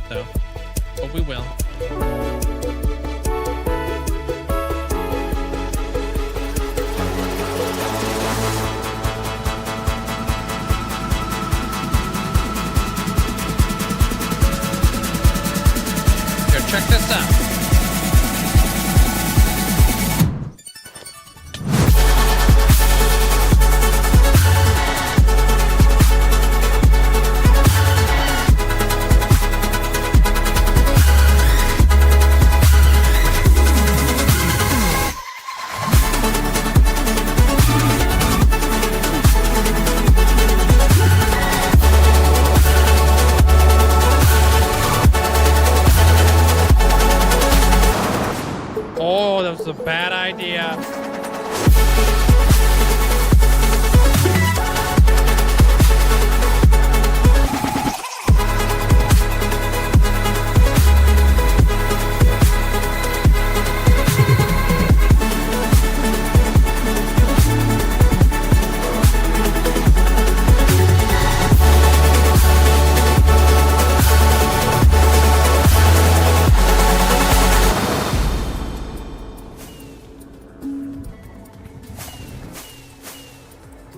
though. But we will. Here, check this out. Oh, that was a bad idea.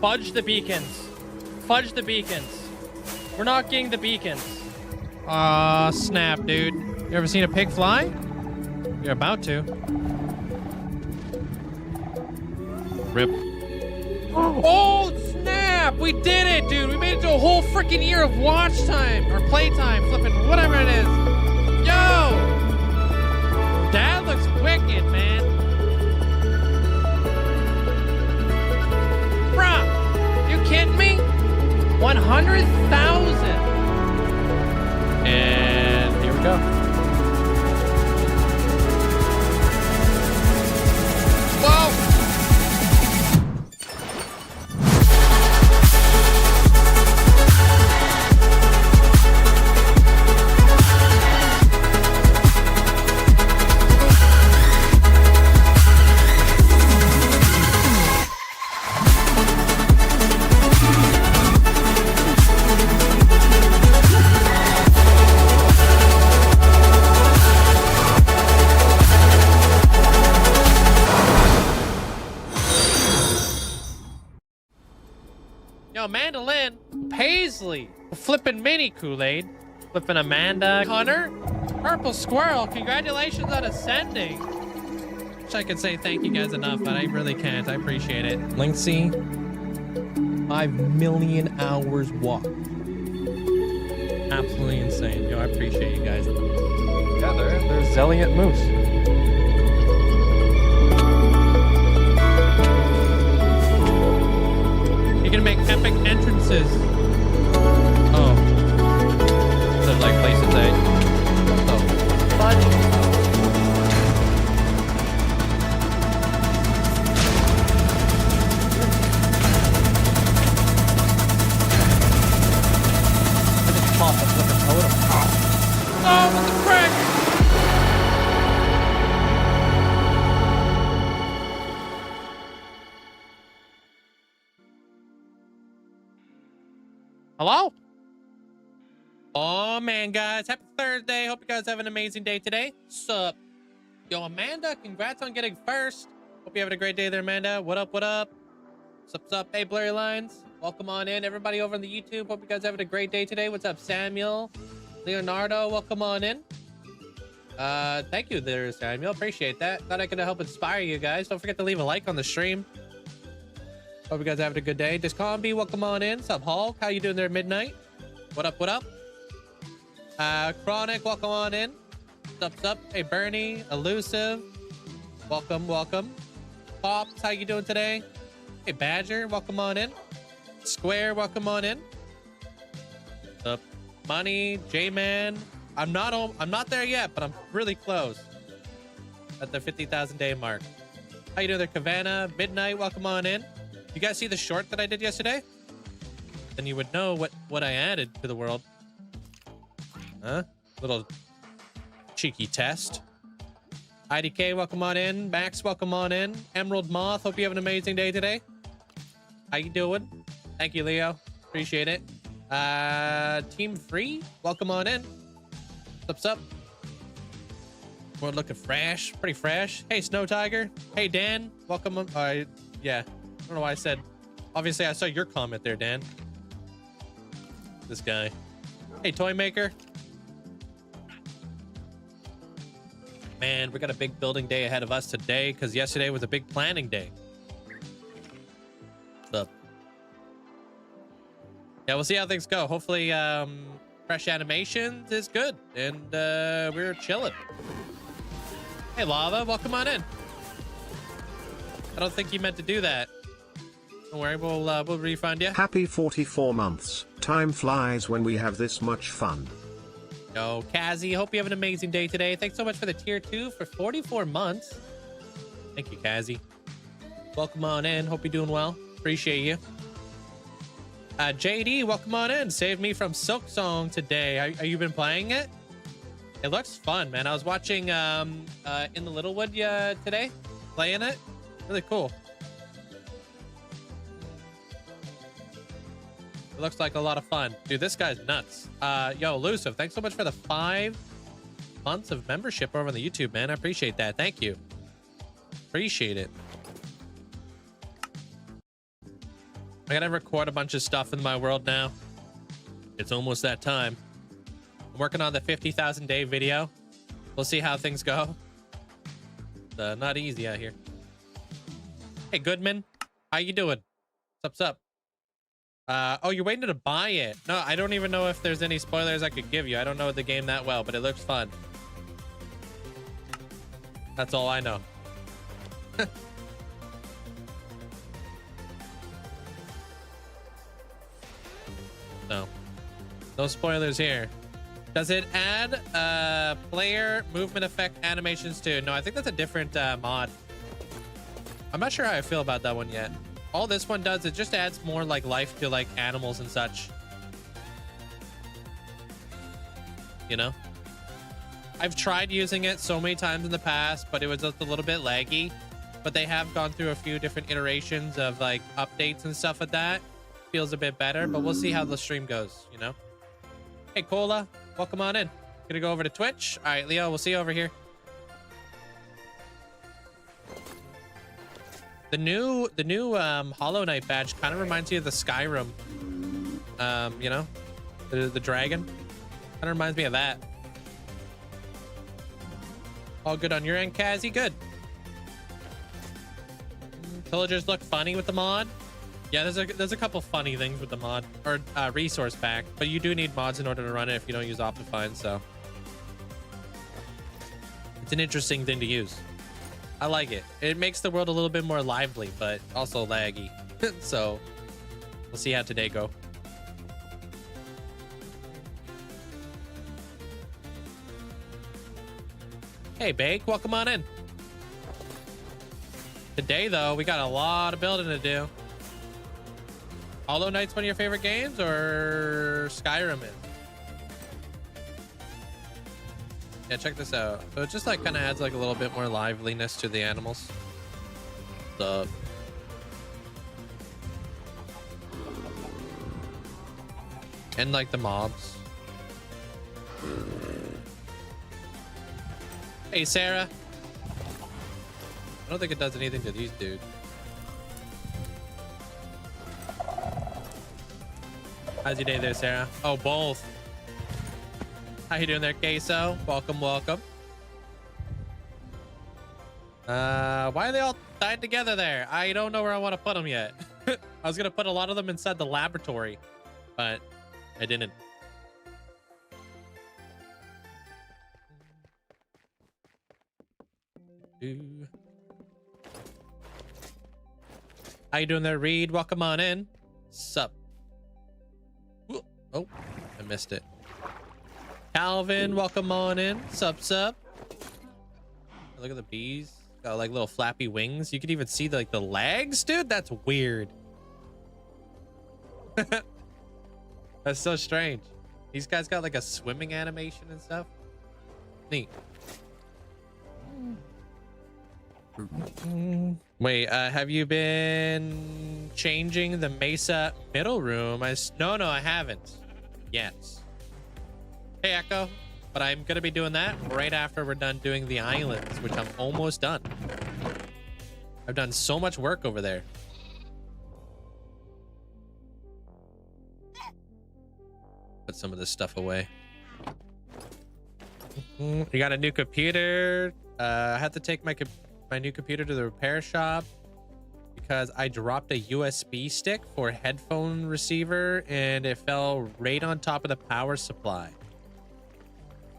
Fudge the beacons. Fudge the beacons. We're not getting the beacons. Aw, snap, dude. You ever seen a pig fly? You're about to. Rip. Oh, snap! We did it, dude! We made it to a whole freaking year of watch time, or playtime, flipping whatever it is. Yo! That looks wicked, man. Bruh, you kidding me? 100,000. And here we go. Whoa! Yo, Mandolin, Paisley, flipping mini Kool-Aid, flipping Amanda, Hunter, Purple Squirrel, congratulations on ascending. Wish I could say thank you guys enough, but I really can't. I appreciate it. Linkzzey, 5 million hours walked. Absolutely insane. Yo, I appreciate you guys. Yeah, there's Zelliot Moose. You're gonna make epic entrances. Oh. So like places A. Oh. Fudge. Oh, what the frick? Hello? Oh man, guys, happy Thursday. Hope you guys have an amazing day today. Sup? Yo, Amanda, congrats on getting first. Hope you're having a great day there, Amanda. What up, what up? Sup, sup, hey, Blurry Lines. Welcome on in. Everybody over on the YouTube, hope you guys having a great day today. What's up, Samuel? Leonardo, welcome on in. Thank you there, Samuel. Appreciate that. Thought I could help inspire you guys. Don't forget to leave a like on the stream. Hope you guys having a good day. Discombi, welcome on in. Sup, Hulk? How you doing there, Midnight? What up, what up? Chronic, welcome on in. Sup, sup. Hey, Bernie, Elusive. Welcome, welcome. Pops, how you doing today? Hey, Badger, welcome on in. Square, welcome on in. Sup, Money, J-Man. I'm not there yet, but I'm really close at the 50,000 day mark. How you doing there, Cavanna? Midnight, welcome on in. You guys see the short that I did yesterday? Then you would know what I added to the world. Huh? Little cheeky test. IDK, welcome on in. Max, welcome on in. Emerald Moth, hope you have an amazing day today. How you doing? Thank you, Leo. Appreciate it. Team Free, welcome on in. What's up? We're looking fresh, pretty fresh. Hey, Snow Tiger. Hey, Dan. Welcome. Yeah. I don't know why I said. Obviously, I saw your comment there, Dan. This guy. Hey, Toy Maker. Man, we got a big building day ahead of us today because yesterday was a big planning day. What's up? Yeah, we'll see how things go. Hopefully, fresh animations is good, and we're chilling. Hey, Lava, welcome on in. I don't think you meant to do that. Don't worry, we'll refund you. Happy 44 months. Time flies when we have this much fun. Yo, Kazzy, hope you have an amazing day today. Thanks so much for the tier 2 for 44 months. Thank you, Kazzy. Welcome on in. Hope you're doing well. Appreciate you. JD, welcome on in. Saved me from Silk Song today. Are you been playing it? It looks fun, man. I was watching In the Littlewood today, playing it. Really cool. It looks like a lot of fun. Dude, this guy's nuts. Yo, Elusive, thanks so much for the 5 months of membership over on the YouTube, man. I appreciate that. Thank you. Appreciate it. I gotta record a bunch of stuff in my world now. It's almost that time. I'm working on the 50,000 day video. We'll see how things go. It's not easy out here. Hey, Goodman. How you doing? What's up? Oh, you're waiting to buy it. No, I don't even know if there's any spoilers I could give you. I don't know the game that well, but it looks fun. That's all I know. No spoilers here. Does it add player movement effect animations too? No, I think that's a different mod. I'm not sure how I feel about that one yet. All this one does, it just adds more like life to like animals and such. You know? I've tried using it so many times in the past, but it was just a little bit laggy. But they have gone through a few different iterations of like updates and stuff with that. Feels a bit better, but we'll see how the stream goes, you know? Hey, Cola, welcome on in. Gonna go over to Twitch. All right, Leo, we'll see you over here. The new Hollow Knight badge kind of reminds you of the Skyrim. You know, the dragon. Kind of reminds me of that. All good on your end, Kazzy? Good. Pillagers look funny with the mod. Yeah, there's a couple funny things with the mod or resource pack, but you do need mods in order to run it if you don't use Optifine. So it's an interesting thing to use. I like it. It makes the world a little bit more lively, but also laggy. So we'll see how today go. Hey, Bake, welcome on in. Today, though, we got a lot of building to do. Hollow Knight's one of your favorite games, or Skyrim is? Yeah, check this out. So it just like kind of adds like a little bit more liveliness to the animals. And like the mobs. Hey, Sarah. I don't think it does anything to these dudes. How's your day there, Sarah? Oh, both. How you doing there, Queso? Welcome, welcome. Why are they all tied together there? I don't know where I want to put them yet. I was gonna put a lot of them inside the laboratory, but I didn't. How you doing there, Reed? Welcome on in. Sup? Ooh. Oh, I missed it. Calvin, welcome on in. Sup, sup. Look at the bees. Got like little flappy wings. You can even see like the legs, dude. That's weird. That's so strange. These guys got like a swimming animation and stuff. Neat. Wait, have you been changing the Mesa middle room? No, I haven't yet. Hey, Echo. but I'm gonna be doing that right after we're done doing the islands, which I'm almost done. I've done so much work over there. Put some of this stuff away. You got a new computer. I had to take my new computer to the repair shop because I dropped a USB stick for headphone receiver and it fell right on top of the power supply.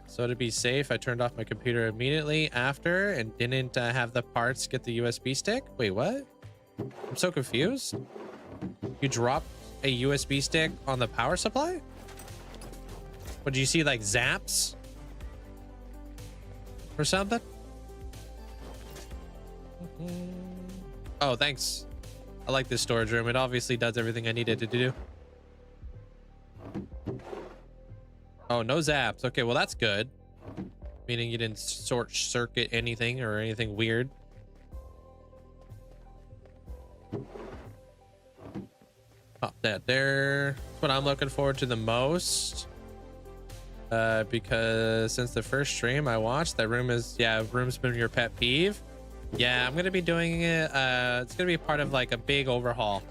So to be safe, I turned off my computer immediately after and didn't have the parts get the USB stick. Wait, what? I'm so confused. You dropped a USB stick on the power supply? What, did you see like zaps or something? Oh, thanks. I like this storage room. It obviously does everything I needed to do. Oh, no zaps. Okay, well, that's good. Meaning you didn't short circuit anything or anything weird. Pop that there. That's what I'm looking forward to the most. Because since the first stream I watched, that room is, yeah, room's been your pet peeve. Yeah, I'm gonna be doing it. It's gonna be part of like a big overhaul.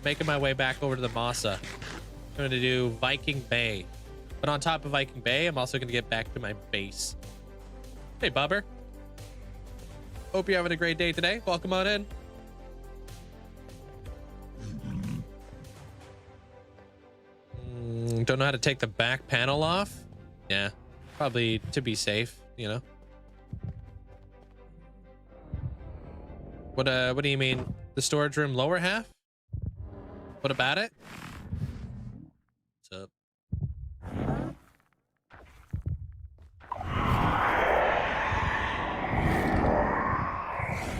Making my way back over to the Masa. I'm gonna do Viking Bay. But on top of Viking Bay, I'm also gonna get back to my base. Hey, Bubber. Hope you're having a great day today. Welcome on in. Don't know how to take the back panel off. Yeah, probably to be safe, you know. What do you mean? The storage room lower half? What about it? What's up?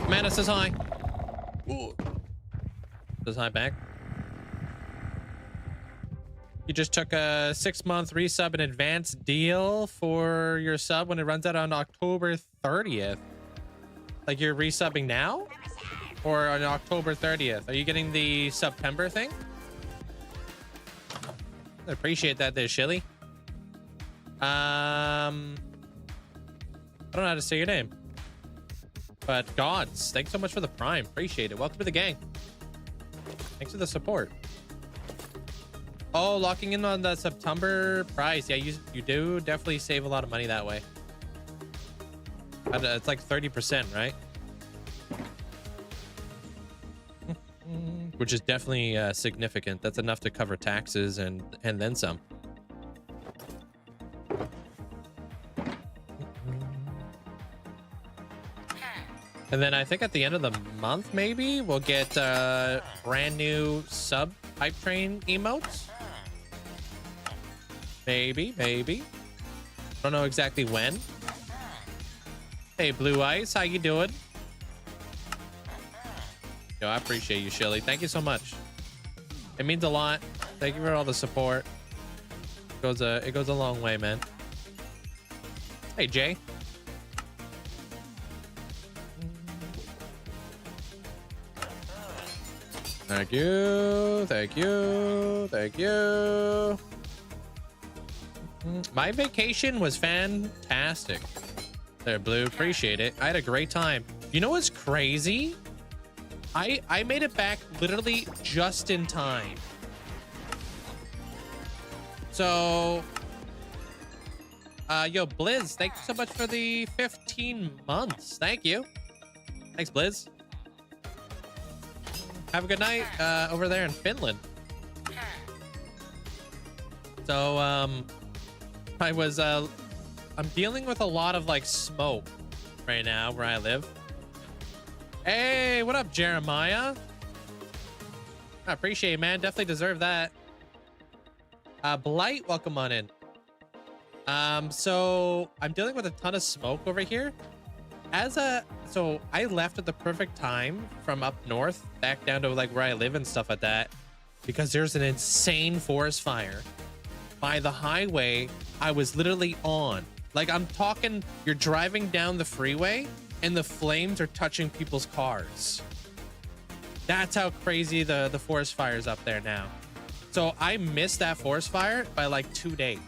Amanda says hi. Ooh. Says hi back. You just took a 6-month resub and advance deal for your sub when it runs out on October 30th. Like you're resubbing now? Or on October 30th? Are you getting the September thing? I appreciate that there, Shilly. I don't know how to say your name. But Gods, thanks so much for the Prime. Appreciate it. Welcome to the gang. Thanks for the support. Oh, locking in on the September price. Yeah, you do definitely save a lot of money that way. It's like 30%, right? Which is definitely significant. That's enough to cover taxes and then some. And then I think at the end of the month, maybe we'll get brand new sub hype train emotes. Maybe. Don't know exactly when. Hey, Blue Ice, how you doing? Yo, I appreciate you, Shilly. Thank you so much. It means a lot. Thank you for all the support. It goes a long way, man. Hey, Jay. Thank you. My vacation was fantastic. There, Blue. Appreciate it. I had a great time. You know what's crazy? I made it back literally just in time. So, yo, Blizz, thank you so much for the 15 months. Thank you. Thanks, Blizz. Have a good night over there in Finland. So, I'm dealing with a lot of like smoke right now where I live. Hey, what up, Jeremiah? I appreciate it, man. Definitely deserve that. Blight, welcome on in. So I'm dealing with a ton of smoke over here. So I left at the perfect time from up north back down to like where I live and stuff like that, because there's an insane forest fire by the highway I was literally on. Like, I'm talking, you're driving down the freeway and the flames are touching people's cars. That's how crazy the forest fire is up there now. So I missed that forest fire by like 2 days.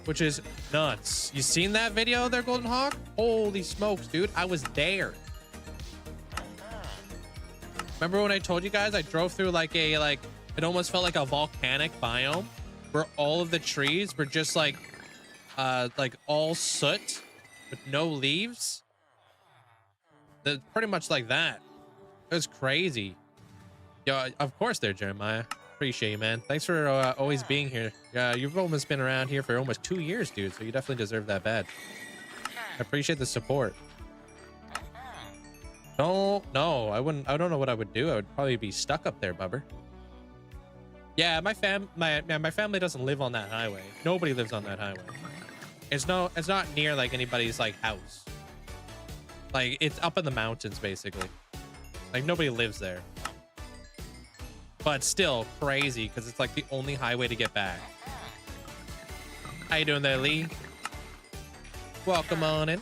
which is nuts. You seen that video there, Golden Hawk? Holy smokes, dude. I was there. Remember when I told you guys I drove through like it almost felt like a volcanic biome where all of the trees were just like all soot with no leaves? Pretty much like that. It was crazy. Yo, of course there, Jeremiah. Appreciate you, man. Thanks for always being here. You've almost been around here for almost 2 years, dude, so you definitely deserve that badge. I appreciate the support. No, I wouldn't. I don't know what I would do. I would probably be stuck up there, Bubber. Yeah, my family doesn't live on that highway. Nobody lives on that highway. It's not near like anybody's like house. Like it's up in the mountains basically. Like nobody lives there. But still crazy because it's like the only highway to get back. How you doing there, Lee? Welcome on in.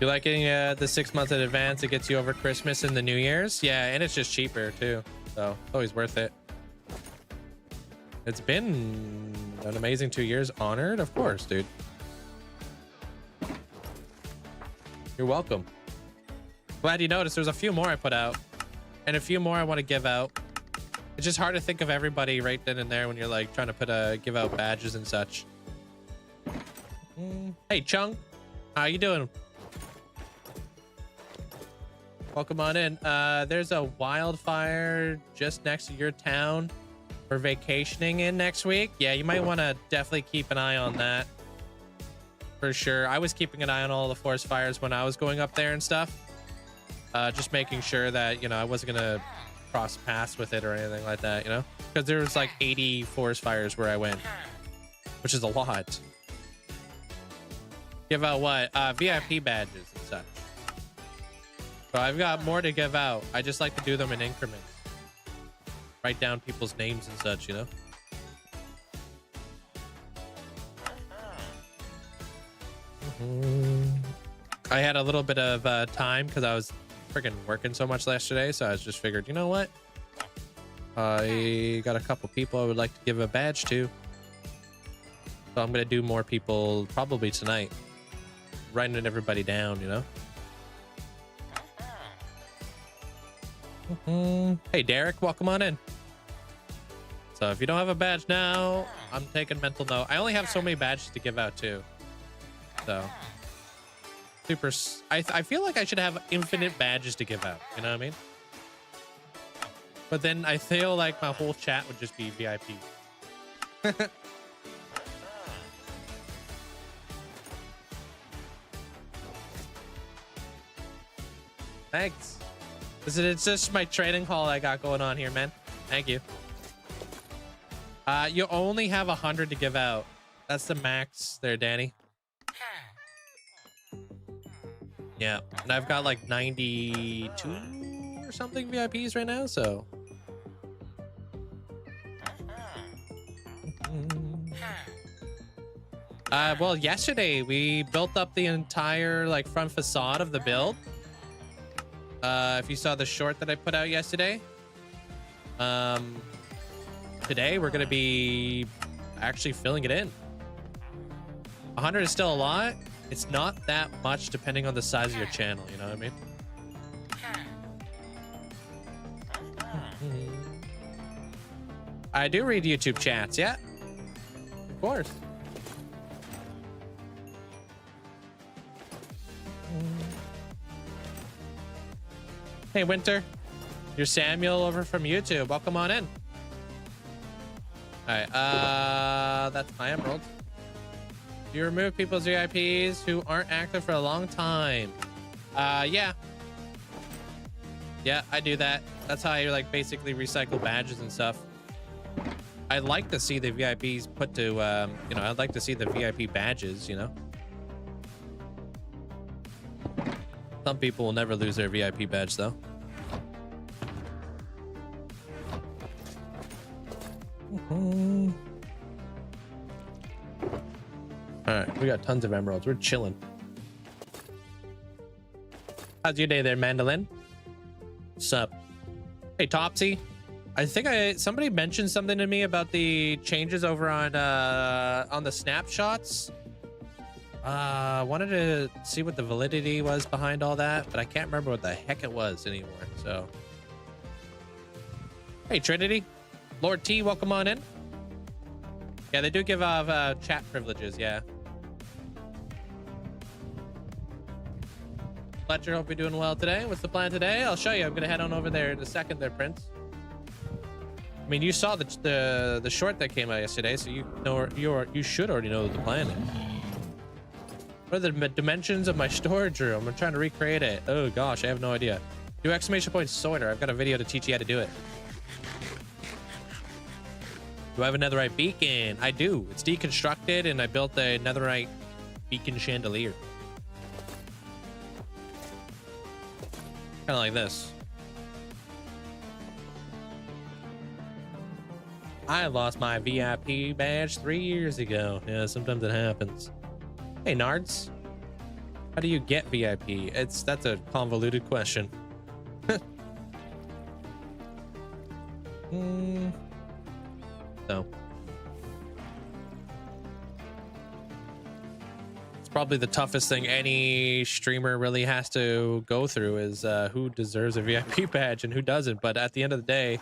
You like getting the 6 months in advance? It gets you over Christmas and the New Year's. Yeah, and it's just cheaper too, so it's always worth it. It's been an amazing 2 years. Honored, of course, dude. You're welcome. Glad you noticed. There's a few more I put out and a few more I want to give out. It's just hard to think of everybody right then and there when you're like trying to give out badges and such. Hey Chung, how you doing? Welcome on in. There's a wildfire just next to your town for vacationing in next week. Yeah, you might want to definitely keep an eye on that for sure. I was keeping an eye on all the forest fires when I was going up there and stuff, just making sure that, you know, I wasn't gonna cross paths with it or anything like that, you know, because there was like 80 forest fires where I went, which is a lot. Give out what? VIP badges and such. So I've got more to give out. I just like to do them in increments. Write down people's names and such, you know? I had a little bit of time because I was freaking working so much yesterday, so I just figured, you know what? I got a couple people I would like to give a badge to. So I'm going to do more people probably tonight. Writing everybody down, you know? Hey Derek, welcome on in. So if you don't have a badge now, I'm taking mental note. I only have so many badges to give out too, so super. I feel like I should have infinite badges to give out, you know what I mean? But then I feel like my whole chat would just be VIP. Thanks. It's just my trading hall I got going on here, man. Thank you. You only have 100 to give out. That's the max there, Danny. Yeah, and I've got like 92 or something VIPs right now, so. Well, yesterday we built up the entire like front facade of the build. If you saw the short that I put out yesterday, today we're gonna be actually filling it in. 100 is still a lot. It's not that much depending on the size of your channel, you know what I mean? I do read YouTube chats, yeah, of course. Hey Winter, you're Samuel over from YouTube. Welcome on in. All right, that's my emerald. You remove people's VIPs who aren't active for a long time. Yeah, I do that. That's how I like basically recycle badges and stuff. I'd like to see the VIPs put to, you know, I'd like to see the VIP badges, you know. Some people will never lose their VIP badge though. All right, we got tons of emeralds. We're chilling. How's your day there, Mandolin? Sup? Hey, Topsy. I think somebody mentioned something to me about the changes over on the snapshots. Wanted to see what the validity was behind all that, but I can't remember what the heck it was anymore. So, hey, Trinity, Lord T, welcome on in. Yeah, they do give off chat privileges. Yeah. Fletcher, hope you're doing well today. What's the plan today? I'll show you. I'm gonna head on over there in a second there, Prince. I mean, you saw the short that came out yesterday, so you know you should already know the plan is. What are the dimensions of my storage room? I'm trying to recreate it. Oh gosh, I have no idea. Do exclamation point sorter. I've got a video to teach you how to do it. Do I have a netherite beacon? I do. It's deconstructed, and I built a netherite beacon chandelier. Kind of like this. I lost my VIP badge 3 years ago. Yeah, sometimes it happens. Hey, Nards. How do you get VIP? That's a convoluted question. So. It's probably the toughest thing any streamer really has to go through is who deserves a VIP badge and who doesn't. But at the end of the day,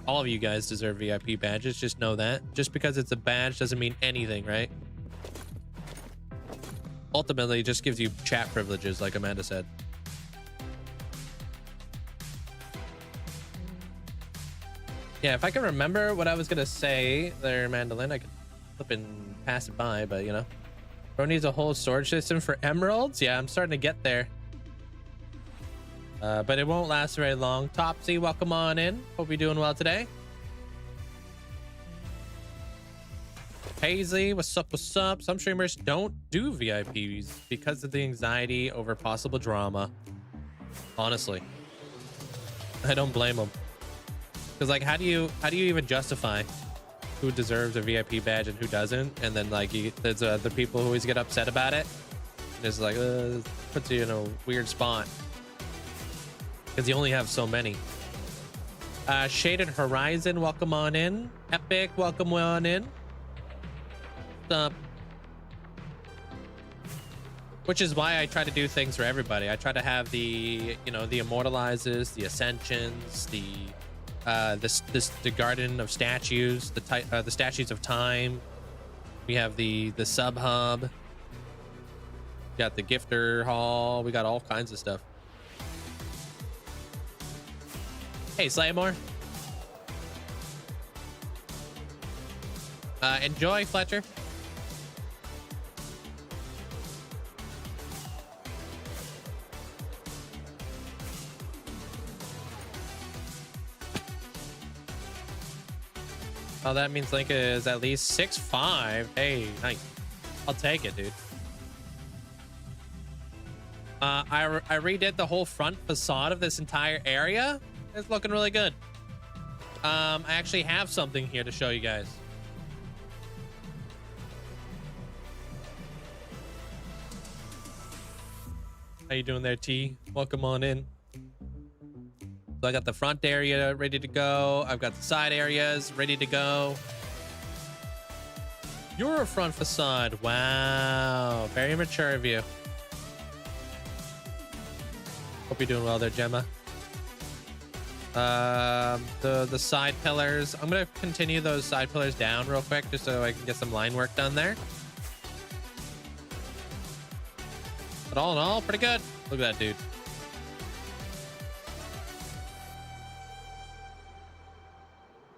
all of you guys deserve VIP badges. Just know that. Just because it's a badge doesn't mean anything, right? Ultimately, it just gives you chat privileges, like Amanda said. Yeah, if I can remember what I was gonna say there, Mandolin, I could flip and pass it by, but you know. Bro needs a whole storage system for emeralds. Yeah, I'm starting to get there. But it won't last very long. Topsy, welcome on in. Hope you're doing well today. Paisley, what's up, what's up? Some streamers don't do VIPs because of the anxiety over possible drama. Honestly, I don't blame them. Because like, how do you even justify who deserves a VIP badge and who doesn't? And then like, there's the people who always get upset about it. And it's like, puts you in a weird spot. Because you only have so many. Shaded Horizon, welcome on in. Epic, welcome on in. Which is why I try to do things for everybody. I try to have the, you know, the immortalizes, the ascensions, the garden of statues, the statues of time. We have the sub hub. We got the gifter hall. We got all kinds of stuff. Hey, Slaymore. Enjoy, Fletcher. Oh, that means Link is at least 6'5". Hey, nice. I'll take it, dude. I redid the whole front facade of this entire area. It's looking really good. I actually have something here to show you guys. How you doing there, T? Welcome on in. So I got the front area ready to go. I've got the side areas ready to go. You're a front facade. Wow. Very mature of you. Hope you're doing well there, Gemma. The side pillars. I'm going to continue those side pillars down real quick just so I can get some line work done there. But all in all, pretty good. Look at that dude.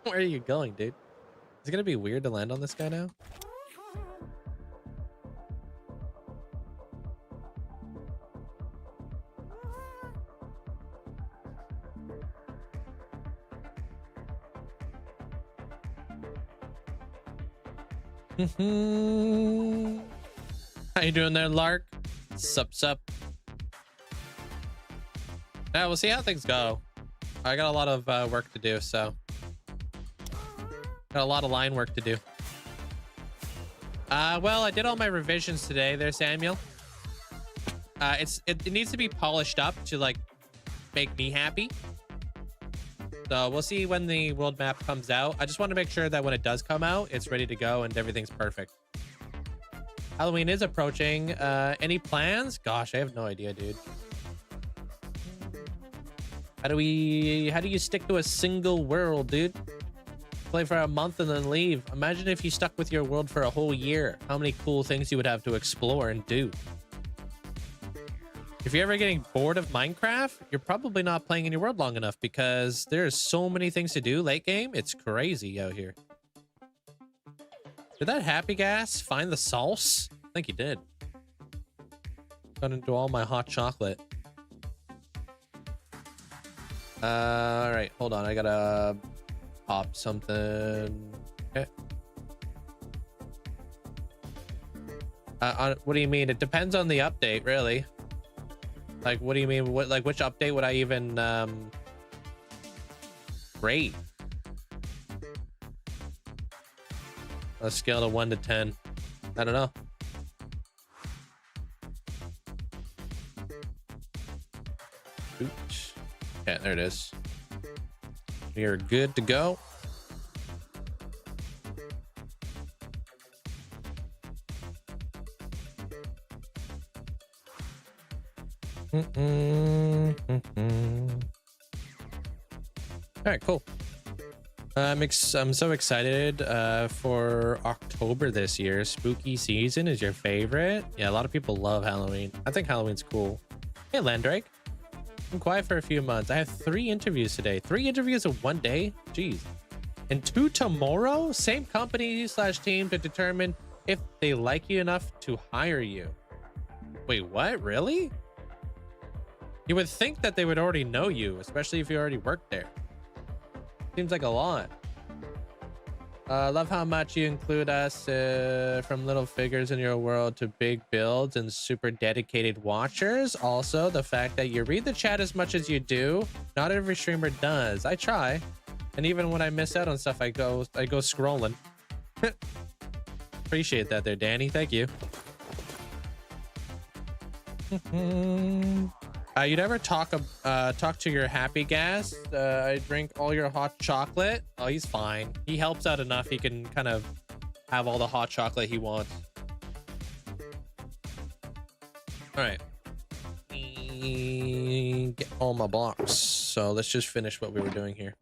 Where are you going, dude? Is it gonna be weird to land on this guy now? How you doing there, Lark? Sup. Yeah, we'll see how things go. I got a lot of work to do, so got a lot of line work to do. Well, I did all my revisions today there, Samuel. it needs to be polished up to like make me happy. So we'll see when the world map comes out. I just want to make sure that when it does come out, it's ready to go and everything's perfect. Halloween is approaching. Any plans? Gosh, I have no idea, dude. How do you stick to a single world, dude? Play for a month and then leave. Imagine if you stuck with your world for a whole year. How many cool things you would have to explore and do. If you're ever getting bored of Minecraft, you're probably not playing in your world long enough because there's so many things to do late game. It's crazy out here. Did that Happy Gas find the sauce? I think he did. Got into all my hot chocolate. All right, hold on. I gotta pop something. Okay. What do you mean? It depends on the update, really. Like, what do you mean? What, like, which update would I even rate? A scale of 1 to 10. I don't know. Oops. Yeah, there it is. We are good to go. All right, cool. I'm so excited for October this year. Spooky season is your favorite? Yeah, a lot of people love Halloween. I think Halloween's cool. Hey, Landrake. I'm quiet for a few months. I have 3 interviews today. 3 interviews in one day? Jeez. And 2 tomorrow? Same company / team to determine if they like you enough to hire you. Wait, what? Really? You would think that they would already know you, especially if you already worked there. Seems like a lot. Love how much you include us from little figures in your world to big builds and super dedicated watchers. Also, the fact that you read the chat as much as you do. Not every streamer does. I try. And even when I miss out on stuff, I go scrolling. Appreciate that there, Danny. Thank you. You'd ever talk to your Happy Gas? I drink all your hot chocolate. Oh, he's fine. He helps out enough. He can kind of have all the hot chocolate he wants. All right. Get all my blocks. So let's just finish what we were doing here.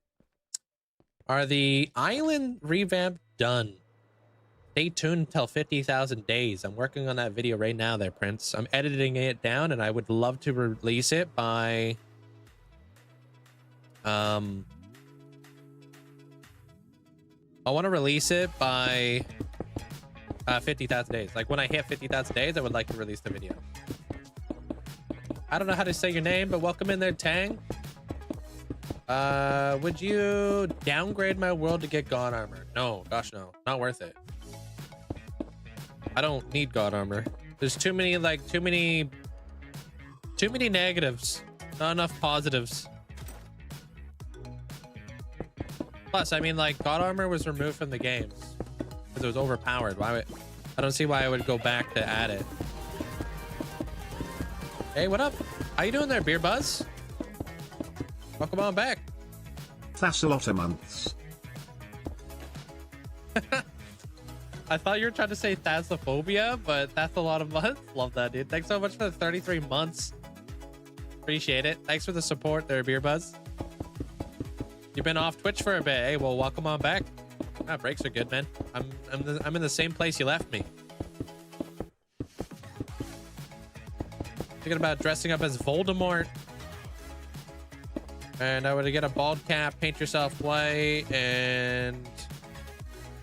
Are the island revamp done? Stay tuned until 50,000 days. I'm working on that video right now there, Prince. I'm editing it down and I would love to release it by... I want to release it by 50,000 days. Like when I hit 50,000 days, I would like to release the video. I don't know how to say your name, but welcome in there, Tang. Would you downgrade my world to get God armor? No, gosh no. Not worth it. I don't need God armor. There's too many negatives. Not enough positives. Plus, I mean, like, God armor was removed from the games because it was overpowered. I don't see why I would go back to add it. Hey, what up? How you doing there, Beer Buzz? Welcome on back. That's a lot of months. I thought you were trying to say Thalassophobia, but that's a lot of months. Love that, dude. Thanks so much for the 33 months. Appreciate it. Thanks for the support there, Beer Buzz. You've been off Twitch for a bit. Hey, well, welcome on back. Ah, breaks are good, man. I'm in the same place you left me. Thinking about dressing up as Voldemort. And I would get a bald cap, paint yourself white, and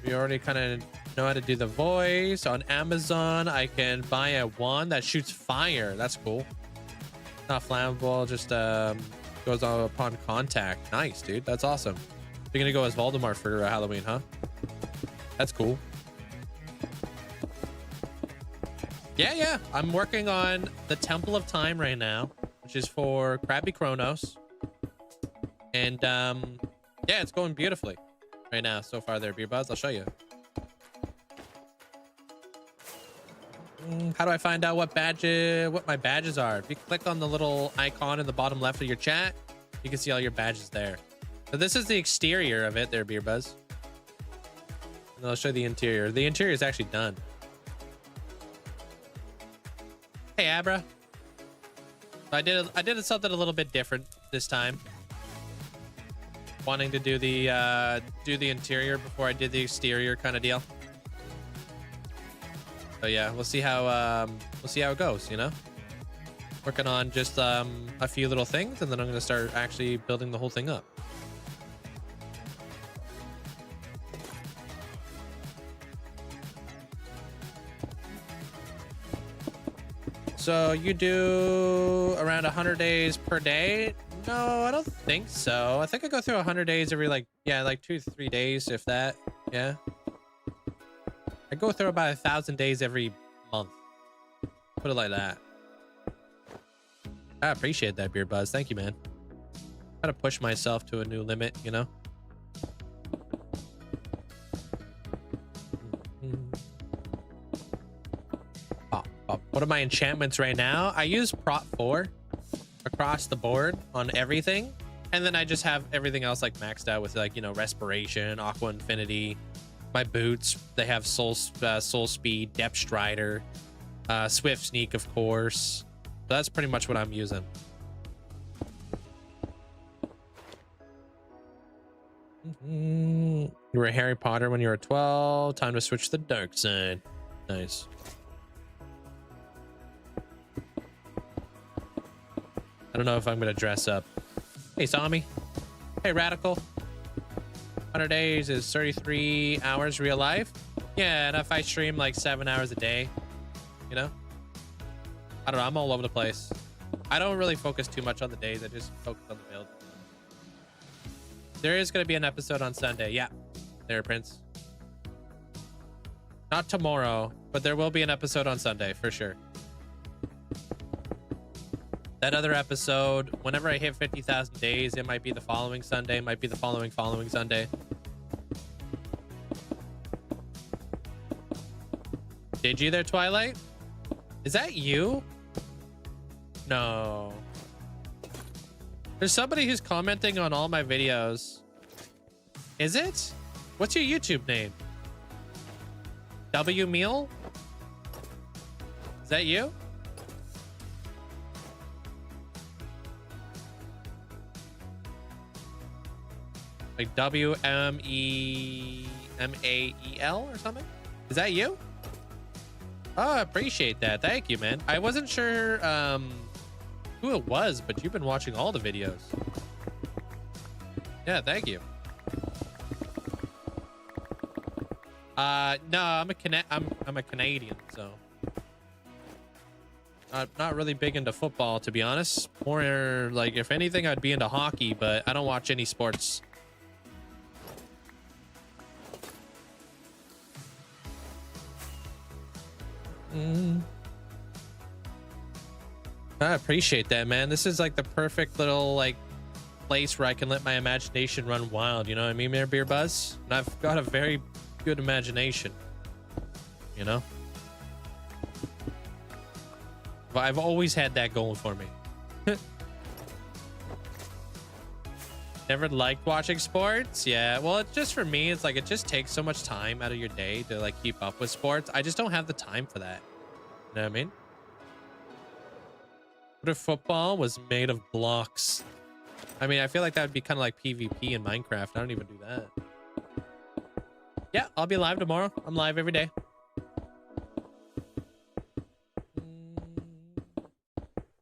we already kind of know how to do the voice. On Amazon, I can buy a wand that shoots fire. That's cool. Not flammable, just goes on upon contact. Nice, dude. That's awesome. You're gonna go as Voldemort for Halloween, huh? That's cool. Yeah. I'm working on the Temple of Time right now, which is for Krabby Kronos. And yeah, it's going beautifully right now so far there, Beer Buzz. I'll show you. How do I find out what my badges are? If you click on the little icon in the bottom left of your chat, you can see all your badges there. So this is the exterior of it there, Beer Buzz. And I'll show you the interior. The interior is actually done. Hey, Abra. I did something a little bit different this time. Wanting to do the interior before I did the exterior kind of deal. So yeah, we'll see how it goes, you know? Working on just a few little things, and then I'm gonna start actually building the whole thing up. So you do around 100 days per day? No, I don't think so. I think I go through 100 days every like 2 to 3 days, if that. Yeah. I go through about 1,000 days every month. Put it like that. I appreciate that, Beer Buzz. Thank you, man. Gotta push myself to a new limit, you know? What are my enchantments right now? I use Prot 4 across the board on everything. And then I just have everything else like maxed out with like, you know, Respiration, Aqua Infinity. My boots, they have Soul Speed, Depth Strider, Swift Sneak, of course. So that's pretty much what I'm using. You were a Harry Potter when you were 12. Time to switch to the dark side. Nice. I don't know if I'm gonna dress up. Hey, Sami. Hey, Radical. 100 days is 33 hours real life. Yeah, and if I stream like 7 hours a day, you know? I don't know, I'm all over the place. I don't really focus too much on the days, I just focus on the build. There is gonna be an episode on Sunday. Yeah, there, Prince. Not tomorrow, but there will be an episode on Sunday for sure. That other episode, whenever I hit 50,000 days, it might be the following Sunday, it might be the following Sunday. Did you there, Twilight? Is that you? No. There's somebody who's commenting on all my videos. Is it? What's your YouTube name? W Meal? Is that you? Like WMEMAEL or something? Is that you? Oh, I appreciate that. Thank you, man. I wasn't sure who it was, but you've been watching all the videos. Yeah, thank you. No, I'm a Canadian, so not really big into football, to be honest. More like, if anything, I'd be into hockey, but I don't watch any sports. I appreciate that, man. This is like the perfect little like place where I can let my imagination run wild, you know what I mean, Beer Buzz? And I've got a very good imagination, you know? I've always had that going for me. Never liked watching sports. Yeah, well, it's just, for me, it's like it just takes so much time out of your day to like keep up with sports. I just don't have the time for that. You know what I mean? What if football was made of blocks? I mean, I feel like that would be kind of like PvP in Minecraft. I don't even do that. Yeah, I'll be live tomorrow. I'm live every day.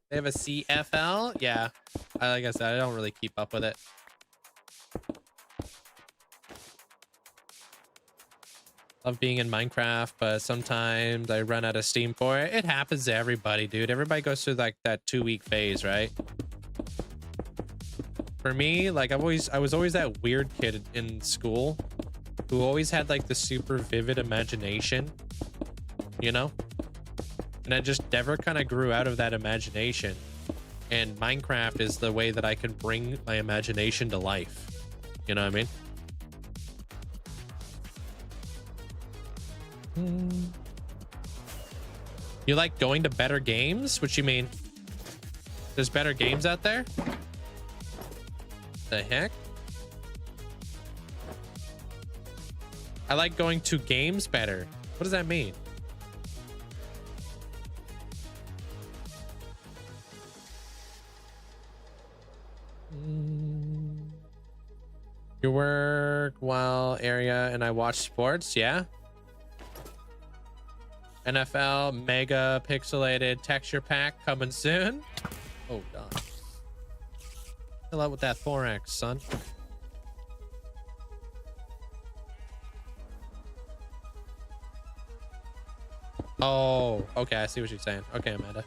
They have a CFL? Yeah. Like I said, I don't really keep up with it. Love being in Minecraft, but sometimes I run out of steam for it. It happens to everybody, dude. Everybody goes through like that 2-week phase, right? For me, like I was always that weird kid in school who always had like the super vivid imagination, you know? And I just never kind of grew out of that imagination. And Minecraft is the way that I can bring my imagination to life. You know what I mean? You like going to better games? What you mean? There's better games out there? The heck? I like going to games better. What does that mean? You work while area and I watch sports, yeah. NFL mega pixelated texture pack coming soon. Oh god. Chill out with that thorax, son. Oh, okay, I see what you're saying. Okay, Amanda.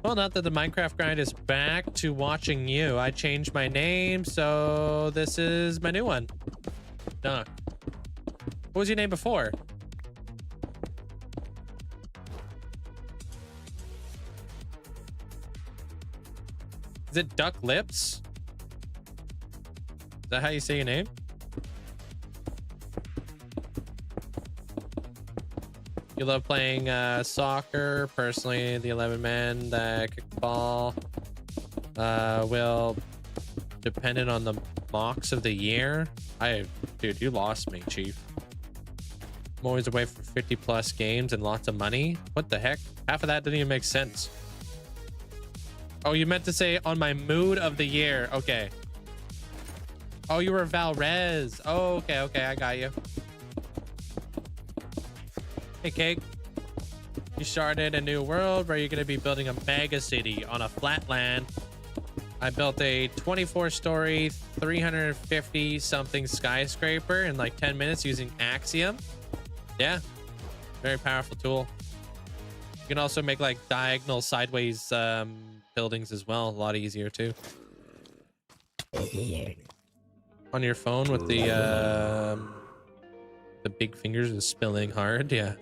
Well, not that the Minecraft grind is back to watching you. I changed my name, so this is my new one. Duh. What was your name before? Is it Duck Lips? Is that how you say your name? You love playing soccer. Personally, the 11 men that kick the ball will dependent on the mocks of the year. Dude, you lost me, Chief. I'm always away for 50 plus games and lots of money. What the heck? Half of that didn't even make sense. Oh, you meant to say on my mood of the year. Okay. Oh, you were Valrez. Oh, okay, I got you. Hey, Cake. You started a new world where you're going to be building a mega city on a flat land. I built a 24-story, 350-something skyscraper in like 10 minutes using Axiom. Yeah, very powerful tool. You can also make like diagonal sideways buildings as well. A lot easier too. On your phone with the big fingers is spilling hard. Yeah.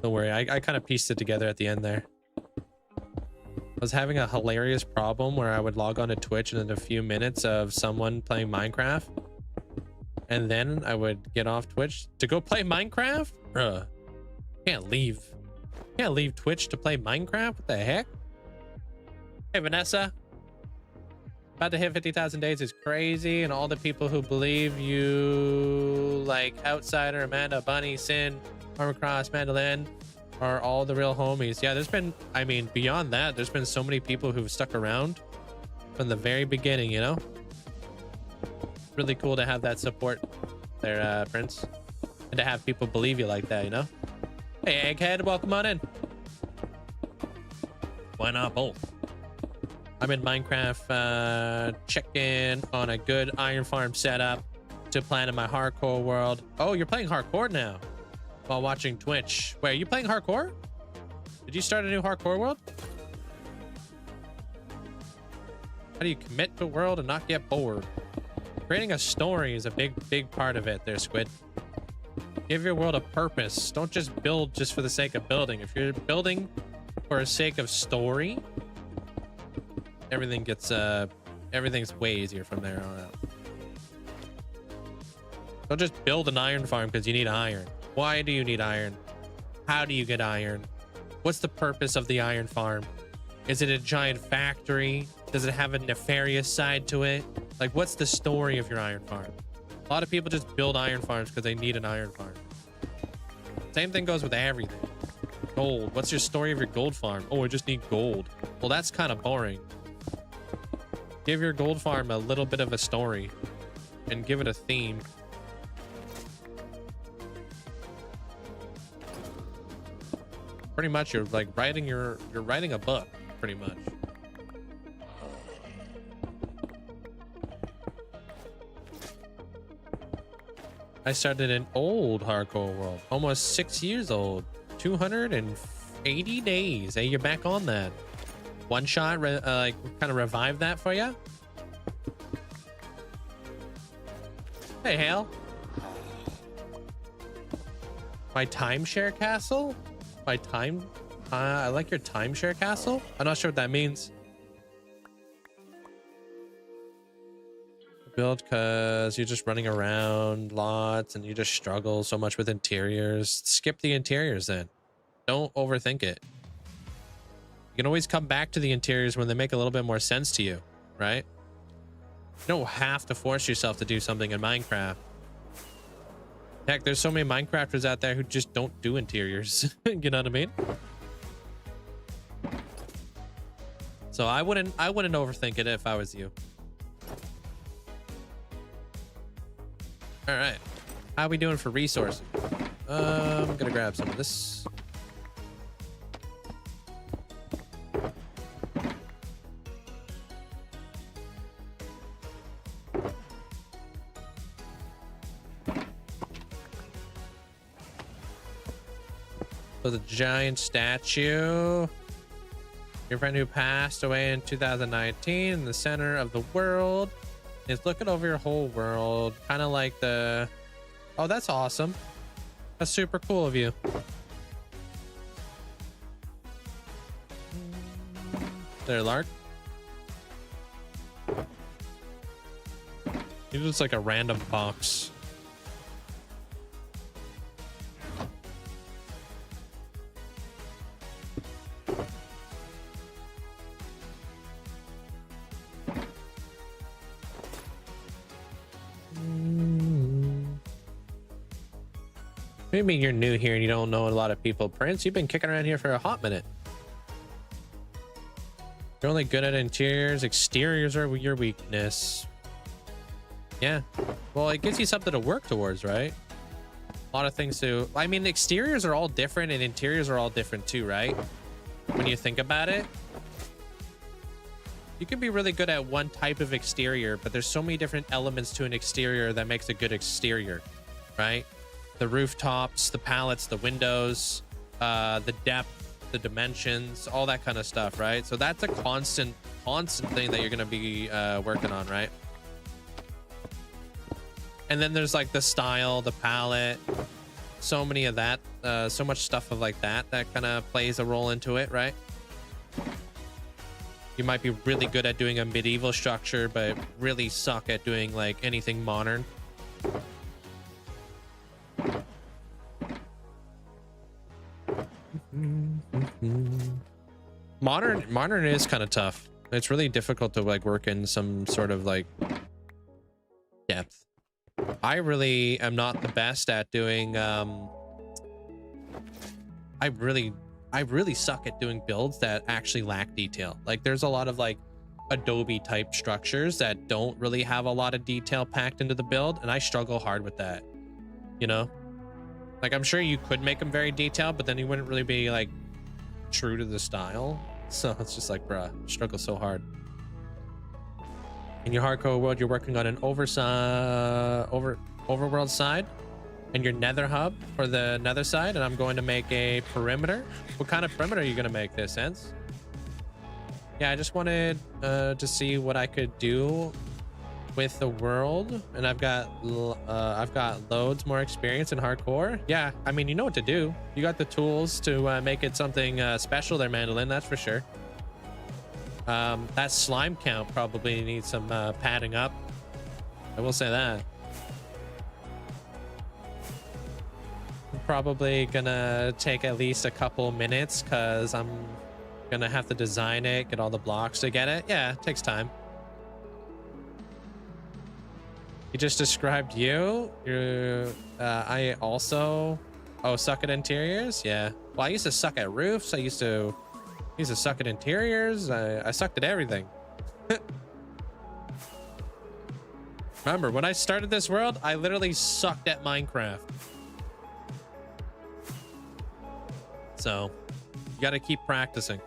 Don't worry. I kind of pieced it together at the end there. I was having a hilarious problem where I would log on to Twitch and in a few minutes of someone playing Minecraft. And then I would get off Twitch to go play Minecraft? Bruh. Can't leave. Can't leave Twitch to play Minecraft? What the heck? Hey, Vanessa. About to hit 50,000 days is crazy. And all the people who believe you, like Outsider, Amanda, Bunny, Sin, Armorcross, Mandolin, are all the real homies. Yeah, there's been, I mean, beyond that, there's been so many people who've stuck around from the very beginning, you know? Really cool to have that support there, Prince. And to have people believe you like that, you know? Hey, Egghead, welcome on in. Why not both? I'm in Minecraft, checking on a good iron farm setup to plan in my hardcore world. Oh, you're playing hardcore now while watching Twitch. Wait, are you playing hardcore? Did you start a new hardcore world? How do you commit to a world and not get bored? Creating a story is a big part of it there, Squid. Give your world a purpose. Don't just build just for the sake of building. If you're building for the sake of story, everything gets everything's way easier from there on out. Don't just build an iron farm because you need iron. Why do you need iron? How do you get iron? What's the purpose of the iron farm? Is it a giant factory? Does it have a nefarious side to it? Like, what's the story of your iron farm? A lot of people just build iron farms because they need an iron farm. Same thing goes with everything. Gold. What's your story of your gold farm? Oh, I just need gold. Well, that's kind of boring. Give your gold farm a little bit of a story and give it a theme. Pretty much you're like writing you're writing a book, pretty much. I started an old hardcore world, almost 6 years old, 280 days. Hey, you're back on that. One shot, like kind of revive that for you. Hey, Hale. My timeshare castle? My time? I like your timeshare castle. I'm not sure what that means. build because you're just running around lots and you just struggle so much with interiors. Skip the interiors then. Don't overthink it. You can always come back to the interiors when they make a little bit more sense to you, right? You don't have to force yourself to do something in Minecraft. Heck, there's so many Minecrafters out there who just don't do interiors. You know what I mean? So I wouldn't overthink it if I was you. All right, how are we doing for resources? I'm gonna grab some of this. So the giant statue. Your friend who passed away in 2019 in the center of the world is looking over your whole world, kind of like the... Oh, that's awesome. That's super cool of you. There, Lark. He's just like a random box. What do you mean you're new here and you don't know a lot of people, Prince? You've been kicking around here for a hot minute. You're only good at interiors. Exteriors are your weakness. Yeah. Well, it gives you something to work towards, right? A lot of things to... I mean, exteriors are all different and interiors are all different too, right? When you think about it. You can be really good at one type of exterior, but there's so many different elements to an exterior that makes a good exterior, right? The rooftops, the pallets, the windows, the depth, the dimensions, all that kind of stuff, right? So that's a constant thing that you're going to be working on, right? And then there's like the style, the palette, so many of that, so much stuff of like that kind of plays a role into it, right? You might be really good at doing a medieval structure, but really suck at doing like anything modern. Modern is kind of tough. It's really difficult to like work in some sort of like depth. I really am not the best at doing I really suck at doing builds that actually lack detail. Like there's a lot of like Adobe type structures that don't really have a lot of detail packed into the build, and I struggle hard with that, you know? Like I'm sure you could make them very detailed, but then you wouldn't really be like true to the style. So it's just like, bruh, struggle so hard. In your hardcore world, you're working on an overworld side and your nether hub for the nether side, and I'm going to make a perimeter. What kind of perimeter are you going to make this, Sense? Yeah, I just wanted to see what I could do with the world, and I've got loads more experience in hardcore. Yeah, I mean, you know what to do. You got the tools to make it something special there, Mandolin, that's for sure. That slime count probably needs some padding up. I will say that. I'm probably gonna take at least a couple minutes because I'm gonna have to design it, get all the blocks to get it. Yeah, it takes time. You just described you. I also... Oh, suck at interiors? Yeah. Well, I used to suck at roofs. I used to suck at interiors. I sucked at everything. Remember, when I started this world, I literally sucked at Minecraft. So, you gotta keep practicing.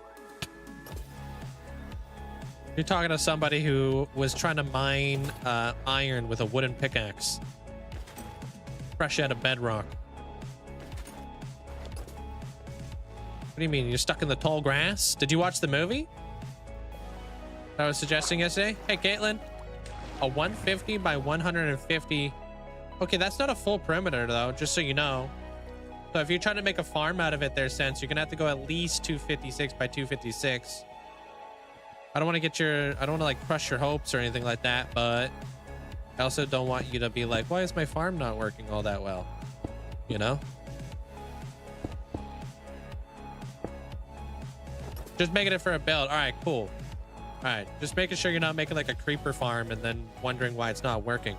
You're talking to somebody who was trying to mine iron with a wooden pickaxe. Fresh out of bedrock. What do you mean? You're stuck in the tall grass? Did you watch the movie I was suggesting yesterday? Hey, Caitlin. A 150 by 150. Okay, that's not a full perimeter, though, just so you know. So if you're trying to make a farm out of it, there's sense. You're going to have to go at least 256 by 256. I don't want to like crush your hopes or anything like that, but I also don't want you to be like, why is my farm not working all that well? You know? Just making it for a build. All right, cool. All right, just making sure you're not making like a creeper farm and then wondering why it's not working.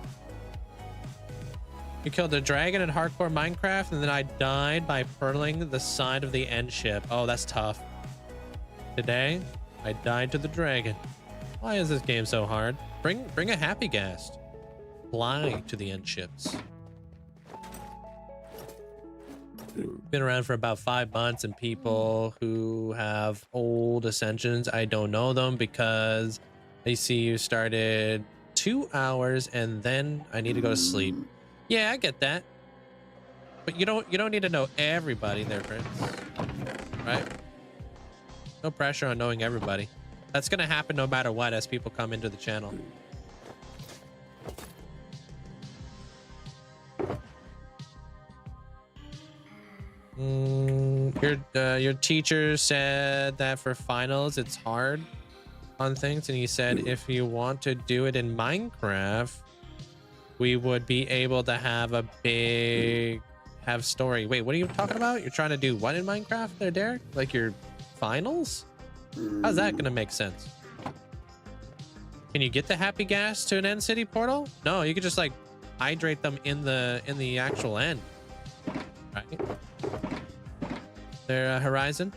You killed a dragon in hardcore Minecraft, and then I died by purling the side of the end ship. Oh, that's tough. Today, I died to the dragon. Why is this game so hard? Bring a happy ghast. Fly to the end ships. Been around for about 5 months, and people who have old ascensions, I don't know them because I see you started 2 hours and then I need to go to sleep. Yeah, I get that. But you don't need to know everybody there, Prince. Right? No pressure on knowing everybody. That's gonna happen no matter what as people come into the channel. Your teacher said that for finals it's hard on things, and he said if you want to do it in Minecraft, we would be able to have a big story. Wait, what are you talking about? You're trying to do what in Minecraft there, Derek? Like your finals? How's that gonna make sense? Can you get the happy gas to an end city portal? No, you could just like hydrate them in the actual end, right? Their horizon.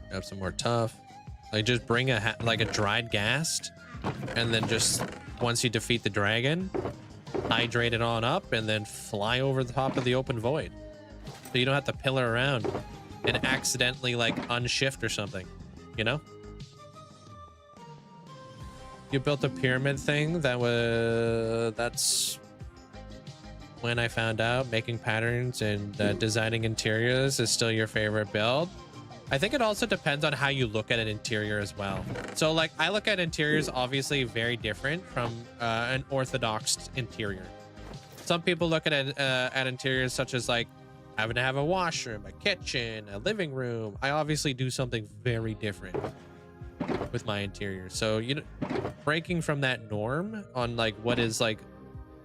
Grab some more tough. Like just bring a dried ghast, and then just once you defeat the dragon, hydrate it on up, and then fly over the top of the open void, so you don't have to pillar around and accidentally like unshift or something, you know. You built a pyramid thing. That's when I found out making patterns and designing interiors is still your favorite build. I think it also depends on how you look at an interior as well. So like I look at interiors obviously very different from an orthodox interior. Some people look at interiors such as like having to have a washroom, a kitchen, a living room. I obviously do something very different with my interior. So you know, breaking from that norm on like what is like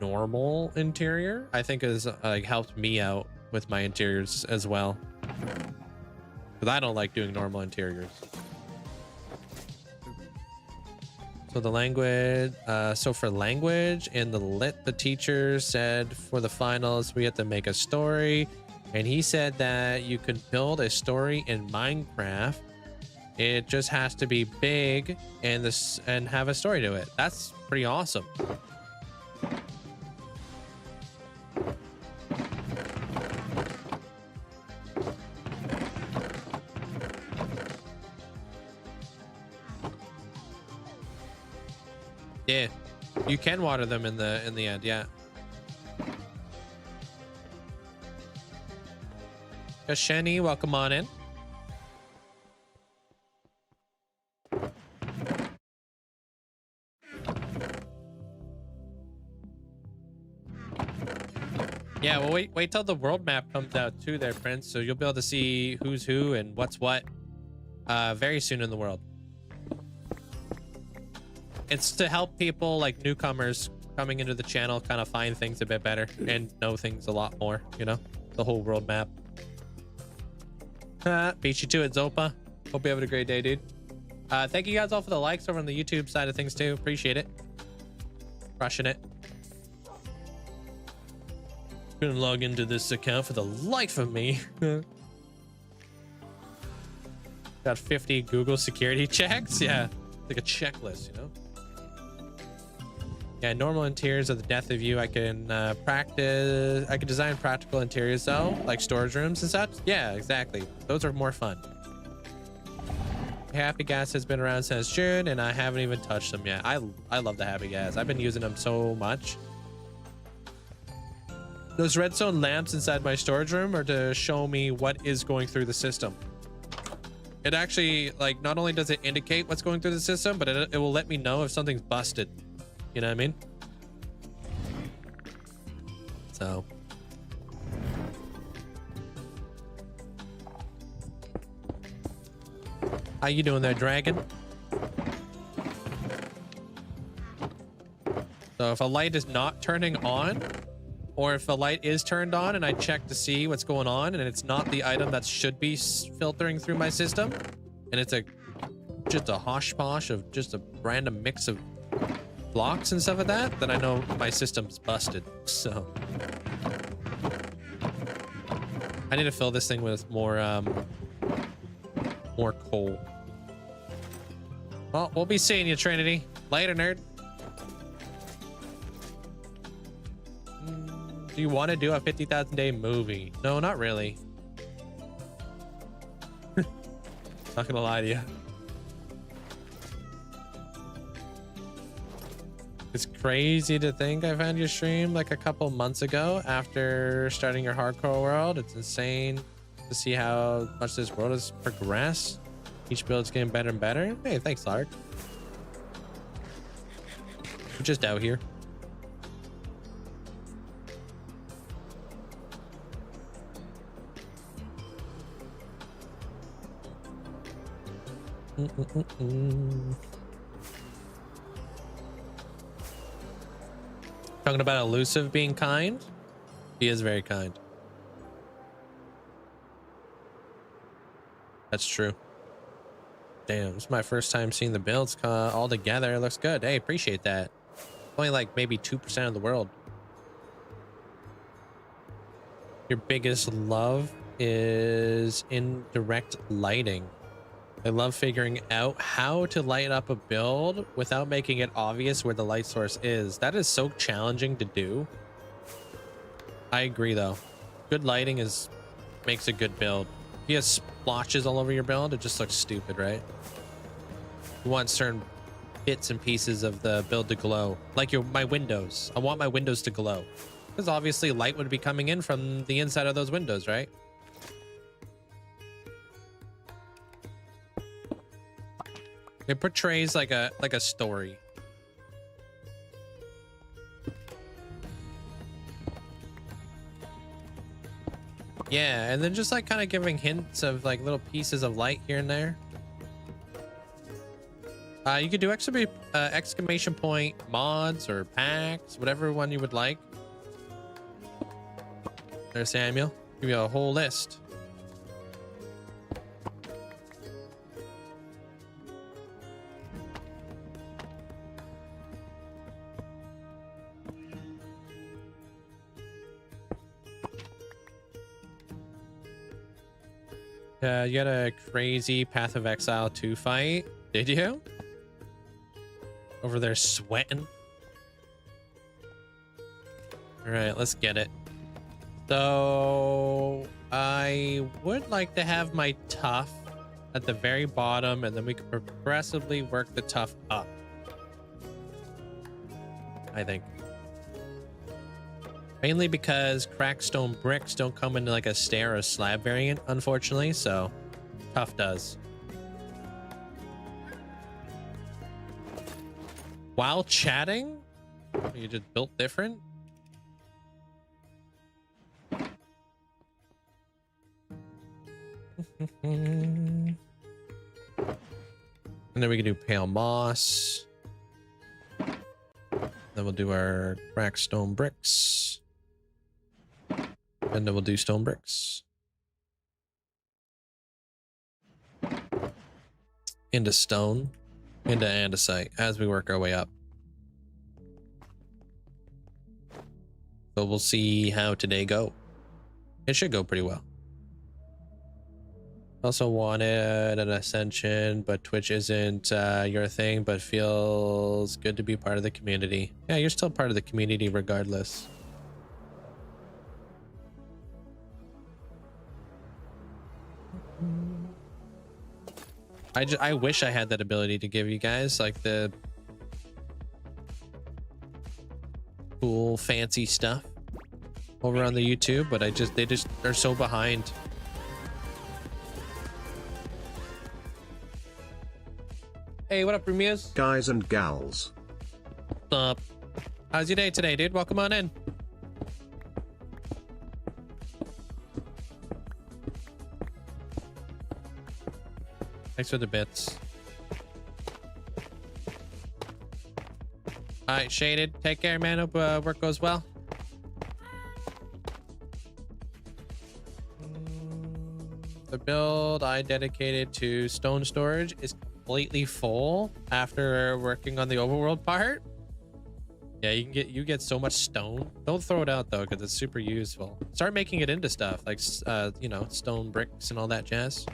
normal interior, I think has like helped me out with my interiors as well, because I don't like doing normal interiors. So the language, so for language in the lit, the teacher said for the finals we have to make a story, and he said that you can build a story in Minecraft. It just has to be big and have a story to it. That's pretty awesome. Yeah, you can water them in the end. Yeah. Shani, welcome on in. Yeah, well, wait till the world map comes out too there, Prince. So you'll be able to see who's who and what's what very soon in the world. It's to help people like newcomers coming into the channel kind of find things a bit better and know things a lot more, you know, the whole world map. Beat you to it, Zopa. Hope you're having a great day, dude. Thank you guys all for the likes over on the YouTube side of things too. Appreciate it. Crushing it. Couldn't log into this account for the life of me. Got 50 Google security checks. Yeah, like a checklist, you know. Yeah, normal interiors are the death of you. I can practice. I can design practical interiors though, like storage rooms and such. Yeah, exactly. Those are more fun. Happy Gas has been around since June, and I haven't even touched them yet. I love the Happy Gas. I've been using them so much. Those redstone lamps inside my storage room are to show me what is going through the system. It actually, like, not only does it indicate what's going through the system, but it will let me know if something's busted. You know what I mean? So. How you doing there, dragon? So if a light is not turning on, or if a light is turned on and I check to see what's going on and it's not the item that should be filtering through my system, and it's just a hosh-posh of just a random mix of blocks and stuff like that, then I know my system's busted. So I need to fill this thing with more coal. Well, we'll be seeing you, Trinity. Later, nerd. Do you want to do a 50,000 day movie? No, not really. Not gonna lie to you. It's crazy to think I found your stream like a couple months ago after starting your hardcore world. It's insane to see how much this world has progressed. Each build's getting better and better. Hey, thanks, Lark. We're just out here. Talking about elusive being kind. He is very kind. That's true. Damn, it's my first time seeing the builds all together. It looks good. Hey, appreciate that. Only like maybe 2% of the world. Your biggest love is indirect lighting. I love figuring out how to light up a build without making it obvious where the light source is. That is so challenging to do. I agree though. Good lighting makes a good build. If you have splotches all over your build, it just looks stupid, right? You want certain bits and pieces of the build to glow. Like my windows. I want my windows to glow. Because obviously light would be coming in from the inside of those windows, right? It portrays like a story. Yeah, and then just like kind of giving hints of like little pieces of light here and there. You could do exclamation point mods or packs, whatever one you would like. There's Samuel. Give you a whole list. You got a crazy Path of Exile 2 fight, did you? Over there sweating. All right, let's get it. So I would like to have my tough at the very bottom, and then we can progressively work the tough up, I think. Mainly because cracked stone bricks don't come in like a stair or slab variant, unfortunately, so tough does. While chatting? You just built different? And then we can do pale moss. Then we'll do our cracked stone bricks. And then we'll do stone bricks. Into stone. Into andesite as we work our way up. So we'll see how today go. It should go pretty well. Also wanted an ascension, but Twitch isn't your thing, but feels good to be part of the community. Yeah, you're still part of the community regardless. I wish I had that ability to give you guys like the cool fancy stuff over on the YouTube, but they just are so behind. Hey, what up, Remias? Guys and gals. What's up? How's your day today, dude? Welcome on in. Thanks for the bits. All right, Shaded. Take care, man. Hope work goes well. The build I dedicated to stone storage is completely full after working on the overworld part. Yeah, you get so much stone. Don't throw it out though, because it's super useful. Start making it into stuff like you know, stone bricks and all that jazz.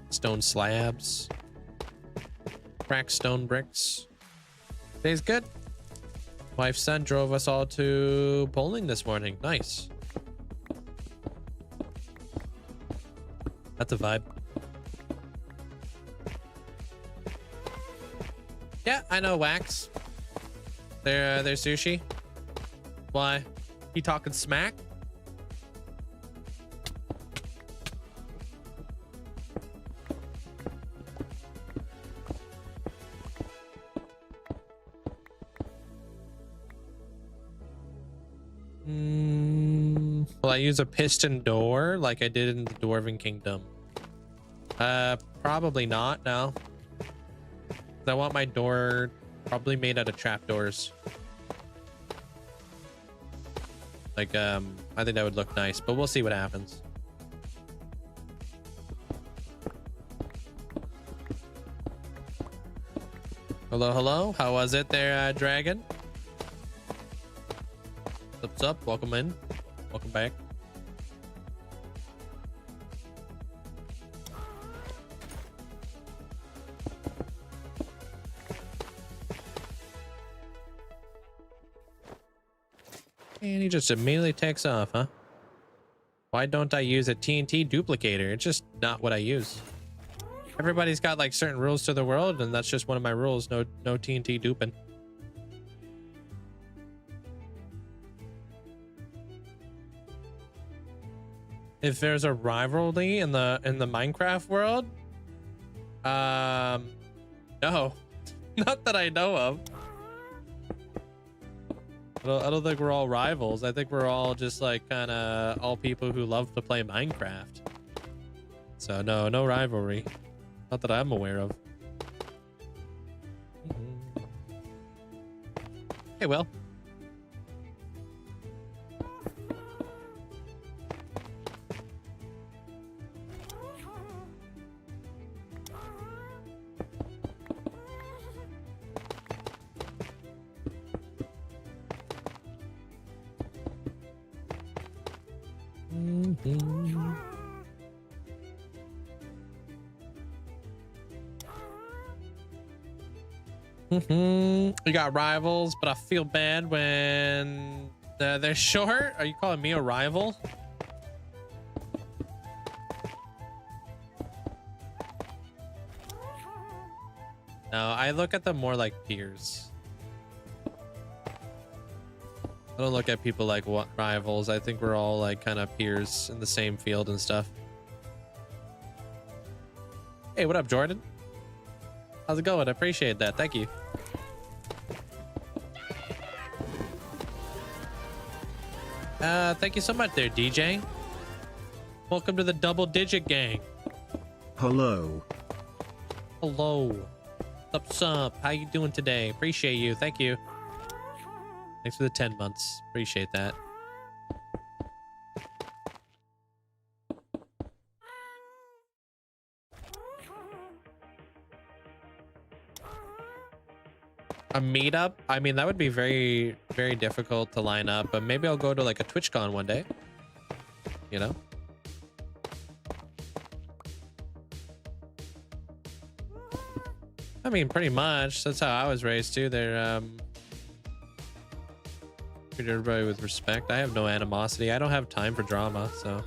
Stone slabs. Cracked stone bricks. Today's good. Wife's son drove us all to bowling this morning. Nice. That's a vibe. Yeah, I know Wax. They're sushi. Why? He talking smack? Will I use a piston door like I did in the Dwarven Kingdom? Probably not, no. I want my door probably made out of trapdoors. Like, I think that would look nice, but we'll see what happens. Hello, hello. How was it there, Dragon? What's up? Welcome in. Welcome back. And he just immediately takes off, huh? Why don't I use a TNT duplicator? It's just not what I use. Everybody's got like certain rules to the world, and that's just one of my rules. No TNT duping. If there's a rivalry in the Minecraft world, no, not that I know of. I don't think we're all rivals. I think we're all just like kind of all people who love to play Minecraft. So no rivalry, not that I'm aware of. Hey, Will. We got rivals, but I feel bad when they're short. Are you calling me a rival? No, I look at them more like peers. I don't look at people like what rivals. I think we're all like kind of peers in the same field and stuff. Hey, what up, Jordan? How's it going? I appreciate that. Thank you. Thank you so much there, DJ. Welcome to the double digit gang. Hello. Hello. What's up? How you doing today? Appreciate you. Thank you. Thanks for the 10 months. Appreciate that. A meetup? I mean, that would be very, very difficult to line up, but maybe I'll go to like a TwitchCon one day. You know? I mean, pretty much. That's how I was raised too. They're treat everybody with respect. I have no animosity. I don't have time for drama, so.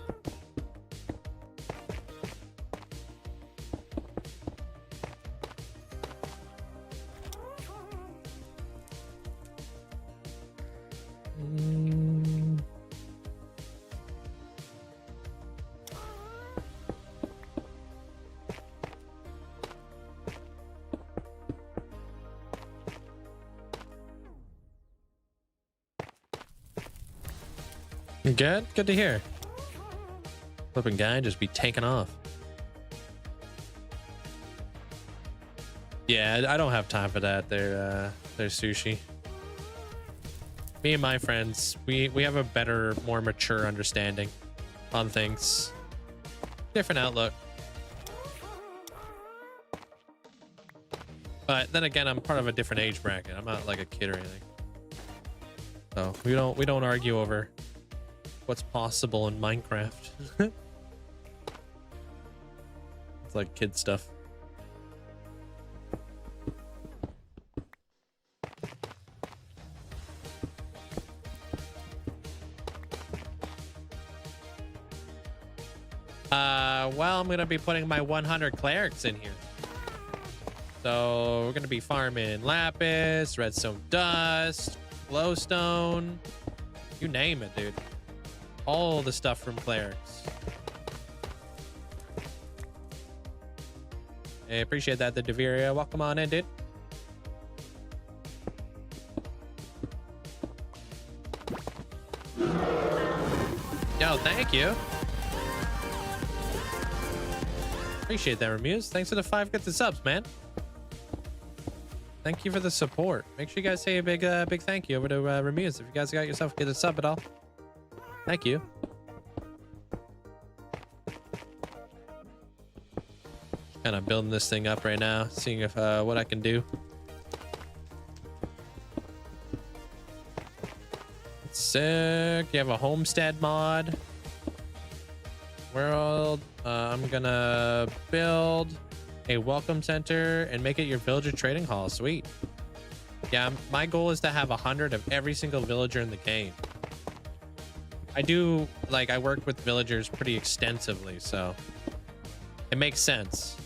Good? Good to hear. Flipping guy just be taking off. Yeah, I don't have time for that. They're sushi. Me and my friends, we have a better, more mature understanding on things. Different outlook. But then again, I'm part of a different age bracket. I'm not like a kid or anything. So we don't argue over what's possible in Minecraft. It's like kid stuff. Well, I'm gonna be putting my 100 clerics in here. So we're gonna be farming lapis, redstone dust, glowstone, you name it, dude. All the stuff from clerics. Hey, appreciate that, the Deviria. Welcome on in, dude. Yo, thank you. Appreciate that, Remuse. Thanks for the 5 gifted subs, man. Thank you for the support. Make sure you guys say a big thank you over to Remuse if you guys got yourself get a sub at all. Thank you. Kind of building this thing up right now, seeing if what I can do. Sick. You have a homestead mod. World. I'm gonna build a welcome center and make it your villager trading hall. Sweet. Yeah, my goal is to have 100 of every single villager in the game. I do, like, I work with villagers pretty extensively, so it makes sense.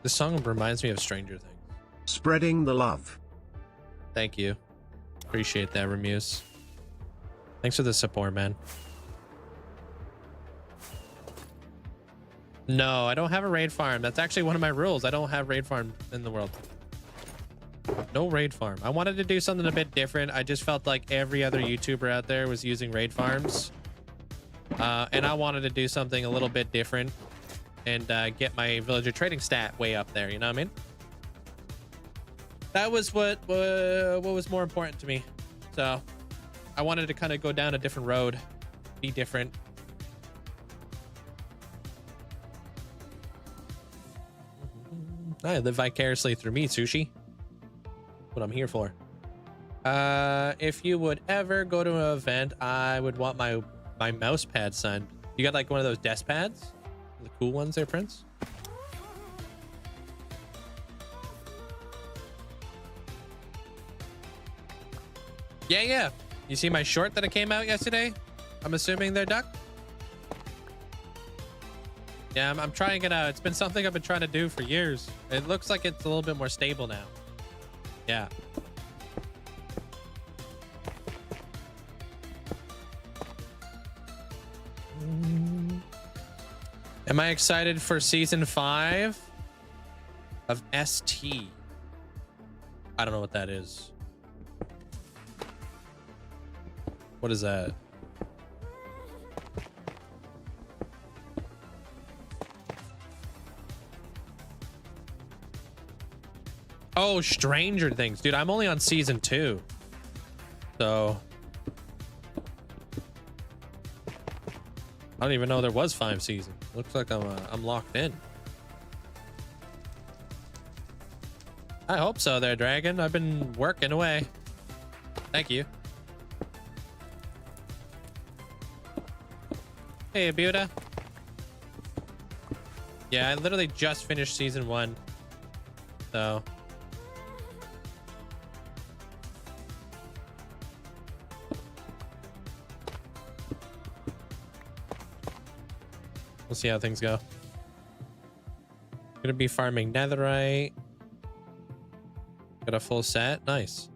This song reminds me of Stranger Things. Spreading the love. Thank you. Appreciate that, Remuse. Thanks for the support, man. No, I don't have a raid farm. That's actually one of my rules. I don't have raid farm in the world. No raid farm. I wanted to do something a bit different. I just felt like every other YouTuber out there was using raid farms. And I wanted to do something a little bit different and get my villager trading stat way up there. You know what I mean? That was what was more important to me. So I wanted to kind of go down a different road, be different. I live vicariously through me, Sushi. What I'm here for. If you would ever go to an event, I would want my mouse pad signed. You got like one of those desk pads? The cool ones there, Prince? Yeah. You see my short that I came out yesterday? I'm assuming they're duck. Yeah, I'm trying it out. It's been something I've been trying to do for years. It looks like it's a little bit more stable now. Yeah. Am I excited for season 5 of ST? I don't know what that is. What is that? Oh, Stranger Things. Dude, I'm only on season 2. So I don't even know there was 5 seasons. Looks like I'm locked in. I hope so there, Dragon. I've been working away. Thank you. Hey, Abuda. Yeah, I literally just finished season 1. So we'll see how things go. Gonna be farming netherite. Got a full set. Nice.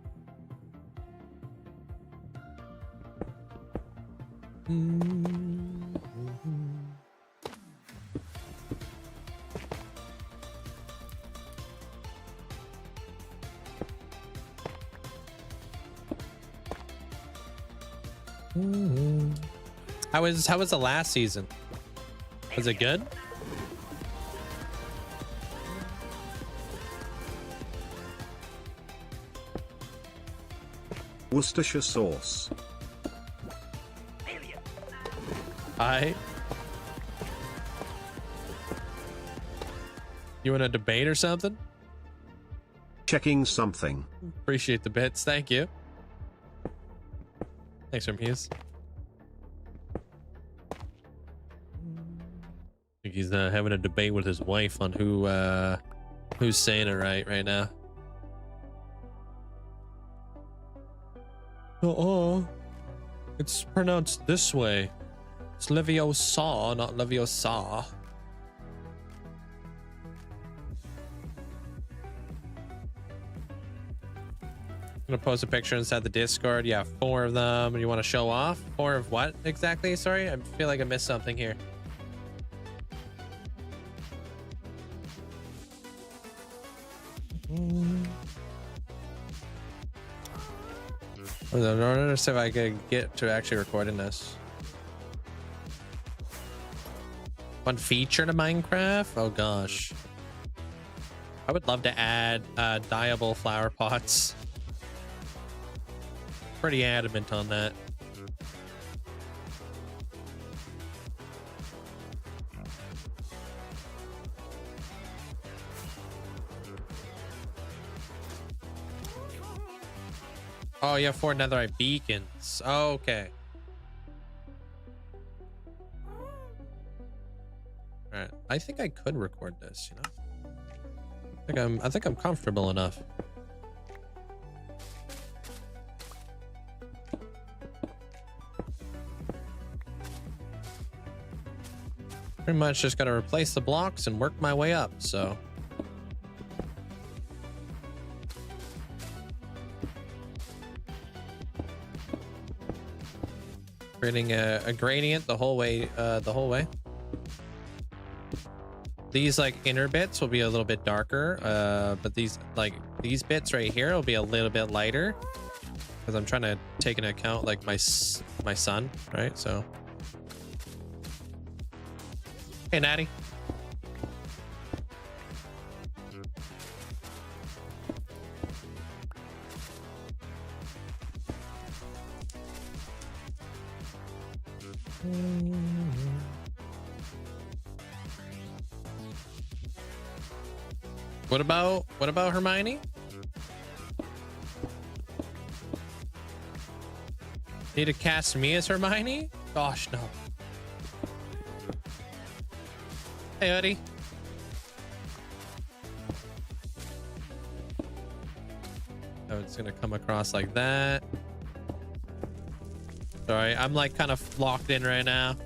How was the last season? Was it good? Worcestershire sauce. Hi. You want a debate or something? Checking something. Appreciate the bits. Thank you. Thanks, Muse. I think he's having a debate with his wife on who's saying it right now. It's pronounced this way. It's Leviosa, not Leviosa. I'm gonna post a picture inside the Discord. Yeah, 4 of them. You want to show off? 4 of what exactly? Sorry, I feel like I missed something here. I don't understand if I could get to actually recording this. One feature to Minecraft? Oh gosh. I would love to add dyeable flower pots. Pretty adamant on that. Oh, you have 4 netherite beacons. Oh, okay. All right. I think I could record this, you know. I think I'm comfortable enough. Pretty much just gotta replace the blocks and work my way up, so. Creating a gradient the whole way. These like inner bits will be a little bit darker, but these bits right here will be a little bit lighter because I'm trying to take into account like my son, right? So, hey, Natty. What about Hermione? Need to cast me as Hermione? Gosh, no. Hey, Eddie. Oh, it's gonna come across like that. Sorry, I'm like kind of locked in right now.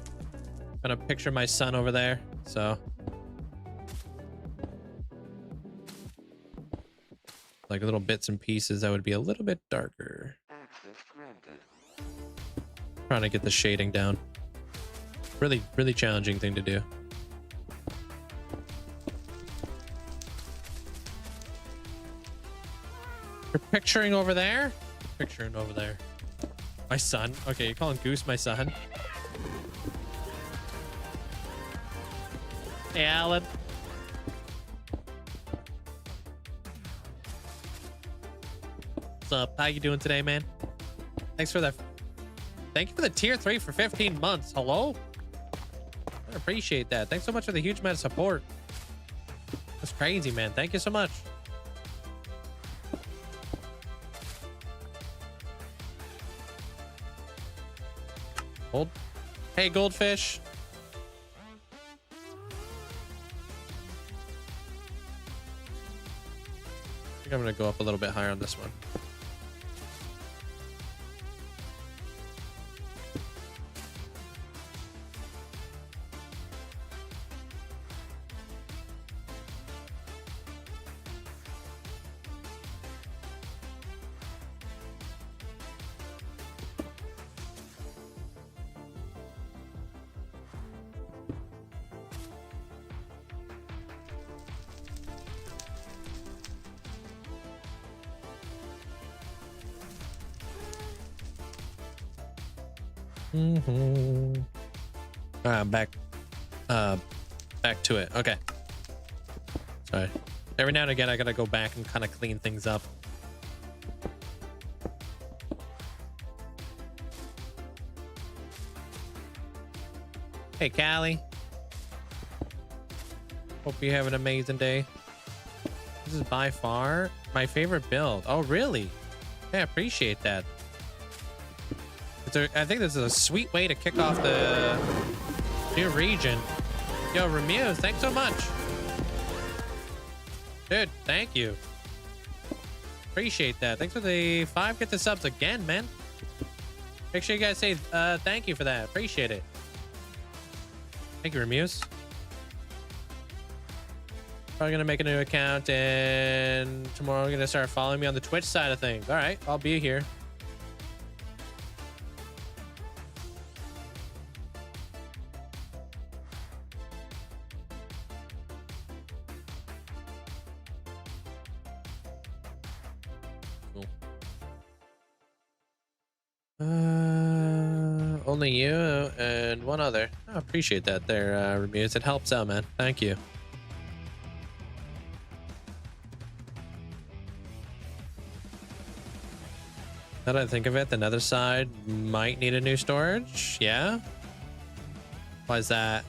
Gonna picture my son over there, so. Like little bits and pieces that would be a little bit darker. Trying to get the shading down. Really challenging thing to do. You're picturing over there? Picturing over there. My son? Okay, you're calling Goose my son? Hey, Alan. What's up? How you doing today, man? Thanks for that. Thank you for the tier 3 for 15 months. Hello? I appreciate that. Thanks so much for the huge amount of support. That's crazy, man. Thank you so much. Hey, Goldfish. I think I'm gonna go up a little bit higher on this one. Mm-hmm. Back to it. Okay. Sorry. Every now and again, I gotta go back and kind of clean things up. Hey, Callie. Hope you have an amazing day. This is by far my favorite build. Oh, really? Yeah, I appreciate that. I think this is a sweet way to kick off the new region. Yo, Remu, thanks so much. Dude, thank you. Appreciate that. Thanks for the 5 get the subs again, man. Make sure you guys say thank you for that. Appreciate it. Thank you, Remuse. Probably gonna make a new account, and tomorrow I'm gonna start following me on the Twitch side of things. All right, I'll be here. Cool. Only you and one other. I appreciate that there, Remuse. It helps out, man. Thank you. Now that I think of it, the nether side might need a new storage. Yeah? Why is that?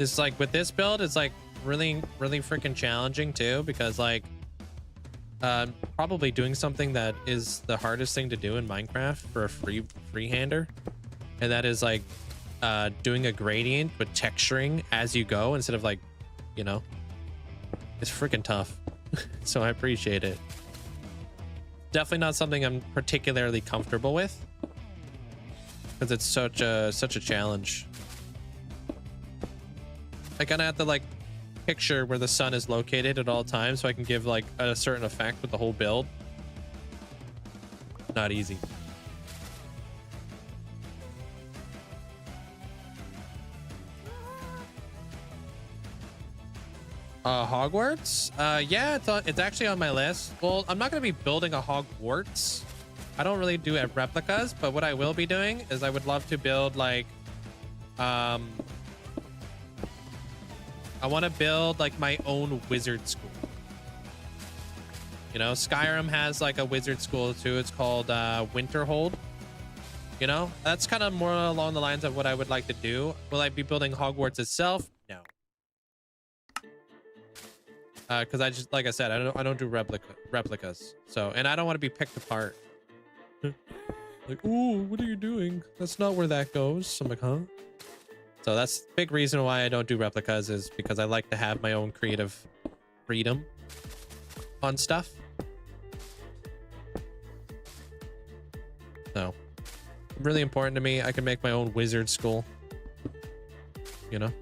It's like with this build, it's like really freaking challenging too, because like probably doing something that is the hardest thing to do in Minecraft for a freehander, and that is like doing a gradient with texturing as you go instead of like, you know, it's freaking tough. So I appreciate it. Definitely not something I'm particularly comfortable with, because it's such a challenge. I kind of have to like picture where the sun is located at all times so I can give like a certain effect with the whole build. Not easy. Hogwarts? Yeah, it's actually on my list. Well, I'm not going to be building a Hogwarts. I don't really do replicas, but what I will be doing is I would love to build like I want to build like my own wizard school. You know, Skyrim has like a wizard school too. It's called Winterhold. You know, that's kind of more along the lines of what I would like to do. Will I be building Hogwarts itself? No. Because I just, like I said, I don't do replicas. So, and I don't want to be picked apart. Like, ooh, what are you doing? That's not where that goes. I'm like, huh? So that's the big reason why I don't do replicas, is because I like to have my own creative freedom on stuff. So really important to me. I can make my own wizard school, you know?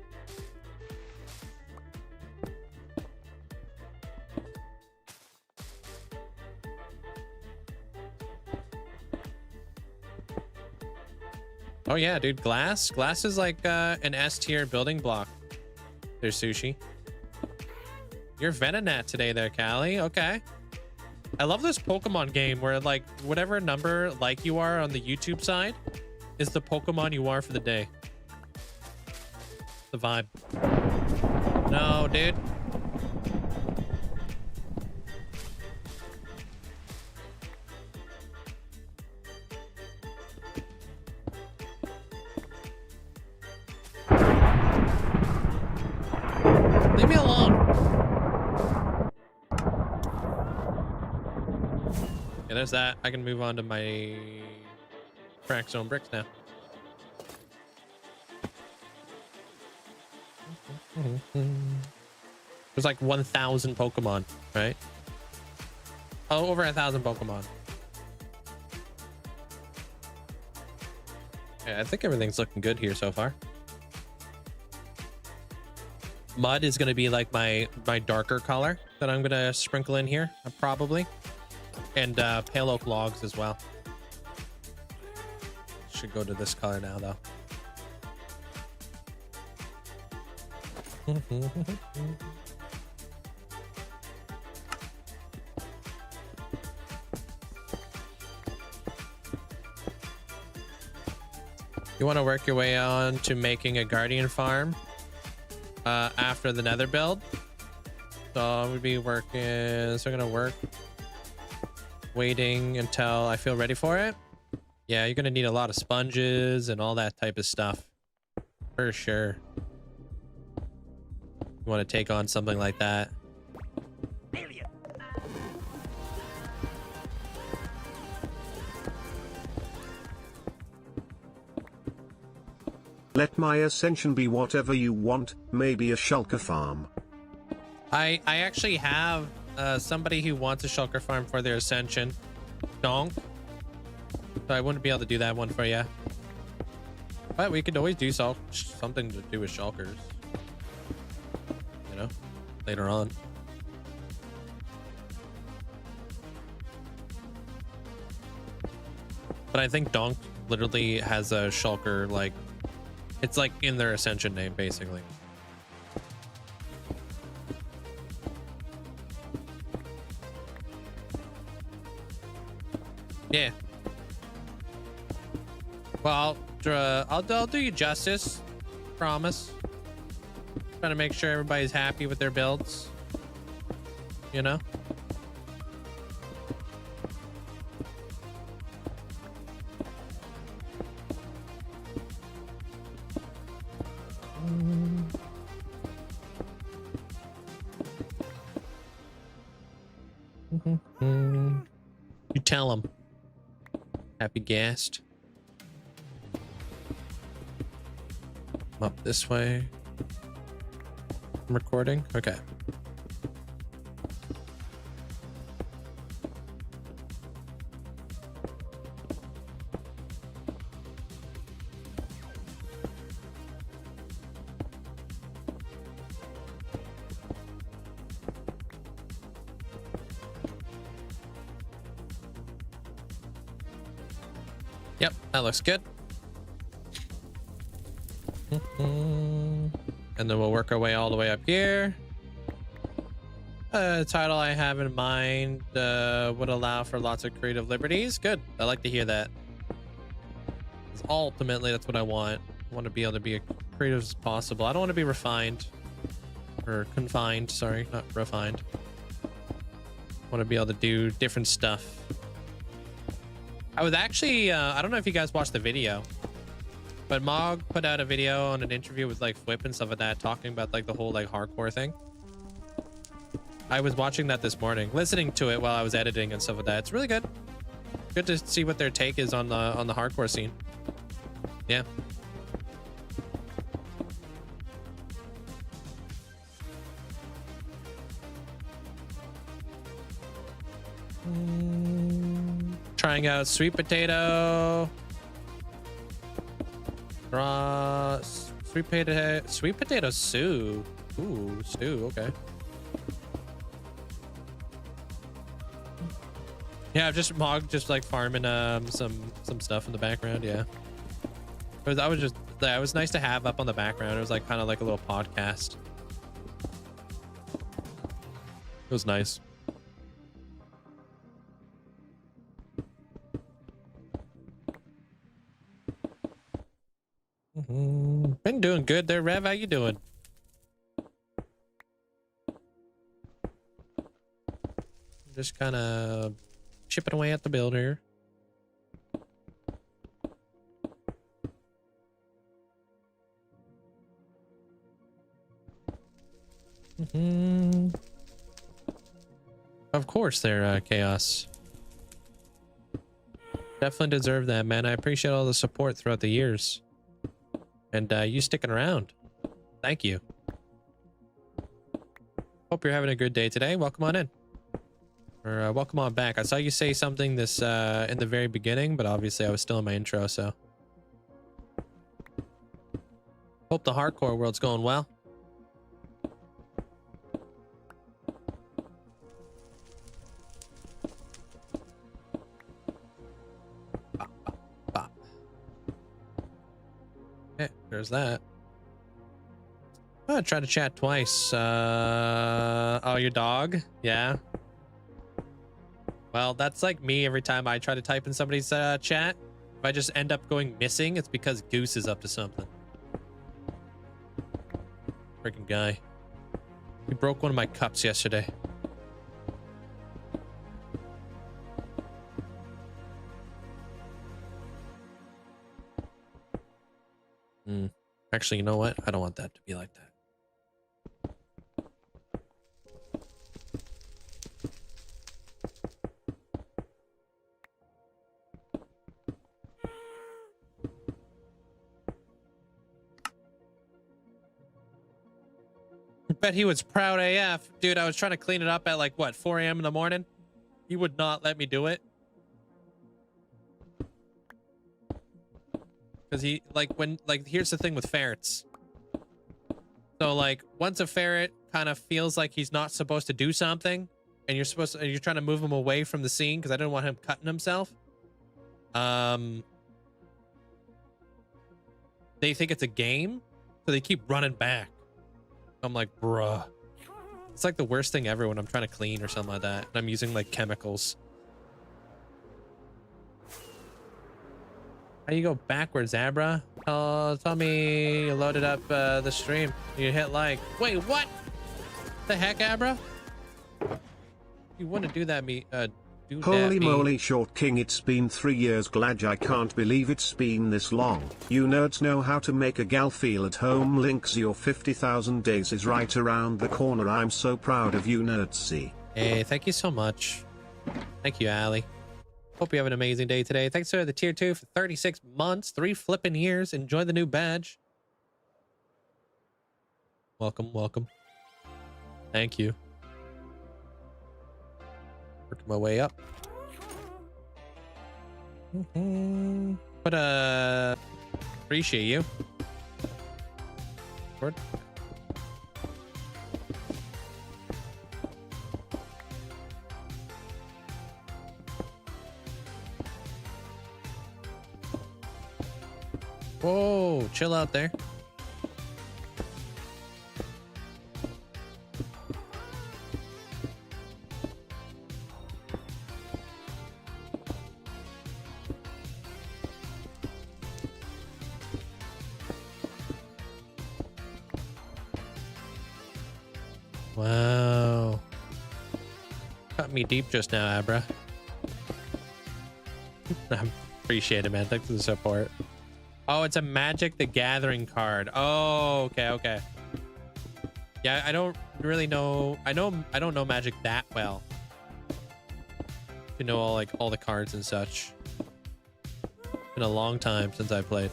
Oh yeah, dude, glass is like an S tier building block. There's Sushi. You're Venonat today there, Callie. Okay. I love this Pokemon game where like whatever number like you are on the YouTube side is the Pokemon you are for the day. The vibe. No, dude. Leave me alone. Yeah, there's that. I can move on to my crack zone bricks now. There's like 1,000 Pokemon, right? Oh, over 1,000 Pokemon. Yeah, I think everything's looking good here so far. Mud is going to be like my darker color that I'm going to sprinkle in here, probably. And pale oak logs as well. Should go to this color now, though. You want to work your way on to making a guardian farm after the nether build. So I'm gonna be working. So I'm gonna work, waiting until I feel ready for it. Yeah, you're gonna need a lot of sponges and all that type of stuff for sure. You want to take on something like that. Let my ascension be whatever you want, maybe a shulker farm. I actually have somebody who wants a shulker farm for their ascension. Donk. So I wouldn't be able to do that one for you. But we could always do something to do with shulkers. You know, later on. But I think Donk literally has a shulker, like, it's like in their ascension name, basically. Yeah. Well, I'll do you justice. Promise. Trying to make sure everybody's happy with their builds. You know? You tell them. Happy guest. Up this way. I'm recording? Okay. Yep, that looks good. And then we'll work our way all the way up here. Title I have in mind would allow for lots of creative liberties. Good. I like to hear that. 'Cause ultimately, that's what I want. I want to be able to be as creative as possible. I don't want to be refined. Or confined, sorry, not refined. I want to be able to do different stuff. I was actually, I don't know if you guys watched the video, but Mog put out a video on an interview with like Flip and stuff like that, talking about like the whole like hardcore thing. I was watching that this morning, listening to it while I was editing and stuff like that. It's really good. Good to see what their take is on the hardcore scene. Yeah. Trying out sweet potato. Sweet potato stew. Ooh, stew, okay. Yeah, just Mog just like farming some stuff in the background, yeah. It was nice to have up on the background. It was like kind of like a little podcast. It was nice. Been doing good there, Rev. How you doing? Just kind of chipping away at the build here. Of course, they're chaos. Definitely deserve that, man. I appreciate all the support throughout the years. And you sticking around. Thank you. Hope you're having a good day today. Welcome on in. Or welcome on back. I saw you say something this in the very beginning, but obviously I was still in my intro, so. Hope the hardcore world's going well. Okay, there's that. I tried to chat twice. Oh, your dog? Yeah. Well, that's like me every time I try to type in somebody's chat. If I just end up going missing, it's because Goose is up to something. Freaking guy. He broke one of my cups yesterday. Actually, you know what? I don't want that to be like that. I bet he was proud AF. Dude, I was trying to clean it up at like, what, 4 a.m. in the morning? He would not let me do it. Because he, here's the thing with ferrets. So, like, once a ferret kind of feels like he's not supposed to do something, and you're trying to move him away from the scene, because I didn't want him cutting himself. They think it's a game, so they keep running back. I'm like, bruh. It's like the worst thing ever when I'm trying to clean or something like that, and I'm using, like, chemicals. How you go backwards, Abra? Tell me you loaded up the stream. You hit like. Wait, what? The heck, Abra? You wouldn't do that, Holy moly, Short King, it's been 3 years. Glad. I can't believe it's been this long. You nerds know how to make a gal feel at home. Linkzzey, your 50,000 days is right around the corner. I'm so proud of you, Linkzzey. Hey, thank you so much. Thank you, Ali. Hope you have an amazing day today. Thanks for the tier 2 for 36 months, 3 flipping years. Enjoy the new badge. Welcome, welcome. Thank you. Working my way up. But appreciate you. Word. Whoa, chill out there. Wow. Cut me deep just now, Abra. I appreciate it, man. Thanks for the support. Oh, it's a Magic the Gathering card. Oh, okay, okay. Yeah, I don't really know. I don't know Magic that well. To know all the cards and such. Been a long time since I played.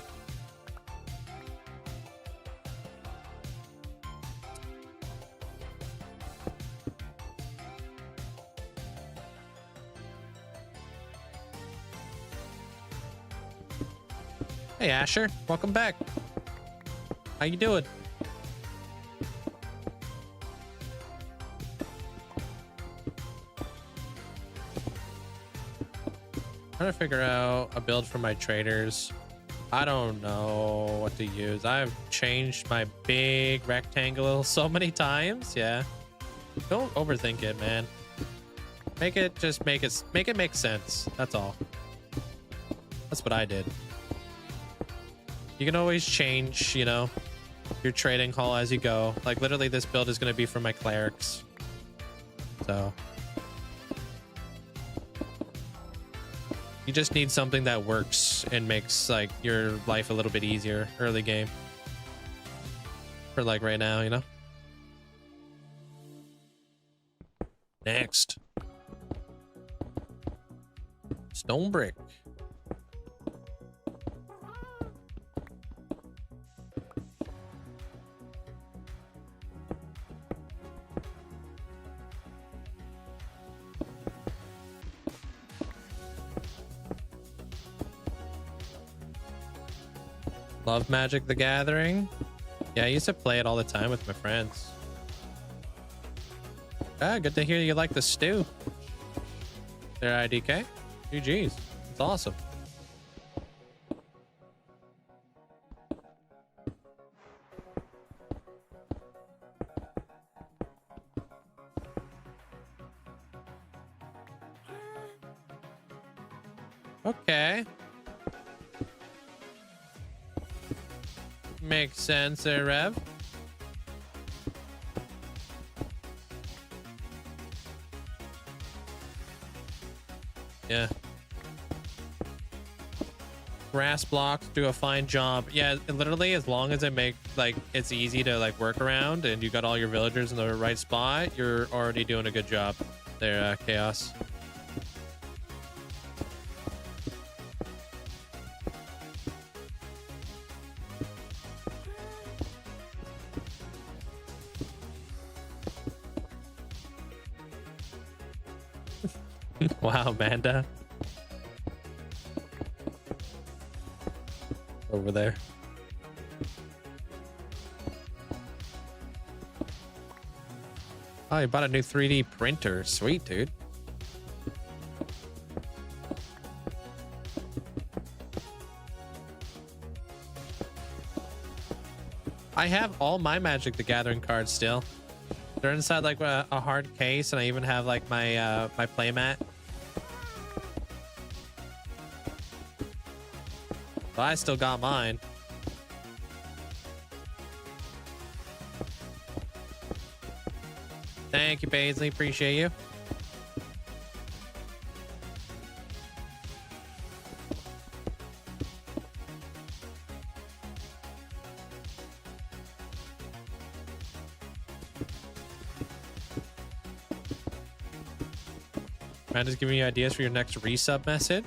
Hey Asher, welcome back. How you doing? Trying to figure out a build for my traders. I don't know what to use. I've changed my big rectangle so many times. Yeah. Don't overthink it, man. Make it make sense. That's all. That's what I did. You can always change, you know, your trading hall as you go. Like literally this build is going to be for my clerics. So you just need something that works and makes like your life a little bit easier early game. For like right now, you know. Next. Stone brick. Love Magic the Gathering. Yeah, I used to play it all the time with my friends. Ah, good to hear you like the stew. There, IDK. GG's. It's awesome. Okay. Makes sense there, Rev. Yeah. Grass blocks do a fine job. Yeah, literally, as long as it make like it's easy to like work around and you got all your villagers in the right spot, you're already doing a good job there, Chaos. Wow, Amanda. Over there. Oh, you bought a new 3D printer. Sweet, dude. I have all my Magic the Gathering cards still. They're inside like a hard case, and I even have like my my playmat. But I still got mine. Thank you, Paisley. Appreciate you. Man, just giving you ideas for your next resub message.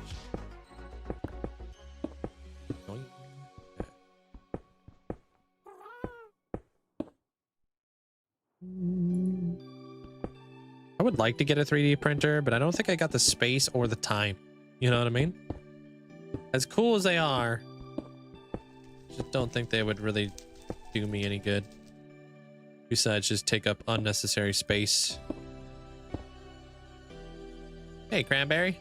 I would like to get a 3D printer, but I don't think I got the space or the time. You know what I mean? As cool as they are, just don't think they would really do me any good. Besides just take up unnecessary space. Hey, Cranberry.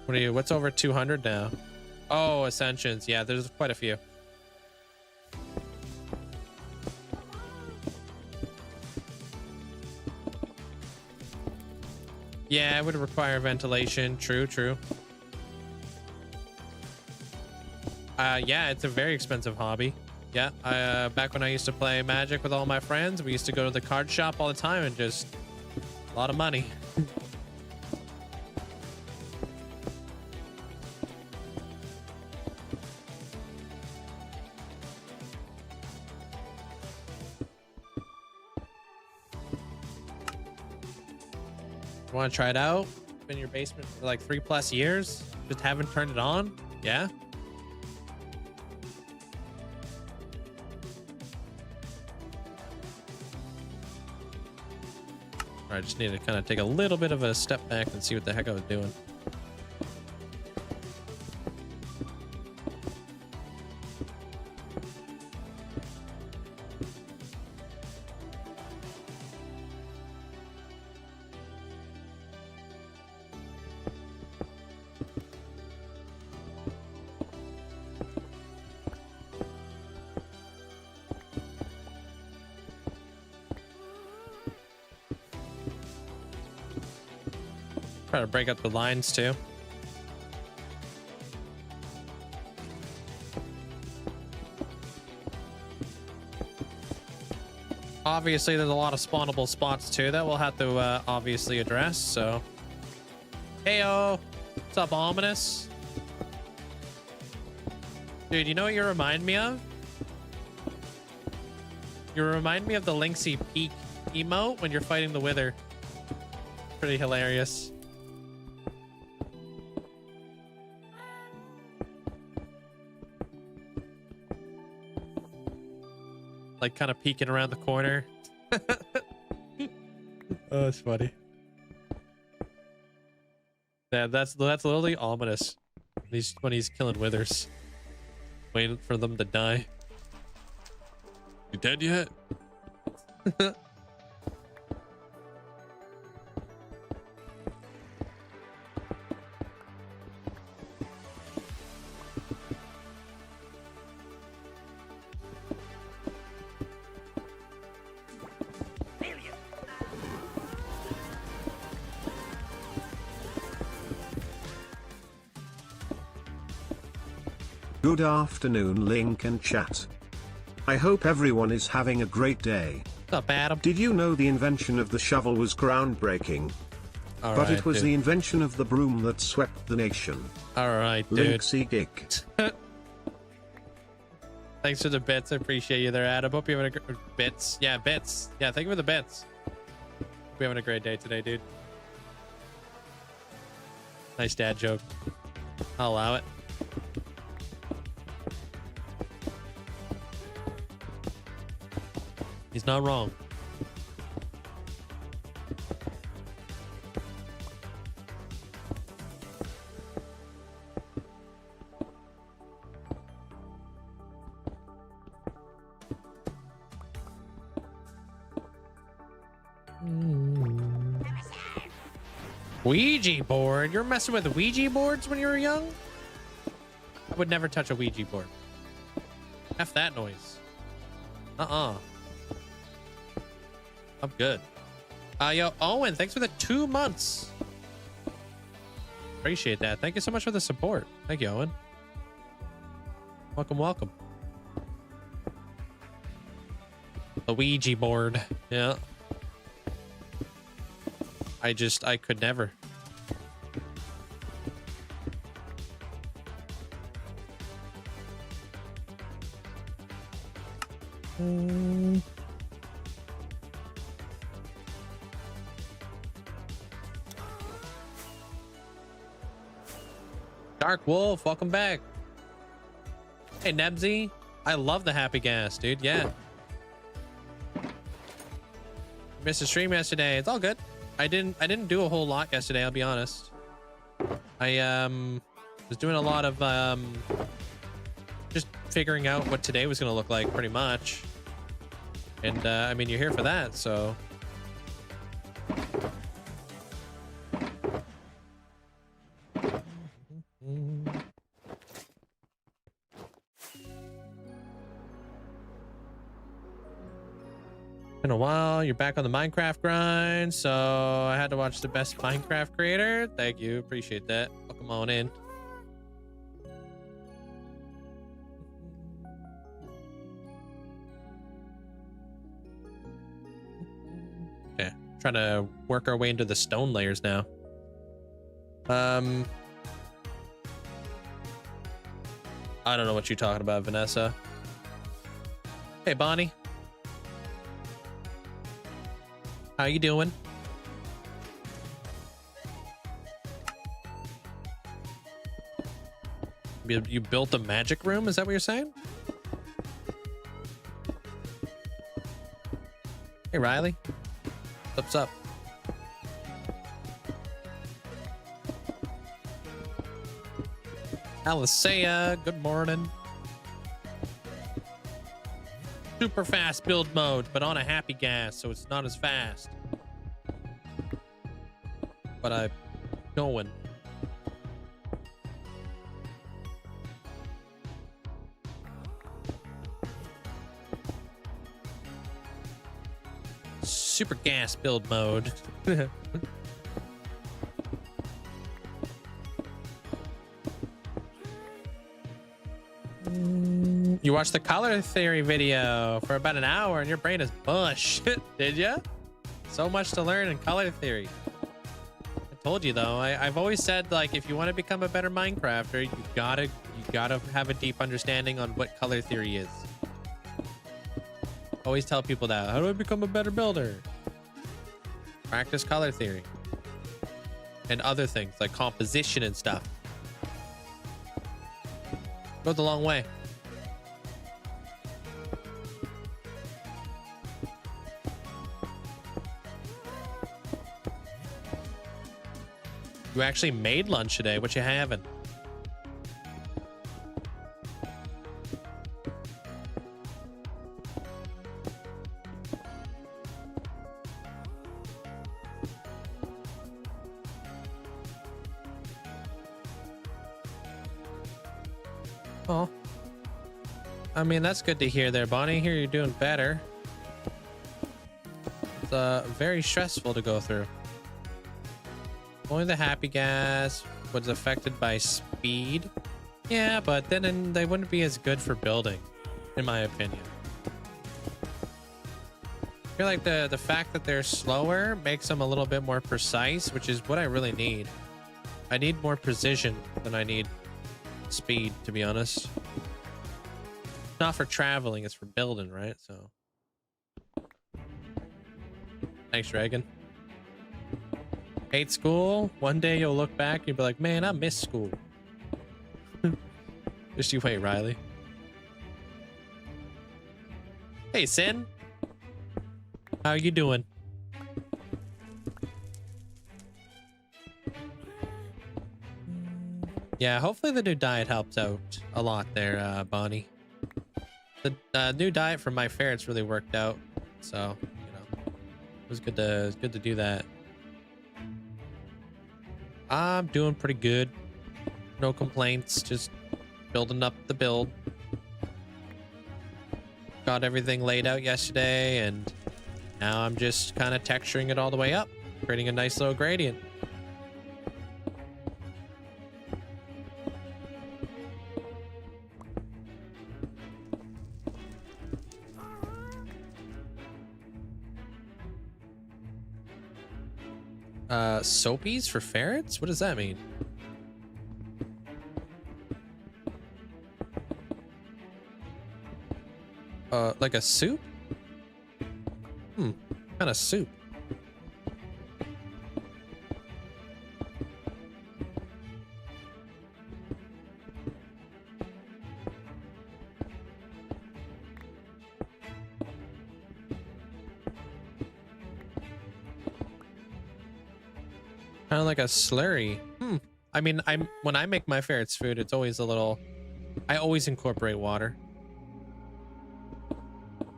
What are you? What's over 200 now? Oh, ascensions. Yeah, there's quite a few. Yeah, it would require ventilation. True, true. Yeah, it's a very expensive hobby. Yeah, back when I used to play Magic with all my friends, we used to go to the card shop all the time and just a lot of money. Want to try it out? Been in your basement for like 3+ years, just haven't turned it on. Yeah. I just need to kind of take a little bit of a step back and see what the heck I was doing. Try to break up the lines too. Obviously, there's a lot of spawnable spots too that we'll have to obviously address. So, heyo, what's up, Ominous? Dude, you know what you remind me of? You remind me of the Linkzzey peak emote when you're fighting the Wither. Pretty hilarious. Like kind of peeking around the corner. Oh, it's funny. Yeah, that's literally Ominous. When he's killing Withers, waiting for them to die. You dead yet? Good afternoon, Link and chat. I hope everyone is having a great day. What's up, Adam? Did you know the invention of the shovel was groundbreaking? All But right, it was dude. the invention of the broom that swept the nation. All right, dude. Linkzzey Geek. Thanks for the bits. I appreciate you there, Adam. Hope you're having a good bits. Yeah, bits. Yeah, thank you for the bits. We're having a great day today, dude. Nice dad joke. I'll allow it. He's not wrong. Ouija board? You're messing with Ouija boards when you were young? I would never touch a Ouija board. F that noise. I'm good. Yo, Owen, thanks for the 2 months. Appreciate that. Thank you so much for the support. Thank you, Owen. Welcome, welcome. The Ouija board. Yeah. I could never. Dark Wolf, welcome back. Hey, Nebsy. I love the happy gas, dude. Yeah. Missed a stream yesterday. It's all good. I didn't do a whole lot yesterday, I'll be honest. I was doing a lot of just figuring out what today was gonna look like, pretty much. And I mean, you're here for that, so. Been a while. You're back on the Minecraft grind, so I had to watch the best Minecraft creator. Thank you, appreciate that. Welcome on in. Okay, trying to work our way into the stone layers now. I don't know what you're talking about, Vanessa. Hey, Bonnie. How you doing? You built a magic room? Is that what you're saying? Hey, Riley. What's up? Alisea, good morning. Super fast build mode, but on a happy gas, so it's not as fast. But I'm going. Super gas build mode. You watched the color theory video for about an hour and your brain is mush. Did ya? So much to learn in color theory. I told you though, I've always said, like, if you want to become a better Minecrafter, you gotta have a deep understanding on what color theory is. Always tell people that. How do I become a better builder? Practice color theory. And other things like composition and stuff. Goes a long way. You actually made lunch today. What you having? Oh, I mean, that's good to hear there, Bonnie. Here you're doing better. It's very stressful to go through. Only the happy gas was affected by speed. Yeah, but then they wouldn't be as good for building, in my opinion. I feel like the fact that they're slower makes them a little bit more precise, which is what I really need. I need more precision than I need speed, to be honest. Not for traveling, it's for building, right? So thanks, Dragon. Hate school. One day you'll look back and you'll be like, man, I miss school. Just you wait, Riley. Hey, Sin. How you doing? Yeah, hopefully the new diet helps out a lot there, Bonnie. The new diet for my ferrets really worked out, so you know, it was good to do that. I'm doing pretty good. No complaints, just building up the build. Got everything laid out yesterday, and now I'm just kind of texturing it all the way up, creating a nice little gradient. Soapies for ferrets? What does that mean? Like a soup? What kind of soup? Kind of like a slurry. I mean, when I make my ferrets food, it's always a little. I always incorporate water.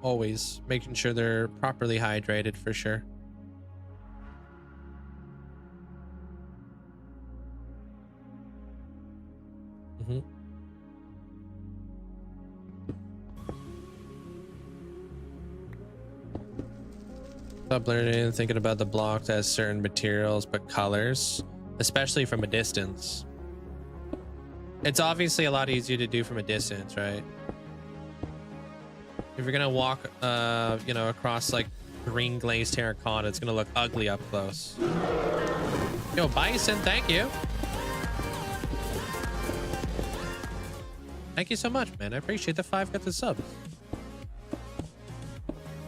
Always making sure they're properly hydrated for sure. Stop learning, thinking about the blocks as certain materials, but colors, especially from a distance. It's obviously a lot easier to do from a distance, right? If you're gonna walk, you know, across like green glazed terracotta, it's gonna look ugly up close. Yo, Bison, thank you. Thank you so much, man. I appreciate the 5 gifted subs.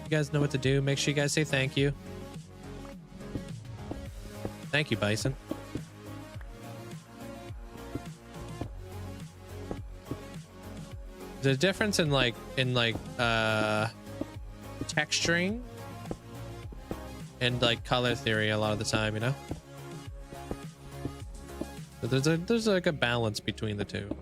You guys know what to do. Make sure you guys say thank you. Thank you, Bison. There's a difference in texturing and like color theory a lot of the time, you know? So there's like a balance between the two.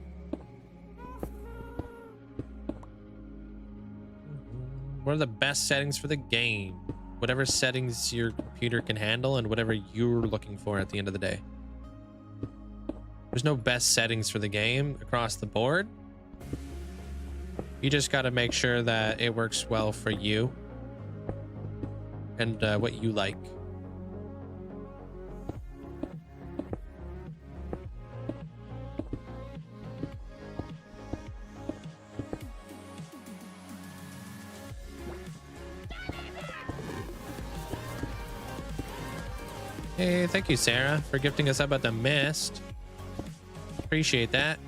What are the best settings for the game? Whatever settings your computer can handle and whatever you're looking for at the end of the day. There's no best settings for the game across the board. You just got to make sure that it works well for you and what you like. Hey, thank you, Sarah, for gifting us up at the mist. Appreciate that.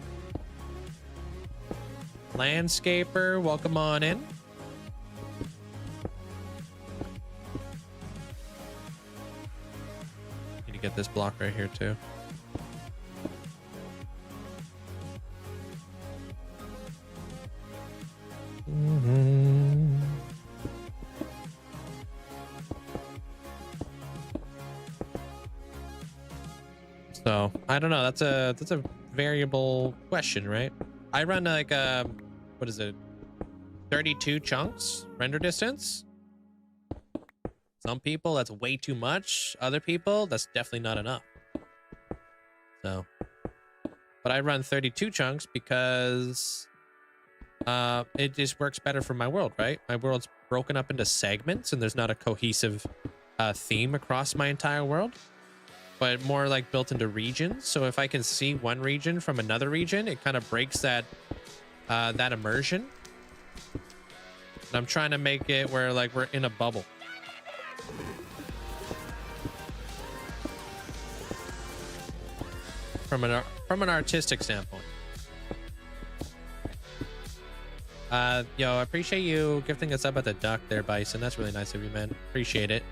Landscaper, welcome on in. Need to get this block right here too. So I don't know. That's a variable question, right? I run like what is it? 32 chunks render distance. Some people that's way too much. Other people that's definitely not enough. So, but I run 32 chunks because it just works better for my world, right? My world's broken up into segments and there's not a cohesive theme across my entire world. but more like built into regions. So if I can see one region from another region, it kind of breaks that that immersion. And I'm trying to make it where like we're in a bubble. From an artistic standpoint. Yo, I appreciate you gifting us up at the duck there, Bison. That's really nice of you, man. Appreciate it.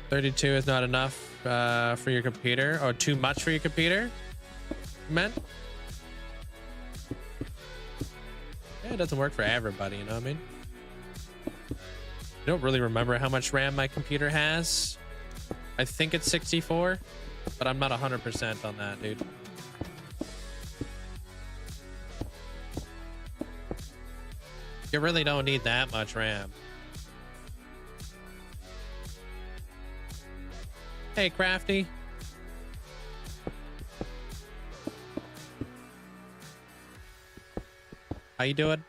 32 is not enough for your computer, or too much for your computer, man. Yeah, it doesn't work for everybody, you know what I mean? I don't really remember how much RAM my computer has. I think it's 64, but I'm not 100% on that, dude. You really don't need that much RAM. Hey, Crafty. How you doing?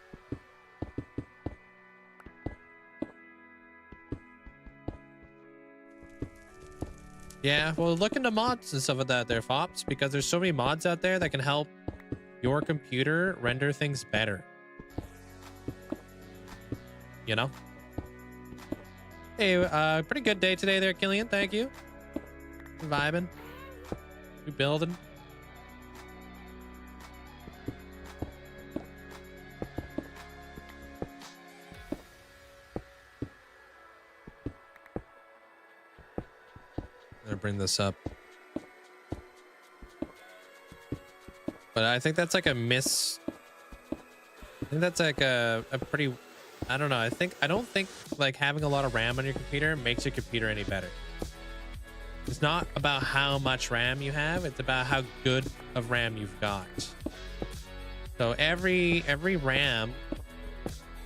Yeah, well, look into mods and stuff like that there, Fops, because there's so many mods out there that can help your computer render things better. You know? Hey, pretty good day today there, Killian. Thank you. Vibing. You building. I'm gonna bring this up. But I think that's like a miss. I think that's like a pretty, I don't know. I don't think like having a lot of RAM on your computer makes your computer any better. It's not about how much RAM you have. It's about how good of RAM you've got. So every RAM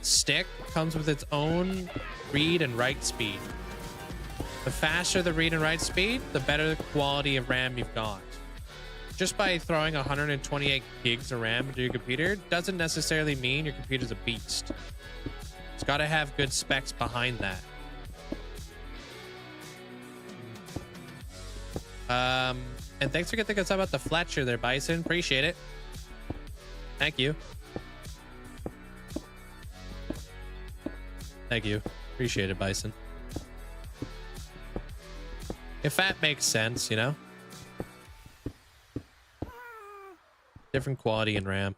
stick comes with its own read and write speed. The faster the read and write speed, the better the quality of RAM you've got. Just by throwing 128 gigs of RAM into your computer doesn't necessarily mean your computer's a beast. It's got to have good specs behind that. And thanks for getting us about the Fletcher there, Bison. Appreciate it. Thank you. Thank you. Appreciate it, Bison. If that makes sense, you know? Different quality in RAM.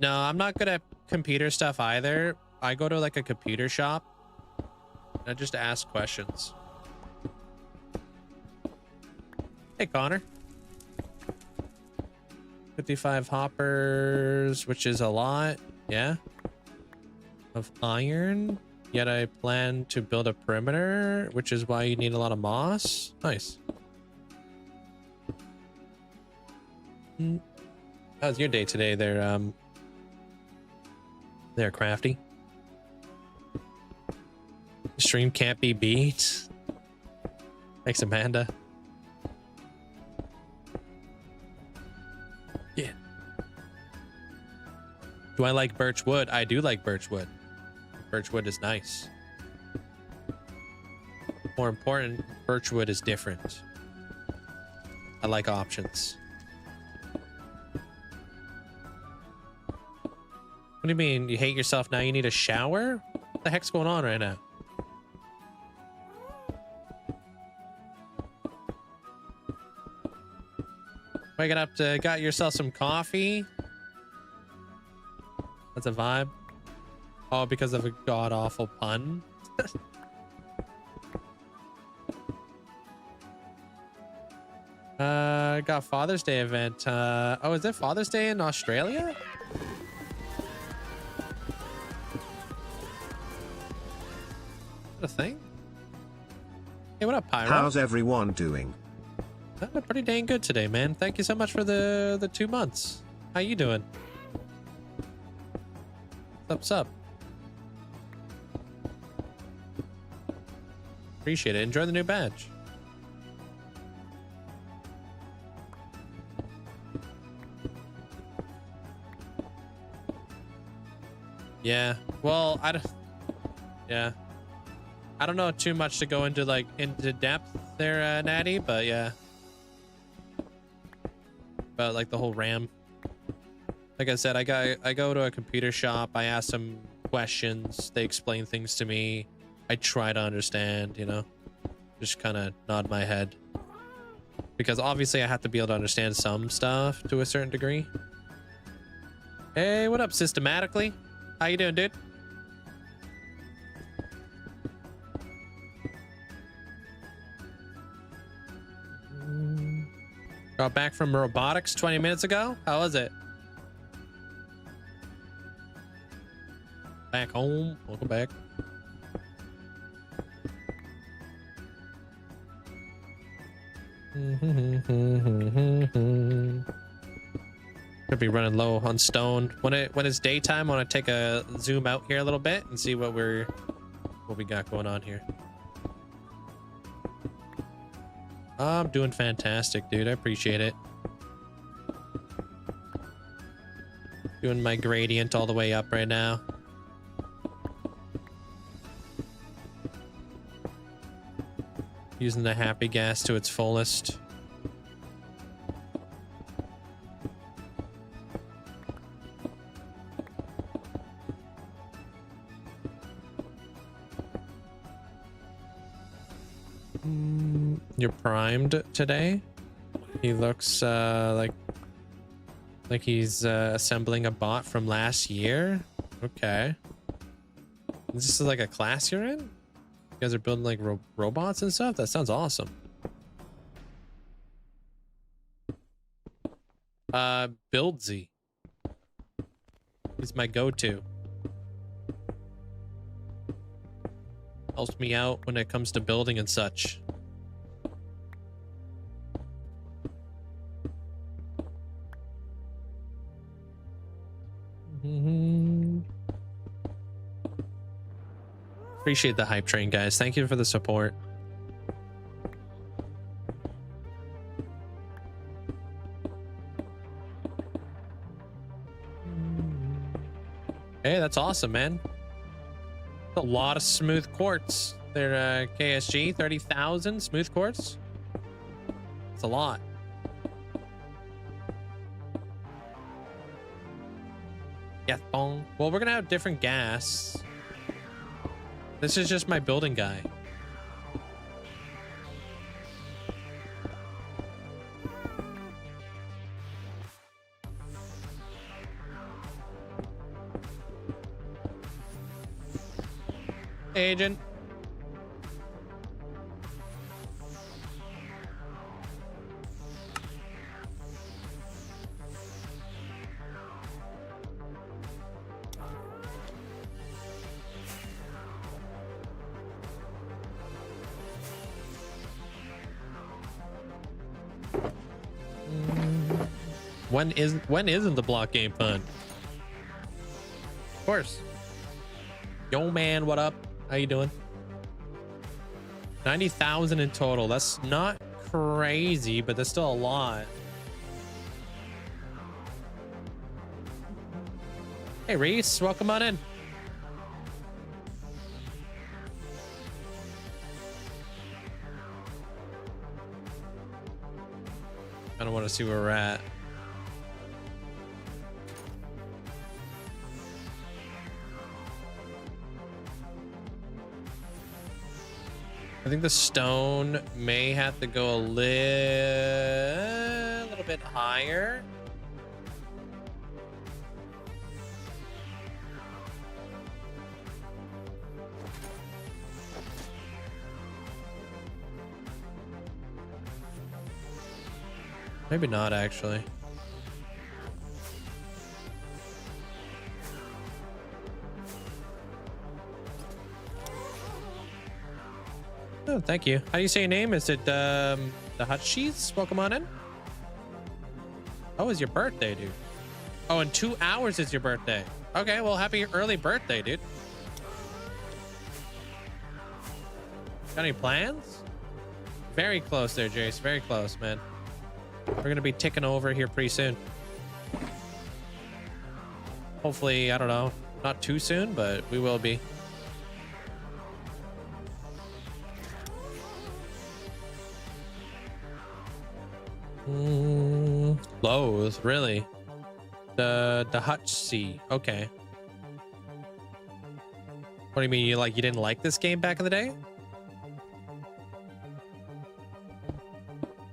No, I'm not good at computer stuff either. I go to like a computer shop and I just ask questions. Hey, Connor. 55 hoppers, which is a lot. Yeah. Of iron. Yet I plan to build a perimeter, which is why you need a lot of moss. Nice. How's your day today there, there, Crafty? Stream can't be beat. Thanks, Amanda. Yeah. Do I like birch wood? I do like birch wood. Birch wood is nice. More important, birch wood is different. I like options. What do you mean? You hate yourself now? You need a shower? What the heck's going on right now? Waking up to got yourself some coffee. That's a vibe. Oh, because of a god-awful pun. Got Father's Day event. Oh, is it Father's Day in Australia? Is that a thing? Hey, what up, Pyro? How's everyone doing? Pretty dang good today, man. Thank you so much for the 2 months. How you doing? What's up? Appreciate it. Enjoy the new badge. Yeah. Well, I don't. Yeah. I don't know too much to go into like into depth there, Natty, but yeah. About like the whole RAM. Like I said, I go to a computer shop. I ask them questions. They explain things to me. I try to understand. You know, just kind of nod my head. Because obviously I have to be able to understand some stuff to a certain degree. Hey, what up, Systematically? How you doing, dude? Got back from robotics 20 minutes ago. How was it? Back home. Welcome back. Could be running low on stone. When it's daytime, I want to take a zoom out here a little bit and see what we got going on here. I'm doing fantastic, dude. I appreciate it. Doing my gradient all the way up right now. Using the happy gas to its fullest. You're primed today. He looks like he's assembling a bot from last year. Okay. Is this like a class you're in? You guys are building like robots and stuff? That sounds awesome. Linkzzey. He's my go-to. Helps me out when it comes to building and such. Appreciate the hype train, guys. Thank you for the support. Hey, that's awesome, man. A lot of smooth quartz. They're KSG 30,000 smooth quartz. It's a lot. Yeah, bong. Well, we're gonna have different gas. This is just my building guy. Agent. When isn't the block game fun? Of course. Yo, man, what up? How you doing? 90,000 in total. That's not crazy, but that's still a lot. Hey, Reese, welcome on in. I don't want to see where we're at. I think the stone may have to go a little bit higher. Maybe not, actually. Oh, thank you. How do you say your name? Is it the Hut Cheese? Welcome on in. Oh, it's your birthday, dude. Oh, in 2 hours is your birthday. Okay, well, happy early birthday, dude. Got any plans? Very close there, Jace. Very close, man. We're gonna be ticking over here pretty soon. Hopefully, I don't know, Not too soon, but we will be. Loathe, really? The Linkzzey. Okay. What do you mean? You didn't like this game back in the day?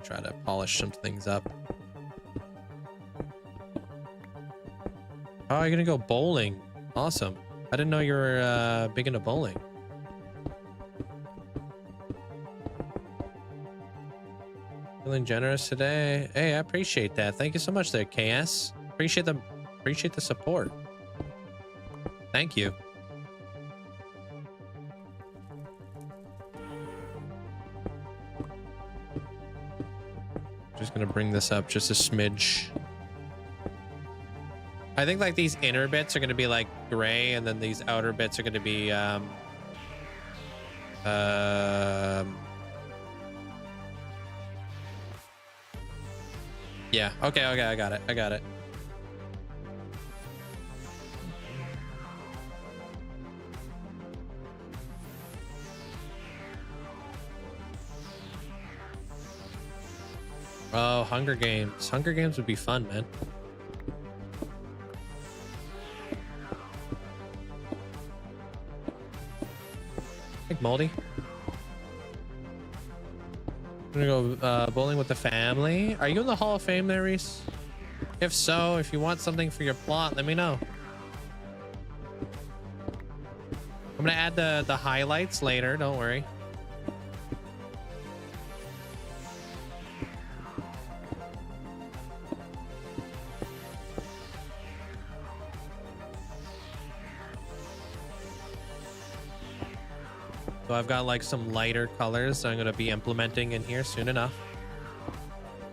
Try to polish some things up. Oh, you're gonna go bowling. Awesome. I didn't know you were big into bowling. Feeling generous today. Hey, I appreciate that. Thank you so much there, KS. Appreciate the support. Thank you. Just gonna bring this up just a smidge. I think like these inner bits are gonna be like gray, and then these outer bits are gonna be yeah, okay, I got it. Oh, Hunger Games. Hunger Games would be fun, man. Like Moldy. I'm gonna go bowling with the family. Are you in the Hall of Fame there, Reese? If so, if you want something for your plot, let me know. I'm gonna add the highlights later, don't worry. So I've got like some lighter colors I'm gonna be implementing in here soon enough.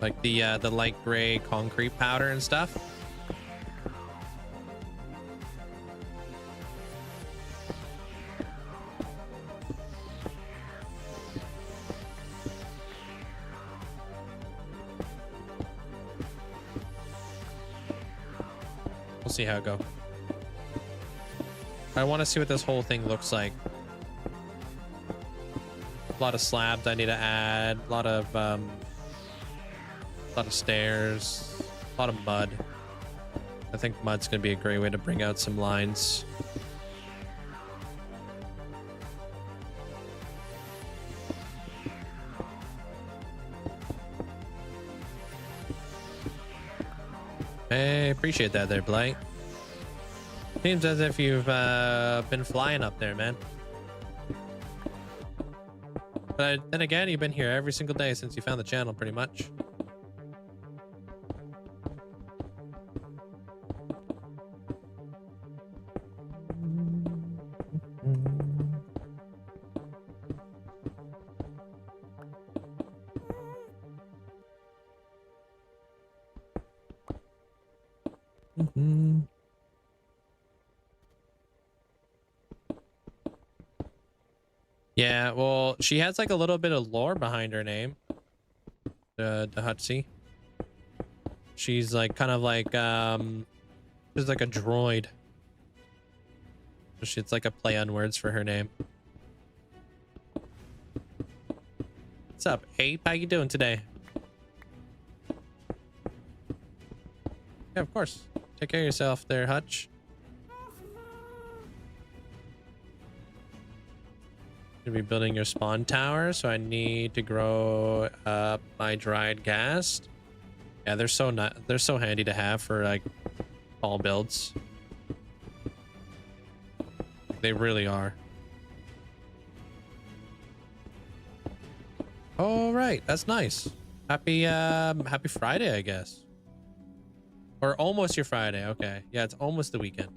Like the light gray concrete powder and stuff. We'll see how it goes. I want to see what this whole thing looks like. A lot of slabs I need to add. A lot of stairs. A lot of mud. I think mud's gonna be a great way to bring out some lines. Hey, appreciate that there, Blight. Seems as if you've been flying up there, man. But then again, you've been here every single day since you found the channel, pretty much. Yeah, well, she has like a little bit of lore behind her name. The Linkzzey. She's like kind of like she's like a droid. It's like a play on words for her name. What's up, Ape? How you doing today? Yeah, of course. Take care of yourself there, Hutch. Be building your spawn tower, so I need to grow up my dried gas. Yeah, they're so handy to have for like all builds. They really are. All right, that's nice. Happy Friday, I guess. Or almost your Friday. Okay, yeah, it's almost the weekend.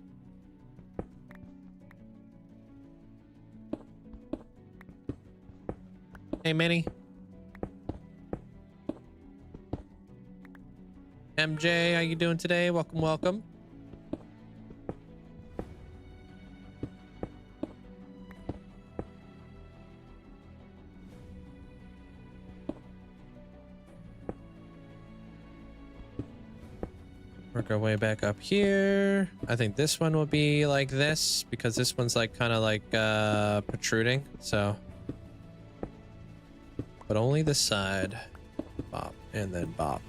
Hey, Minnie. MJ, how you doing today? Welcome, welcome. Work our way back up here. I think this one will be like this because this one's like kind of like protruding. So, but only this side. Bop and then bop.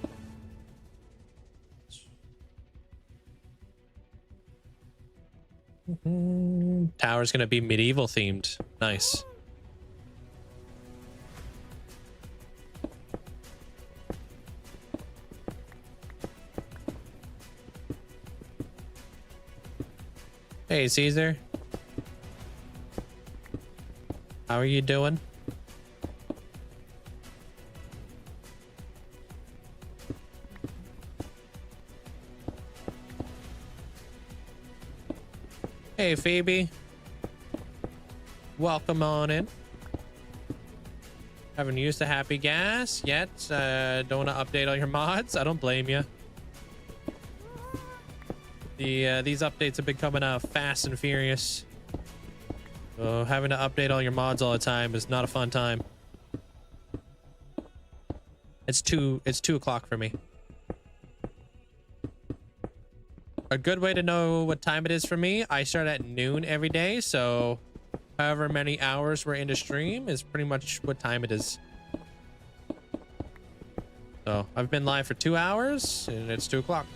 Tower's gonna be medieval themed. Nice. Hey, Caesar. How are you doing? Hey, Phoebe. Welcome on in. Haven't used the happy gas yet. Don't want to update all your mods. I don't blame you. These updates have been coming out fast and furious. So having to update all your mods all the time is not a fun time. It's 2 o'clock for me. A good way to know what time it is for me, I start at noon every day, so however many hours we're into stream is pretty much what time it is. So I've been live for 2 hours and it's 2 o'clock.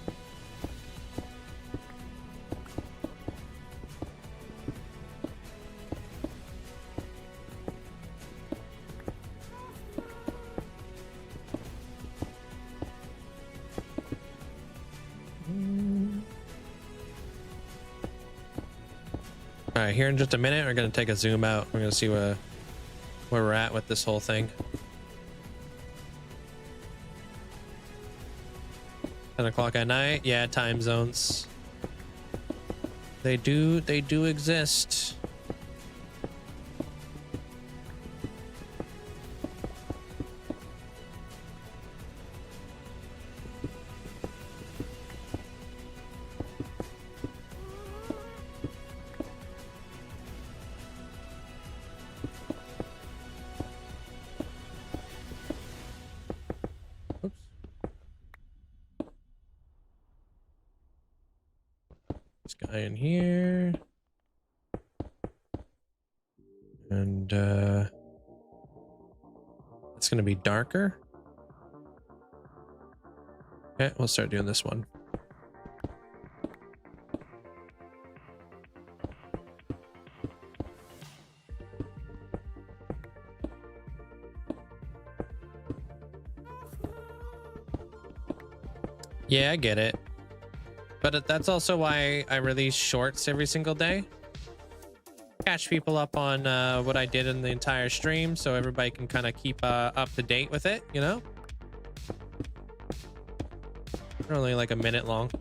All right, here in just a minute, we're going to take a zoom out. We're going to see where we're at with this whole thing. 10 o'clock at night. Yeah, time zones. They do exist. Guy in here, and it's gonna be darker. Okay, we'll start doing this one. Yeah, I get it. But that's also why I release shorts every single day. Catch people up on what I did in the entire stream so everybody can kind of keep up to date with it, you know? They're only like a minute long.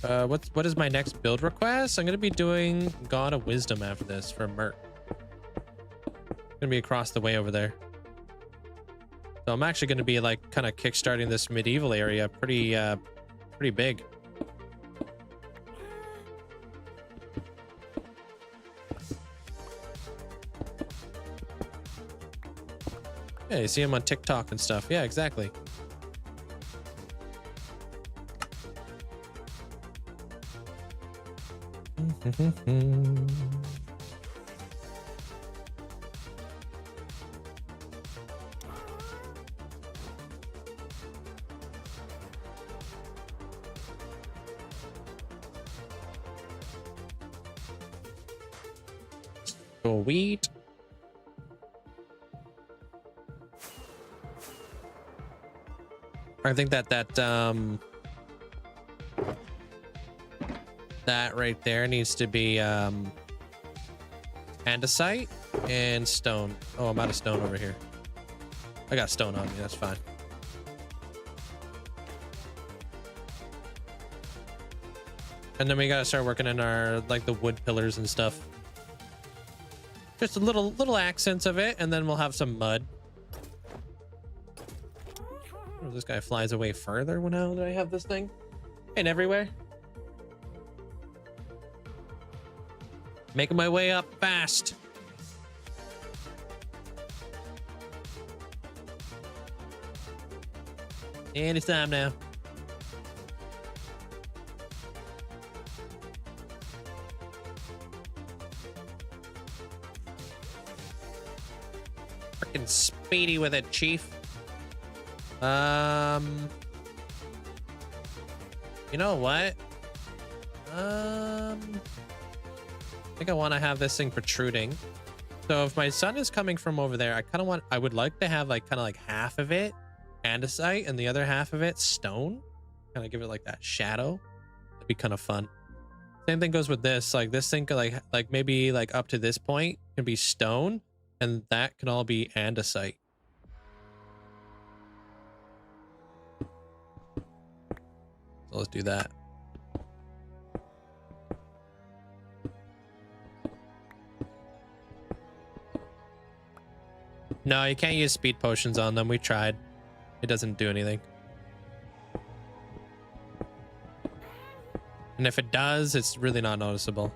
What is my next build request? I'm going to be doing God of Wisdom after this for Merc. Going to be across the way over there. So I'm actually going to be like kind of kickstarting this medieval area pretty big. Yeah, you see him on TikTok and stuff. Yeah, exactly. Sweet. I think that right there needs to be andesite and stone. Oh, I'm out of stone over here. I got stone on me, that's fine. And then we gotta start working in our like the wood pillars and stuff. Just a little accents of it, and then we'll have some mud. Oh, this guy flies away further now that I have this thing. And everywhere. Making my way up fast. And it's time now. Freaking speedy with it, chief. You know what? I think I want to have this thing protruding. So if my sun is coming from over there, I would like to have like kind of like half of it andesite and the other half of it stone. Kind of give it like that shadow. It'd be kind of fun. Same thing goes with this. Like this thing could like maybe like up to this point can be stone, and that can all be andesite. So let's do that. No, you can't use speed potions on them. We tried. It doesn't do anything. And if it does, it's really not noticeable.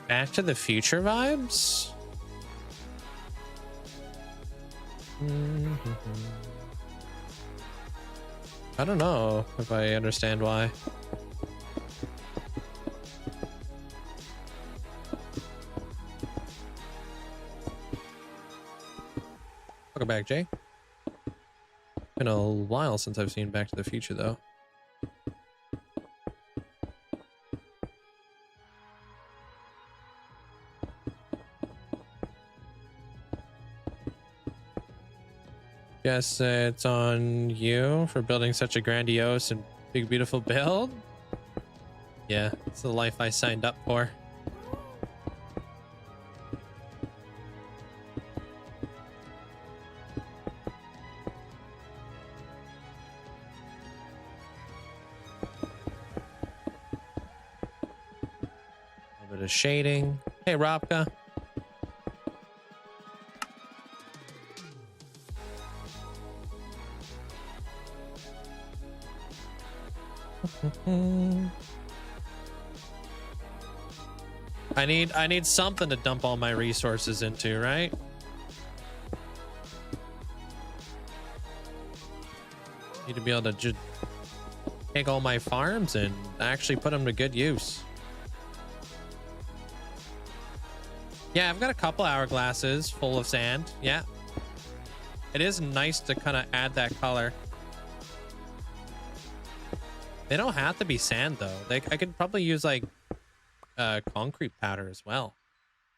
Back to the Future vibes? I don't know if I understand why. Welcome back, Jay. Been a while since I've seen Back to the Future, though. Guess it's on you for building such a grandiose and big, beautiful build. Yeah, it's the life I signed up for. A little bit of shading. Hey, Robka. I need something to dump all my resources into, right? Need to be able to just take all my farms and actually put them to good use. Yeah, I've got a couple hourglasses full of sand. Yeah. It is nice to kind of add that color. They don't have to be sand though. I could probably use like concrete powder as well.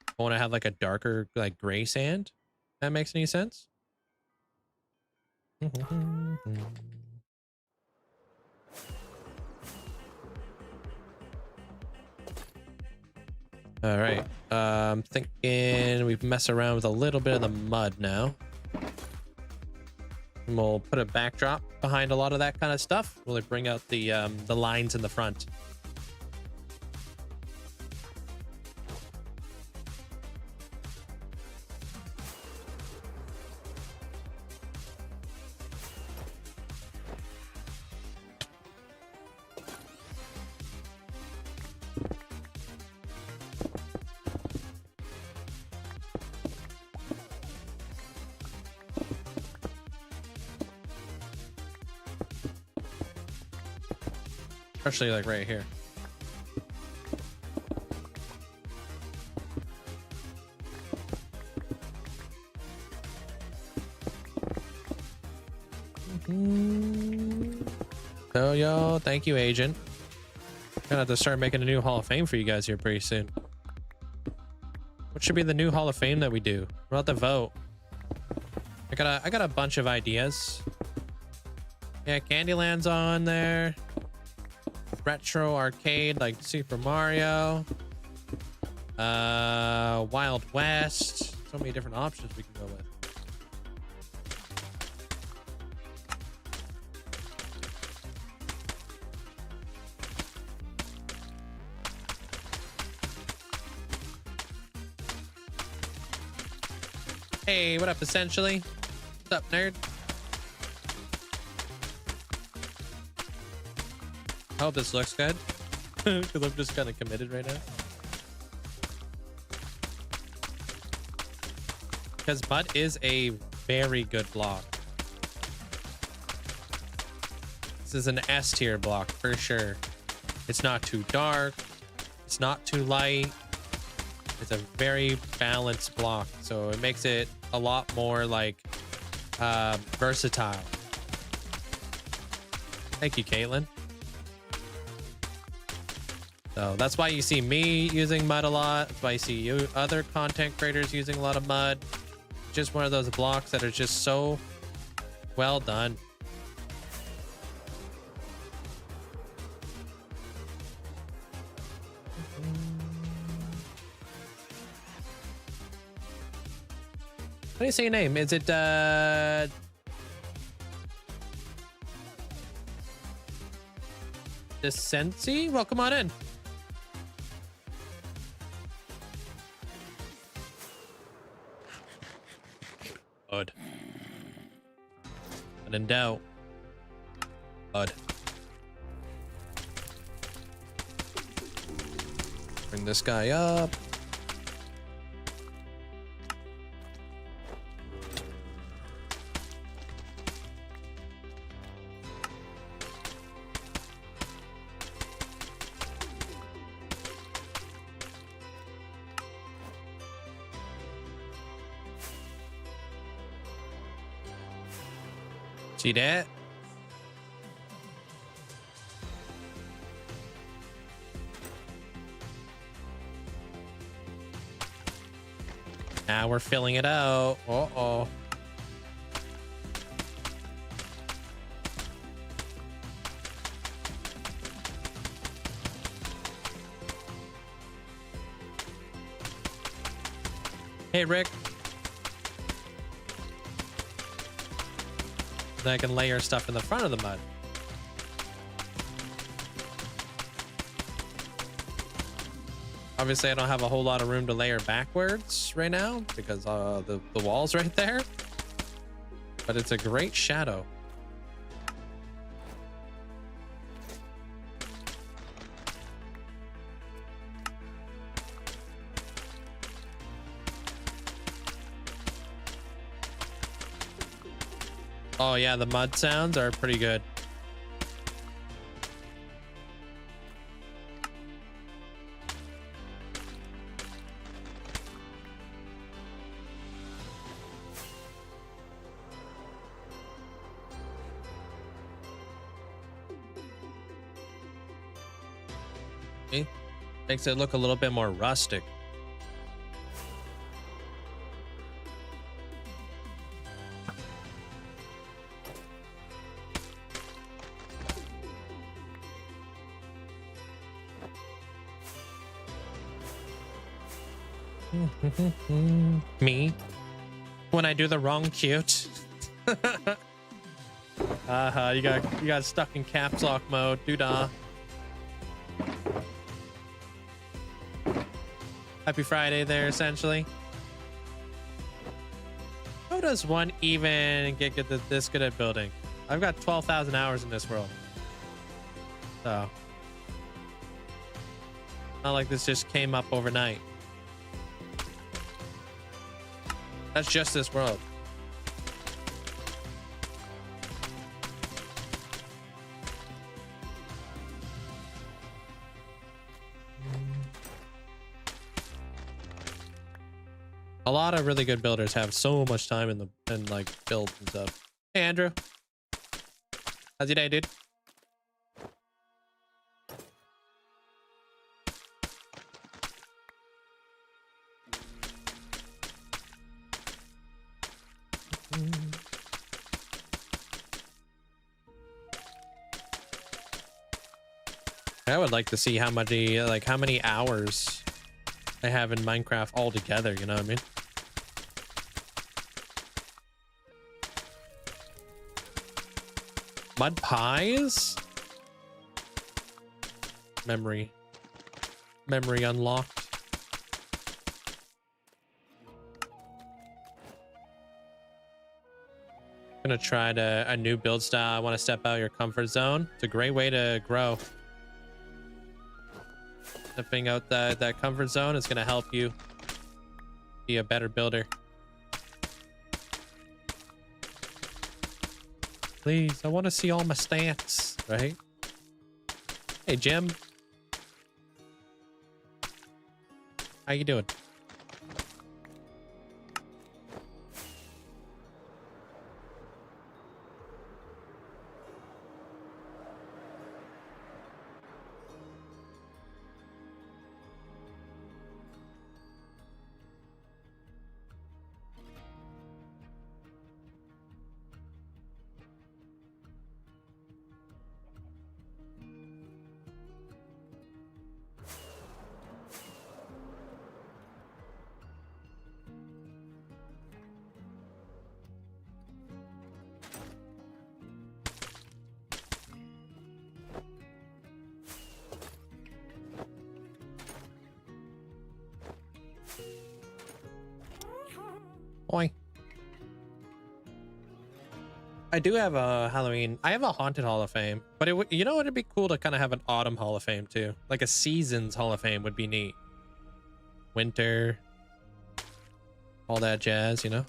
I want to have like a darker like gray sand. That makes any sense? All right. I'm thinking we mess around with a little bit of the mud now. And we'll put a backdrop behind a lot of that kind of stuff. We'll bring out the lines in the front. Especially like right here. So yo, thank you, agent. Gonna have to start making a new Hall of Fame for you guys here pretty soon. What should be the new Hall of Fame that we do? We're about to vote. I got a bunch of ideas. Yeah, Candyland's on there. Retro arcade like Super Mario. Wild West. So many different options we can go with. Hey, what up, essentially? What's up, nerd? I hope this looks good. Because I'm just kind of committed right now. Because mud is a very good block. This is an S tier block for sure. It's not too dark. It's not too light. It's a very balanced block. So it makes it a lot more like versatile. Thank you, Caitlin. So that's why you see me using mud a lot. That's why you see you other content creators using a lot of mud. Just one of those blocks that are just so well done. How do you say your name? Is it Linkzzey? Welcome on in. Bud. And in doubt. Bud. Bring this guy up. See that? Now we're filling it out. Uh-oh. Hey, Rick. Then I can layer stuff in the front of the mud. Obviously, I don't have a whole lot of room to layer backwards right now because the wall's right there. But it's a great shadow. Oh yeah, the mud sounds are pretty good. See? Makes it look a little bit more rustic. Me when I do the wrong cute. You got stuck in caps lock mode, doodah. Happy Friday there, essentially. How does one even get this good at building? I've got 12,000 hours in this world. So not like this just came up overnight. That's just this world. A lot of really good builders have so much time in like build and stuff. Hey Andrew, how's your day, dude? I would like to see how many hours I have in Minecraft altogether, you know what I mean? Mud pies? Memory unlocked. Gonna try a new build style. I want to step out of your comfort zone. It's a great way to grow. Stepping out that comfort zone is gonna help you be a better builder. Please, I want to see all my stats, right? Hey, Jim. How you doing? Boy. I do have a Halloween. I have a Haunted Hall of Fame, but you know, it'd be cool to kind of have an Autumn Hall of Fame too. Like a Seasons Hall of Fame would be neat. Winter, all that jazz, you know?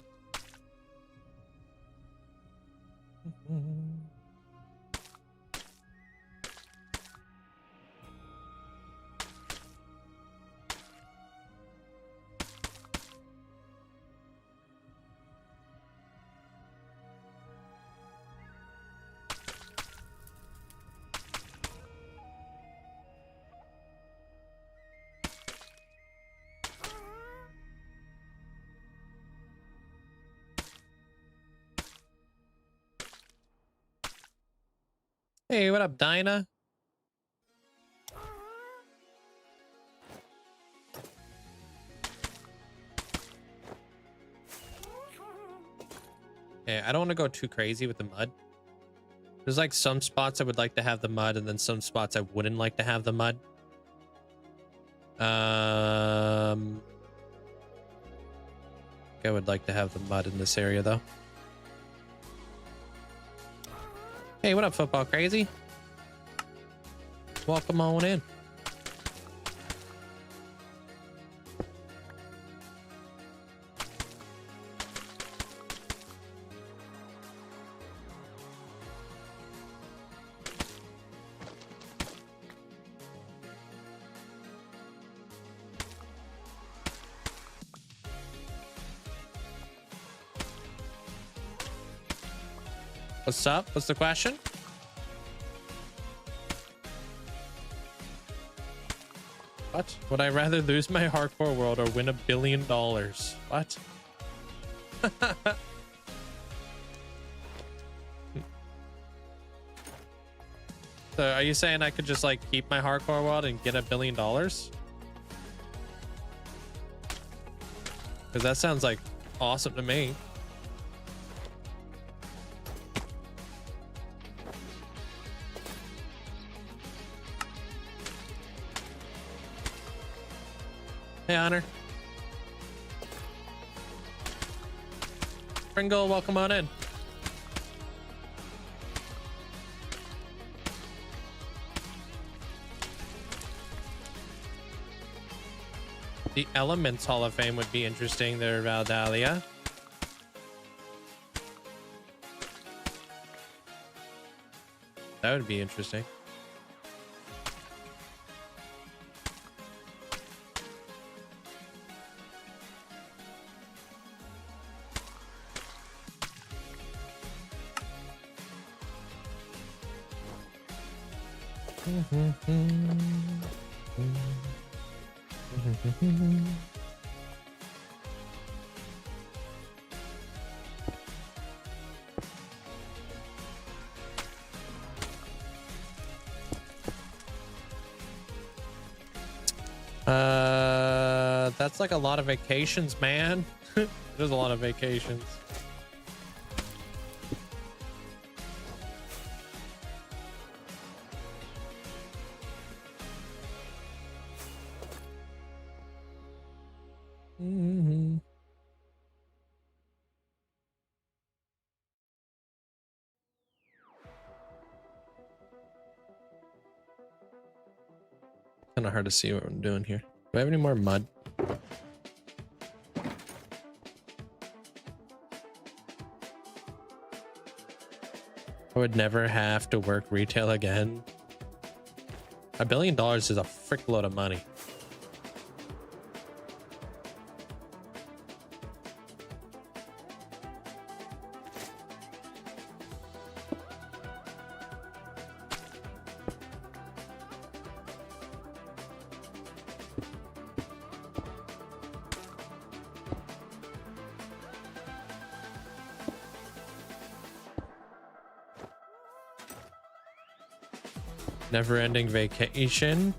Hey, what up, Dinah? Okay, I don't want to go too crazy with the mud. There's like some spots I would like to have the mud, and then some spots I wouldn't like to have the mud. I would like to have the mud in this area, though. Hey, what up, football crazy? Welcome on in. What's up? What's the question? What? Would I rather lose my hardcore world or win $1 billion? What? So are you saying I could just like keep my hardcore world and get $1 billion? Because that sounds like awesome to me. Hey, Honor. Pringle, welcome on in. The Elements Hall of Fame would be interesting there, Valdalia. That would be interesting. That's like a lot of vacations, man. There's a lot of vacations. Kind of hard to see what I'm doing here. Do I have any more mud? I would never have to work retail again. $1 billion is a frick load of money. Never-ending vacation.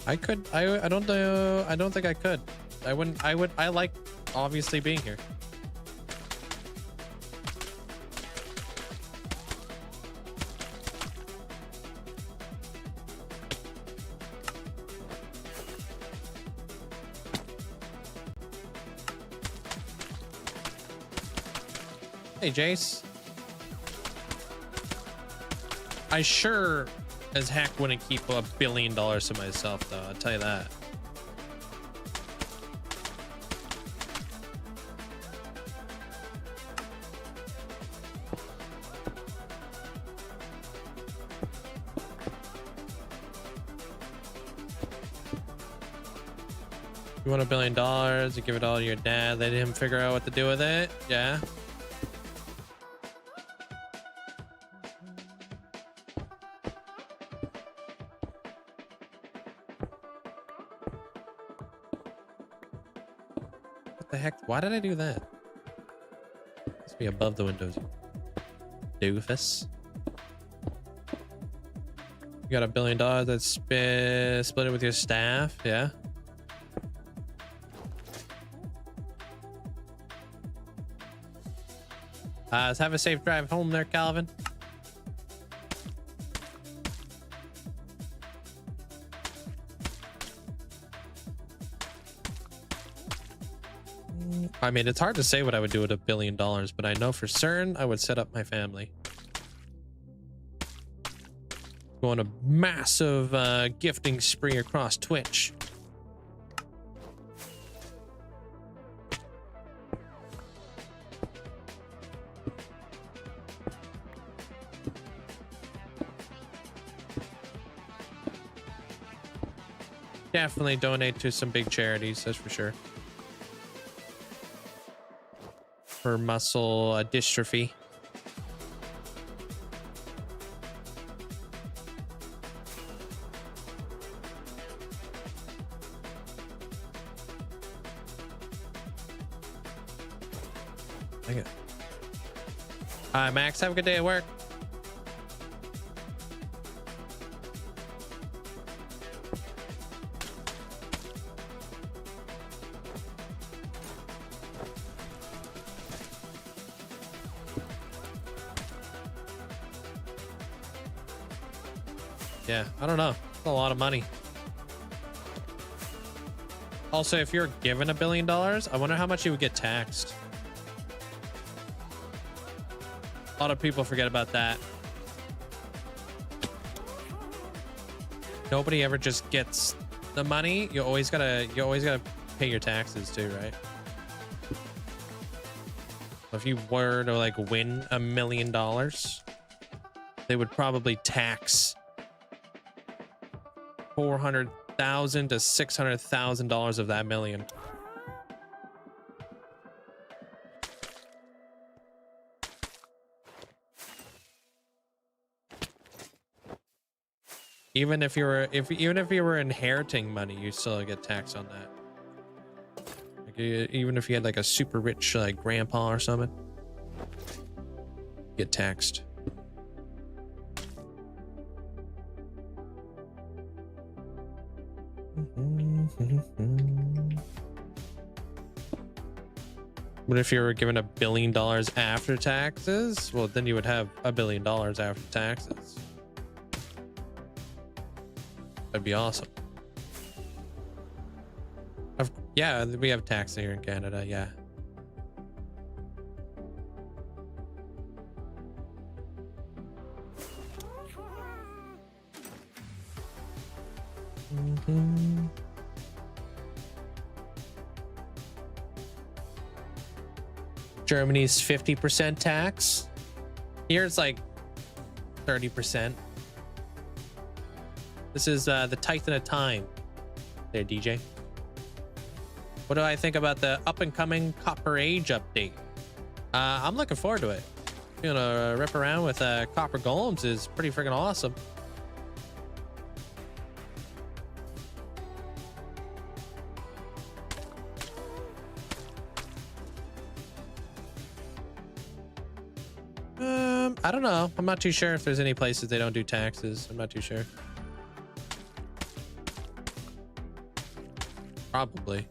I could. I don't know. I don't think I could. I wouldn't. I would. I like obviously being here. Hey, Jace. I sure as heck wouldn't keep $1 billion to myself, though. I'll tell you that. You want $1 billion? You give it all to your dad. Let him figure out what to do with it. Yeah. Heck, why did I do that? Must be above the windows. Doofus. You got $1 billion that's split it with your staff, yeah? Let's have a safe drive home there, Calvin. I mean, it's hard to say what I would do with $1 billion, but I know for certain I would set up my family. Go on a massive gifting spree across Twitch. Definitely donate to some big charities, that's for sure. For muscle dystrophy. Dang it. All right, Max, have a good day at work. Yeah, I don't know. It's a lot of money. Also, if you're given $1 billion, I wonder how much you would get taxed. A lot of people forget about that. Nobody ever just gets the money. You always gotta pay your taxes too, right? If you were to like win $1 million, they would probably tax $400,000 to $600,000 of that million. Even if you were inheriting money, you still get taxed on that. Like, even if you had like a super rich like grandpa or something, get taxed. But if you were given $1 billion after taxes, well, then you would have $1 billion after taxes. That'd be awesome. Yeah, we have tax here in Canada, yeah. Mhm. Germany's 50% tax. Here it's like 30%. This is the Titan of Time. There, DJ. What do I think about the up-and-coming Copper Age update? I'm looking forward to it. You know, rip around with copper golems is pretty freaking awesome. I don't know. I'm not too sure if there's any places they don't do taxes. I'm not too sure. Probably.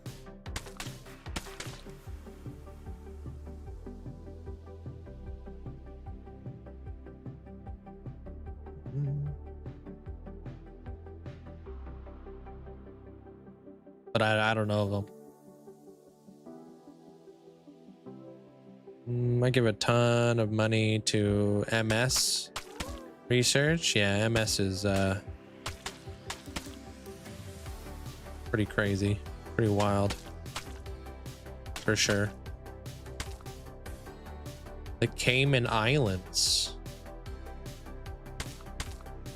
But I don't know of them. I give a ton of money to MS research. Yeah, MS is pretty crazy, pretty wild, for sure. The Cayman Islands.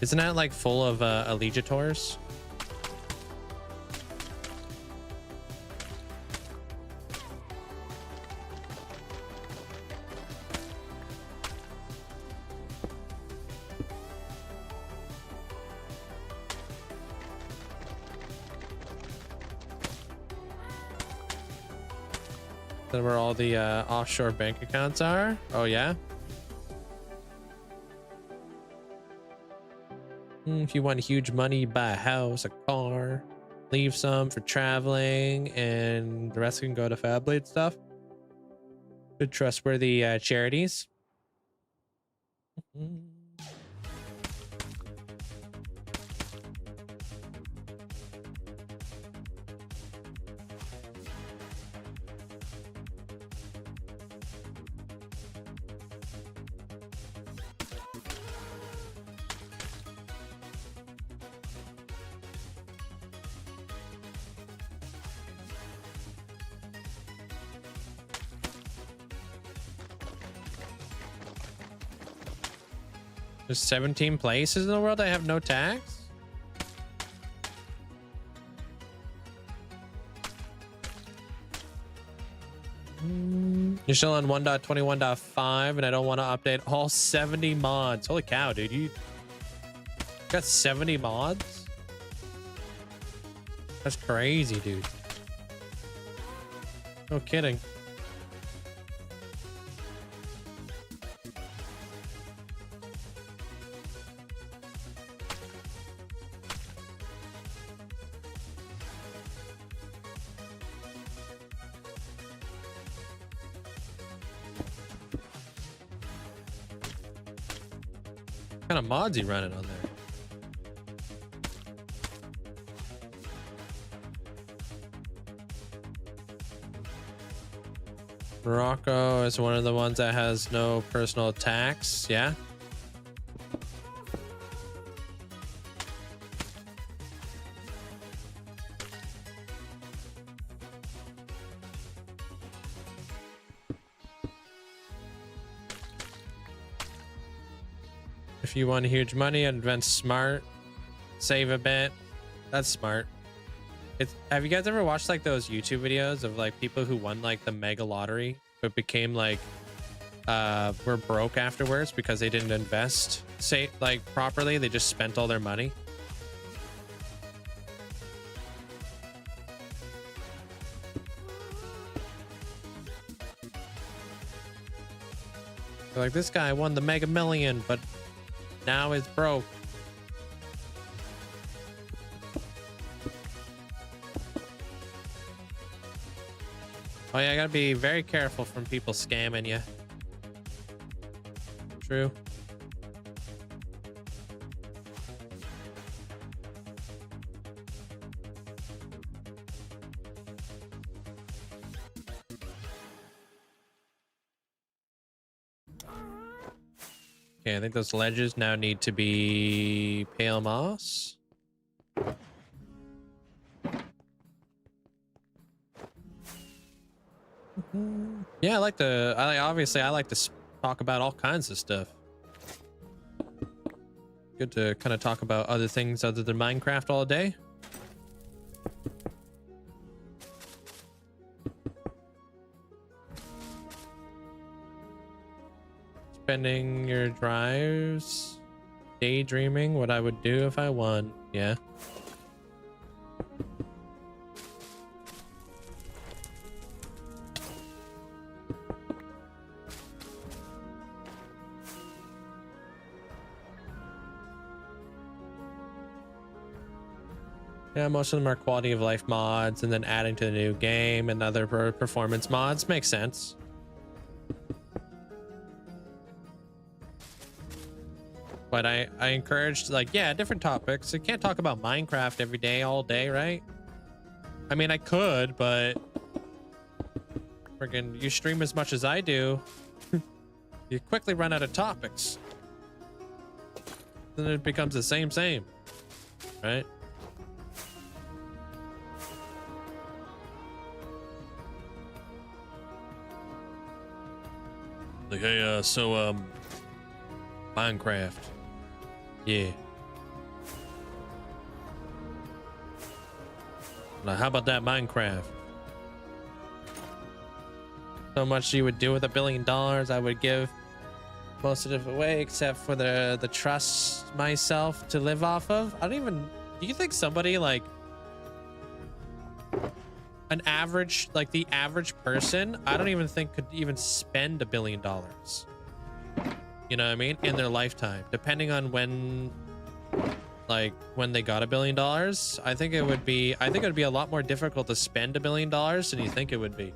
Isn't that like full of allegiators? That's where all the offshore bank accounts are. Oh yeah. If you want huge money, buy a house, a car, leave some for traveling, and the rest can go to Fab Blade stuff. Good trustworthy charities. There's 17 places in the world that have no tax? You're still on 1.21.5 and I don't want to update all 70 mods. Holy cow, dude. You got 70 mods? That's crazy, dude. No kidding. What kind of mods you running on there? Morocco is one of the ones that has no personal tax. Yeah. If you want huge money, invest smart, save a bit. That's smart. Have you guys ever watched like those YouTube videos of like people who won like the mega lottery but became like were broke afterwards because they didn't invest like properly? They just spent all their money. They're like, this guy won the Mega Million, but now is broke. Oh yeah, I gotta be very careful from people scamming you. True. Okay, I think those ledges now need to be pale moss. Yeah, obviously I like to talk about all kinds of stuff. Good to kind of talk about other things other than Minecraft all day. Spending your drives daydreaming what I would do if I won. Yeah. Yeah, most of them are quality of life mods and then adding to the new game and other performance mods. Makes sense. But I encouraged, like, yeah, different topics. I can't talk about Minecraft every day, all day, right? I mean, I could, but friggin' you stream as much as I do, you quickly run out of topics. Then it becomes the same, right? Like, hey, Minecraft. Yeah. Now, how about that Minecraft? So much you would do with $1 billion, I would give most of it away, except for the trust myself to live off of. I don't even. Do you think somebody like an average, like the average person, I don't even think could even spend $1 billion? You know what I mean? In their lifetime, depending on when they got $1 billion, I think it would be a lot more difficult to spend $1 billion than you think it would be.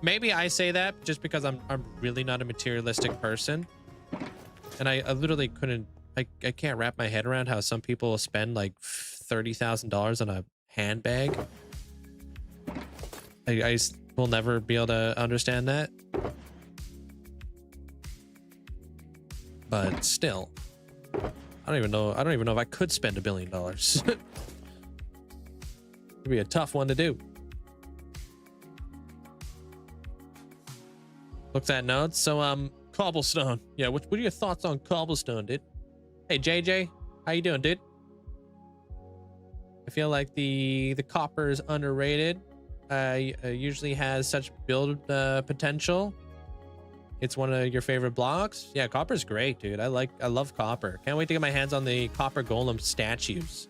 Maybe I say that just because I'm really not a materialistic person, and I literally couldn't. I can't wrap my head around how some people will spend like $30,000 on a handbag. I will never be able to understand that. But still, I don't even know if I could spend $1 billion. It'd be a tough one to do. Looks at notes. So cobblestone. Yeah, what are your thoughts on cobblestone, dude? Hey JJ, how you doing, dude? I feel like the copper is underrated. Usually has such build potential. It's one of your favorite blocks. Yeah, copper's great, dude. I love copper. Can't wait to get my hands on the copper golem statues.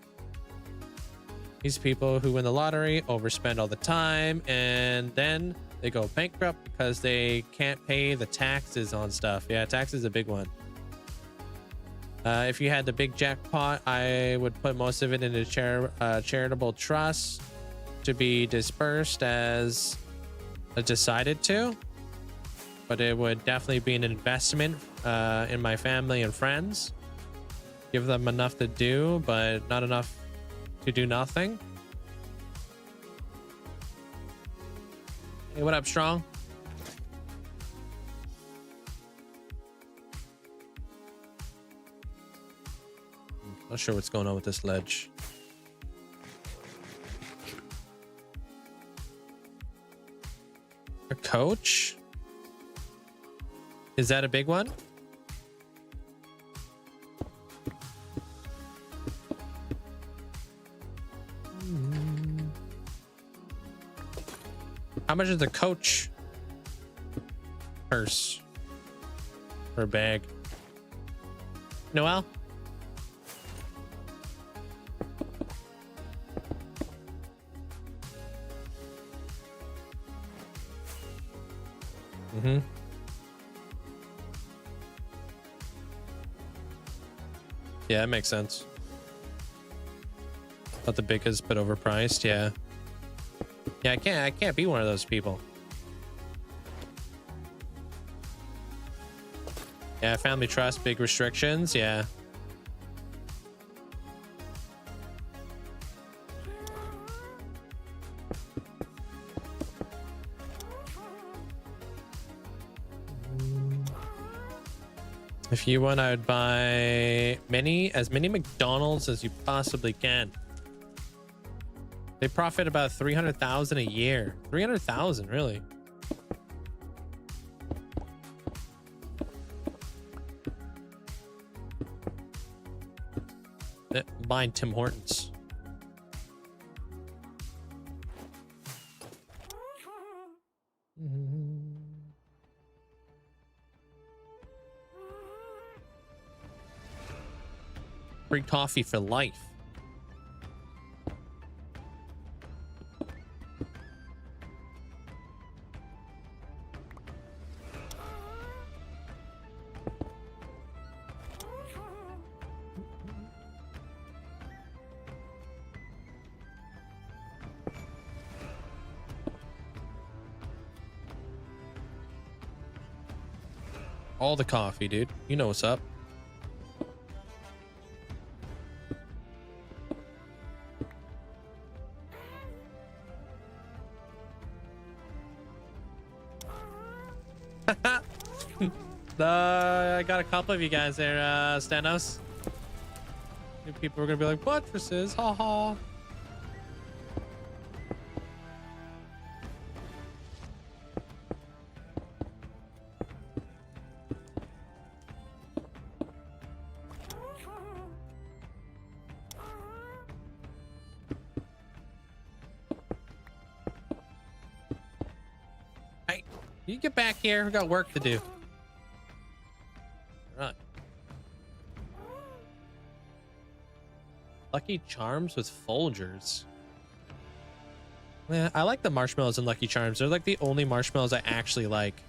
These people who win the lottery overspend all the time, and then they go bankrupt because they can't pay the taxes on stuff. Yeah, tax is a big one. If you had the big jackpot, I would put most of it into charitable trusts to be dispersed as decided to. But it would definitely be an investment in my family and friends. Give them enough to do, but not enough to do nothing. Hey, what up, Strong? Not sure what's going on with this ledge. A coach? Is that a big one? How much is the coach purse or bag? Noel? Mm-hmm. Yeah, it makes sense. Not the biggest, but overpriced. Yeah. Yeah, I can't be one of those people. Yeah, family trust, big restrictions. Yeah. If you won, I would buy as many McDonald's as you possibly can. They profit about 300,000 a year. 300,000, really. buying Tim Hortons. Free coffee for life. All the coffee, dude. You know what's up. I got a couple of you guys there, Stanos. People are gonna be like, buttresses, haha. Hey, you get back here. We got work to do. Right. Lucky Charms with Folgers. Yeah, I like the marshmallows in Lucky Charms. They're like the only marshmallows I actually like.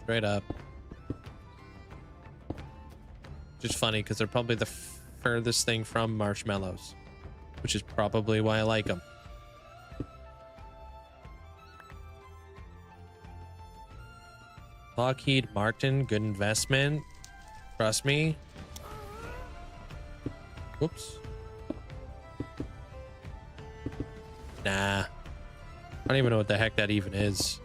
Straight up. Just funny because they're probably the furthest thing from marshmallows, which is probably why I like them. Lockheed Martin, good investment. Trust me. Whoops. Nah. I don't even know what the heck that even is.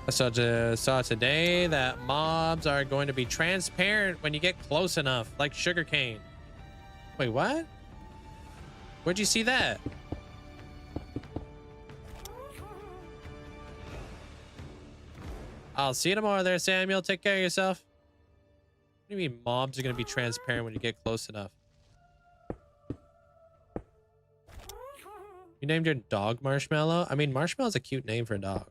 I saw today that mobs are going to be transparent when you get close enough, like sugarcane. Wait, what? Where'd you see that? I'll see you tomorrow there, Samuel. Take care of yourself. What do you mean mobs are going to be transparent when you get close enough? You named your dog Marshmallow? I mean, Marshmallow's a cute name for a dog.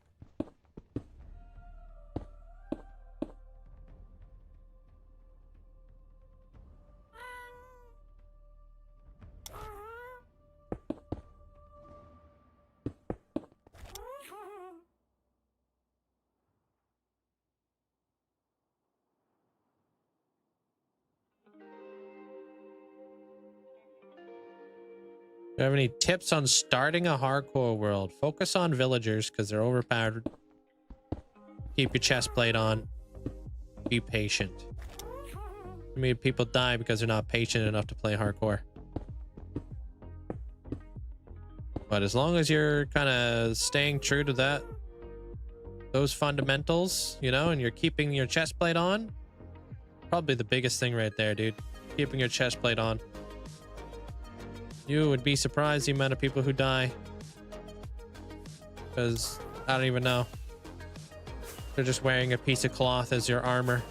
Do you have any tips on starting a hardcore world? Focus on villagers because they're overpowered. Keep your chest plate on. Be patient. I mean, people die because they're not patient enough to play hardcore. But as long as you're kind of staying true to that, those fundamentals, you know, and you're keeping your chest plate on, probably the biggest thing right there, dude. Keeping your chest plate on. You would be surprised the amount of people who die. Because, I don't even know. They're just wearing a piece of cloth as your armor.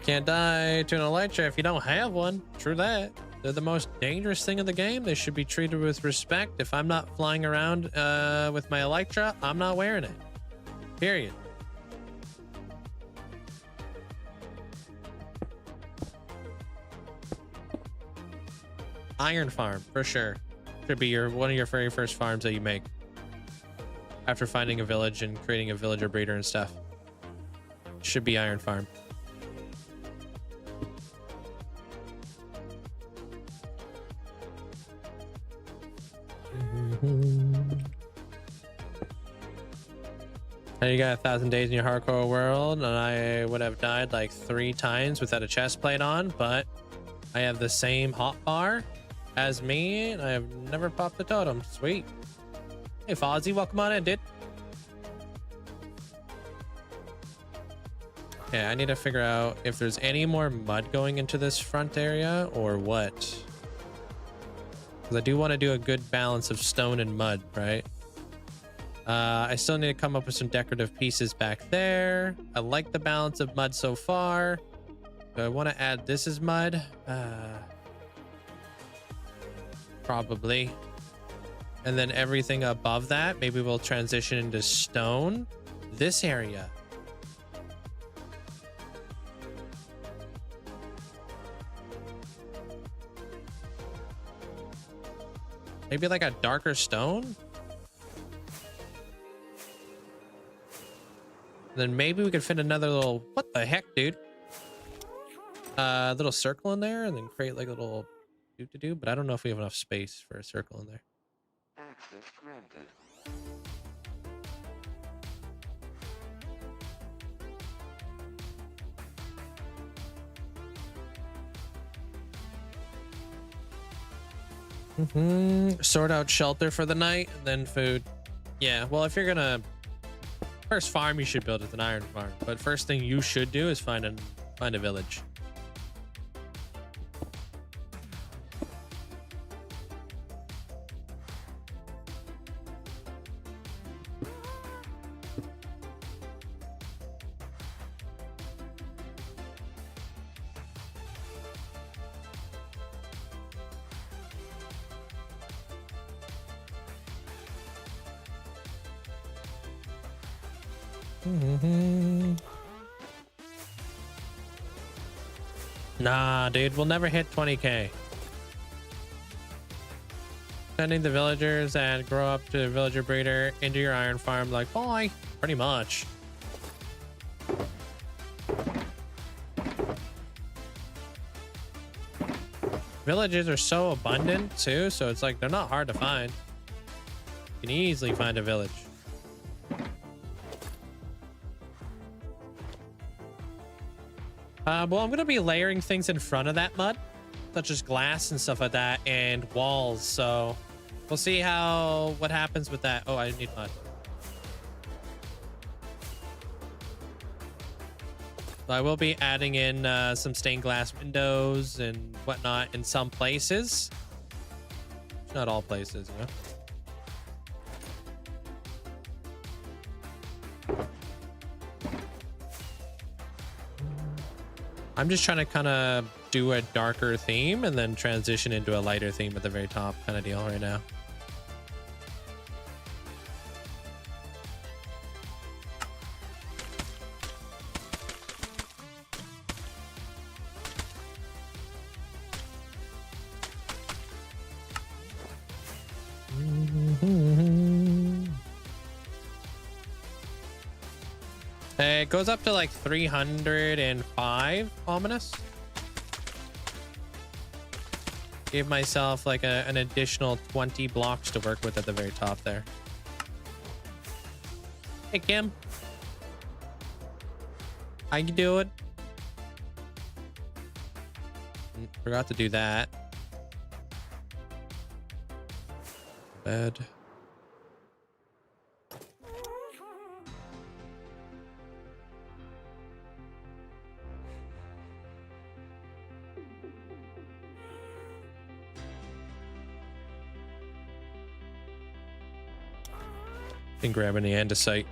Can't die to an elytra if you don't have one. True that. They're the most dangerous thing in the game. They should be treated with respect. If I'm not flying around with my elytra, I'm not wearing it. Period. Iron farm, for sure. Should be one of your very first farms that you make. After finding a village and creating a villager breeder and stuff. Should be iron farm. And you got 1,000 days in your hardcore world, and I would have died like 3 times without a chest plate on, but I have the same hot bar as me, and I have never popped a totem. Sweet. Hey, Fozzie, welcome on in, dude. Okay, I need to figure out if there's any more mud going into this front area or what. Because I do want to do a good balance of stone and mud, right? I still need to come up with some decorative pieces back there. I like the balance of mud so far. Do I want to add this as mud? Probably. And then everything above that, maybe we'll transition into stone. This area. Maybe like a darker stone? Then maybe we could fit another little, what the heck, dude? Little circle in there and then create like a little do, but I don't know if we have enough space for a circle in there. Access granted. Sort out shelter for the night and then food. Yeah, well, if you're gonna first farm, you should build it an iron farm. But first thing you should do is find a village. Nah, dude, we'll never hit 20k. Sending the villagers and grow up to a villager breeder into your iron farm, like, bye. Pretty much. Villages are so abundant too, so it's like they're not hard to find. You can easily find a village. Well, I'm going to be layering things in front of that mud, such as glass and stuff like that, and walls. So we'll see what happens with that. Oh, I need mud. So I will be adding in some stained glass windows and whatnot in some places. Not all places, you know. I'm just trying to kind of do a darker theme and then transition into a lighter theme at the very top kind of deal right now. It goes up to like 305 ominous. Gave myself like an additional 20 blocks to work with at the very top there. Hey, Kim. I can do it. Forgot to do that. Bed. And grabbing the andesite.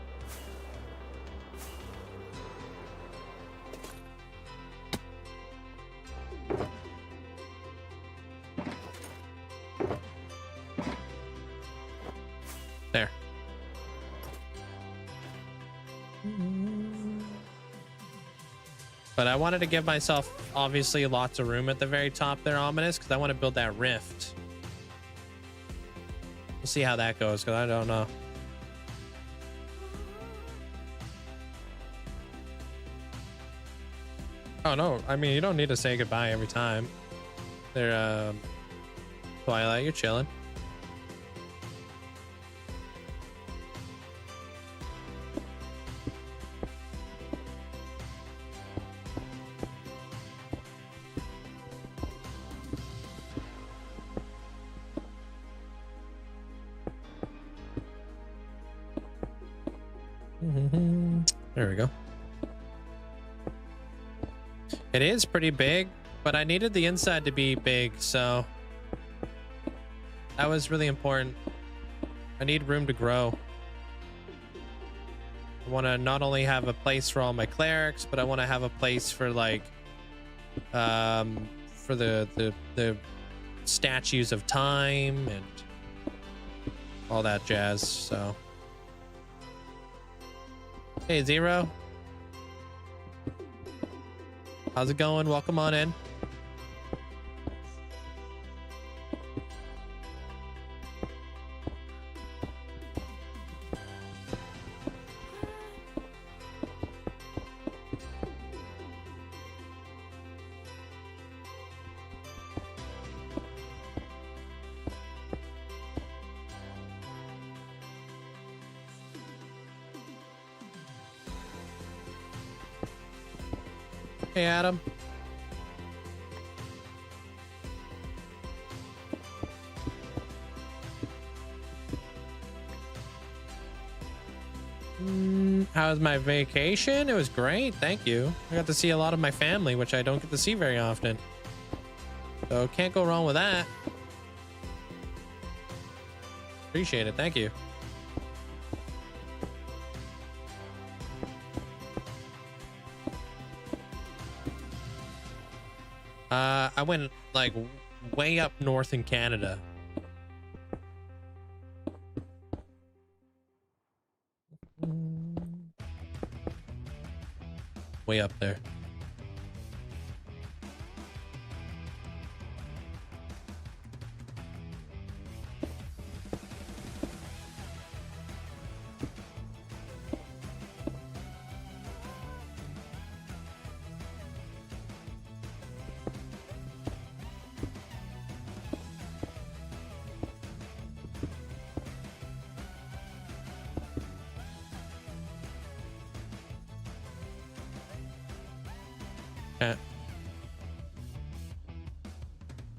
There. But I wanted to give myself obviously lots of room at the very top there, ominous, because I want to build that rift. We'll see how that goes, because I don't know. Oh no, I mean, you don't need to say goodbye every time. They're Twilight, you're chilling. There we go. It is pretty big, but I needed the inside to be big, so that was really important. I need room to grow. I want to not only have a place for all my clerics, but I want to have a place for like for the statues of time and all that jazz. So hey Zero, how's it going? Welcome on in. Hey, Adam. How was my vacation? It was great. Thank you. I got to see a lot of my family, which I don't get to see very often. So can't go wrong with that. Appreciate it. Thank you. I went like way up north in Canada. Way up there.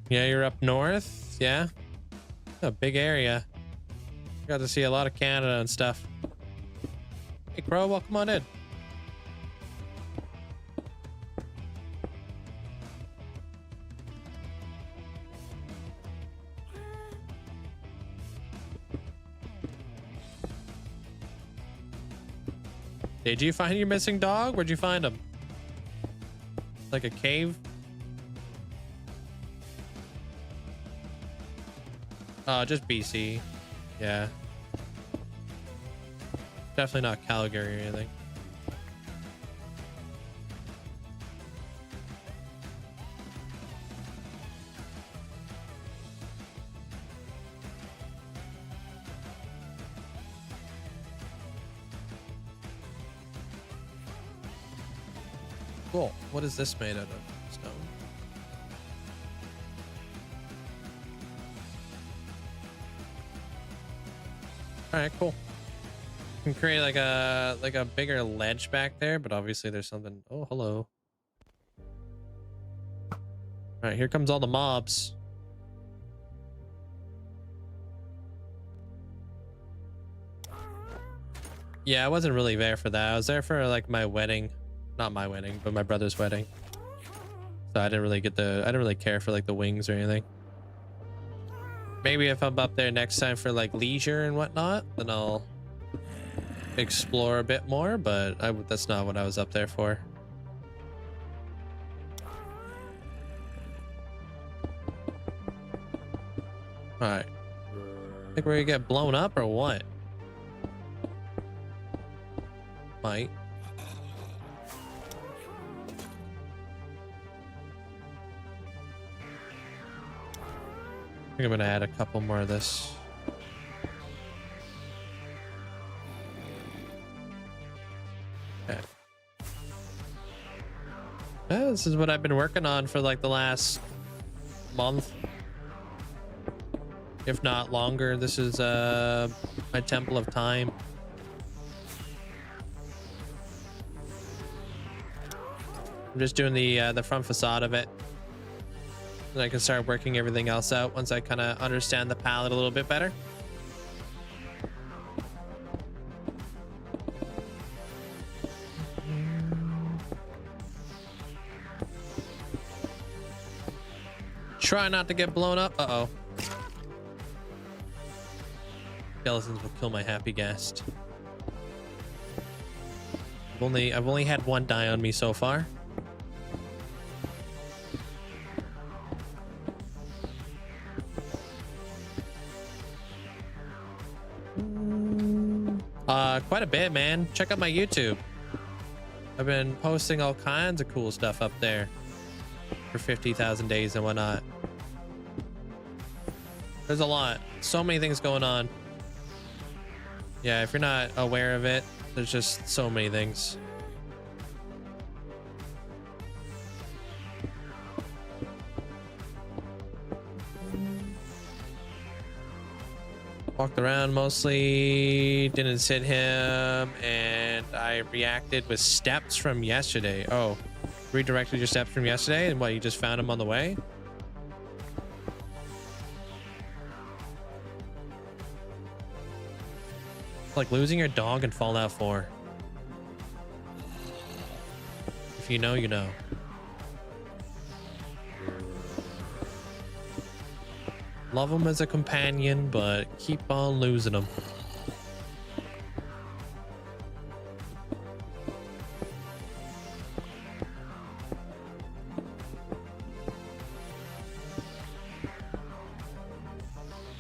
Yeah, you're up north. Yeah, a big area. Got to see a lot of Canada and stuff. Hey Crow, welcome on in. Did you find your missing dog? Where'd you find him? Like a cave? Oh, just BC. Yeah. Definitely not Calgary or anything. Cool. What is this made out of? Stone. All right, cool. You can create like a bigger ledge back there, but obviously there's something. Oh, hello. All right, here comes all the mobs. Yeah, I wasn't really there for that. I was there for like my wedding. Not my wedding, but my brother's wedding. So I didn't really care for like the wings or anything. Maybe if I'm up there next time for like leisure and whatnot, then I'll explore a bit more, but that's not what I was up there for. All right. Think we're gonna get blown up or what? Might. I think I'm gonna add a couple more of this. Okay. Yeah, this is what I've been working on for like the last month, if not longer. This is my Temple of Time. I'm just doing the front facade of it. And I can start working everything else out once I kind of understand the palette a little bit better. Try not to get blown up. Uh-oh. Skeletons will kill my happy guest. I've only had one die on me so far. Quite a bit, man. Check out my YouTube. I've been posting all kinds of cool stuff up there for 50,000 days and whatnot. There's a lot. So many things going on. Yeah, if you're not aware of it, there's just so many things. Walked around mostly, didn't sit him, and I reacted with steps from yesterday. Oh, redirected your steps from yesterday, and what, you just found him on the way? Like losing your dog in Fallout 4. If you know, you know. Love him as a companion, but keep on losing him.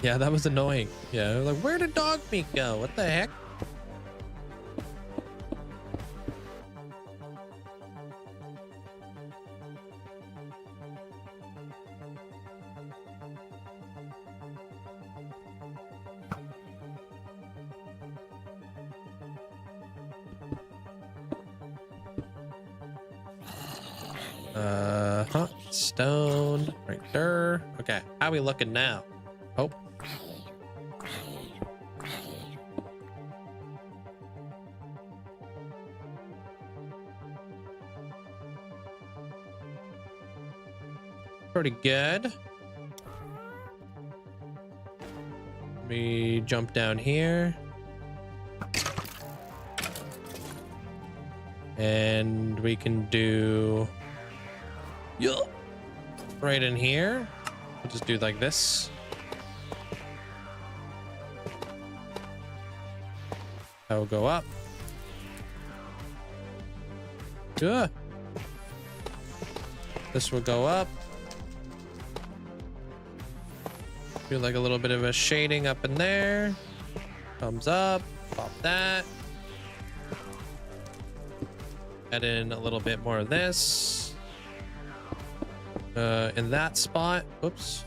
Yeah, that was annoying. Yeah, like, where did dog meat go? What the heck? Stone right there. Okay, how we looking now? Oh. Pretty good. Let me jump down here. And we can do right in here. We'll just do like this. I will go up. Good. This will go up. Do like a little bit of a shading up in there. Thumbs up. Pop that. Add in a little bit more of this. In that spot. Oops.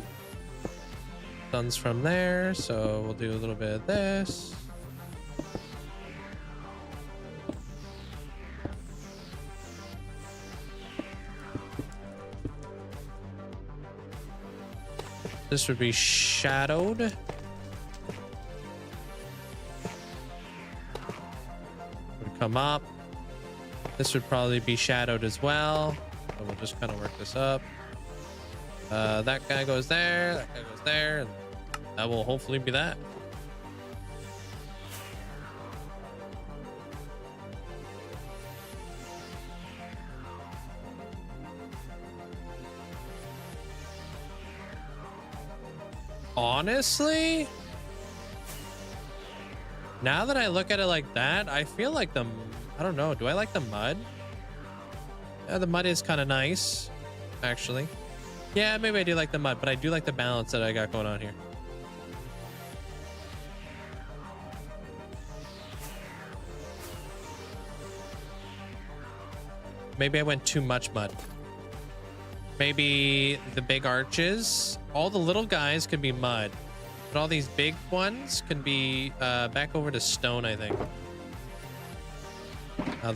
Sun's from there, so we'll do a little bit of this. This would be shadowed. Would come up. This would probably be shadowed as well. So we'll just kind of work this up. That guy goes there, that guy goes there, and that will hopefully be that. Honestly, now that I look at it like that, I feel like I don't know, do I like the mud? Yeah, the mud is kind of nice, actually. Yeah, maybe I do like the mud, but I do like the balance that I got going on here. Maybe I went too much mud. Maybe the big arches, all the little guys could be mud, but all these big ones can be back over to stone, I think. Now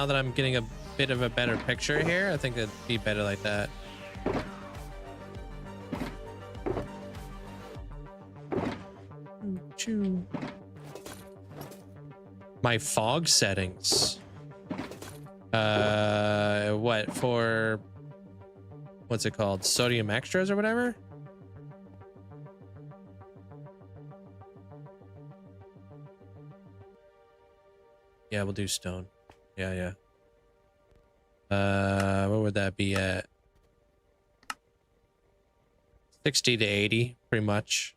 that I'm getting a bit of a better picture here, I think it'd be better like that. My fog settings. What for? What's it called? Sodium extras or whatever? Yeah, we'll do stone. Yeah. What would that be at? 60 to 80, pretty much.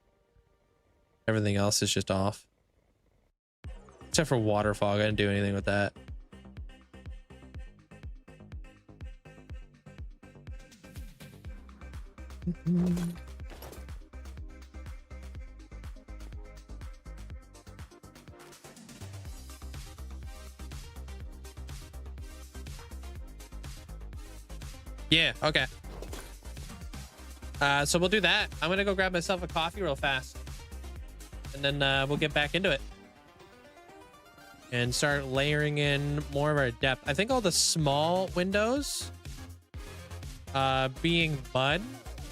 Everything else is just off. Except for water fog. I didn't do anything with that. Yeah, okay. So we'll do that. I'm gonna go grab myself a coffee real fast. And then we'll get back into it. And start layering in more of our depth. I think all the small windows being mud,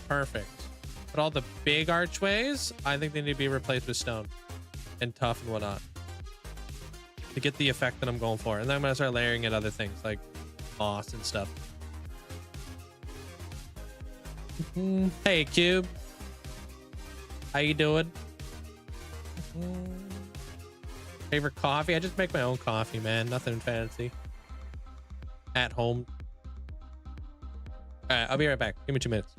perfect. But all the big archways, I think they need to be replaced with stone and tough and whatnot to get the effect that I'm going for. And then I'm gonna start layering in other things like moss and stuff. Hey Cube, how you doing? Favorite coffee? I just make my own coffee, man. Nothing fancy. At home. All right, I'll be right back. Give me 2 minutes.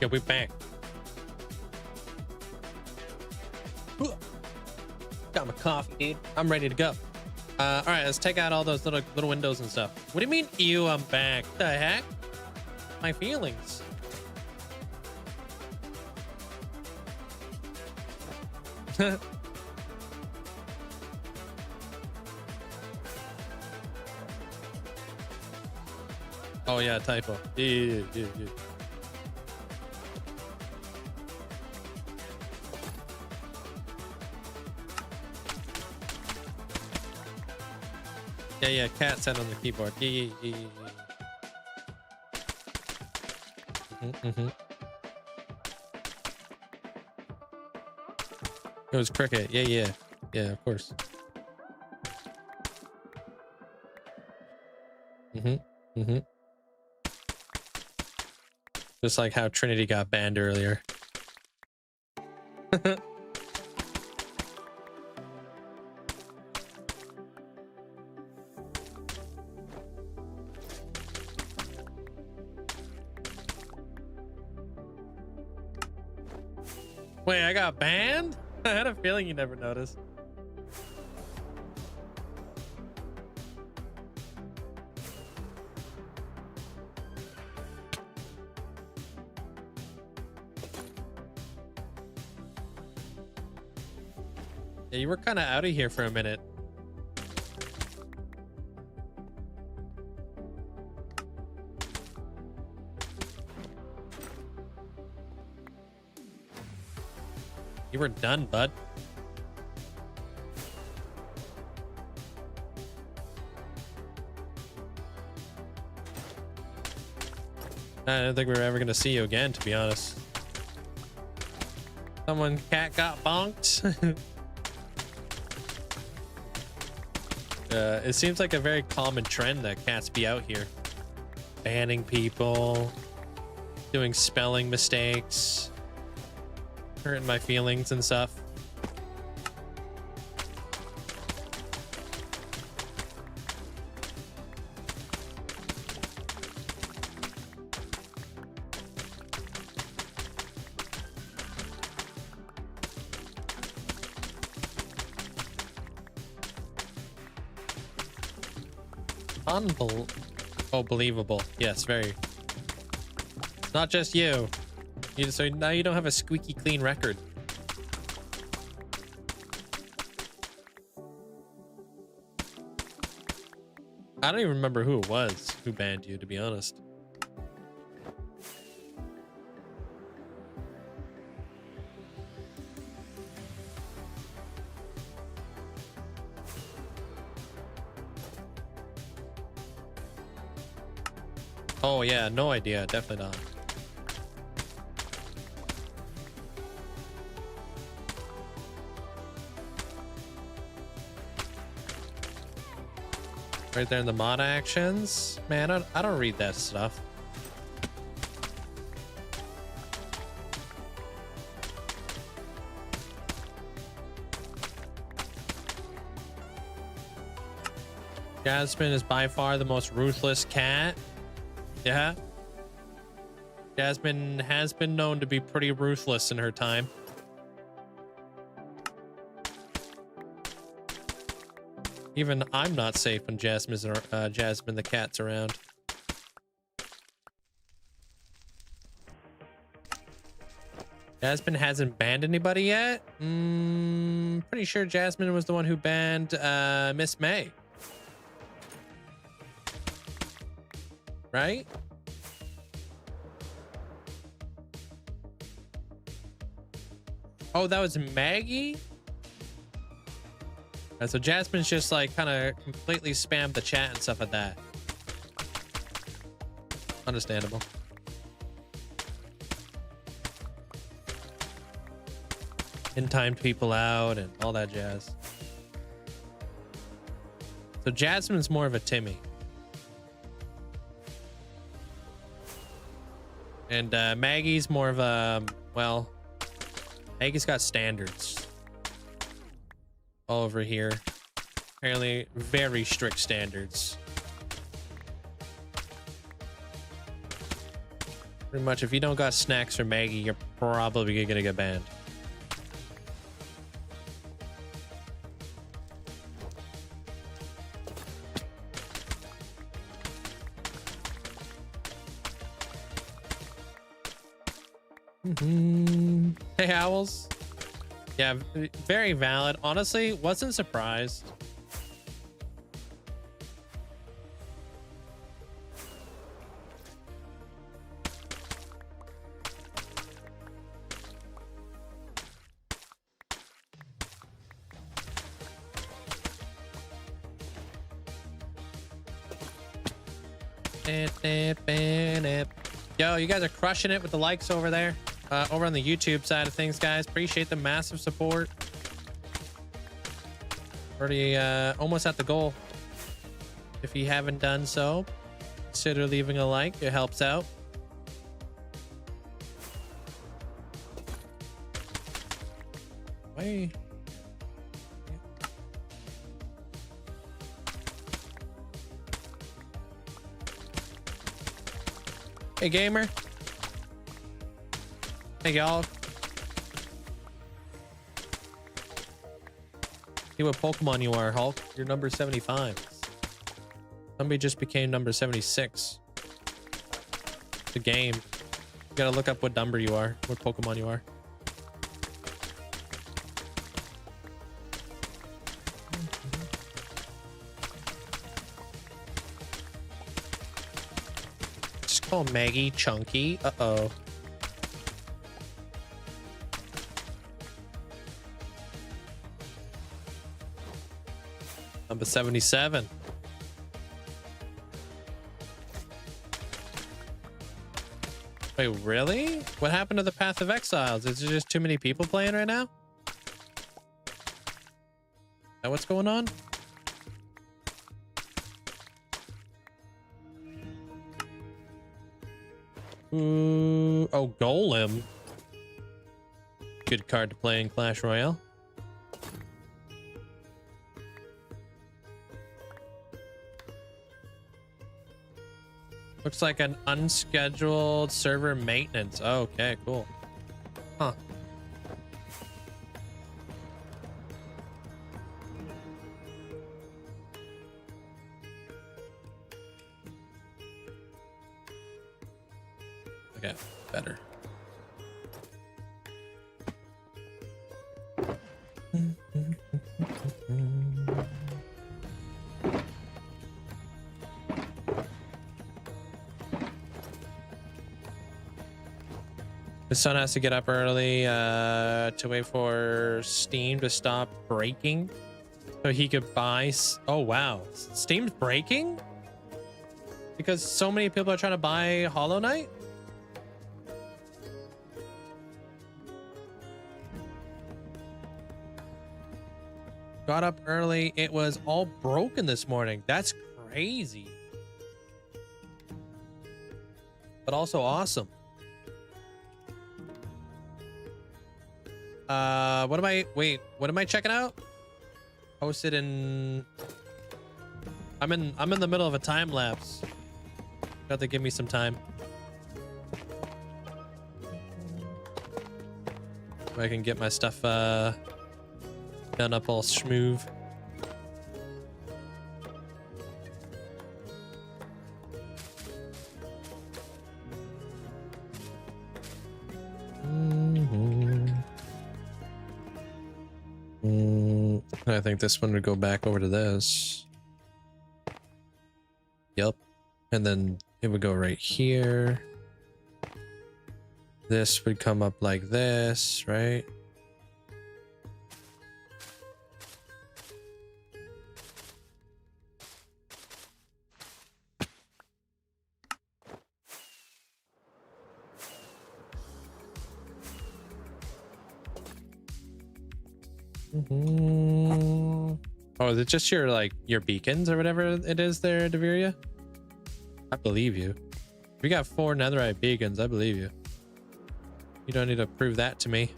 Yeah, we back. Got my coffee, dude. I'm ready to go. All right, let's take out all those little windows and stuff. What do you mean, ew, I'm back? The heck? My feelings. Oh yeah, typo. Yeah. Yeah, cat said on the keyboard. Yeah. It was cricket. Yeah, of course. Just like how Trinity got banned earlier. Wait, I got banned? I had a feeling you never noticed. Yeah, you were kind of out of here for a minute. You were done, bud. I don't think we were ever going to see you again, to be honest. Someone cat got bonked. It seems like a very common trend that cats be out here banning people, doing spelling mistakes, hurting my feelings and stuff. Unbelievable. Yes, very. It's not just you. So now you don't have a squeaky clean record. I don't even remember who it was who banned you, to be honest. Oh yeah, no idea. Definitely not. Right there in the mod actions. Man, I don't read that stuff. Jasmine is by far the most ruthless cat. Yeah. Jasmine has been known to be pretty ruthless in her time. Even I'm not safe when Jasmine the cat's around. Jasmine hasn't banned anybody yet. Pretty sure Jasmine was the one who banned Miss May. Right? Oh, that was Maggie? So Jasmine's just like kind of completely spammed the chat and stuff like that. Understandable. And timed people out and all that jazz. So Jasmine's more of a Timmy. And Maggie's more of a, well, Maggie's got standards. All over here. Apparently very strict standards. Pretty much, if you don't got snacks or Maggie, you're probably gonna get banned. Hey, Owls. Yeah, very valid. Honestly, wasn't surprised. Yo, you guys are crushing it with the likes over there. Over on the YouTube side of things, guys. Appreciate the massive support. Already almost at the goal. If you haven't done so, consider leaving a like. It helps out. Why? Hey, gamer. Hey, y'all. See what Pokemon you are, Hulk. You're number 75. Somebody just became number 76. The game. You gotta look up what number you are, what Pokemon you are. Just call Maggie Chunky. Uh-oh. Number 77. Wait, really? What happened to the Path of Exiles? Is there just too many people playing right now? Is that what's going on? Ooh, oh, Golem. Good card to play in Clash Royale. Looks like an unscheduled server maintenance. Oh, okay, cool. Huh. Okay, better. His son has to get up early to wait for Steam to stop breaking so he could buy. Oh, wow. Steam's breaking? Because so many people are trying to buy Hollow Knight? Got up early. It was all broken this morning. That's crazy. But also awesome. What am I checking out? Posted in I'm in the middle of a time lapse. Got to give me some time. So I can get my stuff done up all smooth. I think this one would go back over to this. Yep. And then it would go right here. This would come up like this, right? Oh, is it just your your beacons or whatever it is there, Deviria? I believe you. If you got 4 netherite beacons, I believe you. You don't need to prove that to me.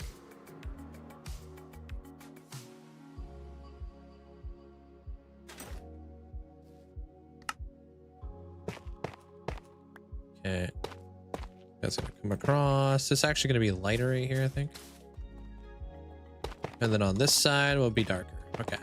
Okay. That's gonna come across. This is actually gonna be lighter right here, I think. And then on this side will be darker. Okay.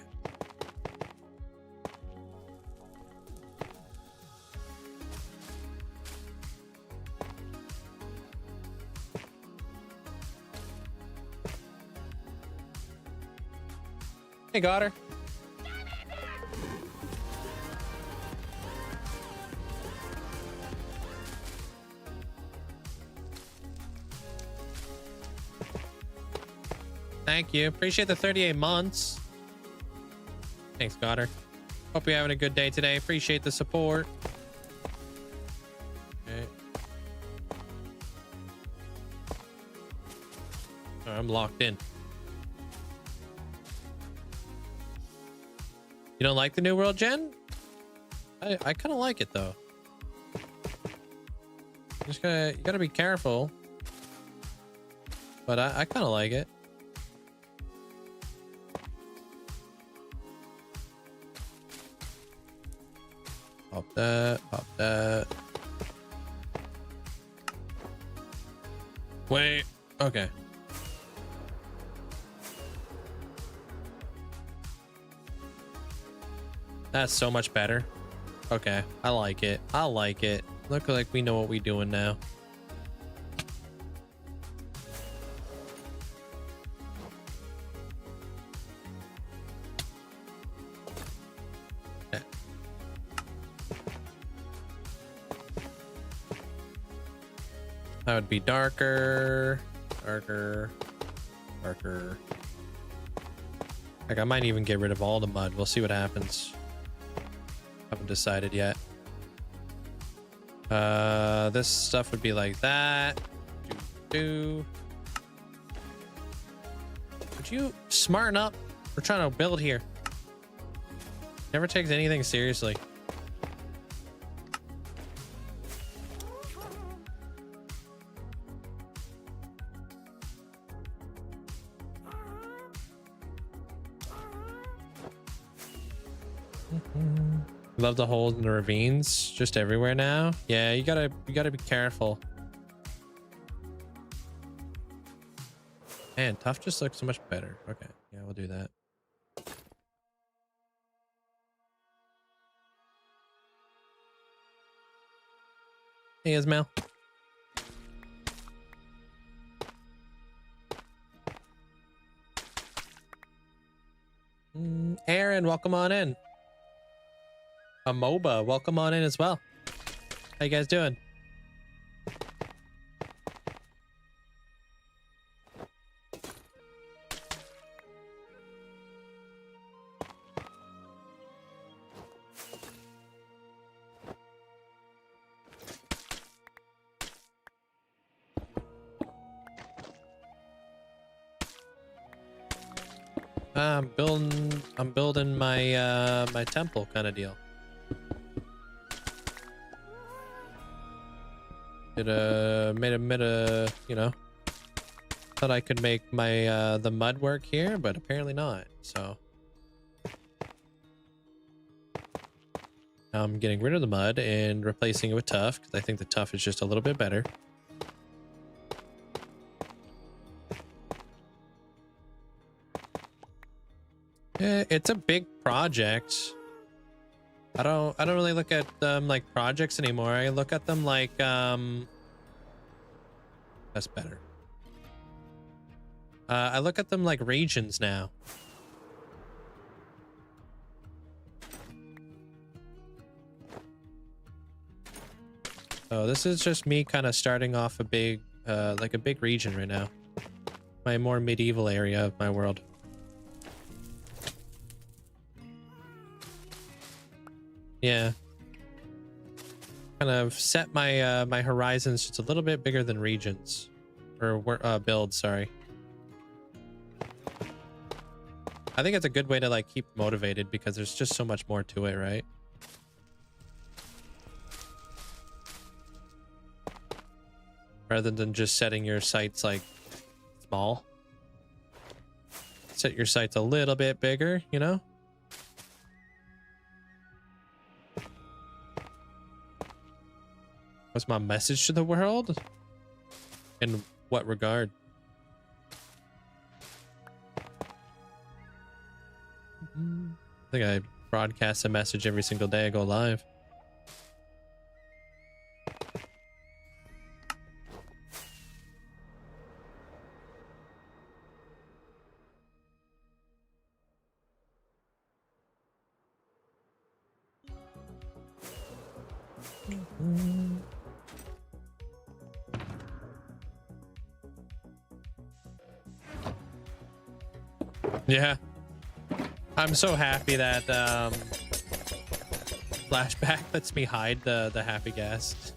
Hey, got her. Thank you. Appreciate the 38 months. Thanks, Goddard. Hope you're having a good day today. Appreciate the support. Okay. Oh, I'm locked in. You don't like the New World Gen? I kind of like it though. You gotta be careful. But I kind of like it. Pop that, pop that. Wait, okay. That's so much better. Okay, I like it. I like it. Look like we know what we're doing now. Okay. That would be darker, darker, darker. Like I might even get rid of all the mud. We'll see what happens. Haven't decided yet. This stuff would be like that. Would you smarten up? We're trying to build here. Never takes anything seriously. Love the holes in the ravines just everywhere now. Yeah, you gotta be careful. Man, tough just looks so much better. Okay, yeah, we'll do that. Hey, Ismail. Aaron, welcome on in. Amoba, welcome on in as well. How you guys doing? I'm building my my temple kind of deal. Made a you know, thought I could make my the mud work here, but apparently not. So now I'm getting rid of the mud and replacing it with tuff because I think the tuff is just a little bit better. It's a big project. I don't really look at them like projects anymore. I look at them like that's better. I look at them like regions now. So this is just me kind of starting off a big like a big region right now. My more medieval area of my world. Yeah. Kind of set my my horizons just a little bit bigger than regions or builds, sorry. I think it's a good way to like keep motivated because there's just so much more to it, right? Rather than just setting your sights like small. Set your sights a little bit bigger, you know? What's my message to the world? In what regard? I think I broadcast a message every single day I go live. Yeah. I'm so happy that Flashback lets me hide the happy gas.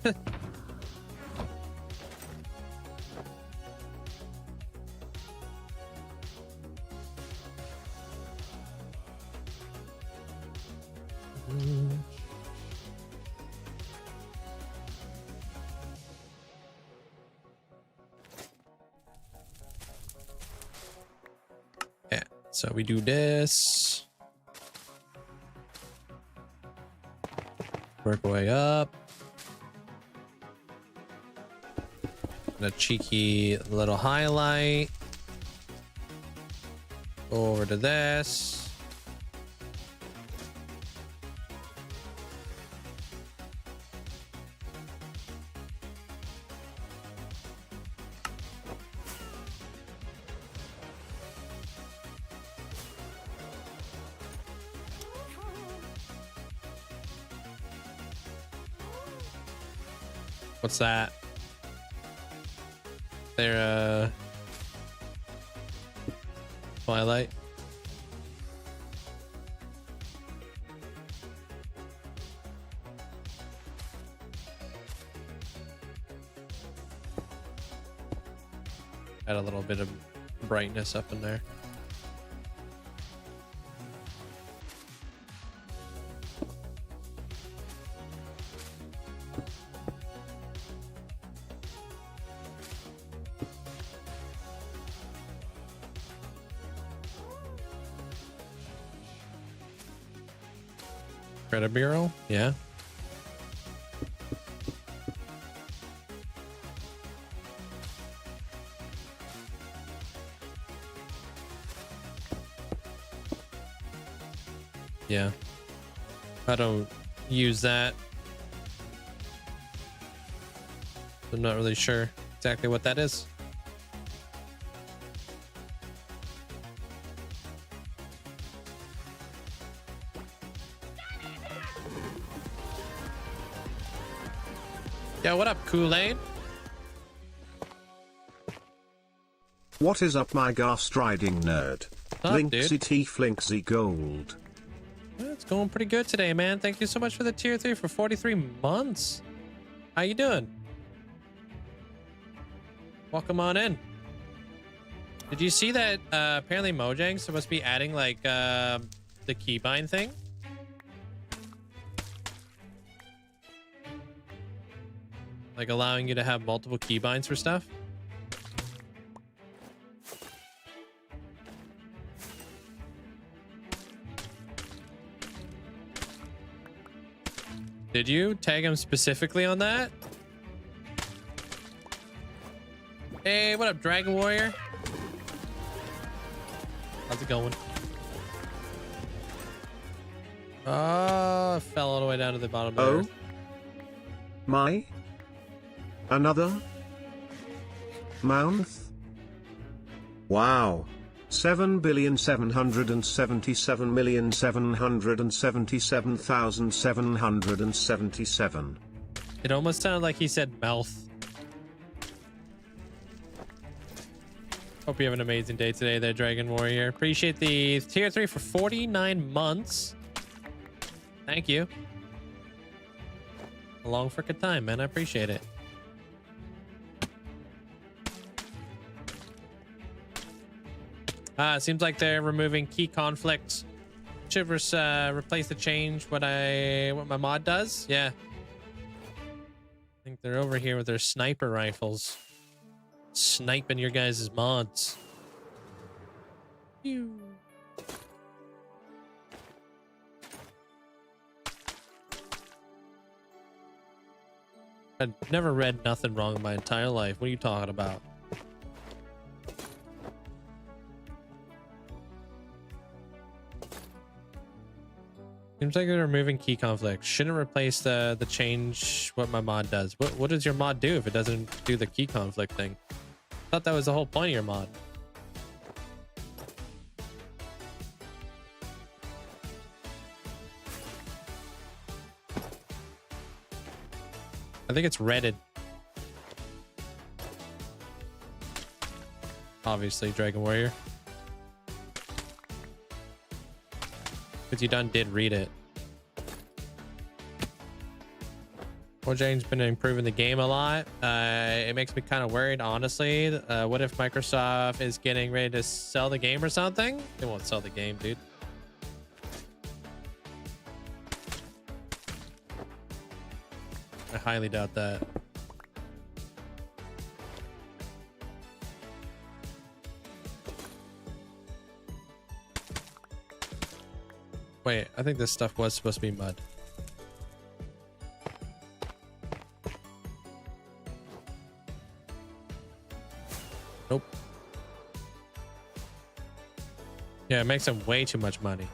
Yeah, so we do this. Work our way up. And a cheeky little highlight. Go over to this. What's that? They're Twilight. Add a little bit of brightness up in there. Credit Bureau? Yeah. Yeah. I don't use that. I'm not really sure exactly what that is. Yo, what up, Kool-Aid? What is up, my ghast riding nerd? Up, Linkzzey Teeth Linkzzey Gold. It's going pretty good today, man. Thank you so much for the tier 3 for 43 months. How you doing? Welcome on in. Did you see that apparently Mojang's supposed to be adding like the keybind thing? Like allowing you to have multiple keybinds for stuff? Did you tag him specifically on that? Hey, what up, Dragon Warrior? How's it going? Oh, fell all the way down to the bottom of the earth. My? Another? Mouth? Wow. 7,777,777,777. It almost sounded like he said mouth. Hope you have an amazing day today there, Dragon Warrior. Appreciate the tier 3 for 49 months. Thank you. A long frickin' time, man. I appreciate it. Seems like they're removing key conflicts. Should replace the change what my mod does. Yeah. I think they're over here with their sniper rifles. Sniping your guys' mods. Pew. I've never read nothing wrong in my entire life. What are you talking about? Seems like they're removing key conflict. Shouldn't replace the change what my mod does. What does your mod do if it doesn't do the key conflict thing? I thought that was the whole point of your mod. I think it's redded. Obviously, Dragon Warrior. But you did read it. Mojang's been improving the game a lot. It makes me kind of worried, honestly. What if Microsoft is getting ready to sell the game or something? They won't sell the game, dude. I highly doubt that. Wait, I think this stuff was supposed to be mud. Nope. Yeah, it makes them way too much money.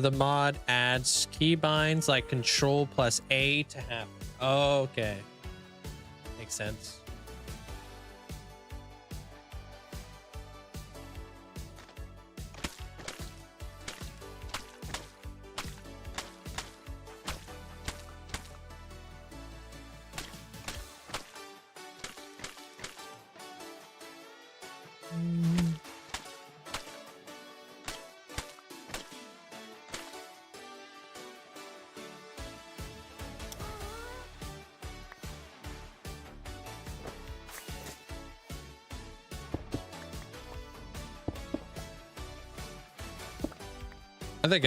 The mod adds keybinds like control plus A to happen. Oh, okay. Makes sense. I think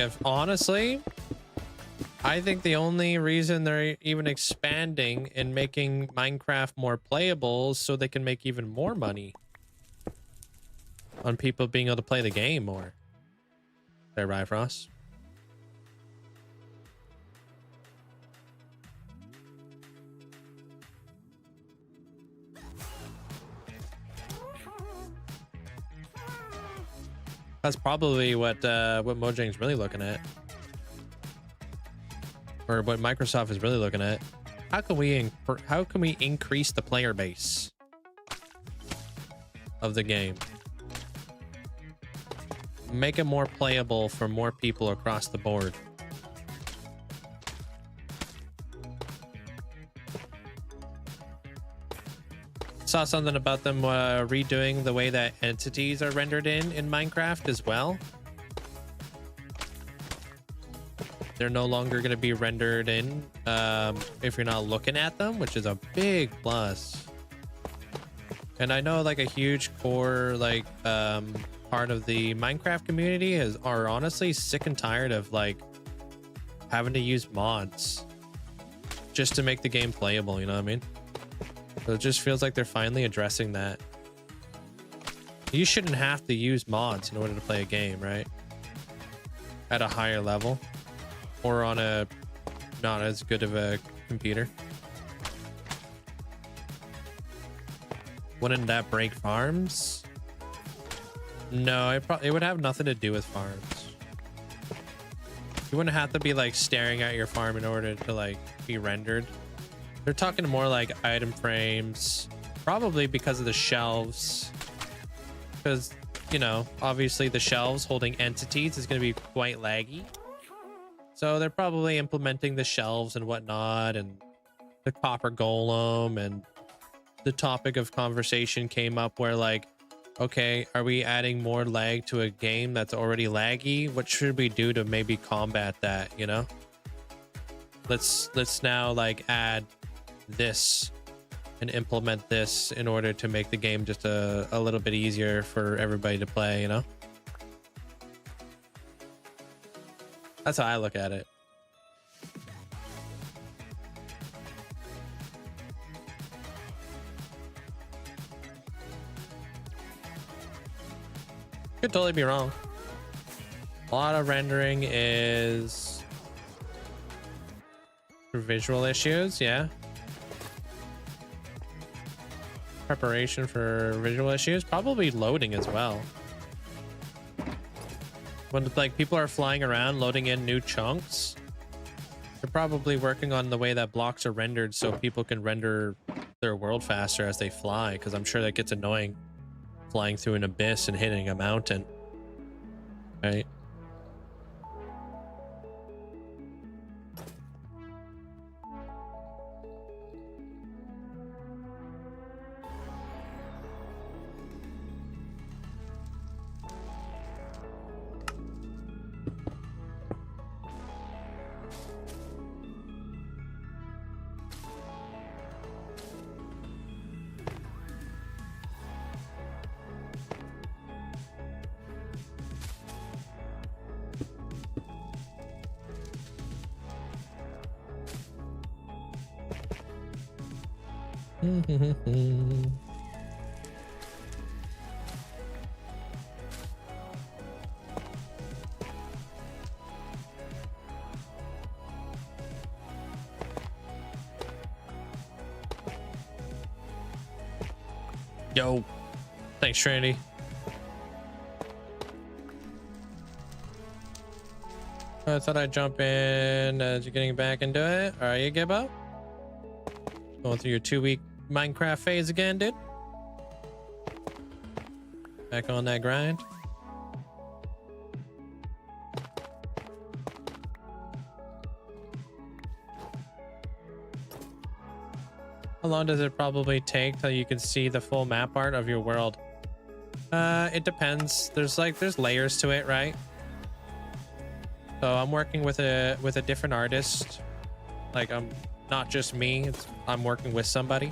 I think the only reason they're even expanding and making Minecraft more playable is so they can make even more money on people being able to play the game more. There, Rifrost. That's probably what Mojang's really looking at, or what Microsoft is really looking at. How can we increase the player base of the game? Make it more playable for more people across the board. Saw something about them redoing the way that entities are rendered in Minecraft as well. They're no longer going to be rendered in if you're not looking at them, which is a big plus. And I know like a huge core part of the Minecraft community are honestly sick and tired of like having to use mods just to make the game playable, you know what I mean? So it just feels like they're finally addressing that. You shouldn't have to use mods in order to play a game, right? At a higher level or on a not as good of a computer. Wouldn't that break farms? No, it would have nothing to do with farms. You wouldn't have to be like staring at your farm in order to like be rendered. They're talking more like item frames, probably because of the shelves. Because, you know, obviously the shelves holding entities is going to be quite laggy. So they're probably implementing the shelves and whatnot, and the copper golem, and the topic of conversation came up where like okay, are we adding more lag to a game that's already laggy? What should we do to maybe combat that, you know? Let's now like add this and implement this in order to make the game just a little bit easier for everybody to play, you know? That's how I look at it. Could totally be wrong. A lot of rendering is for visual issues, yeah. Preparation for visual issues, probably loading as well. When like people are flying around loading in new chunks, they're probably working on the way that blocks are rendered so people can render their world faster as they fly, because I'm sure that gets annoying flying through an abyss and hitting a mountain, right? Yo, thanks, Trinity. I thought I'd jump in as you're getting back into it. Are you, Gibbo? Going through your 2-week Minecraft phase again, dude? Back on that grind. How long does it probably take till you can see the full map art of your world? It depends. There's layers to it, right? So I'm working with a different artist. Like, I'm not just me, I'm working with somebody.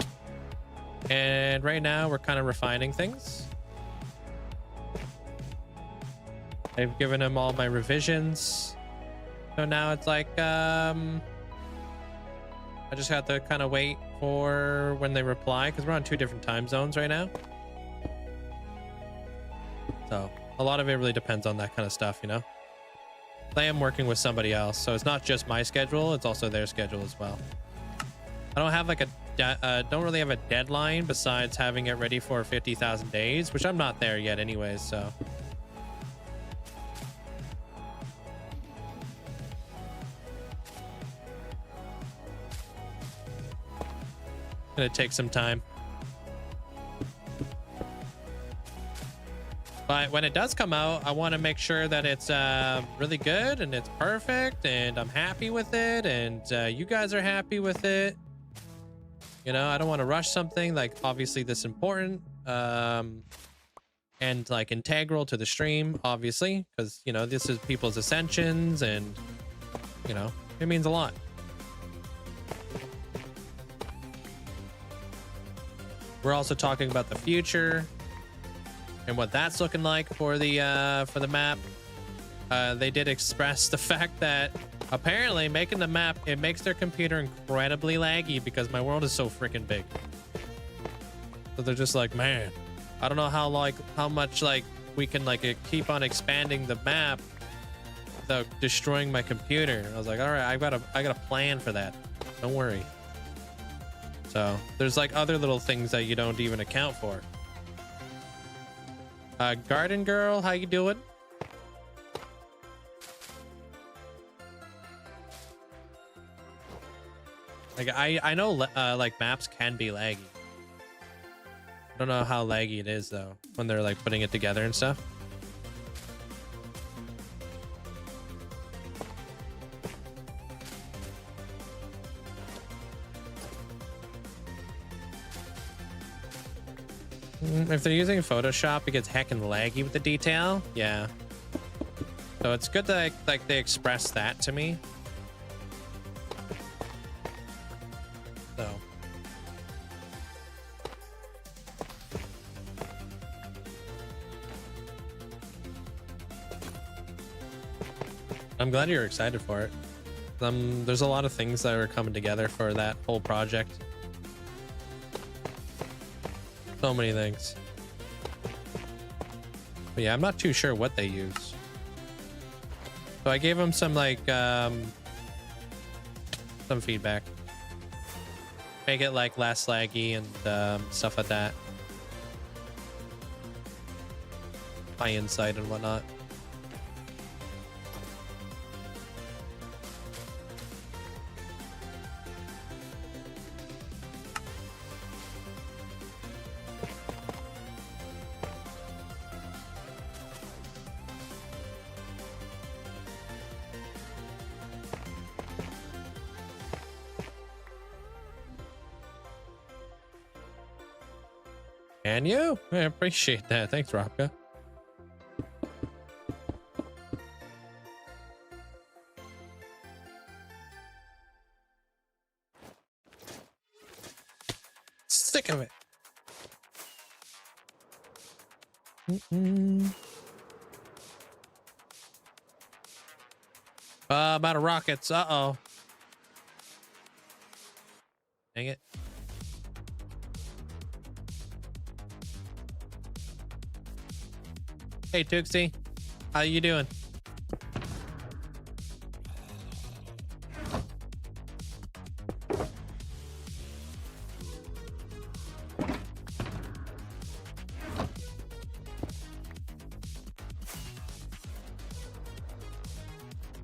And right now we're kind of refining things. I've given him all my revisions. So now it's like, I just have to kind of wait for when they reply, because we're on 2 different time zones right now. So a lot of it really depends on that kind of stuff, you know? I am working with somebody else, so it's not just my schedule, it's also their schedule as well. I don't have like don't really have a deadline besides having it ready for 50,000 days, which I'm not there yet anyways, so. Gonna take some time. But when it does come out, I want to make sure that it's really good and it's perfect and I'm happy with it and you guys are happy with it. You know, I don't want to rush something like obviously this important and like integral to the stream, obviously, because, you know, this is people's ascensions and, you know, it means a lot. We're also talking about the future and what that's looking like for the map. They did express the fact that apparently making the map, it makes their computer incredibly laggy because my world is so freaking big. So they're just like, man, I don't know how much we can keep on expanding the map without destroying my computer. And I was like, all right, I got a plan for that. Don't worry. So there's like other little things that you don't even account for. Garden Girl, how you doing? Like I know like maps can be laggy. I don't know how laggy it is though when they're like putting it together and stuff. If they're using Photoshop, it gets heckin' laggy with the detail. Yeah. So it's good that like they express that to me. So. I'm glad you're excited for it. There's a lot of things that are coming together for that whole project. So many things. But yeah, I'm not too sure what they use. So I gave them some like some feedback. Make it like less laggy and stuff like that. My insight and whatnot. Can you? I appreciate that. Thanks, Robka. Sick of it. I'm out of rockets. Uh-oh. Dang it. Hey, Tuxie. How you doing?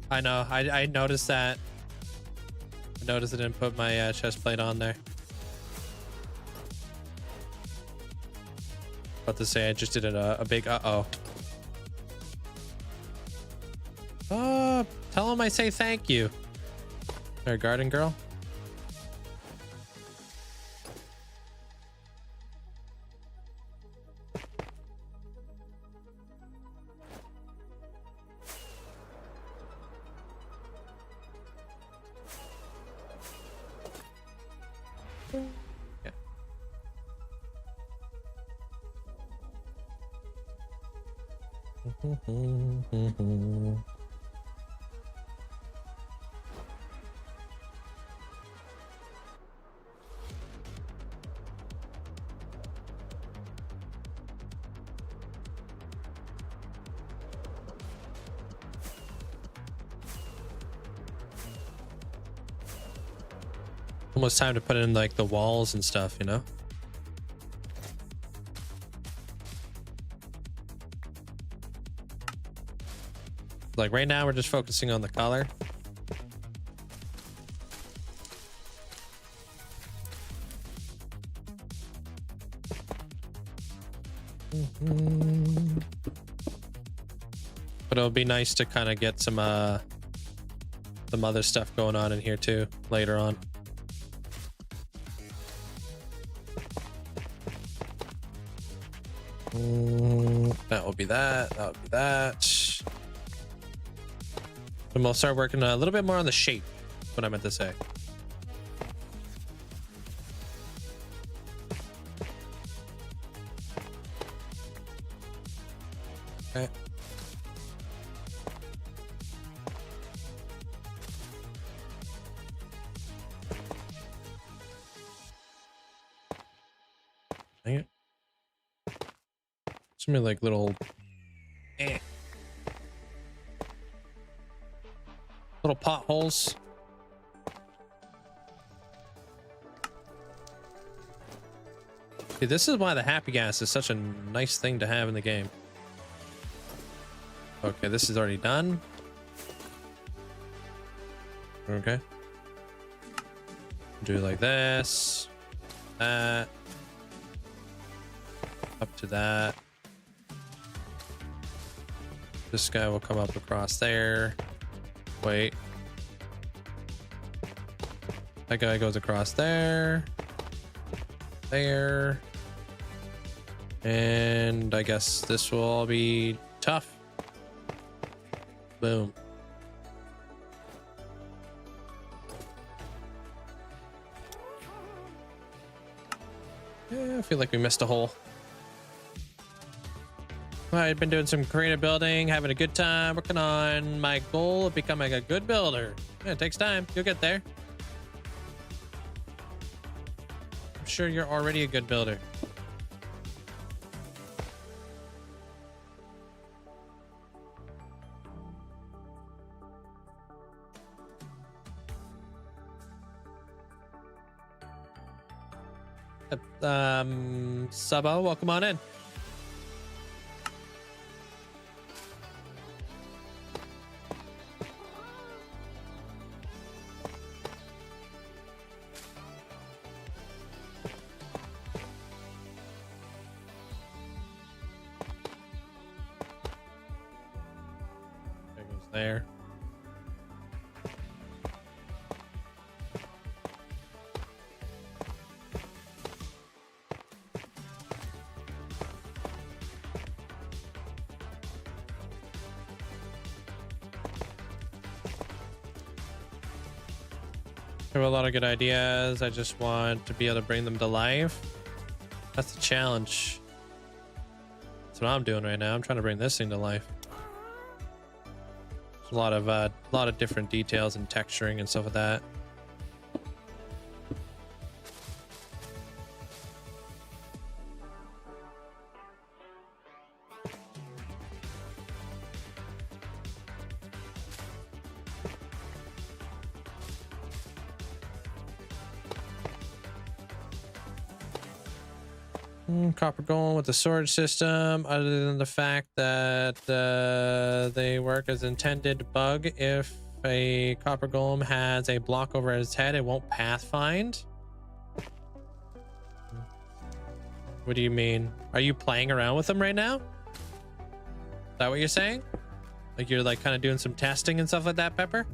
I know. I noticed that. I noticed I didn't put my chest plate on there. About to say I just did a big uh-oh. Tell him I say thank you. Our garden girl. Yeah. Almost time to put in like the walls and stuff, you know? Like right now we're just focusing on the color. But it'll be nice to kind of get some other stuff going on in here too later on. That will be that. That will be that. And we'll start working a little bit more on the shape. That's what I meant to say. Okay. Dang it. Some like little little potholes. See, this is why the happy gas is such a nice thing to have in the game. Okay, this is already done. Okay. Do it like this. That. Up to that. This guy will come up across there. Wait. That guy goes across there. There. And I guess this will all be tough. Boom. Yeah, I feel like we missed a hole. I've been doing some creative building, having a good time, working on my goal of becoming a good builder. Yeah, it takes time. You'll get there. I'm sure you're already a good builder. Sabo, welcome on in. There goes there. I have a lot of good ideas. I just want to be able to bring them to life. That's the challenge. That's what I'm doing right now. I'm trying to bring this thing to life. There's a lot of different details and texturing and stuff like that. Copper golem with the sword system, other than the fact that they work as intended. Bug: if a copper golem has a block over his head, it won't pathfind. What do you mean? Are you playing around with them right now? Is that what you're saying? Like you're like kind of doing some testing and stuff like that, Pepper?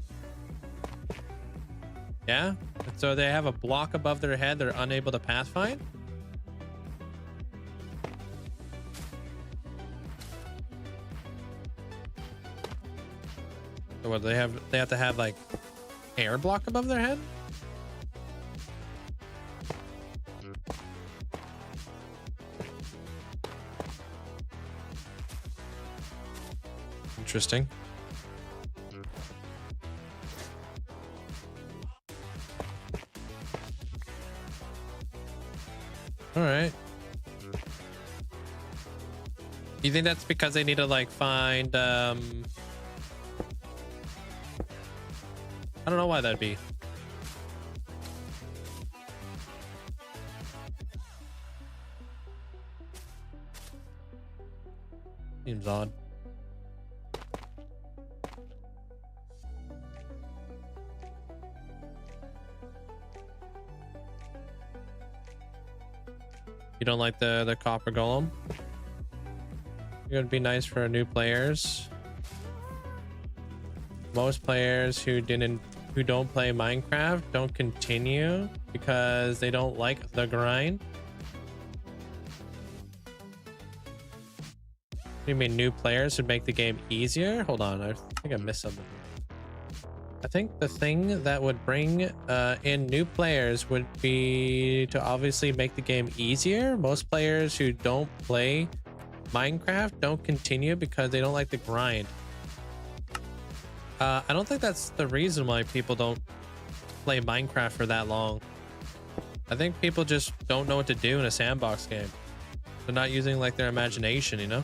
Yeah? So they have a block above their head, they're unable to pathfind? What do they have? They have to have like air block above their head. Interesting. All right. You think that's because they need to like find I don't know why that'd be. Seems odd. You don't like the copper golem? It would be nice for new players. Most players who don't play Minecraft don't continue because they don't like the grind. What do you mean new players would make the game easier? Hold on, I think I missed something. I think the thing that would bring in new players would be to obviously make the game easier. Most players who don't play Minecraft don't continue because they don't like the grind. I don't think that's the reason why people don't play Minecraft for that long. I think people just don't know what to do in a sandbox game. They're not using like their imagination, you know?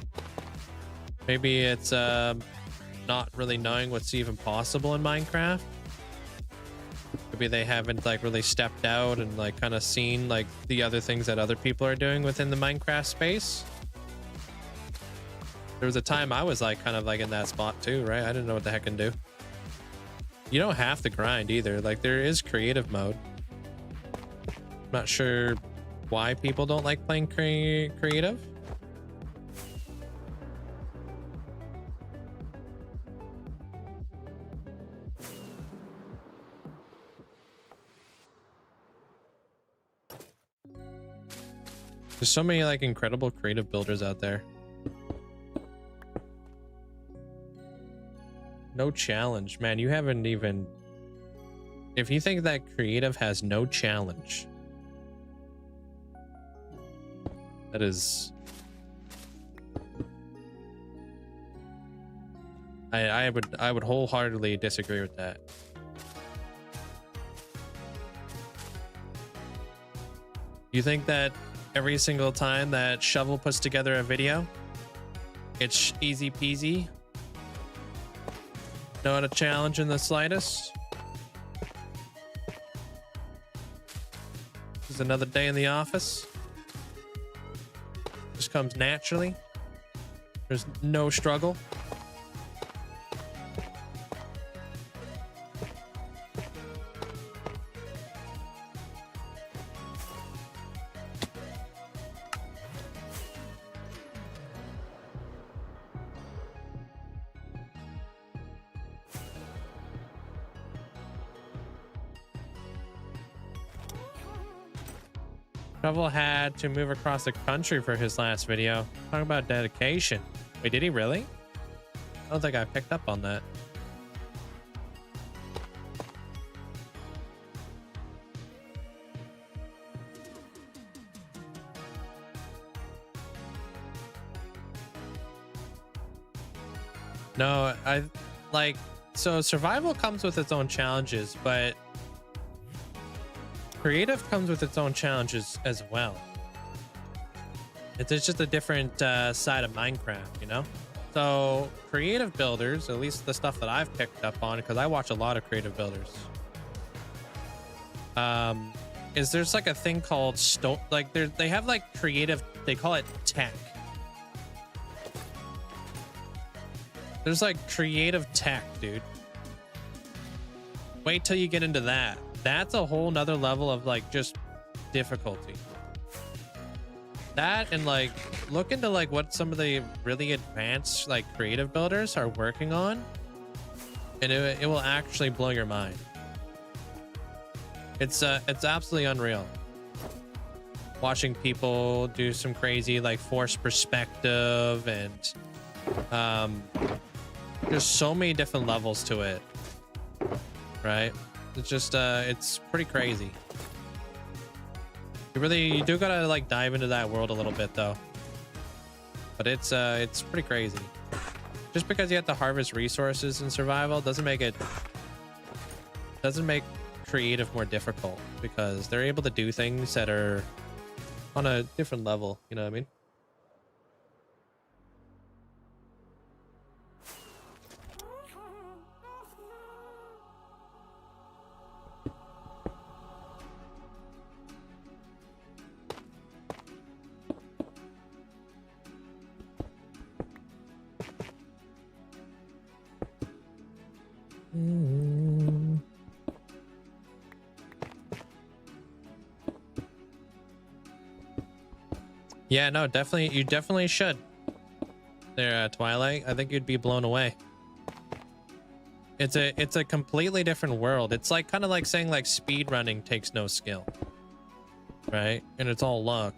Maybe it's not really knowing what's even possible in Minecraft. Maybe they haven't like really stepped out and like kind of seen like the other things that other people are doing within the Minecraft space. There was a time I was like kind of like in that spot too, right? I didn't know what the heck I can do. You don't have to grind either. Like there is creative mode. I'm not sure why people don't like playing creative. There's so many like incredible creative builders out there. No challenge, man. You haven't even... If you think that creative has no challenge, that is... I would wholeheartedly disagree with that. You think that every single time that Shovel puts together a video, it's easy peasy? Not a challenge in the slightest? This is another day in the office. Just comes naturally. There's no struggle. Shovel had to move across the country for his last video. Talking about dedication. Wait, did he really? I don't think I picked up on that. No, I like, so survival comes with its own challenges, but creative comes with its own challenges as well. It's just a different side of Minecraft, you know? So creative builders, at least the stuff that I've picked up on, because I watch a lot of creative builders, is there's like a thing called they have like creative, they call it tech. There's like creative tech, dude. Wait till you get into that. That's a whole nother level of like just difficulty. That, and like look into like what some of the really advanced like creative builders are working on, and it will actually blow your mind. It's absolutely unreal. Watching people do some crazy like forced perspective, and there's so many different levels to it, right? It's just it's pretty crazy. You do gotta like dive into that world a little bit though. But it's pretty crazy. Just because you have to harvest resources in survival doesn't make creative more difficult, because they're able to do things that are on a different level, you know what I mean? Yeah, no, definitely, you definitely should. There, Twilight, I think you'd be blown away. It's a completely different world. It's like kind of like saying like speed running takes no skill, right? And it's all luck.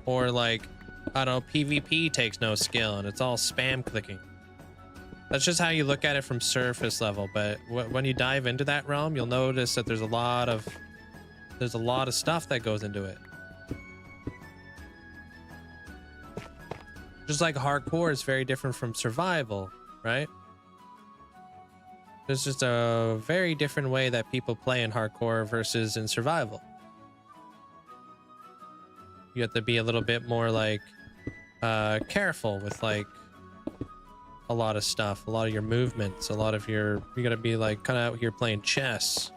Or like, I don't know, PvP takes no skill and it's all spam clicking. That's just how you look at it from surface level, but when you dive into that realm, you'll notice that there's a lot of stuff that goes into it. Just like hardcore is very different from survival, right? There's just a very different way that people play in hardcore versus in survival. You have to be a little bit more like careful with like a lot of stuff, a lot of your movements, a lot of you gotta be like kind of out here playing chess.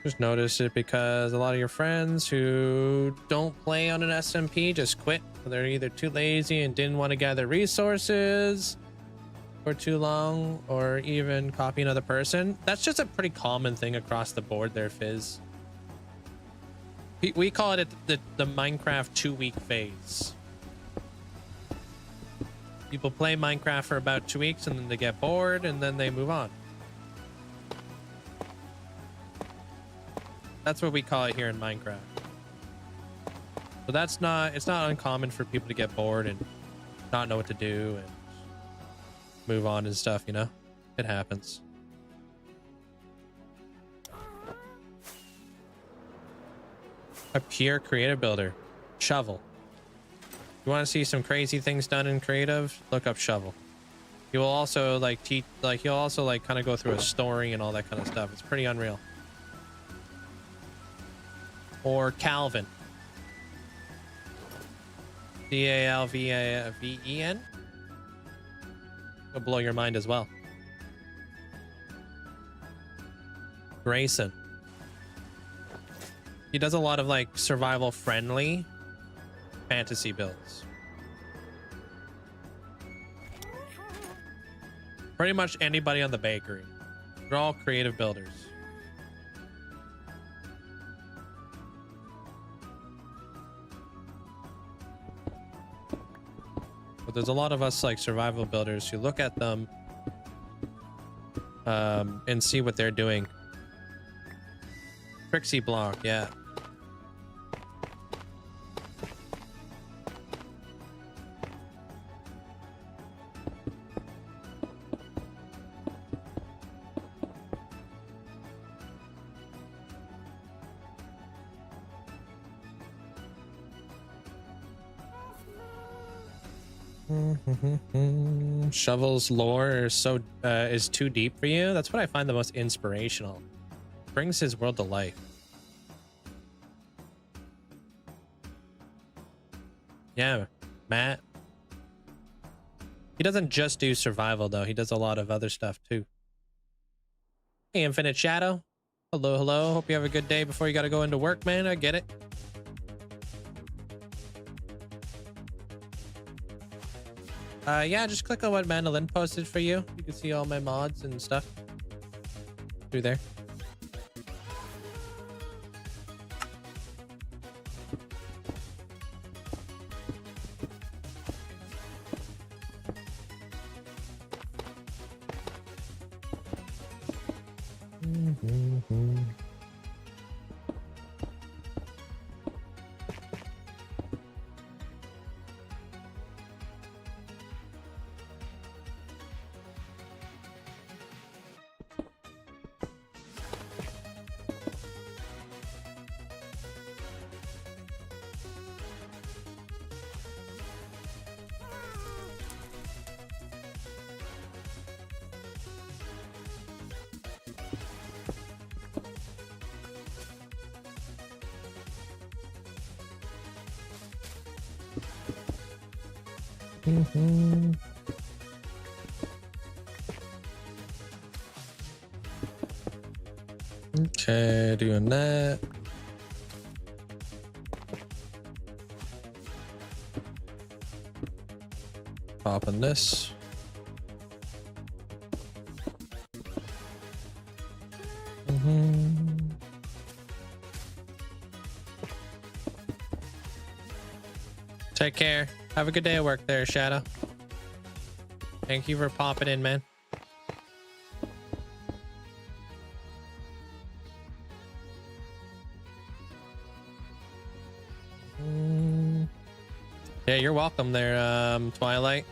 Just notice it because a lot of your friends who don't play on an SMP just quit. They're either too lazy and didn't want to gather resources for too long, or even copy another person. That's just a pretty common thing across the board there, Fizz. We call it the Minecraft 2-week phase. People play Minecraft for about 2 weeks and then they get bored and then they move on. That's what we call it here in Minecraft. So it's not uncommon for people to get bored and not know what to do and move on and stuff, you know? It happens. A pure creative builder. Shovel. You want to see some crazy things done in creative? Look up Shovel. He will also like teach, like he'll also like kind of go through a story and all that kind of stuff. It's pretty unreal. Or Calvin. Calven. It'll blow your mind as well. Grayson. He does a lot of like survival friendly fantasy builds. Pretty much anybody on the bakery. They're all creative builders. But there's a lot of us like survival builders who look at them and see what they're doing. Trixie block, yeah. Shovel's lore is too deep for you. That's what I find the most inspirational. Brings his world to life. Yeah, Matt. He doesn't just do survival though. He does a lot of other stuff too. Hey, Infinite Shadow. Hello, hello. Hope you have a good day before you got to go into work, man. I get it. Yeah, just click on what Mandolin posted for you. You can see all my mods and stuff through there. Okay, doing that. Popping this. Take care. Have a good day at work there, Shadow. Thank you for popping in, man. Yeah, you're welcome there, Twilight.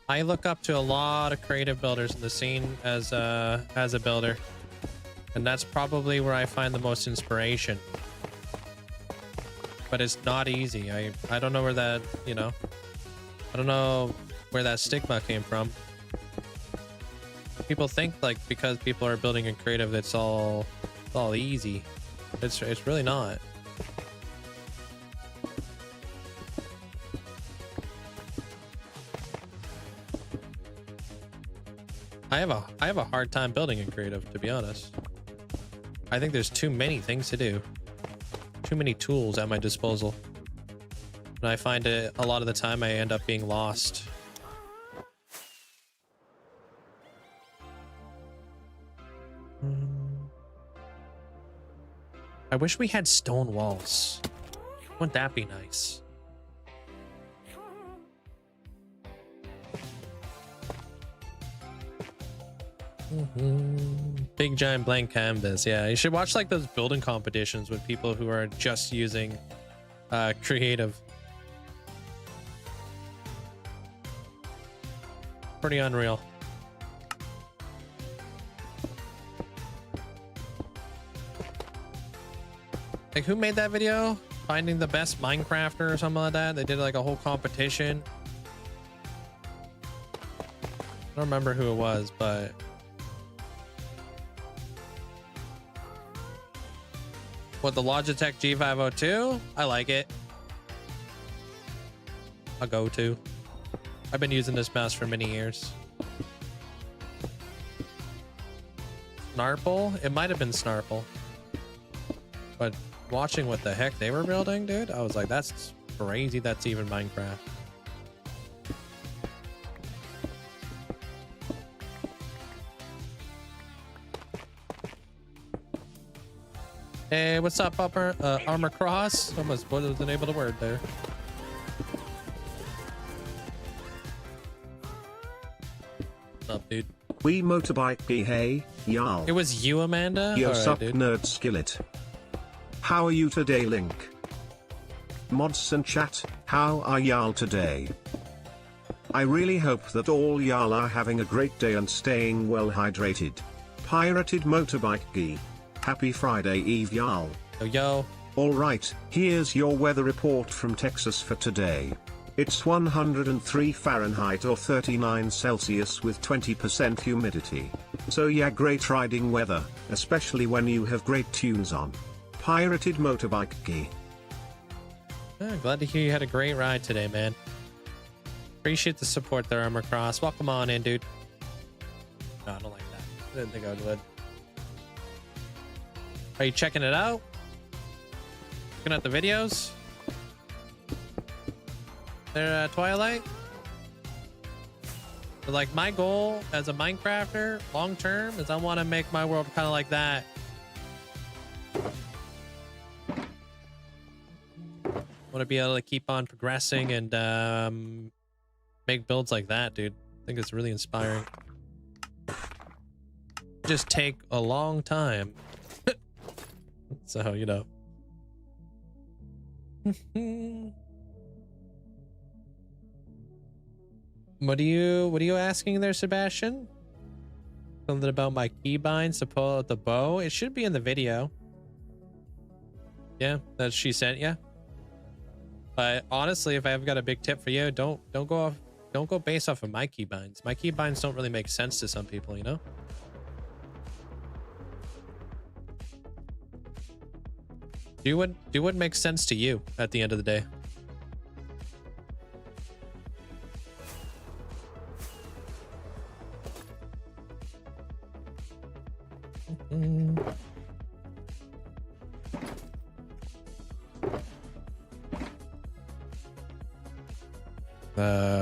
I look up to a lot of creative builders in the scene as a builder, and that's probably where I find the most inspiration. But it's not easy. I don't know where that, you know, I don't know where that stigma came from. People think like because people are building in creative, it's all easy. It's really not. I have a hard time building in creative, to be honest. I think there's too many things to do. Too many tools at my disposal. And I find it a lot of the time I end up being lost. I wish we had stone walls. Wouldn't that be nice? Big giant blank canvas. Yeah, you should watch like those building competitions with people who are just using creative. Pretty unreal. Like, who made that video? Finding the best Minecrafter or something like that? They did like a whole competition. I don't remember who it was, but what, the Logitech G502? I like it. I'll go to. I've been using this mouse for many years. Snarple? It might have been Snarple. But watching what the heck they were building, dude, I was like, that's crazy. That's even Minecraft. Hey, what's up, Armor Cross? Almost wasn't able to word there. What's up, dude? We motorbike be hey, y'all. It was you, Amanda? Yo, All right, sup, dude. nerd skillet. How are you today, Link? Mods and chat, how are y'all today? I really hope that all y'all are having a great day and staying well hydrated. Pirated motorbike gee. Happy Friday Eve, y'all. Yo, yo. Alright, here's your weather report from Texas for today. It's 103 Fahrenheit or 39 Celsius with 20% humidity. So yeah, great riding weather, especially when you have great tunes on. Pirated motorbike gee. Glad to hear you had a great ride today, man. Appreciate the support there, Armor Cross. Welcome on in, dude. No, I don't like that. I didn't think I would. Are you checking it out? Looking at the videos? There, Twilight? But like, my goal as a Minecrafter, long term, is I want to make my world kind of like that. Want to be able to keep on progressing and make builds like that, dude. I think it's really inspiring. Just take a long time. So, you know. What are you asking there, Sebastian? Something about my keybinds to pull out the bow? It should be in the video. Yeah, that she sent you. But honestly, if I've got a big tip for you, don't go based off of my keybinds. My keybinds don't really make sense to some people, you know? Do what makes sense to you at the end of the day.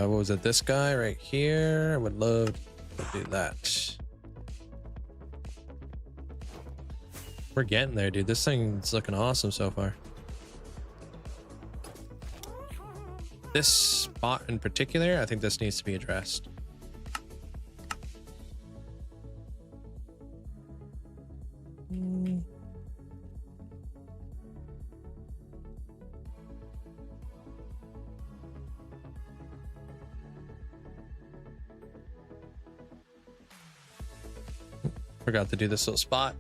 What was it? This guy right here. I would love to do that. We're getting there, dude. This thing's looking awesome so far. This spot in particular, I think this needs to be addressed. Forgot to do this little spot.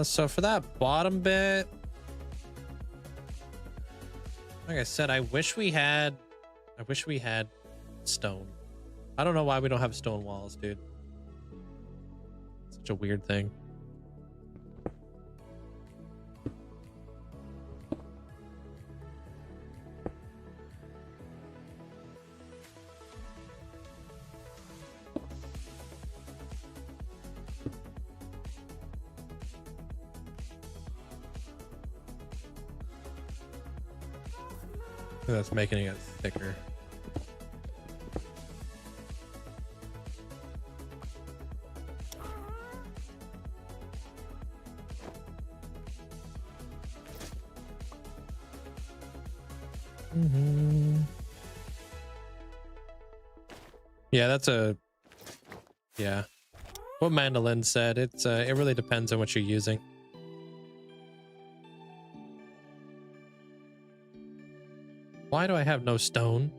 So for that bottom bit, like I said, I wish we had stone. I don't know why we don't have stone walls, dude. Such a weird thing. That's making it thicker. Yeah, that's a... Yeah. What Mandolin said, it really depends on what you're using. Why do I have no stone?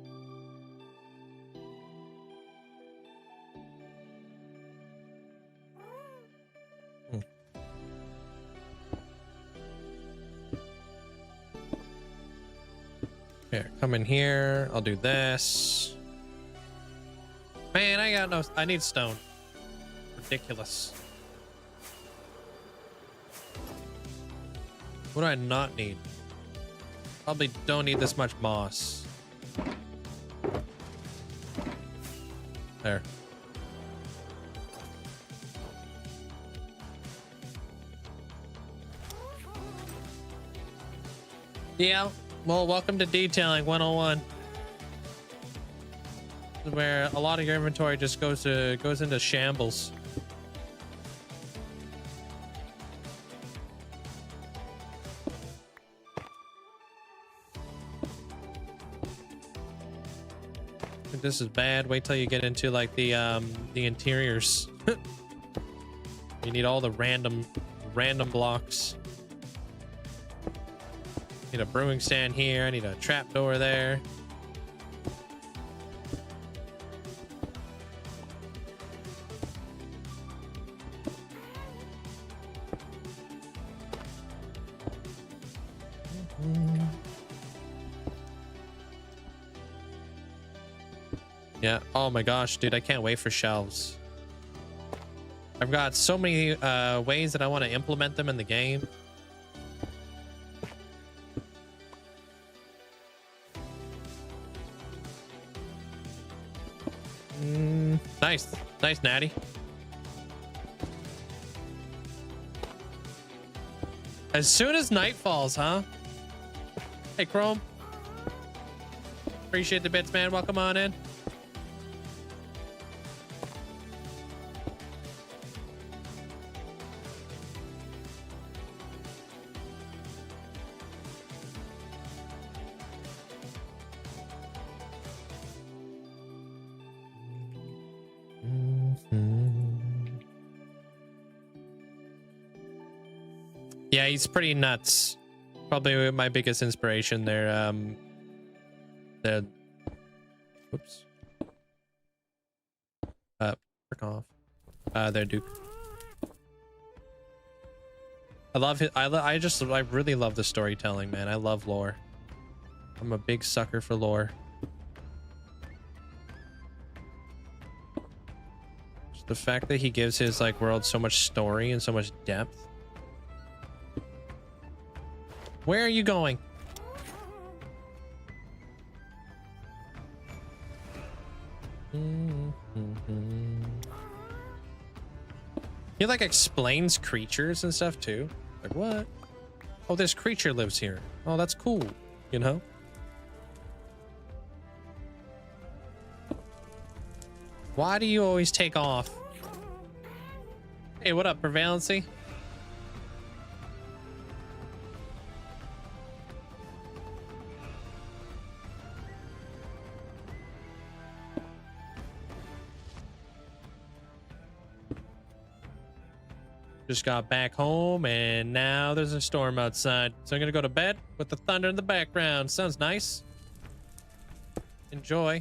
Here, come in here. I'll do this. Man, I got no... I need stone. Ridiculous. What do I not need? Probably don't need this much moss. There. Yeah. Well, welcome to Detailing 101. Where a lot of your inventory just goes into shambles. I think this is bad. Wait till you get into like the interiors. You need all the random blocks. Need a brewing stand here. I need a trapdoor there. Yeah. Oh my gosh, dude, I can't wait for shelves. I've got so many ways that I want to implement them in the game. Nice, Natty. As soon as night falls, huh? Hey, Chrome. Appreciate the bits, man. Welcome on in. Yeah, he's pretty nuts. Probably my biggest inspiration there. Whoops. Frick off. There, Duke. I love it. I really love the storytelling, man. I love lore. I'm a big sucker for lore. Just the fact that he gives his like world so much story and so much depth. Where are you going? He like explains creatures and stuff too. Like what? Oh, this creature lives here. Oh, that's cool. You know? Why do you always take off? Hey, what up, Prevalency? Just got back home and now there's a storm outside. So I'm gonna go to bed with the thunder in the background. Sounds nice. Enjoy.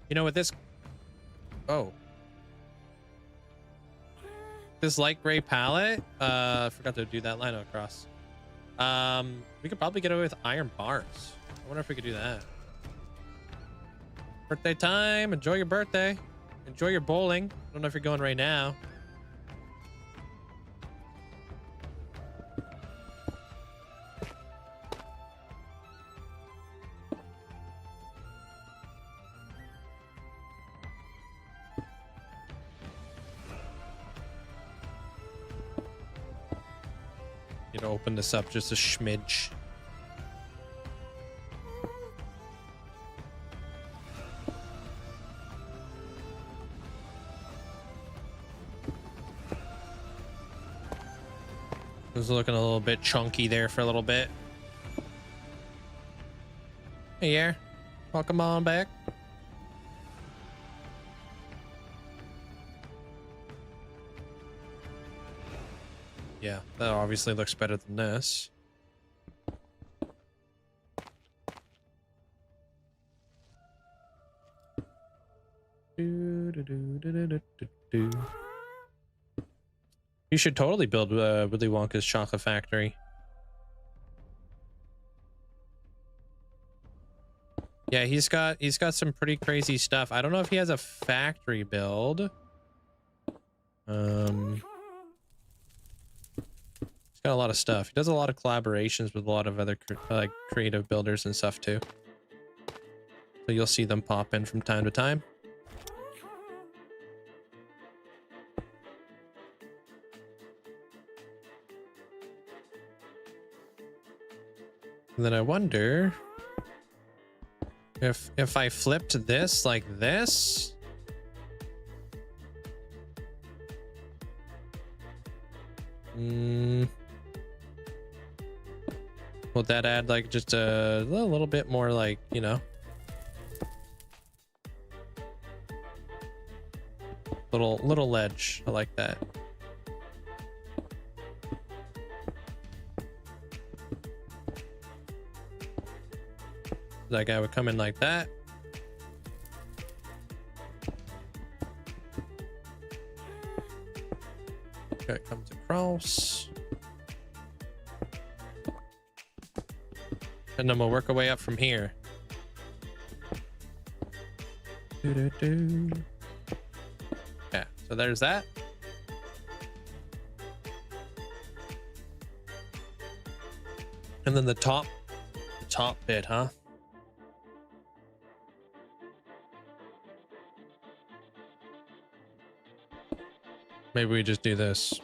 You know what this... Oh. This light gray palette? I forgot to do that line across. We could probably get away with iron bars. I wonder if we could do that. Birthday time. Enjoy your birthday. Enjoy your bowling. I don't know if you're going right now. Need to open this up just a smidge. It was looking a little bit chunky there for a little bit. Hey, yeah. Welcome on back. Yeah, that obviously looks better than this. You should totally build Willy Wonka's chocolate factory. Yeah, he's got some pretty crazy stuff. I don't know if he has a factory build. He's got a lot of stuff. He does a lot of collaborations with a lot of other like creative builders and stuff too. So you'll see them pop in from time to time. And then I wonder if I flipped this like this. Will that add like just a little bit more, like, you know, little ledge? I like that. That guy would come in like that. Okay, it comes across. And then we'll work our way up from here. Yeah, so there's that. And then the top bit, huh? Maybe we just do this.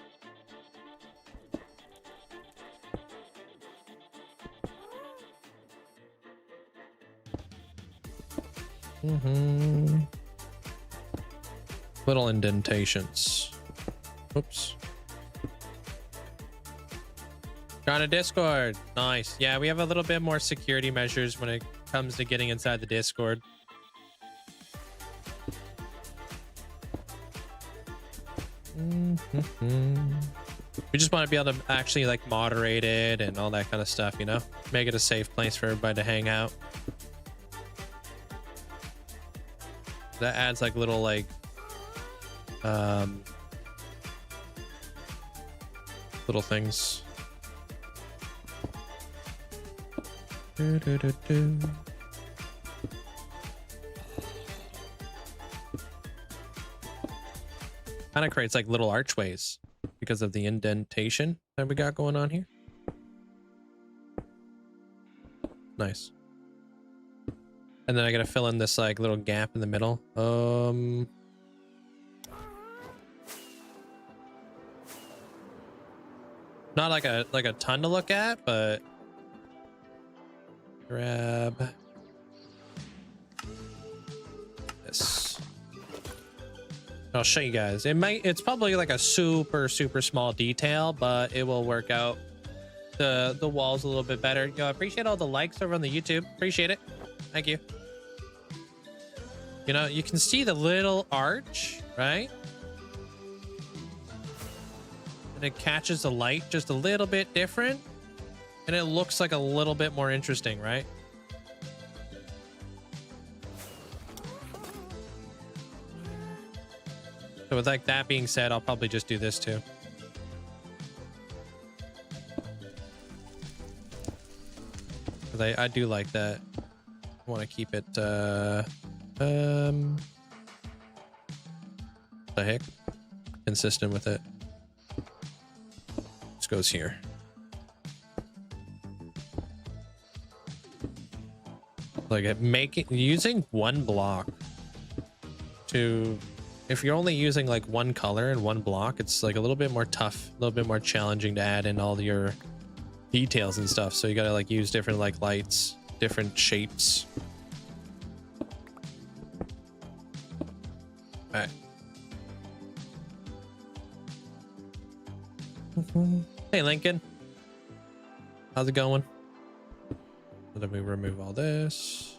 Little indentations. Oops. Got a Discord. Nice. Yeah, we have a little bit more security measures when it comes to getting inside the Discord. We just want to be able to actually like moderate it and all that kind of stuff, you know, make it a safe place for everybody to hang out. That adds like little like little things. Kind of creates like little archways because of the indentation that we got going on here. Nice. And then I gotta fill in this like little gap in the middle. Not like a ton to look at, but grab this. I'll show you guys. It's probably like a super small detail, but it will work out the walls a little bit better. Yo, I appreciate all the likes over on the YouTube. Appreciate it. Thank you. You know, you can see the little arch, right? And it catches the light just a little bit different, and it looks like a little bit more interesting, right? So with like that being said, I'll probably just do this too. Because I do like that. I want to keep it the heck, consistent with it. This goes here. Like using one block to, if you're only using like one color and one block, it's like a little bit more tough, a little bit more challenging to add in all your details and stuff. So you gotta like use different like lights, different shapes. All right. Hey, Lincoln. How's it going? So then we remove all this.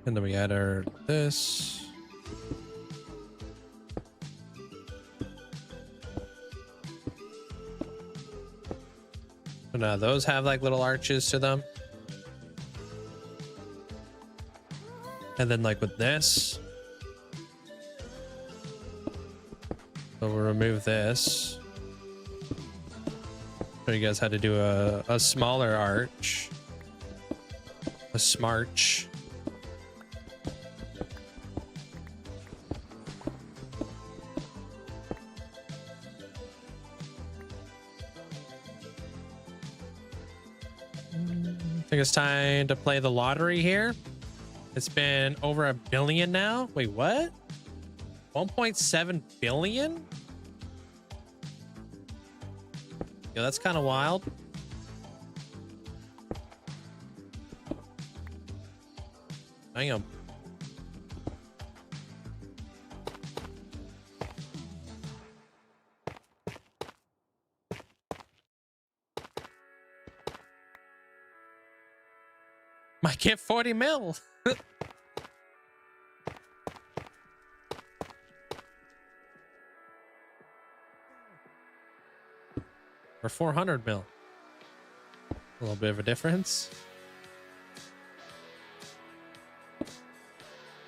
And then we add our this. So now those have like little arches to them. And then like with this. So we'll remove this. Show you guys how to do a smaller arch. A smarch. I think it's time to play the lottery here. It's been over 1 billion now. Wait, what? 1.7 billion? Yo, that's kind of wild. Damn. Might get 40 mil. Or 400 mil. A little bit of a difference.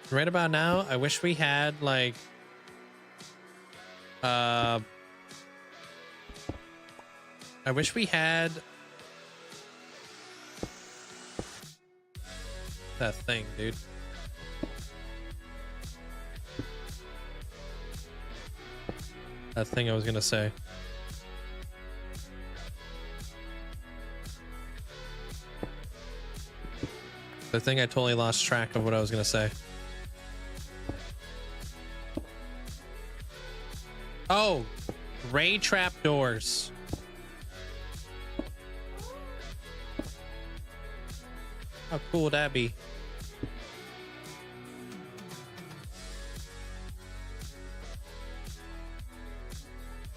Right about now, I wish we had like I wish we had that thing, dude. That thing I was gonna say. The thing I totally lost track of what I was gonna say. Oh, ray trap doors. How cool would that be?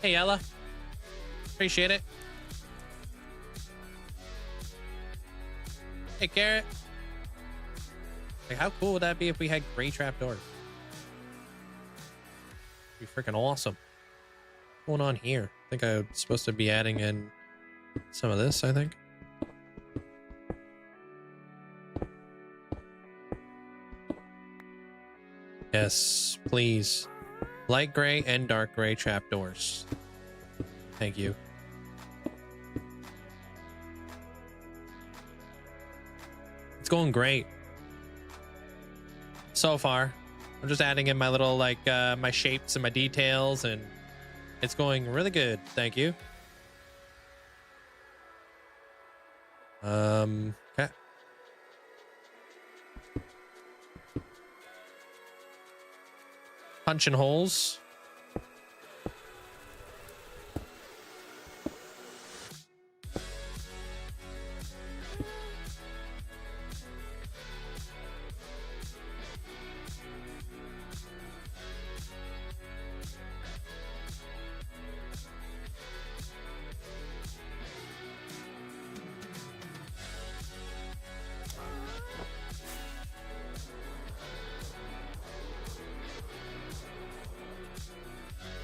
Hey, Ella. Appreciate it. Hey, Garrett. Like, how cool would that be if we had gray trap doors? Be freaking awesome. What's going on here? I think I'm supposed to be adding in some of this, I think. Yes, please. Light gray and dark gray trapdoors. Thank you. It's going great. So far. I'm just adding in my little, like, my shapes and my details, and it's going really good. Thank you. Okay. Punching holes.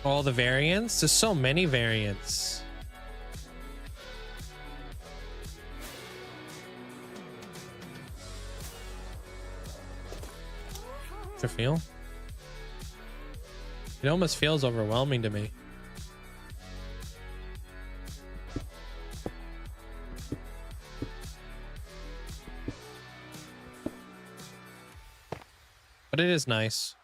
All the variants? There's so many variants. What's your feel? It almost feels overwhelming to me. But it is nice.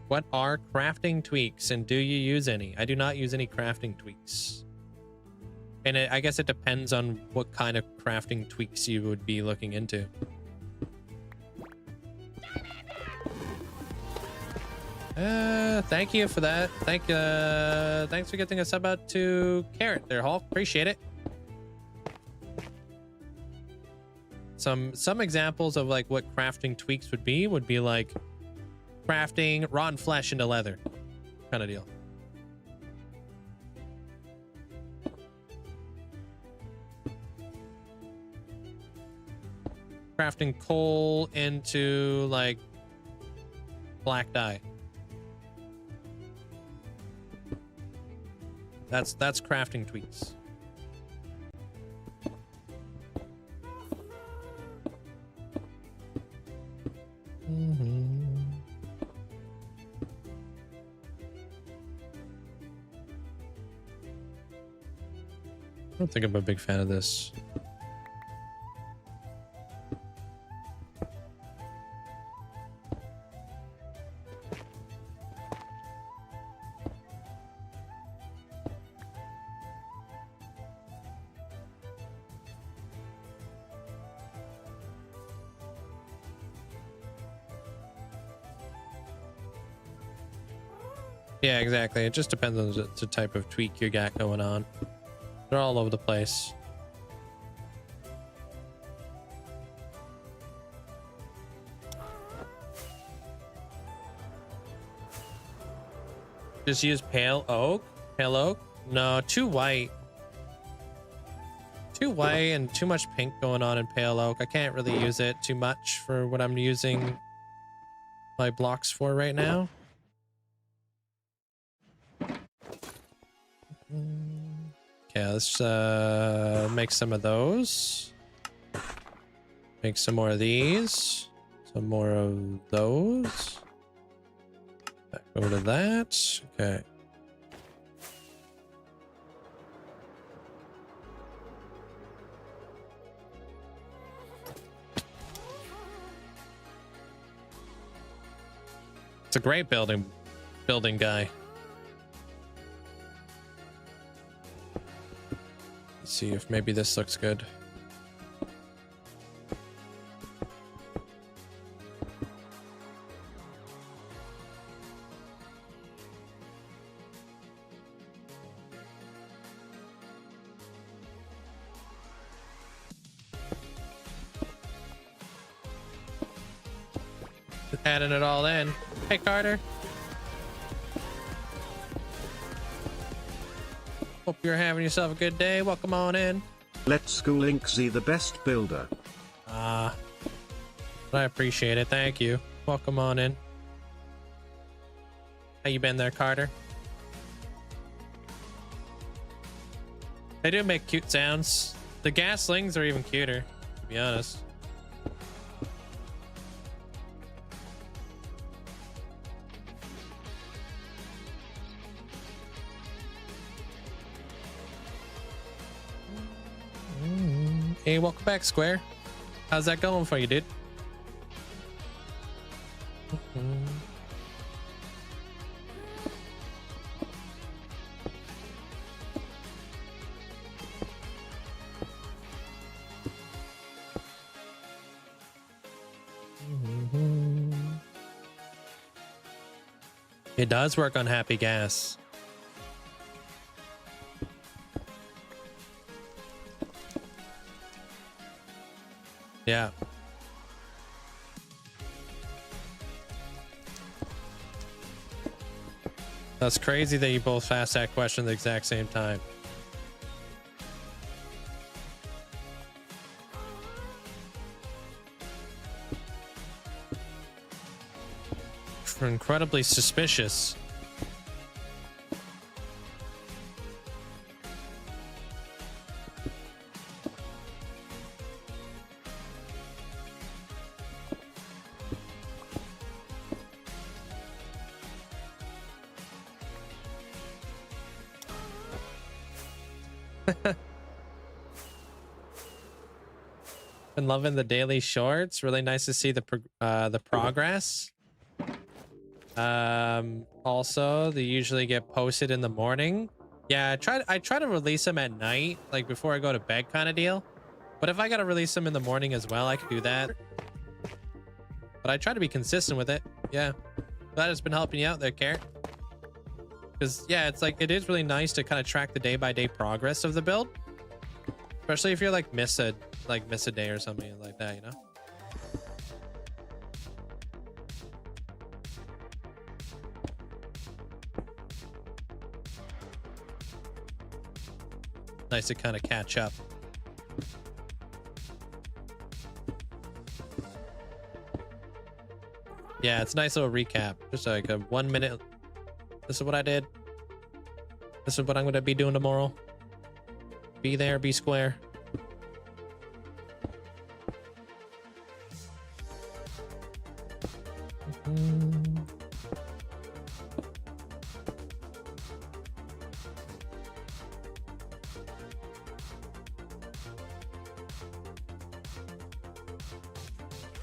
What are crafting tweaks, and do you use any? I do not use any crafting tweaks. And I guess it depends on what kind of crafting tweaks you would be looking into. Thank you for that. Thanks for getting a sub out to Carrot there, Hulk. Appreciate it. some examples of like what crafting tweaks would be like crafting rotten flesh into leather kind of deal. Crafting coal into like black dye. That's crafting tweaks. I don't think I'm a big fan of this. Yeah, exactly. It just depends on the type of tweak you got going on. They're all over the place. Just use pale oak? Pale oak? No, too white. Too white and too much pink going on in pale oak. I can't really use it too much for what I'm using my blocks for right now. Okay, let's make some of those. Make some more of these. Some more of those. Back over to that. Okay. It's a great building guy. Let's see if maybe this looks good. Just adding it all in. Hey, Carter. Hope you're having yourself a good day. Welcome on in. Let's go Linkzzey, the best builder. I appreciate it. Thank you. Welcome on in. How you been there, Carter? They do make cute sounds. The gaslings are even cuter, to be honest. Hey, welcome back, Square. How's that going for you, dude? It does work on Happy Gas. Yeah. That's crazy that you both asked that question at the exact same time. Incredibly suspicious. Been loving the daily shorts. Really nice to see the progress. Also, they usually get posted in the morning. Yeah, I try to release them at night, like before I go to bed kind of deal. But if I gotta release them in the morning as well, I can do that. But I try to be consistent with it. Yeah, glad it's been helping you out there, Carrot. Because yeah, it's like it is really nice to kind of track the day-by-day progress of the build, especially if you're like miss a like miss a day or something like that, you know? Nice to kind of catch up. Yeah, it's a nice little recap. Just like a 1 minute. This is what I did. This is what I'm going to be doing tomorrow. Be there, be square.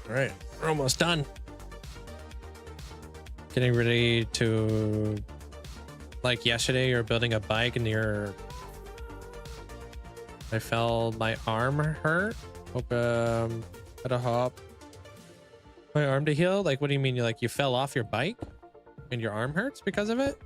All right, we're almost done. Getting ready to, like yesterday, you're building a bike and I fell, my arm hurt. Hope had a hop. My arm to heal? Like, what do you mean? You fell off your bike and your arm hurts because of it?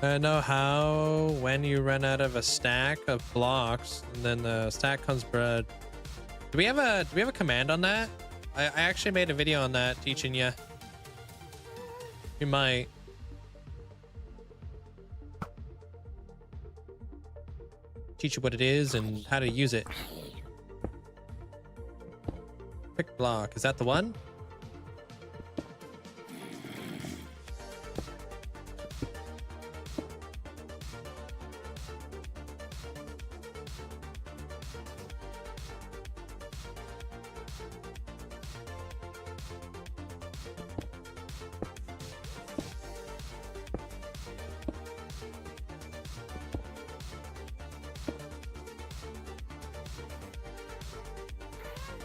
I know how when you run out of a stack of blocks and then the stack comes bread. Do we have a command on that? I actually made a video on that teaching you. We might. Teach you what it is and how to use it. Pick block. Is that the one?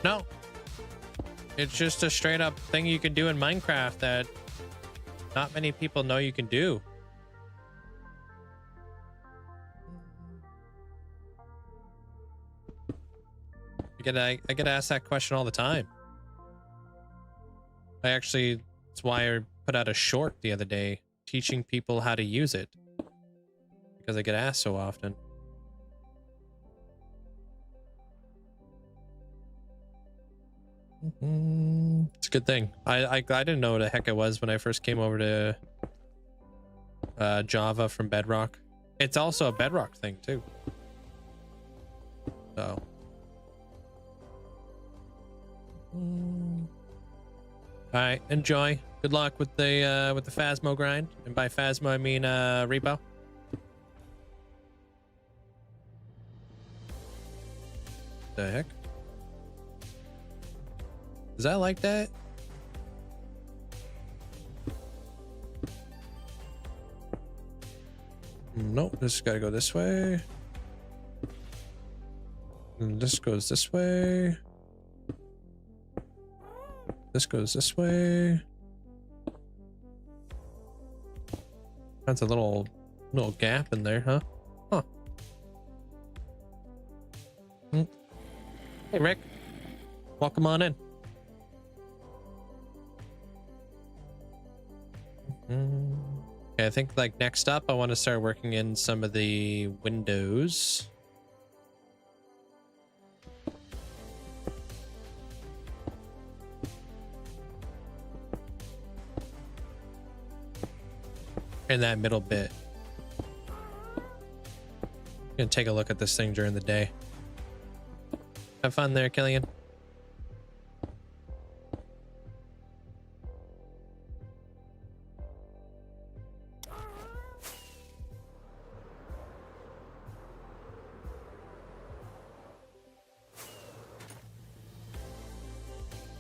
No, it's just a straight up thing you can do in Minecraft that not many people know you can do. I get asked that question all the time. That's why I put out a short the other day teaching people how to use it, because I get asked so often. It's a good thing. I didn't know what the heck it was when I first came over to Java from Bedrock. It's also a Bedrock thing too. So all right, enjoy. Good luck with the Phasmo grind, and by Phasmo I mean repo. The heck? Is that like that? Nope, this gotta go this way. And this goes this way. This goes this way. That's a little gap in there, huh? Huh. Hey, Rick. Welcome on in. Okay, I think like next up I want to start working in some of the windows. In that middle bit. I'm gonna take a look at this thing during the day. Have fun there, Killian.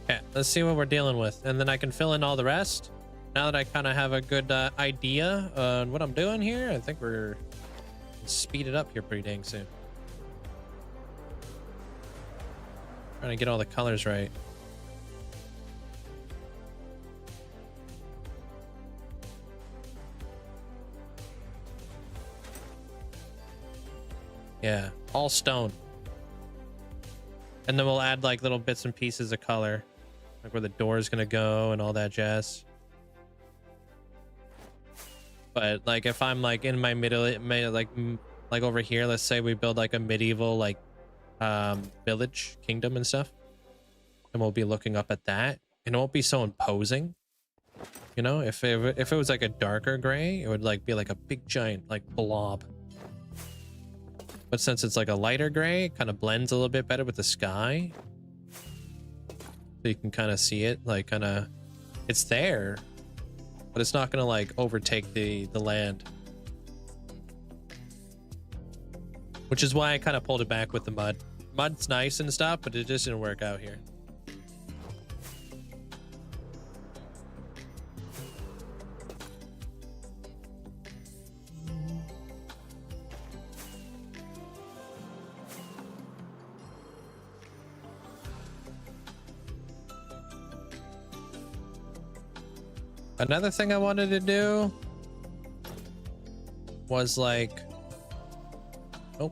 Okay, let's see what we're dealing with, and then I can fill in all the rest. Now that I kind of have a good idea on what I'm doing here, I think we're speed it up here pretty dang soon. Trying to get all the colors right. Yeah, all stone. And then we'll add like little bits and pieces of color. like where the door is gonna go and all that jazz. But like if I'm like in my like over here, let's say we build like a medieval like village kingdom and stuff, and we'll be looking up at that, and it won't be so imposing. You know, if it was like a darker gray, it would like be like a big giant like blob. But since it's like a lighter gray, it kind of blends a little bit better with the sky. So you can kind of see it, like kind of, it's there, but it's not gonna like overtake the land. Which is why I kind of pulled it back with the mud. Mud's nice and stuff, but it just didn't work out here. Another thing I wanted to do was like, oh,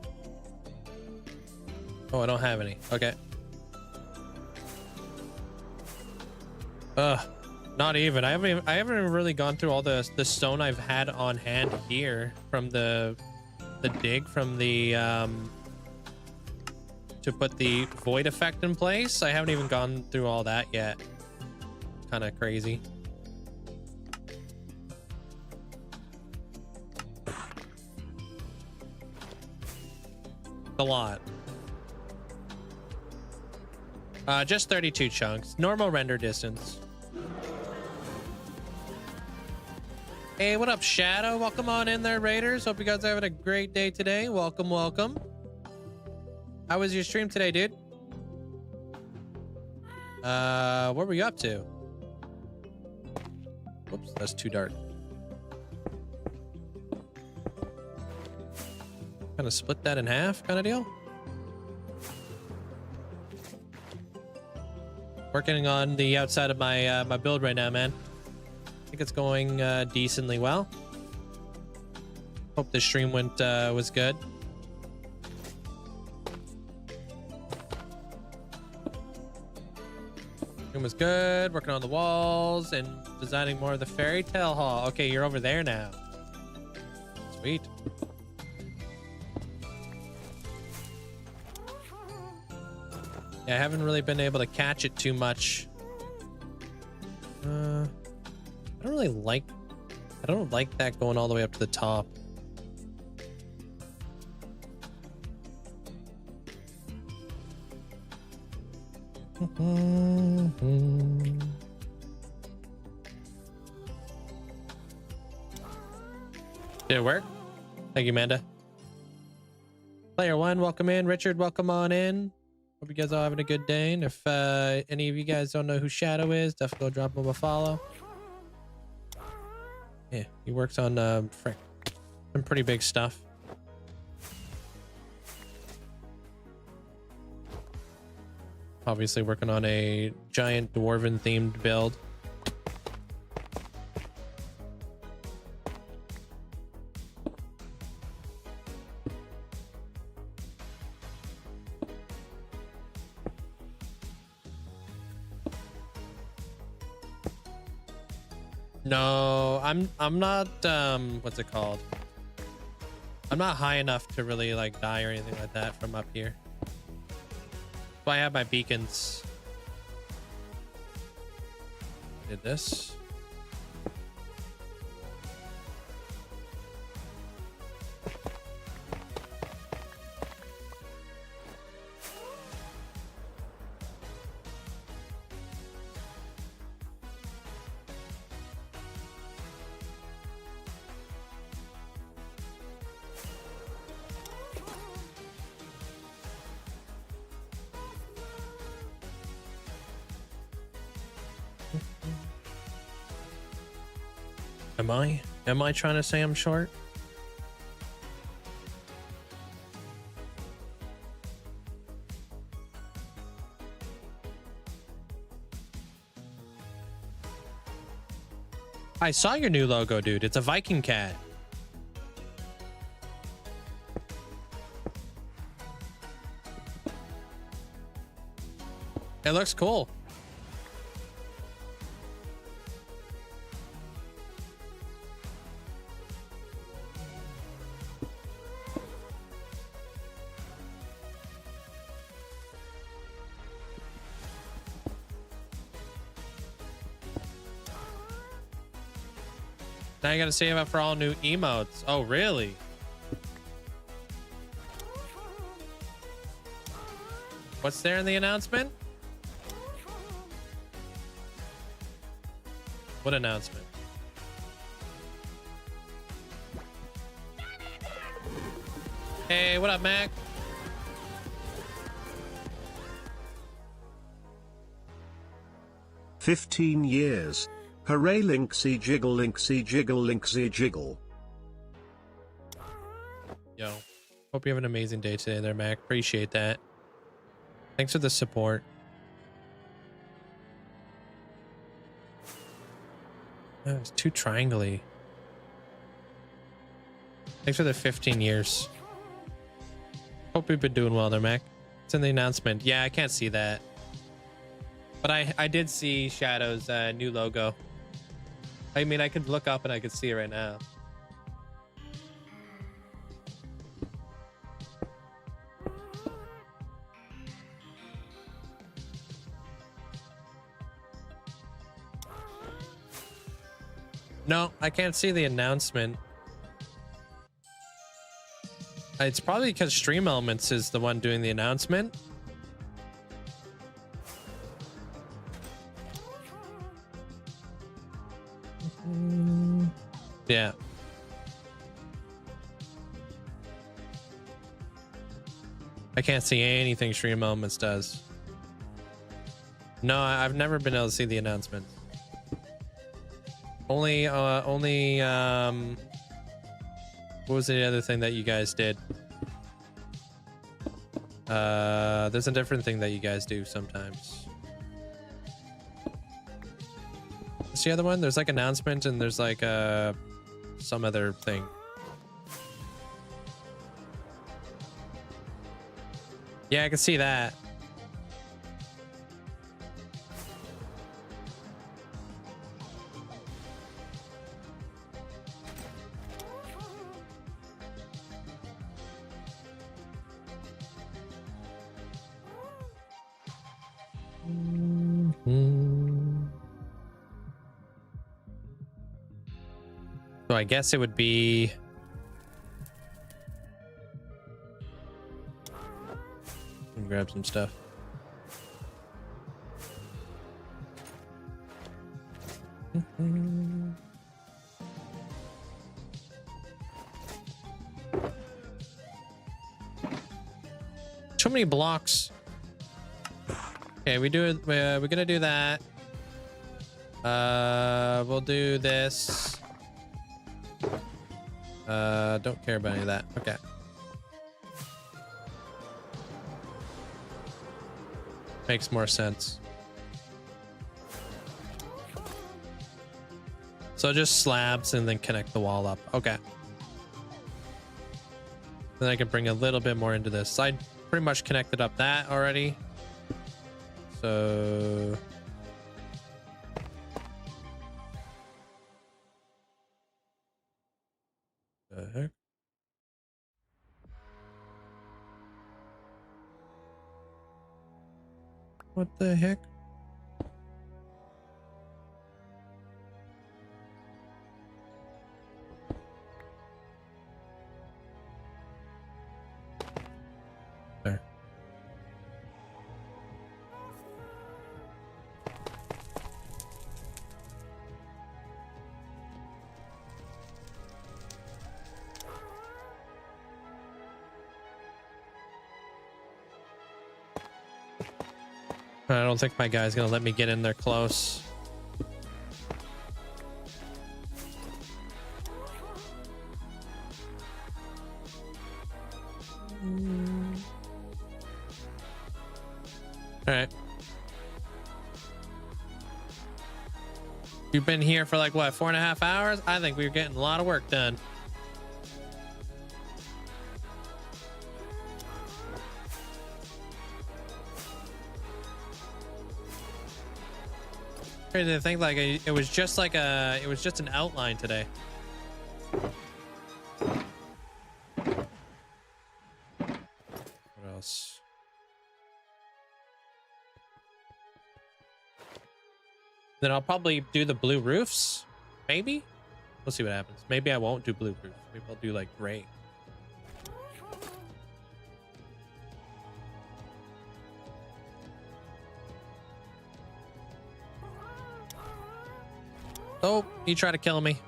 I don't have any. Okay. Not even. I haven't even really gone through all the stone I've had on hand here from the dig from the to put the void effect in place. I haven't even gone through all that yet. Kind of crazy. A lot. Just 32 chunks. Normal render distance. Hey, what up, Shadow? Welcome on in there, Raiders. Hope you guys are having a great day today. Welcome, welcome. How was your stream today, dude? What were you up to? Whoops, that's too dark. Kind of split that in half kind of deal. Working on the outside of my my build right now, man. I think it's going decently well. Hope the stream went was good. Stream was good. Working on the walls and designing more of the fairy tale hall. Okay, you're over there now. Sweet. Yeah, I haven't really been able to catch it too much. I don't like that going all the way up to the top. Did it work? Thank you, Amanda. Player one, welcome in. Richard, welcome on in. Hope you guys are having a good day. And if any of you guys don't know who Shadow is, definitely go drop him a follow. Yeah, he works on some pretty big stuff. Obviously working on a giant dwarven themed build. No, I'm not what's it called? I'm not high enough to really like die or anything like that from up here. So I have my beacons. Did this. Am I trying to say I'm short? I saw your new logo, dude. It's a Viking cat. It looks cool. Now you gotta save up for all new emotes. Oh, really? What's there in the announcement? What announcement? Hey, what up, Mac? $15 Hooray, Linkzzey jiggle, Linkzzey jiggle, Linkzzey jiggle. Yo, hope you have an amazing day today there, Mac. Appreciate that. Thanks for the support. Oh, it's too triangly. Thanks for the 15 years. Hope you've been doing well there, Mac. It's in the announcement. Yeah, I can't see that. But I did see Shadow's new logo. I mean, I could look up and I could see it right now. No, I can't see the announcement. It's probably because Stream Elements is the one doing the announcement. Yeah. I can't see anything Stream Elements does. No, I've never been able to see the announcement. Only what was the other thing that you guys did? There's a different thing that you guys do sometimes. What's the other one? There's like announcement and there's like some other thing. Yeah, I can see that. So I guess it would be grab some stuff. Too many blocks. Okay, we do it. We're gonna do that. We'll do this. Don't care about any of that. Okay. Makes more sense. So just slabs and then connect the wall up. Okay. Then I can bring a little bit more into this. I pretty much connected up that already. So the heck? What the heck? There. I don't think my guy's gonna let me get in there close. All right. You've been here for like what, 4.5 hours? I think we're getting a lot of work done. Crazy to think like it was just like it was just an outline today. What else? Then I'll probably do the blue roofs, maybe. We'll see what happens. Maybe I won't do blue proof. Maybe I'll do like gray. Oh, he tried to kill me.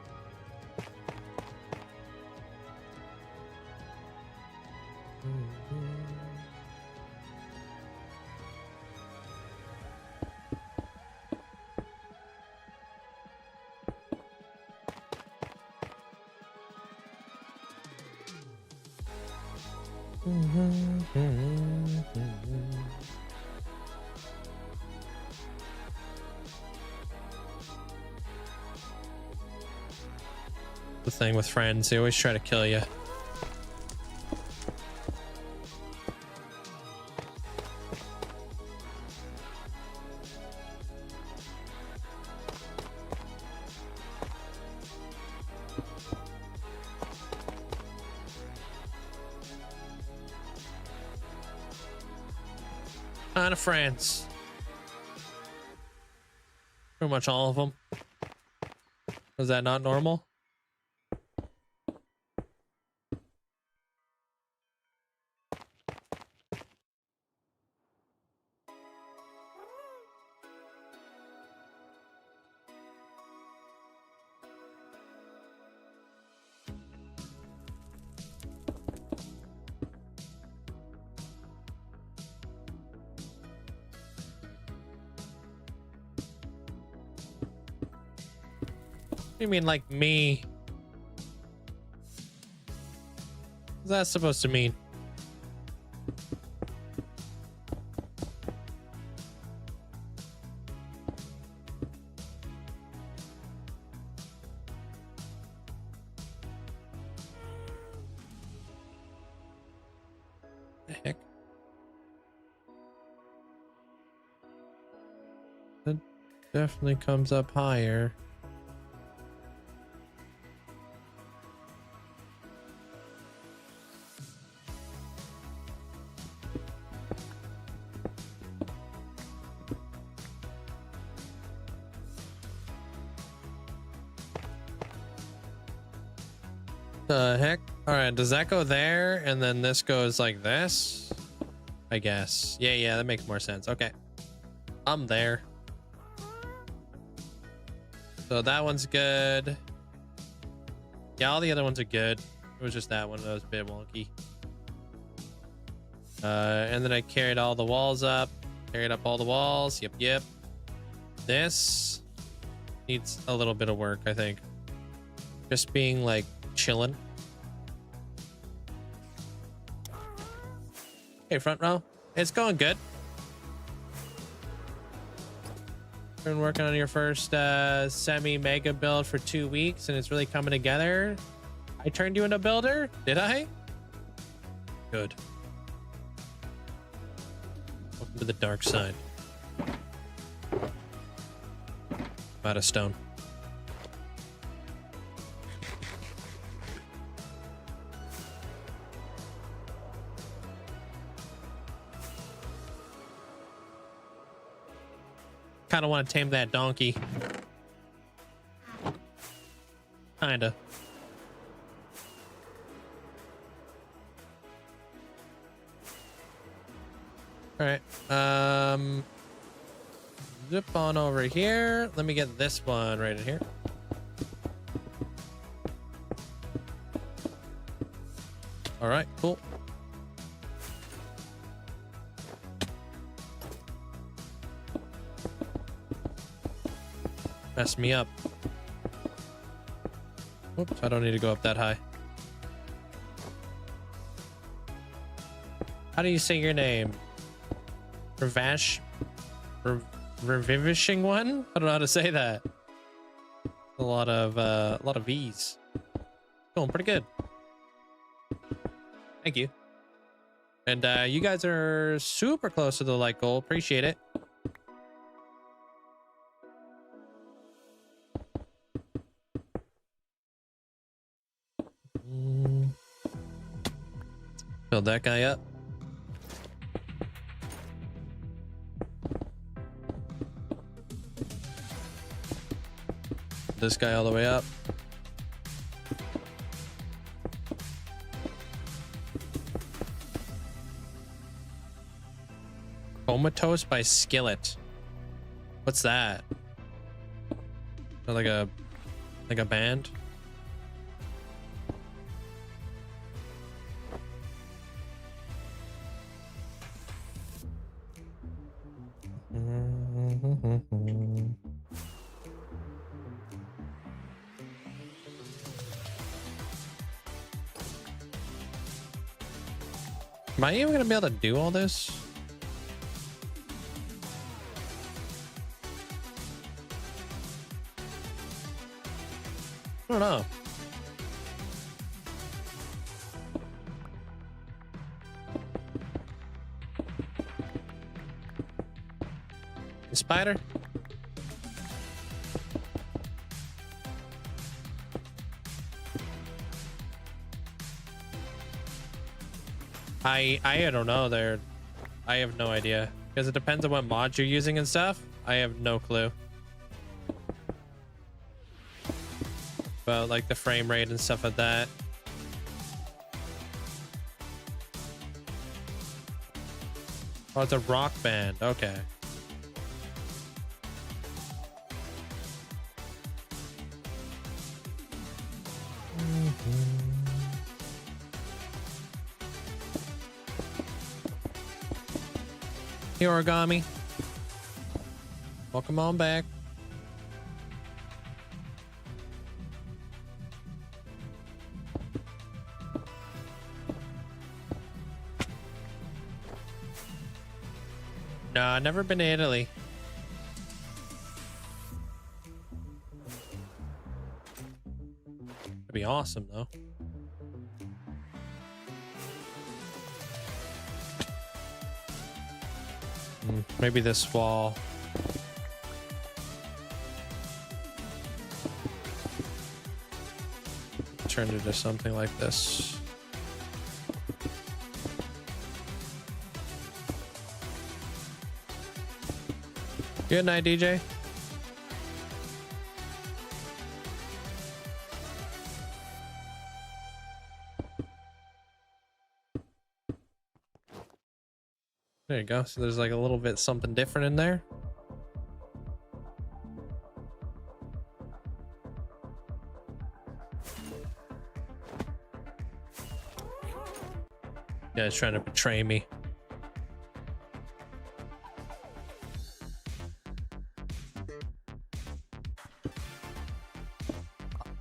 The thing with friends, they always try to kill you. Kind of friends. Pretty much all of them. Was that not normal? What do you mean, like me? What's that supposed to mean? The heck? That definitely comes up higher. The heck? All right, does that go there and then this goes like this? I guess. Yeah, that makes more sense. Okay. I'm there. So that one's good. Yeah, all the other ones are good. It was just that one that was a bit wonky. And then I carried all the walls up. Carried up all the walls. Yep. This needs a little bit of work, I think. Just being like chilling. Hey, front row. It's going good. Been working on your first semi-mega build for 2 weeks and it's really coming together. I turned you into a builder? Did I? Good. Welcome to the dark side. I'm out of stone. Kind of want to tame that donkey. Kinda. All right. Zip on over here. Let me get this one right in here. All right, cool. Messed me up. Oops, I don't need to go up that high. How do you say your name? Revivishing one? I don't know how to say that. A lot of V's. Going pretty good. Thank you. And you guys are super close to the like goal. Appreciate it. Build that guy up. This guy all the way up. Comatose by Skillet. What's that? Is that like a band? Am I even gonna be able to do all this? I don't know. The spider? I don't know there. I have no idea because it depends on what mods you're using and stuff. I have no clue. About like the frame rate and stuff like that. Oh, it's a rock band. Okay. Hey, Origami. Welcome on back. No, never been to Italy. That'd be awesome, though. Maybe this wall. Turn it into something like this. Good night, DJ. There you go. So there's like a little bit something different in there. Yeah, it's trying to betray me.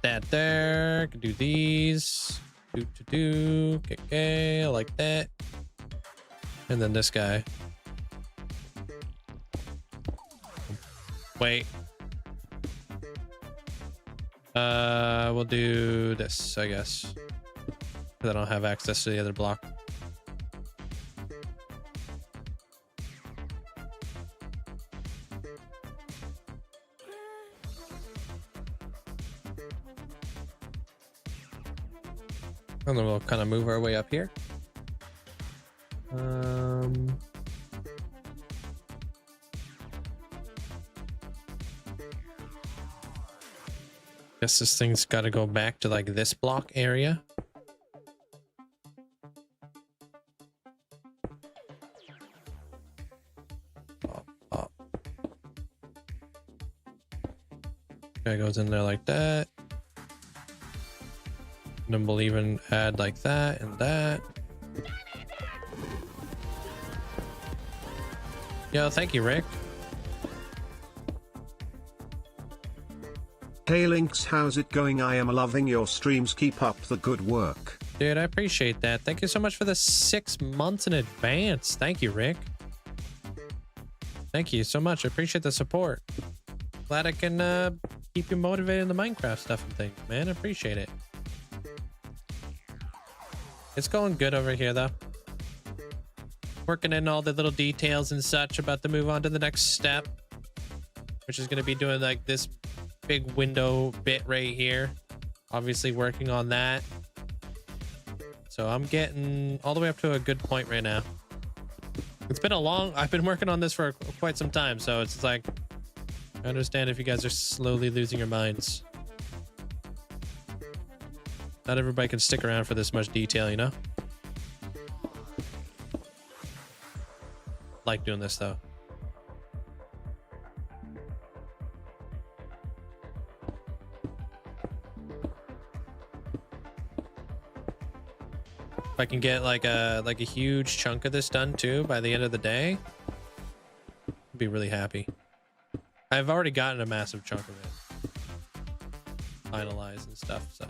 That there. Can do these. Do. Okay, I like that. And then this guy. Wait. We'll do this, I guess. Because I don't have access to the other block. And then we'll kind of move our way up here. Guess this thing's got to go back to like this block area. Up. Guy goes in there like that. And then we'll even add like that and that. Yo, thank you, Rick. Hey Links, how's it going? I am loving your streams. Keep up the good work. Dude, I appreciate that. Thank you so much for the 6 months in advance. Thank you, Rick. Thank you so much. I appreciate the support. Glad I can keep you motivated in the Minecraft stuff and things, man. I appreciate it. It's going good over here, though. Working in all the little details and such about to move on to the next step, which is going to be doing like this big window bit right here. Obviously working on that. So I'm getting all the way up to a good point right now. It's been I've been working on this for quite some time, so it's like, I understand if you guys are slowly losing your minds. Not everybody can stick around for this much detail, you know? like doing this though. If I can get like a huge chunk of this done too by the end of the day, I'd be really happy. I've already gotten a massive chunk of it finalized and stuff, so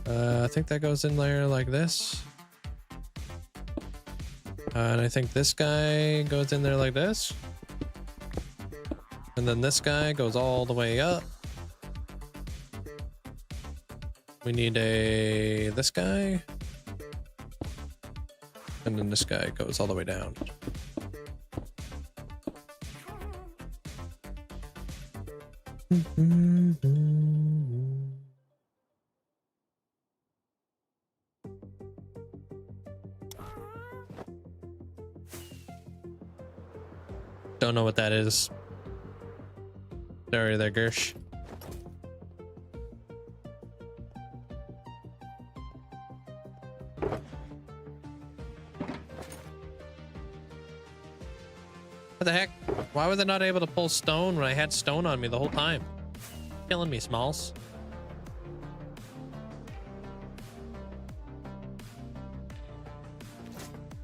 I think that goes in there like this. And I think this guy goes in there like this. And then this guy goes all the way up. We need this guy. And then this guy goes all the way down. Don't know what that is. Sorry there, Gersh. What the heck? Why was I not able to pull stone when I had stone on me the whole time? Killing me, Smalls.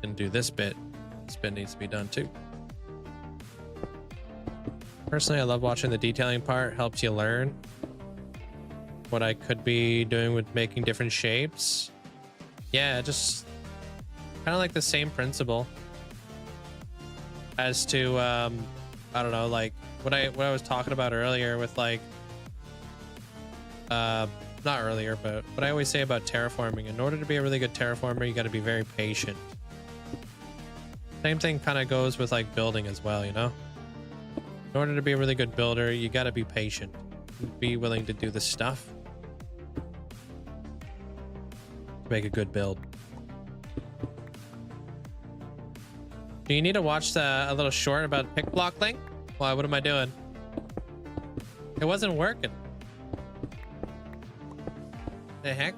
And do this bit. This bit needs to be done too. Personally, I love watching the detailing part. Helps you learn what I could be doing with making different shapes. Yeah, just kind of like the same principle as to I don't know, like what I was talking about earlier with like not earlier, but what I always say about terraforming. In order to be a really good terraformer, you got to be very patient. Same thing kind of goes with like building as well, you know? In order to be a really good builder, you got to be patient. Be willing to do the stuff to make a good build. Do you need to watch a little short about pick block link? Why, what am I doing? It wasn't working. The heck?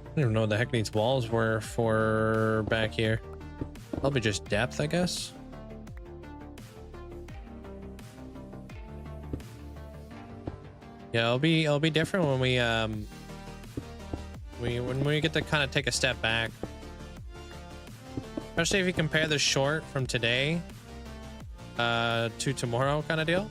I don't even know what the heck these walls were for back here. Probably just depth, I guess. Yeah, it'll be different when we get to kind of take a step back. Especially if you compare the short from today to tomorrow kind of deal.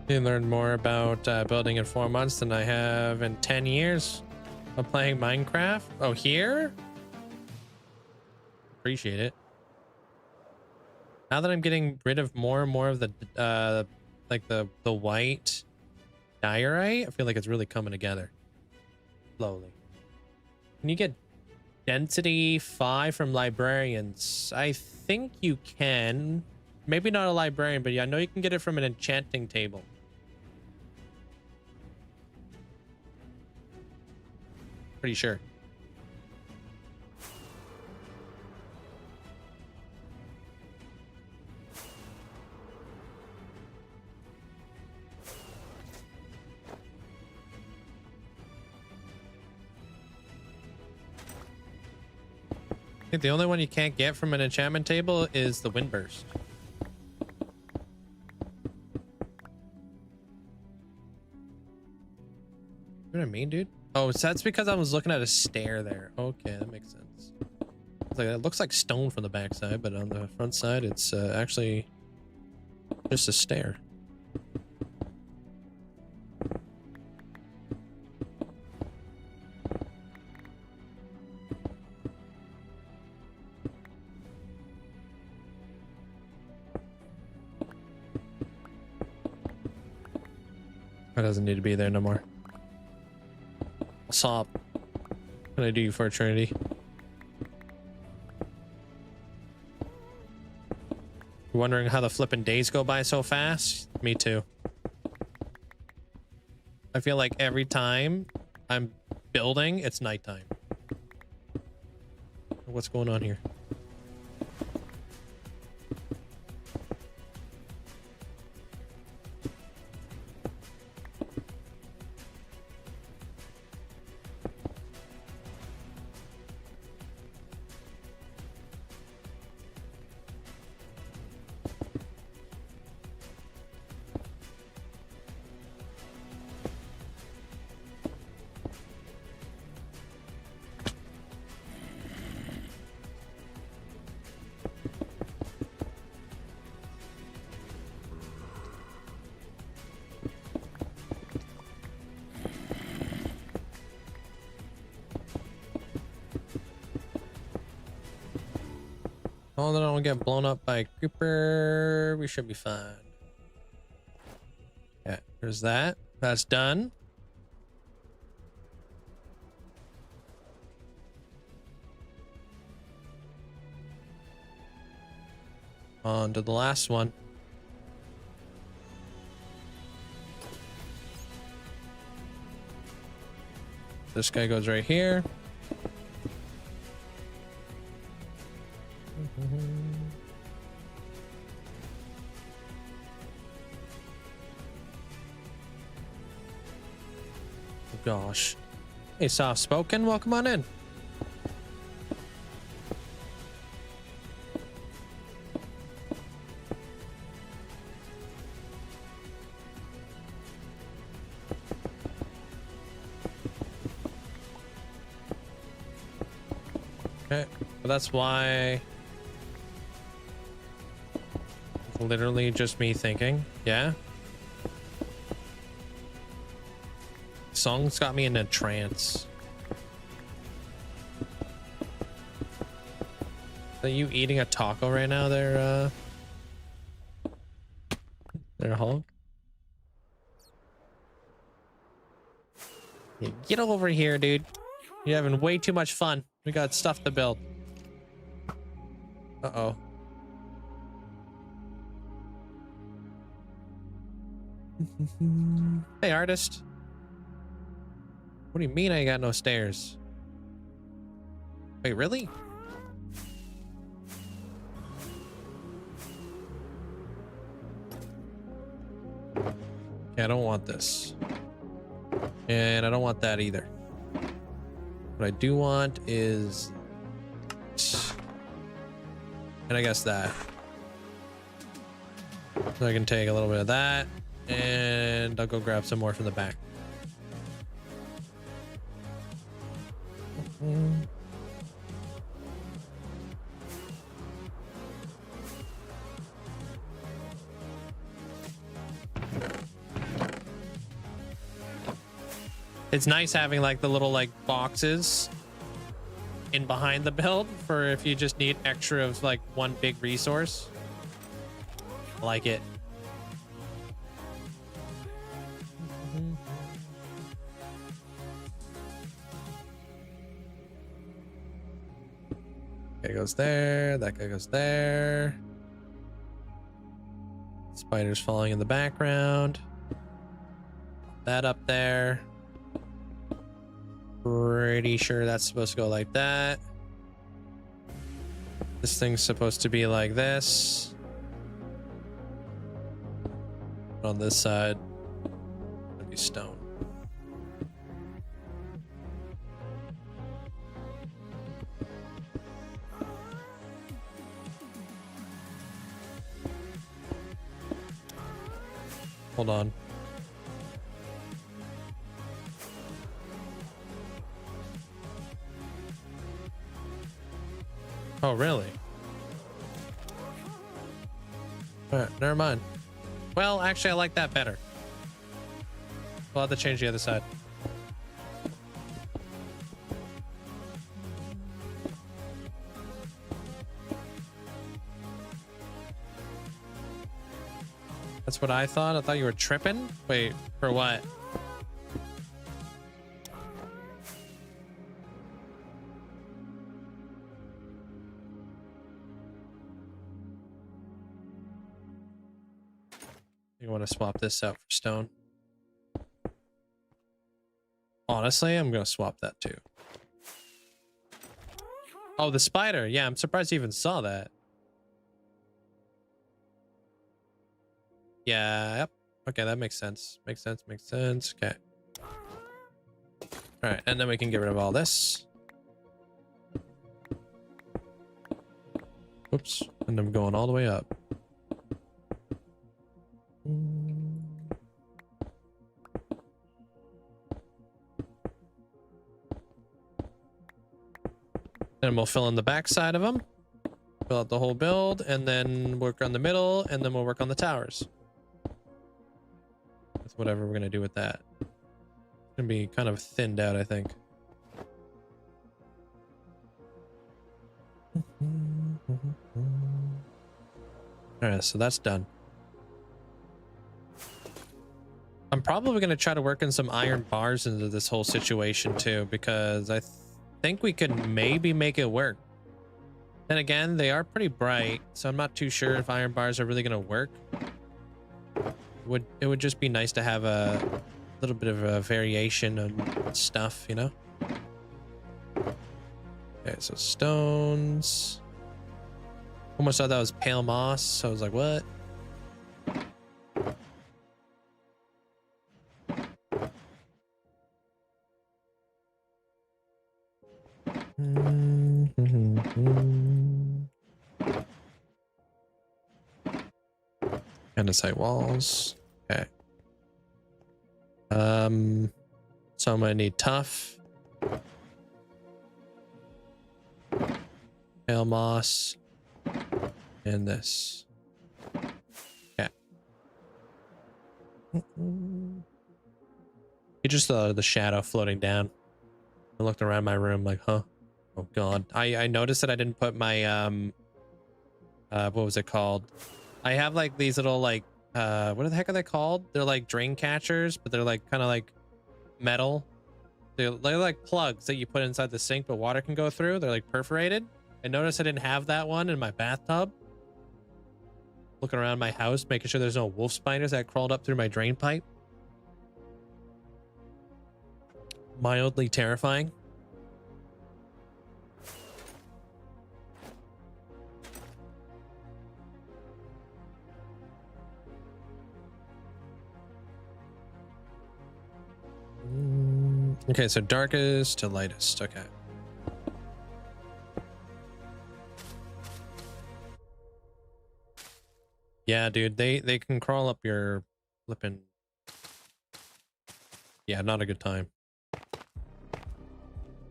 You learn more about building in 4 months than I have in 10 years of playing Minecraft. Oh, here? Appreciate it. Now that I'm getting rid of more and more of the like the white diorite, I feel like it's really coming together slowly. Can you get density 5 from librarians? I think you can. Maybe not a librarian, but yeah, I know you can get it from an enchanting table. Pretty sure. I think the only one you can't get from an enchantment table is the windburst. You know what I mean, dude? Oh, so that's because I was looking at a stair there. Okay, that makes sense. like that. It looks like stone from the back side, but on the front side, it's actually just a stair. That doesn't need to be there no more. Sop. What can I do for a Trinity? You're wondering how the flippin' days go by so fast? Me too. I feel like every time I'm building, it's nighttime. What's going on here? Oh, then I don't get blown up by a creeper. We should be fine. Yeah, there's that. That's done. On to the last one. This guy goes right here. Gosh. Hey, soft spoken, welcome on in. Okay, well, that's why. It's literally just me thinking, yeah. Song's got me in a trance. Are you eating a taco right now there, Hulk? Yeah, get over here, dude. You're having way too much fun. We got stuff to build. Uh-oh. Hey, artist. What do you mean I ain't got no stairs? Wait, really? Okay, I don't want this. And I don't want that either. What I do want is... And I guess that. So I can take a little bit of that. And I'll go grab some more from the back. It's nice having like the little like boxes in behind the build for if you just need extra of like one big resource. I like it. That guy goes there. That guy goes there. Spiders falling in the background. That up there. Pretty sure that's supposed to go like that. This thing's supposed to be like this. On this side, it'll be stone. Hold on. Oh, really? All right, never mind. Well, actually, I like that better. We'll have to change the other side. That's what I thought. I thought you were tripping. Wait, for what? You want to swap this out for stone? Honestly, I'm going to swap that too. Oh, the spider. Yeah, I'm surprised you even saw that. Yeah, yep. Okay, that makes sense. Makes sense, makes sense. Okay. All right, and then we can get rid of all this. Oops, and I'm going all the way up. Then we'll fill in the back side of them. Fill out the whole build, and then work on the middle, and then we'll work on the towers. With whatever we're going to do with that. It's going to be kind of thinned out, I think. Alright, so that's done. I'm probably going to try to work in some iron bars into this whole situation too, because I think we could maybe make it work. Then again, they are pretty bright, so I'm not too sure if iron bars are really going to work. It would just be nice to have a little bit of a variation on stuff, you know? Okay, so stones. Almost thought that was pale moss, so I was like, what? Andesite walls. Okay. So I'm gonna need tough. Pale moss. And this. Okay. You just saw the shadow floating down. I looked around my room like, huh? Oh god. I noticed that I didn't put my what was it called? I have like these little like what the heck are they called? They're like drain catchers, but they're like kind of like metal. They're like plugs that you put inside the sink but water can go through. They're like perforated. I noticed I didn't have that one in my bathtub. Looking around my house, making sure there's no wolf spiders that crawled up through my drain pipe. Mildly terrifying. Okay, so darkest to lightest. Okay. Yeah, dude, they can crawl up your flipping. Yeah, not a good time.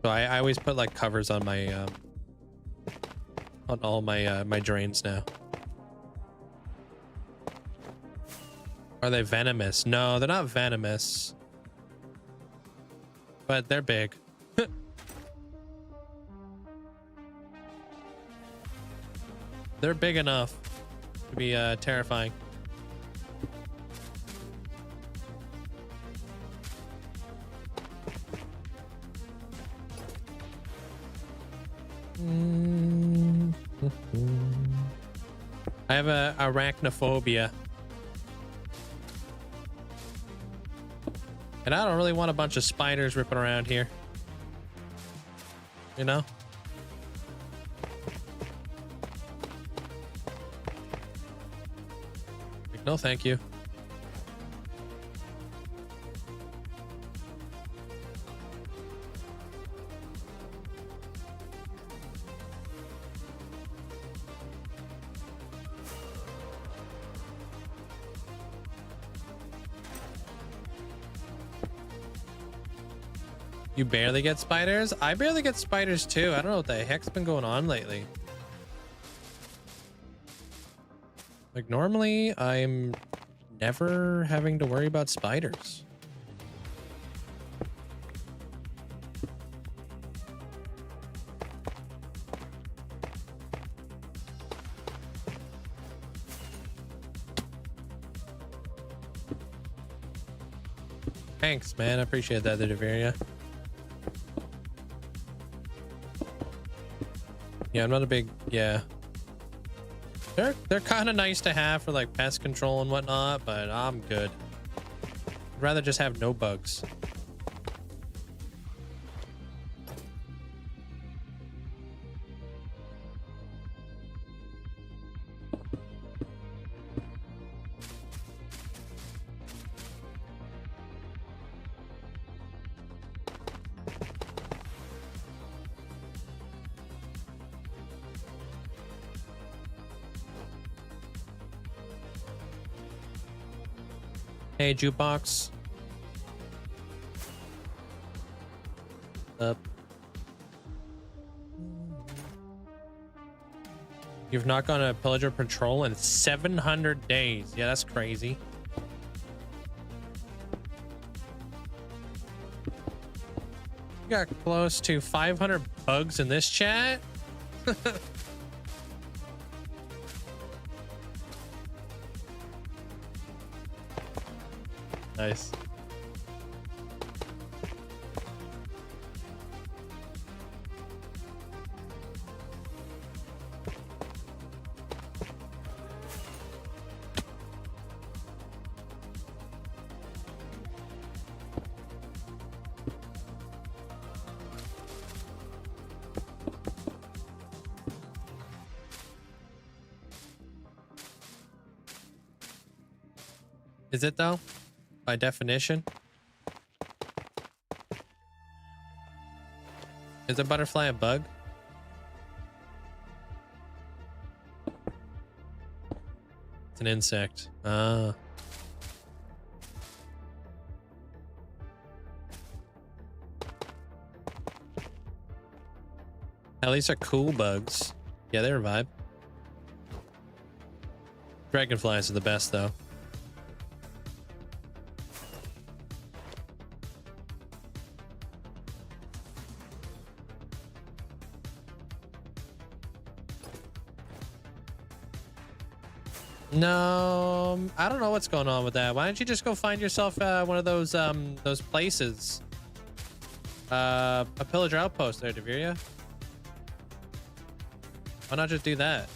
So I always put like covers on my on all my my drains now. Are they venomous? No, they're not venomous. But they're big. They're big enough to be terrifying. I have a arachnophobia. And I don't really want a bunch of spiders ripping around here. You know? Like, no, thank you. You barely get spiders? I barely get spiders too. I don't know what the heck's been going on lately. Like normally I'm never having to worry about spiders. Thanks, man. I appreciate that, Diviria. Yeah, I'm not a big, yeah. They're kind of nice to have for like pest control and whatnot, but I'm good. I'd rather just have no bugs. Hey, jukebox. Up. You've not gone on a pillager patrol in 700 days. Yeah, that's crazy. You got close to 500 bugs in this chat. Nice. Is it though? By definition? Is a butterfly a bug? It's an insect. Ah. At least they're cool bugs. Yeah, they revive. Dragonflies are the best though. No, I don't know what's going on with that. Why don't you just go find yourself one of those places? A pillager outpost there, Deviria. Why not just do that?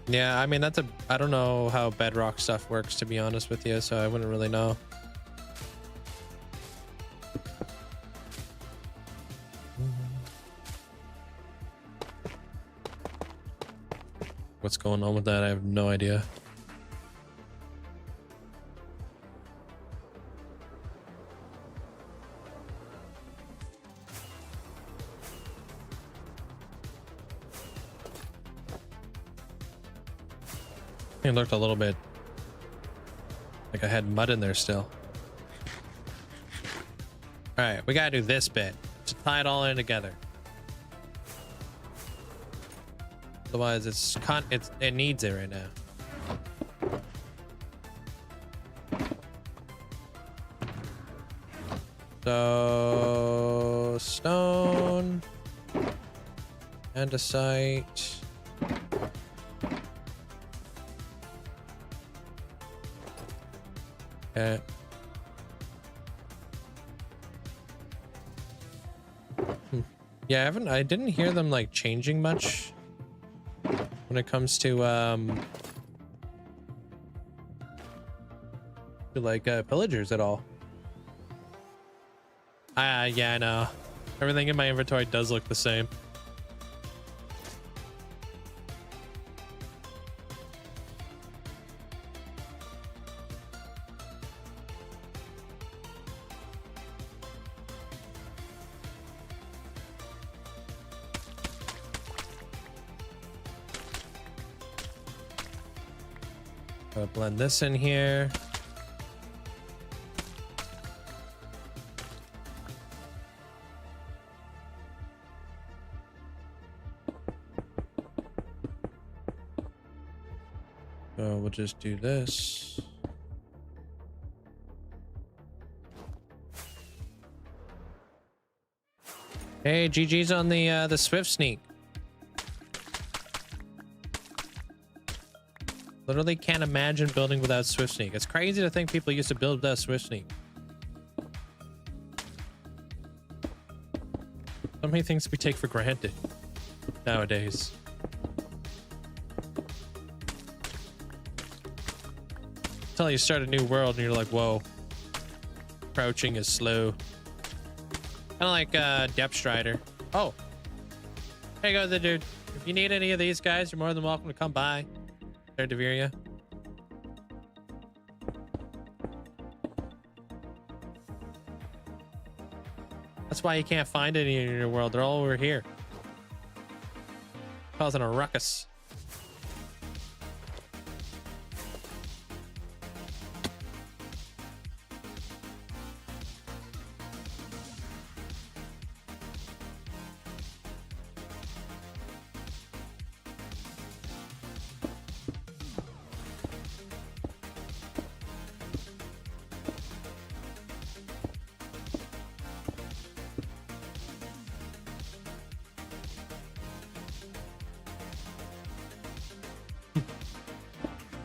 Yeah, I mean, I don't know how bedrock stuff works, to be honest with you, so I wouldn't really know. What's going on with that? I have no idea. It looked a little bit like I had mud in there still. All right, we gotta do this bit to tie it all in together. Otherwise, it needs it right now. So stone, andesite. Okay. Yeah, I didn't hear them like changing much when it comes to like pillagers at all. Yeah, I know. Everything in my inventory does look the same. I'll blend this in here. So we'll just do this. Hey, GG's on the Swift Sneak. Literally can't imagine building without Swift Sneak. It's crazy to think people used to build without Swift Sneak. So many things we take for granted nowadays. Until you start a new world and you're like, whoa, crouching is slow. Kind of like Depth Strider. Oh, there you go, the dude. If you need any of these guys, you're more than welcome to come by. There, Deviria. That's why you can't find any in your world. They're all over here, causing a ruckus.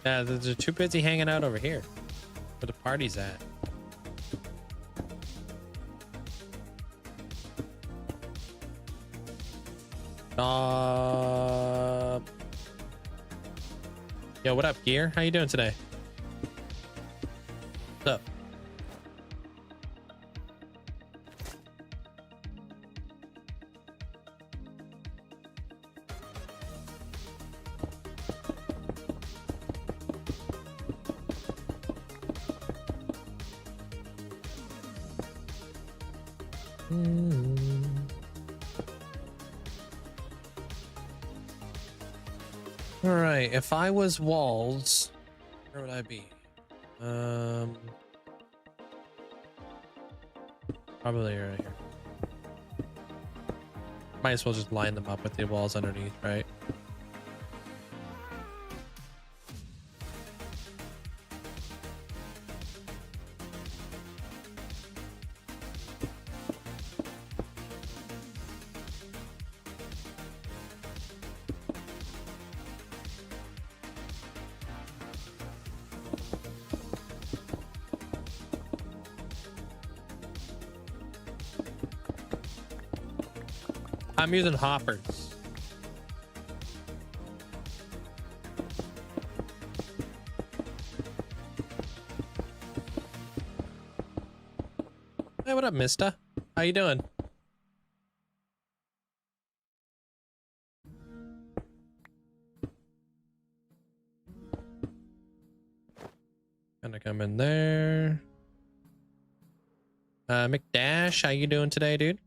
Yeah, they're too busy hanging out over here where the party's at. Yo, what up, Gear? How you doing today? What's up? All right, if I was walls, where would I be? Probably right here. Might as well just line them up with the walls underneath, right? I'm using hoppers. Hey, what up, mister? How you doing? Gonna come in there. McDash, how you doing today, dude?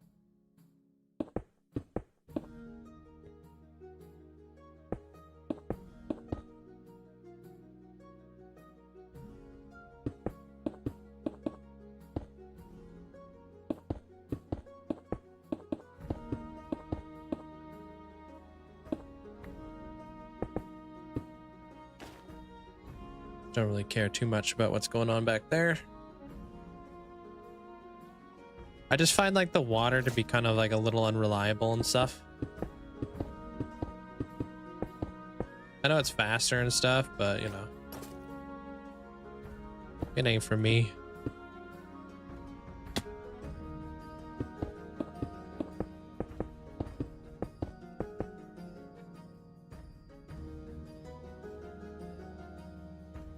Don't really care too much about what's going on back there. I just find like the water to be kind of like a little unreliable and stuff. I know it's faster and stuff, but you know, it ain't for me.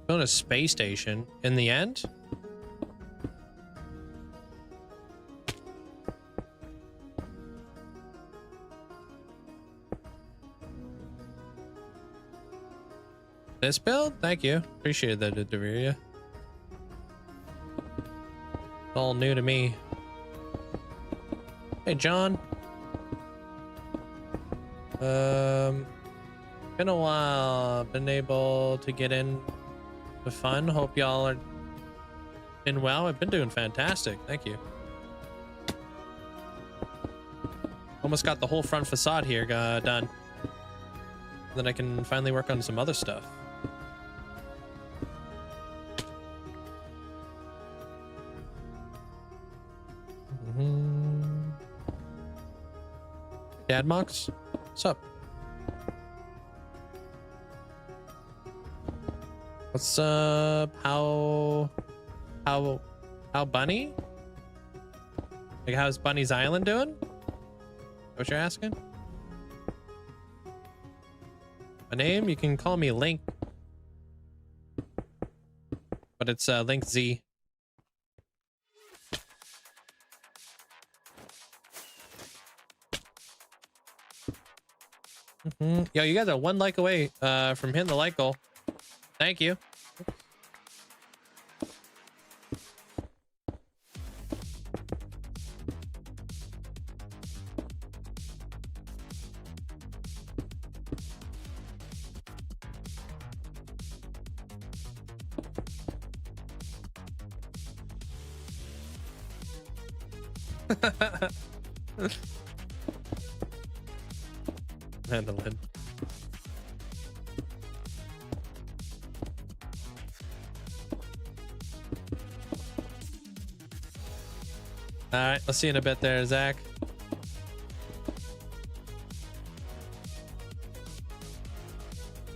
On a space station in the end. This build? Thank you. Appreciate that, Deveria. It's all new to me. Hey, John. Been a while. Been able to get in the fun. Hope y'all are been well. I've been doing fantastic. Thank you. Almost got the whole front facade here done. Then I can finally work on some other stuff. Dad Mox, what's up? What's up? How Bunny? Like, how's Bunny's Island doing? What you're asking? My name? You can call me Link, but it's Linkzzey. Yo, you guys are one like away from hitting the like goal. Thank you. Mandolin. All right, let's see you in a bit there, Zach.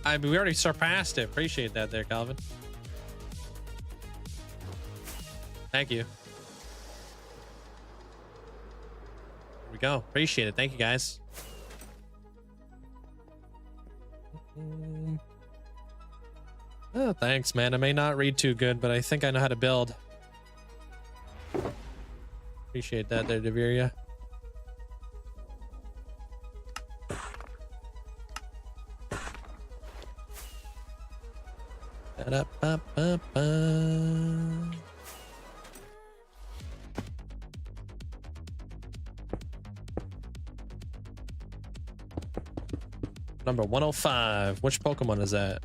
I mean, we already surpassed it. Appreciate that there, Calvin. Thank you. Here we go. Appreciate it. Thank you, guys. Oh, thanks, man. I may not read too good, but I think I know how to build. Appreciate that there, Deveria. Ba-da-ba-ba-ba. Number 105. Which Pokemon is that?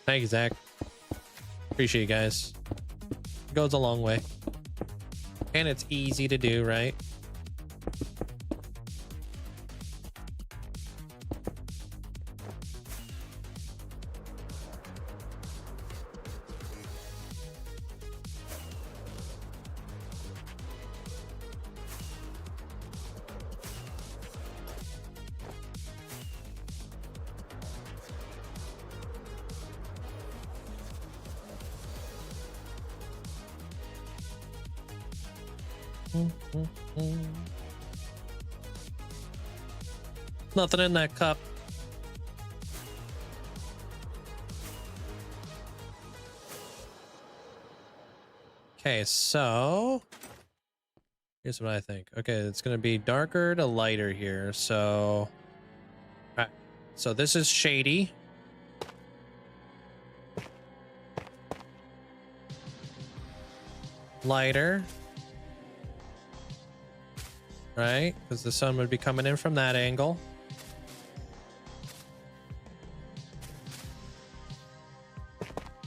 Thank you, Zach. Appreciate you guys. It goes a long way. And it's easy to do, right? Nothing in that cup. Okay, so here's what I think. Okay, it's gonna be darker to lighter here. So, all right. So this is shady. Lighter. Right, because the sun would be coming in from that angle.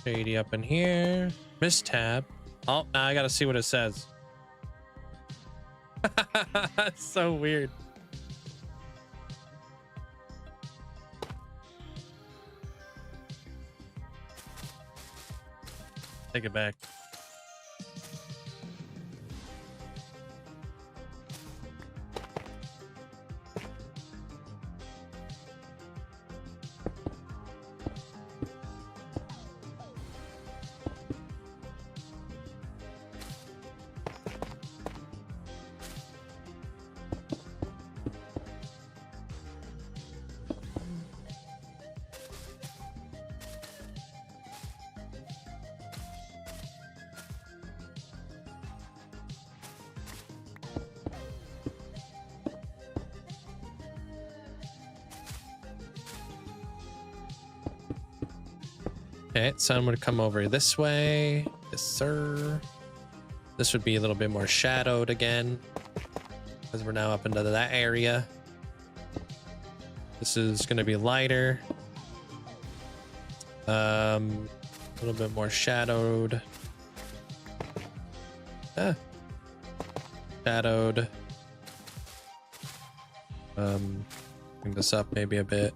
Shady up in here. Mistab. Oh, now I gotta see what it says. That's so weird. Take it back. Okay, sun would come over this way. Yes, sir. This would be a little bit more shadowed again, because we're now up into that area. This is going to be lighter. A little bit more shadowed. Shadowed. Bring this up maybe a bit.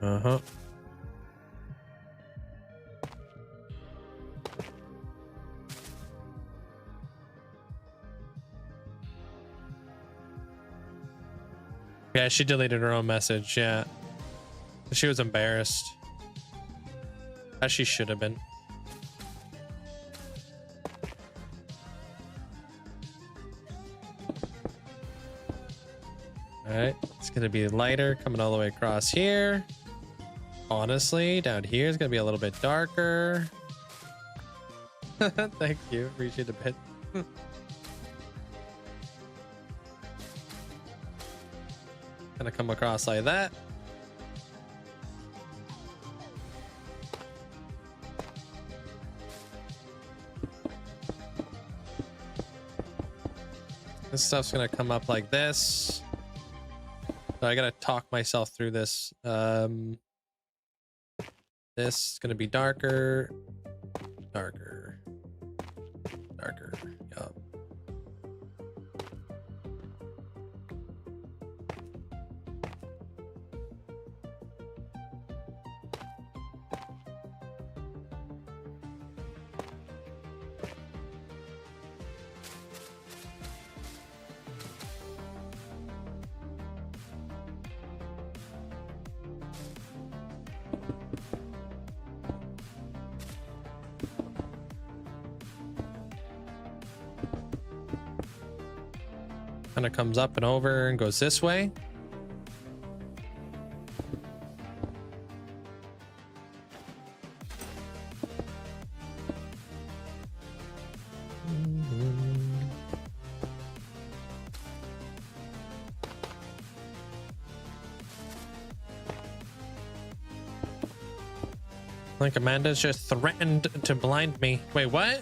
Uh-huh. Yeah, she deleted her own message. Yeah. She was embarrassed. As she should have been. All right. It's going to be lighter coming all the way across here. Honestly, down here is going to be a little bit darker. Thank you. Appreciate it a bit. Gonna come across like that. This stuff's gonna come up like this. So I gotta talk myself through this. This is gonna be darker, darker, darker. Yup. Kind of comes up and over and goes this way. Like Amanda's just threatened to blind me. Wait, what?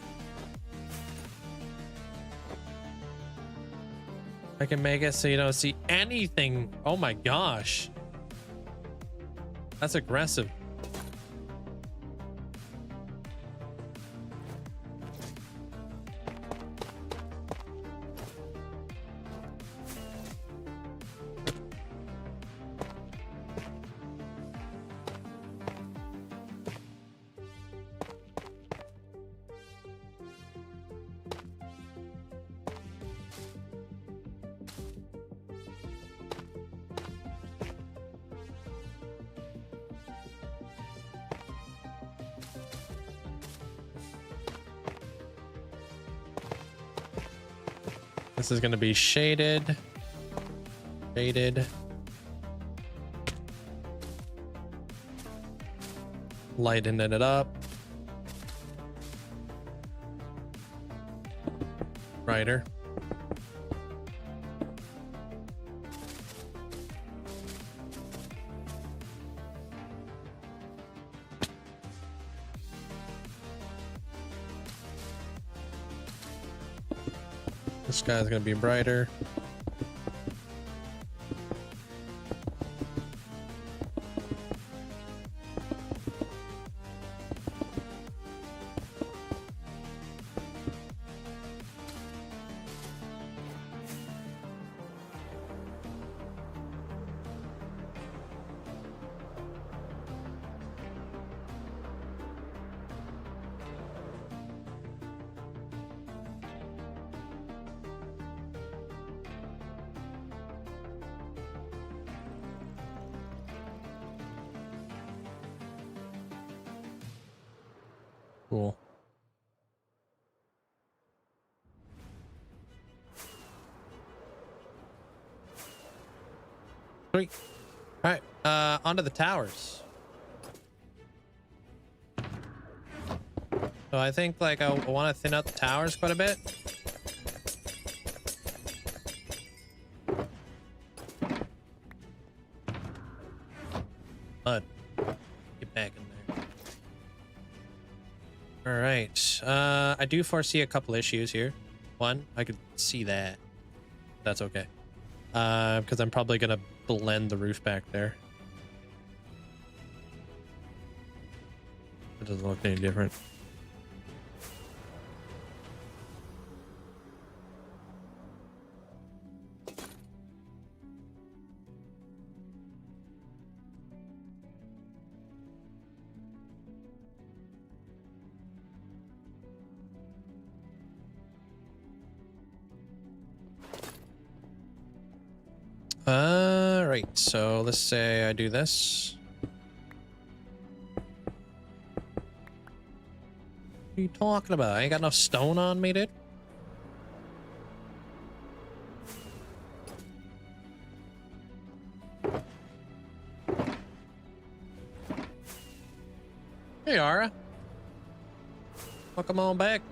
I can make it so you don't see anything. Oh my gosh. That's aggressive. This is going to be shaded. Shaded. Lightening it up. Brighter. This guy's gonna be brighter. Cool. Sweet. All right, onto the towers. So I think like I want to thin out the towers quite a bit. mud. Get back in there. All right. I do foresee a couple issues here. One, I could see that. That's okay. Because I'm probably gonna blend the roof back there. It doesn't look any different. Right, so let's say I do this. What are you talking about? I ain't got enough stone on me, dude. Hey, Ara. Welcome on back.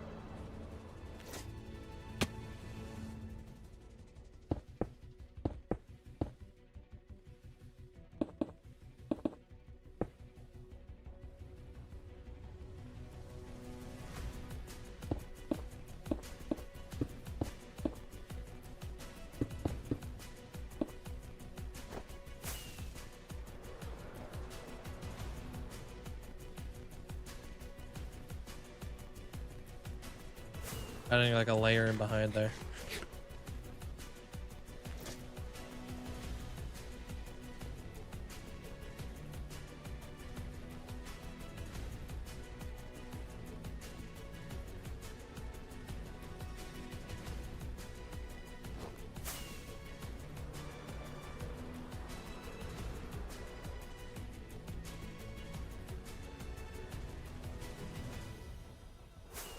Adding like a layer in behind there.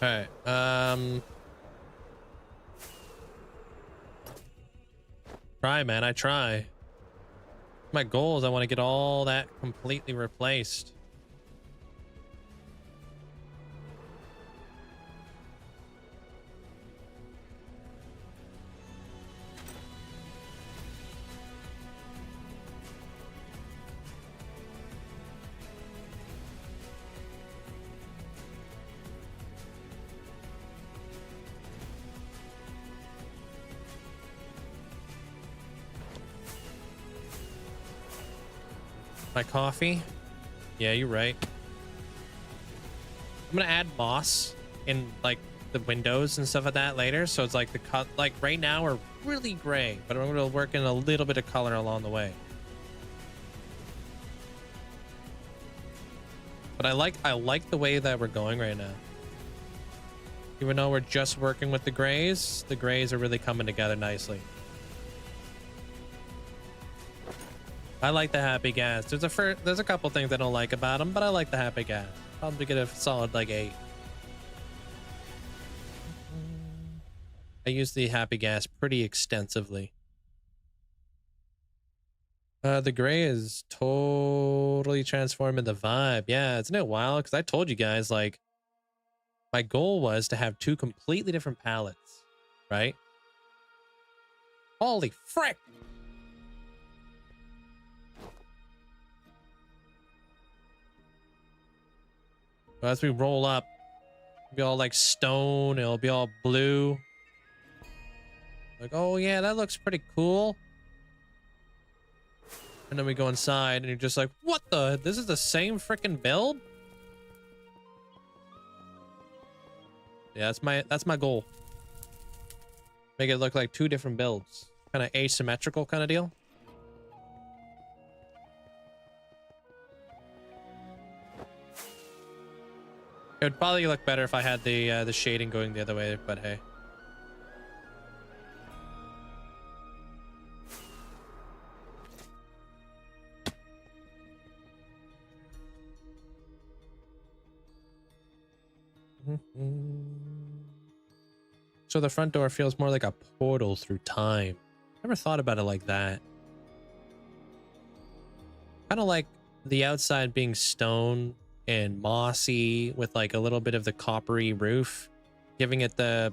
All right. Try, man. I try. My goal is I want to get all that completely replaced. My coffee? Yeah, you're right. I'm gonna add moss in like the windows and stuff like that later. So it's like the cut, like right now we're really gray, but I'm gonna work in a little bit of color along the way. But I like the way that we're going right now. Even though we're just working with the grays are really coming together nicely. I like the happy gas. There's a couple things I don't like about them, but I like the happy gas. Probably get a solid like 8. I use the happy gas pretty extensively. The gray is totally transforming the vibe. Yeah, isn't it wild? Because I told you guys, like, my goal was to have 2 completely different palettes, right? Holy frick! As we roll up, it'll be all like stone, it'll be all blue. Like, oh yeah, that looks pretty cool. And then we go inside and you're just like, what the? This is the same freaking build? Yeah, that's my goal. Make it look like 2 different builds. Kind of asymmetrical kind of deal. It would probably look better if I had the shading going the other way, but hey. So the front door feels more like a portal through time. Never thought about it like that. Kind of like the outside being stone and mossy with like a little bit of the coppery roof, giving it that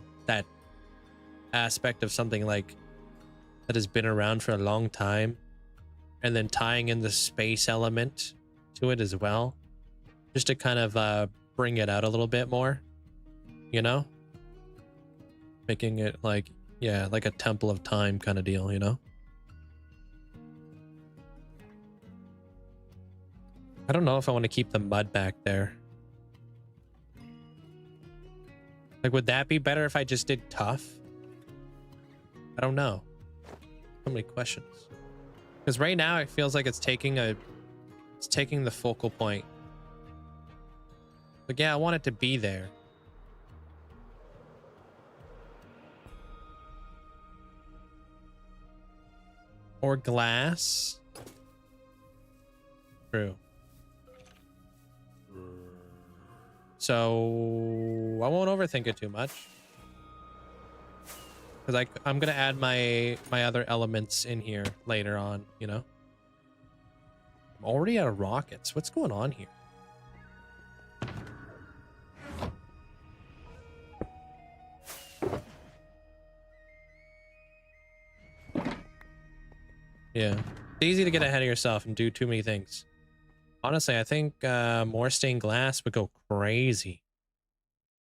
aspect of something like that has been around for a long time, and then tying in the space element to it as well, just to kind of bring it out a little bit more, you know, making it like, yeah, like a temple of time kind of deal, you know. I don't know if I want to keep the mud back there. Like, would that be better if I just did tough? I don't know. So many questions. Because right now it feels like it's taking the focal point. But yeah, I want it to be there. Or glass. True. So I won't overthink it too much, because I'm gonna add my other elements in here later on, you know. I'm already out of rockets. What's going on here? Yeah, it's easy to get ahead of yourself and do too many things. Honestly, I think more stained glass would go crazy.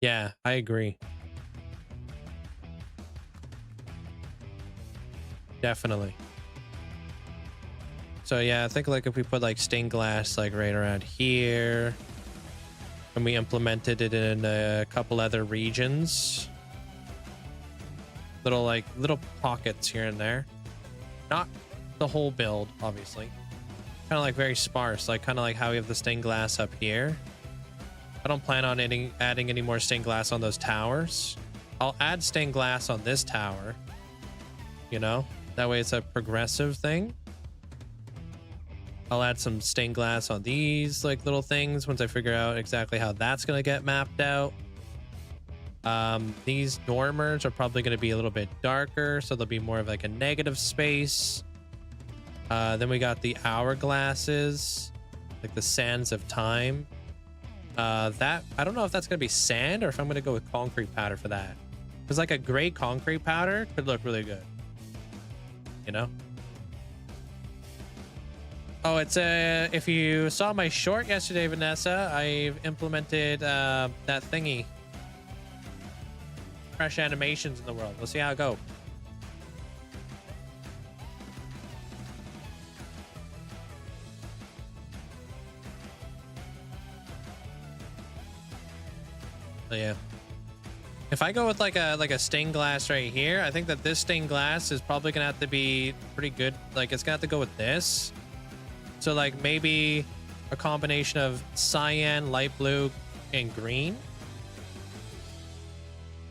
Yeah, I agree. Definitely. So yeah, I think like if we put like stained glass like right around here, and we implemented it in a couple other regions, little pockets here and there, not the whole build, obviously. Kind of like very sparse, like kind of like how we have the stained glass up here. I don't plan on adding any more stained glass on those towers. I'll add stained glass on this tower, you know, that way it's a progressive thing. I'll add some stained glass on these like little things once I figure out exactly how that's going to get mapped out. These dormers are probably going to be a little bit darker, so there'll be more of like a negative space. Then we got the hourglasses, like the sands of time. That, I don't know if that's going to be sand or if I'm going to go with concrete powder for that. Because like a gray concrete powder could look really good, you know? Oh, it's if you saw my short yesterday, Vanessa, I've implemented that thingy. Fresh animations in the world. We'll see how it goes. So yeah, if I go with like a stained glass right here, I think that this stained glass is probably gonna have to be pretty good. Like it's gonna have to go with this. So like maybe a combination of cyan, light blue, and green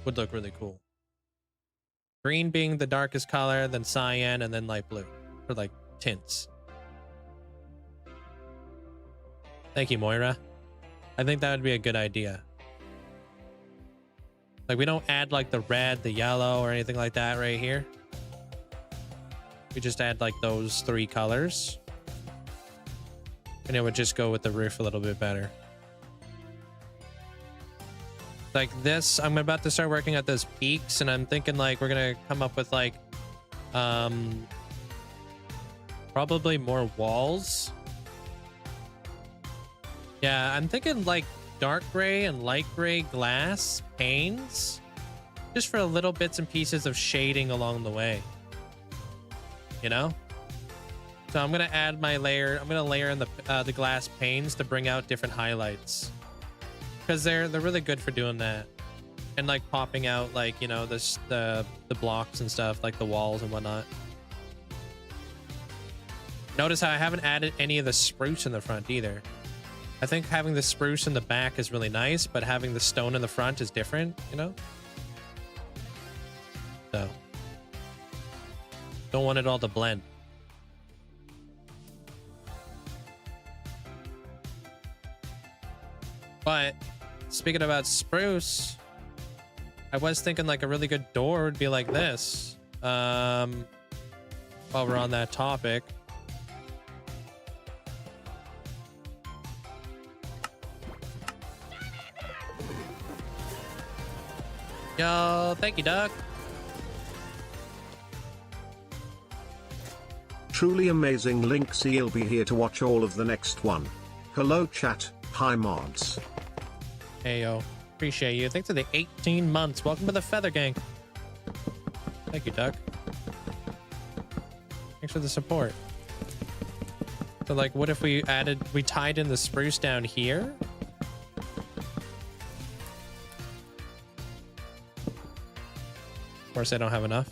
would look really cool. Green being the darkest color, then cyan, and then light blue for like tints. Thank you, Moira. I think that would be a good idea. Like we don't add like the red, the yellow, or anything like that right here. We just add like those three colors. And it would just go with the roof a little bit better. Like this, I'm about to start working at those peaks, and I'm thinking like we're gonna come up with like probably more walls. Yeah, I'm thinking like dark gray and light gray glass panes, just for little bits and pieces of shading along the way, you know. So I'm gonna add my layer. I'm gonna layer in the glass panes to bring out different highlights, because they're really good for doing that, and like popping out like, you know, the blocks and stuff, like the walls and whatnot. Notice how I haven't added any of the spruce in the front either. I think having the spruce in the back is really nice, but having the stone in the front is different, you know? So don't want it all to blend. But speaking about spruce, I was thinking like a really good door would be like this. While we're on that topic. Yo, thank you, Doug. Truly amazing. Linkzzey will be here to watch all of the next one. Hello chat, hi mods. Hey, yo. Appreciate you. Thanks for the 18 months. Welcome to the Feather Gang. Thank you, Doug. Thanks for the support. So, like, what if we tied in the spruce down here? Of course, I don't have enough.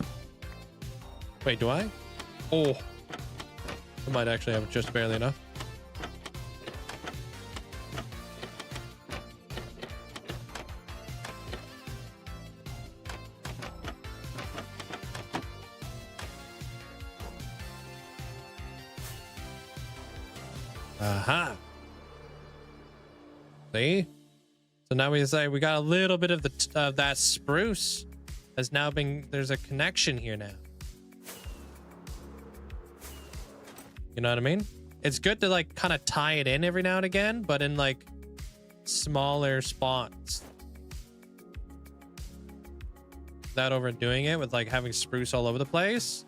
Wait, do I? Oh. I might actually have just barely enough. Aha. See? So now we say we got a little bit of that spruce has now been, there's a connection here now. You know what I mean? It's good to like kind of tie it in every now and again, but in like smaller spots. Without overdoing it with like having spruce all over the place.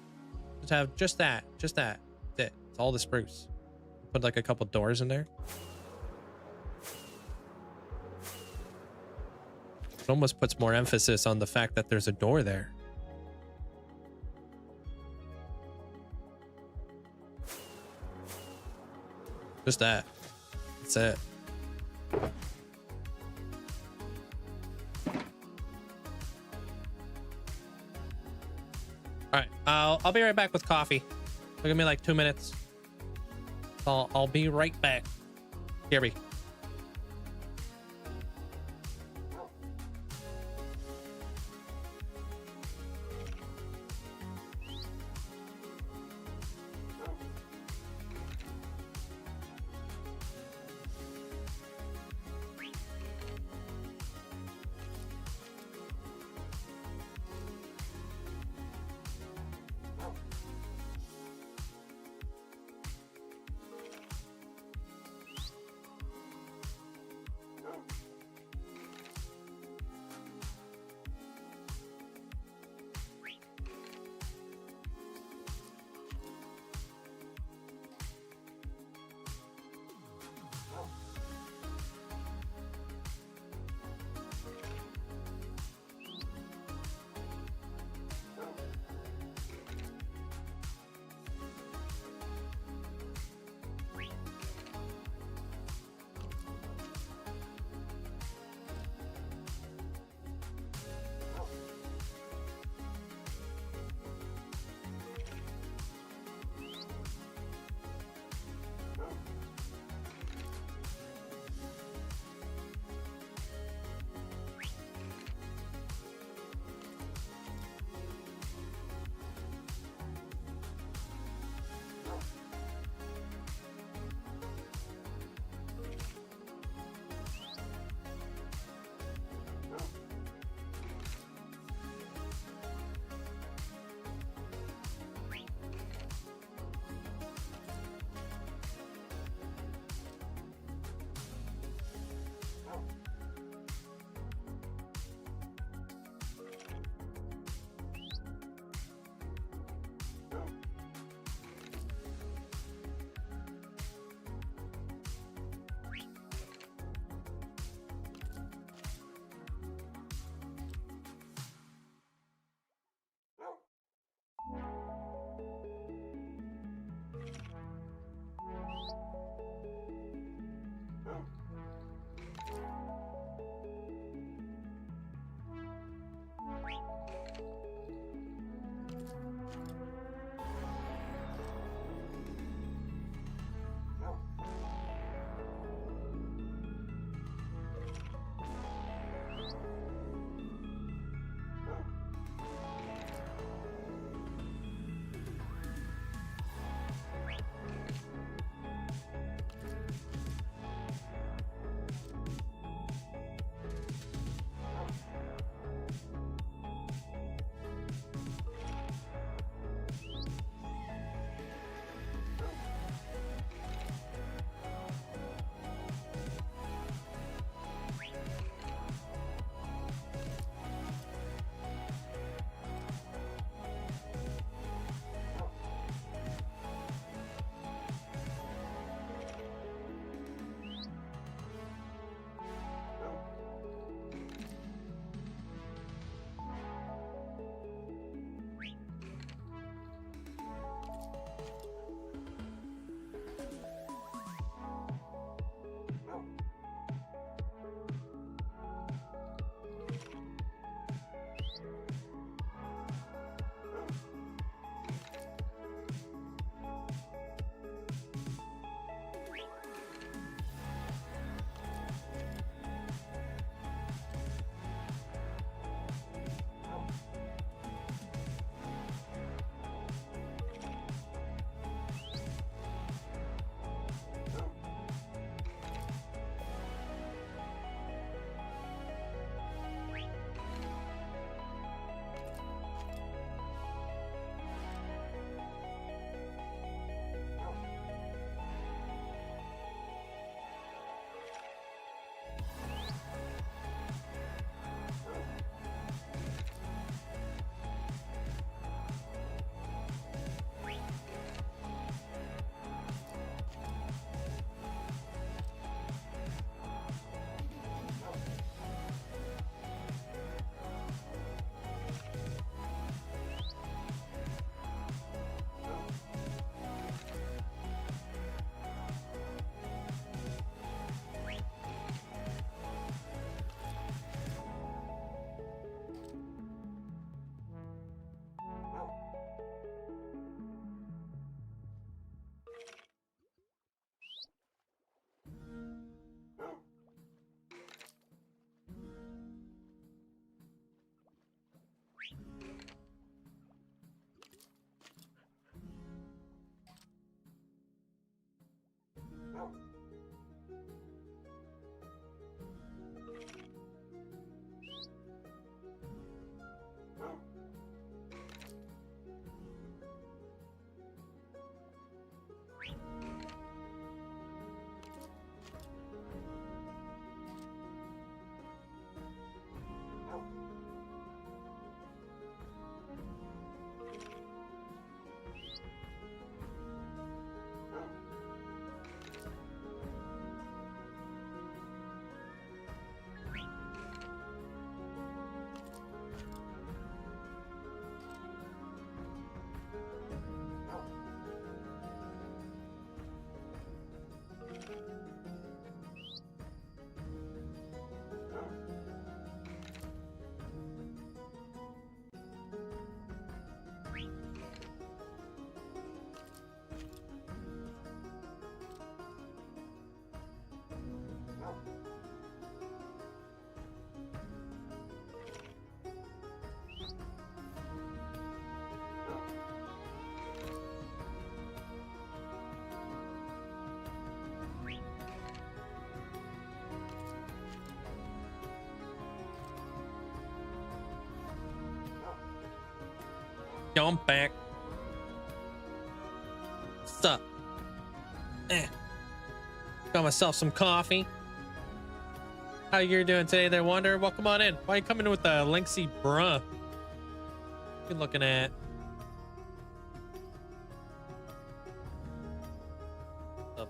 Just have just that. That's it. It's all the spruce. Put like a couple doors in there. It almost puts more emphasis on the fact that there's a door there. Just that. That's it. All right, I'll be right back with coffee. Give me like 2 minutes. I'll be right back. Here we. Yo, I'm back. What's up? Got myself some coffee. How you doing today there, Wander? Welcome on in. Why are you coming in with the Linkzzey bruh? Good looking at. What's up?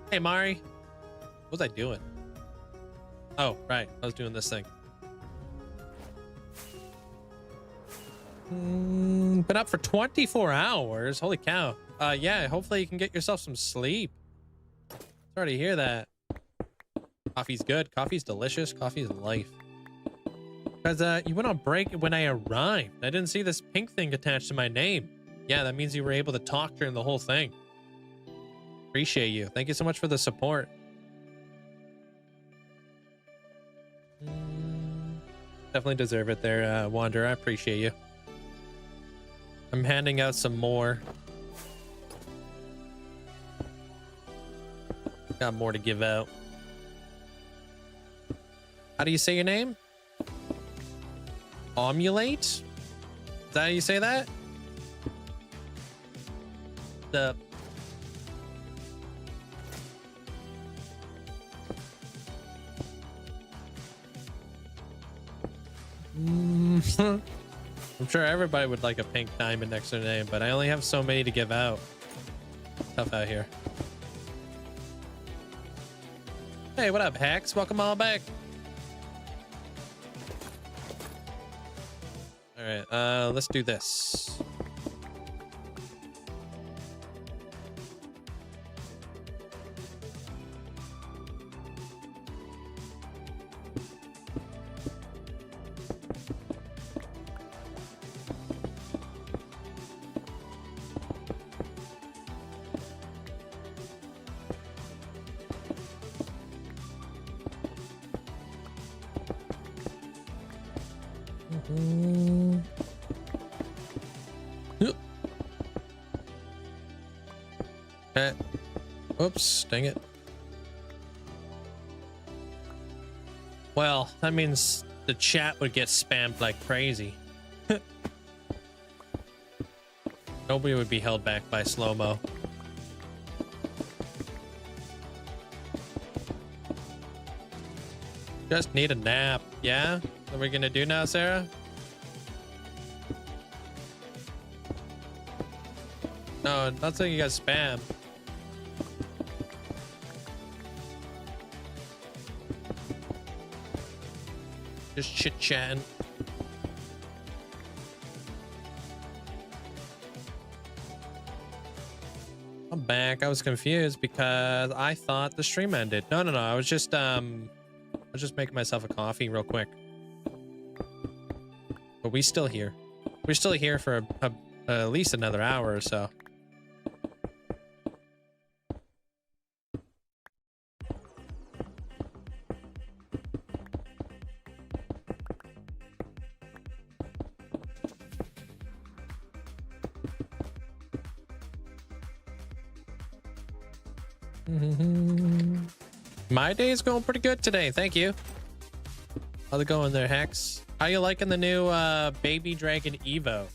Hey, Mari. What was I doing? Oh, right. I was doing this thing. Been up for 24 hours. Holy cow. Yeah, hopefully you can get yourself some sleep. Sorry to hear that. Coffee's good. Coffee's delicious. Coffee's life. Because you went on break when I arrived. I didn't see this pink thing attached to my name. Yeah, that means you were able to talk during the whole thing. Appreciate you. Thank you so much for the support. Definitely deserve it there, Wanderer. I appreciate you. I'm handing out some more. Got more to give out. How do you say your name? Omulate? Is that how you say that? The... I'm sure everybody would like a pink diamond next to their name, but I only have so many to give out. Tough out here. Hey, what up, Hex? Welcome all back. All right, let's do this. Oops, dang it. Well, that means the chat would get spammed like crazy. Nobody would be held back by slow-mo. Just need a nap. Yeah? What are we gonna do now, Sarah? No, not saying you got spam. Just chit-chatting. I'm back. I was confused because I thought the stream ended. No. I was just making myself a coffee real quick. But we still here. We're still here for at least another hour or so. My day is going pretty good today. Thank you. How's it going there, Hex? How you liking the new Baby Dragon Evo?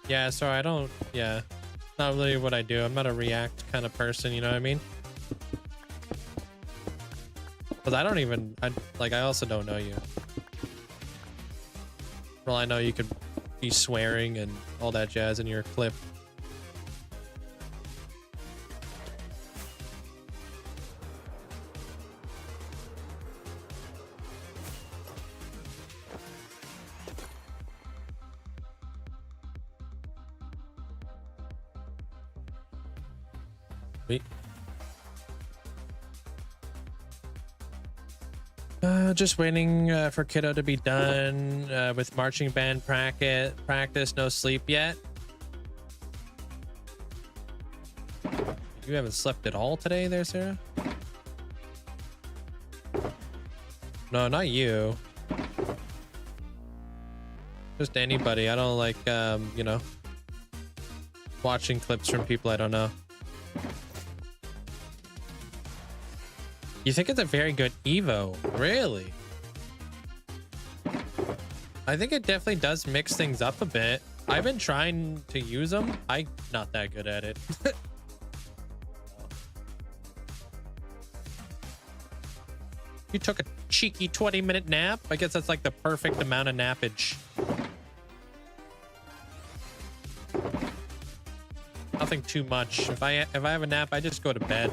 Yeah, sorry, I don't, yeah, not really what I do. I'm not a react kind of person, you know what I mean? Because I don't even, I also don't know you. Well, I know you could be swearing and all that jazz in your clip. Sweet. Just waiting for kiddo to be done with marching band practice. No sleep yet. You haven't slept at all today there, Sarah? No, not you. Just anybody. I don't like, you know, watching clips from people I don't know. You think it's a very good Evo? Really? I think it definitely does mix things up a bit. I've been trying to use them. I'm not that good at it. You took a cheeky 20-minute nap? I guess that's like the perfect amount of nappage. Nothing too much. If I have a nap, I just go to bed.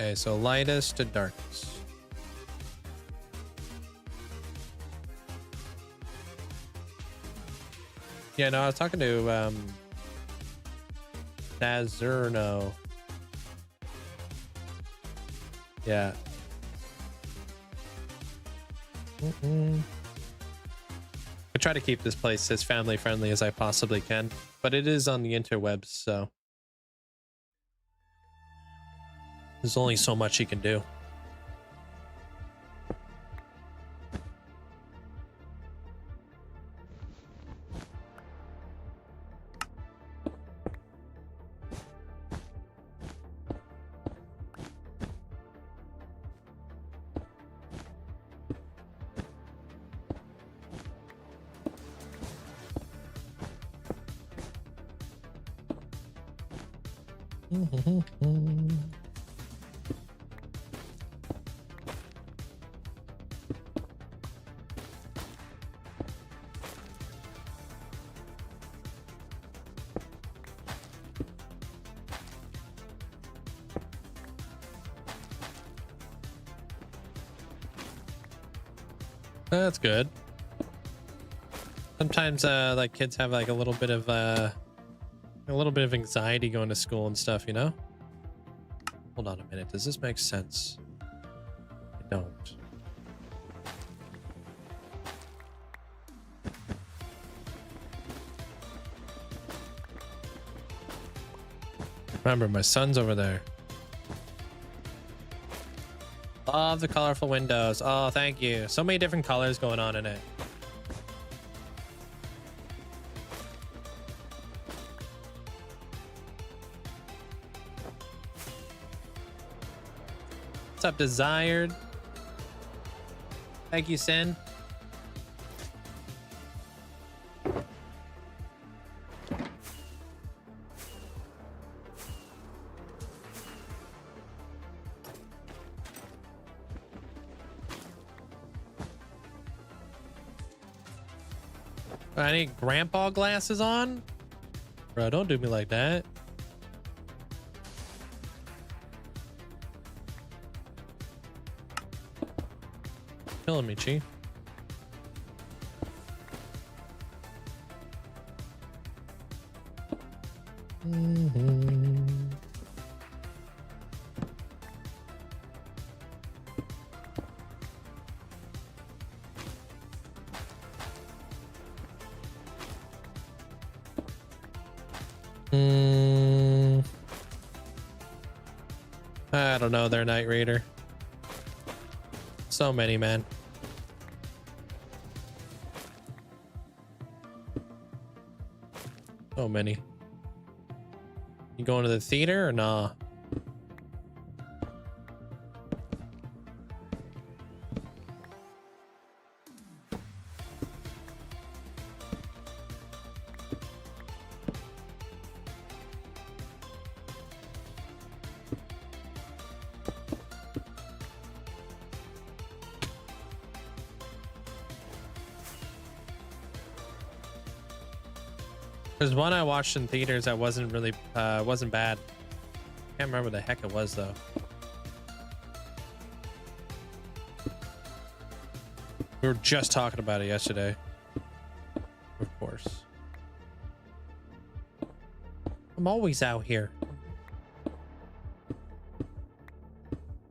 Okay, so lightest to darkest. Yeah, no, I was talking to Nazurno. Yeah. I try to keep this place as family friendly as I possibly can, but it is on the interwebs, so there's only so much you can do. That's good. Sometimes like kids have like a little bit of anxiety going to school and stuff, you know? Hold on a minute. Does this make sense? I don't. Remember, my son's over there. Love the colorful windows. Oh, thank you. So many different colors going on in it. What's up, Desired? Thank you, Sin. I need grandpa glasses on? Bro, don't do me like that. Killing me, Chief. I don't know. They're Night Raider. So many, man. So many. You going to the theater or nah? There's one I watched in theaters that wasn't really wasn't bad. Can't remember what the heck it was though. We were just talking about it yesterday. Of course. I'm always out here.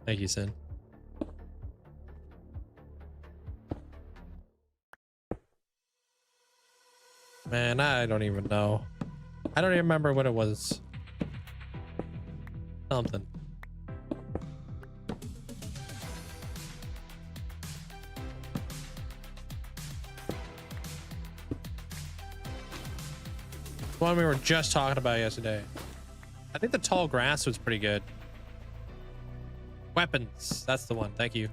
Thank you, Sin. Man, I don't even know. I don't even remember what it was. Something. One we were just talking about yesterday. I think the tall grass was pretty good. Weapons. That's the one. Thank you.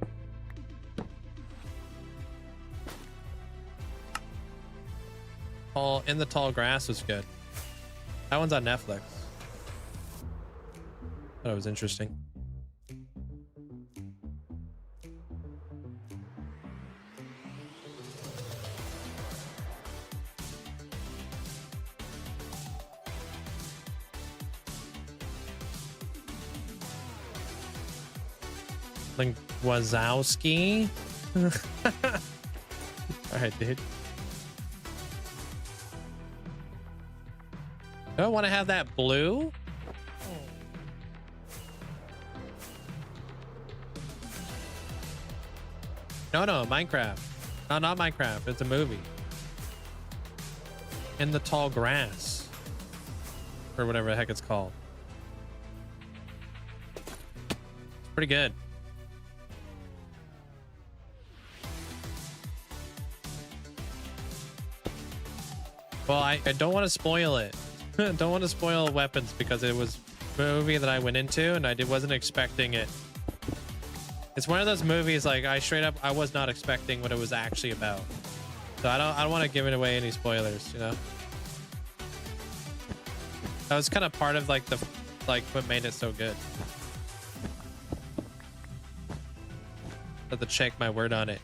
In the Tall Grass was good. That one's on Netflix. That was interesting. Wazowski. All right, dude. Do I want to have that blue? No, Minecraft. No, not Minecraft. It's a movie. In the Tall Grass. Or whatever the heck it's called. It's pretty good. Well, I don't want to spoil it. Don't want to spoil weapons because it was a movie that I went into and I wasn't expecting it. It's one of those movies like I was not expecting what it was actually about. So I don't want to give it away any spoilers, you know. That was kind of part of like what made it so good. I have to check my word on it.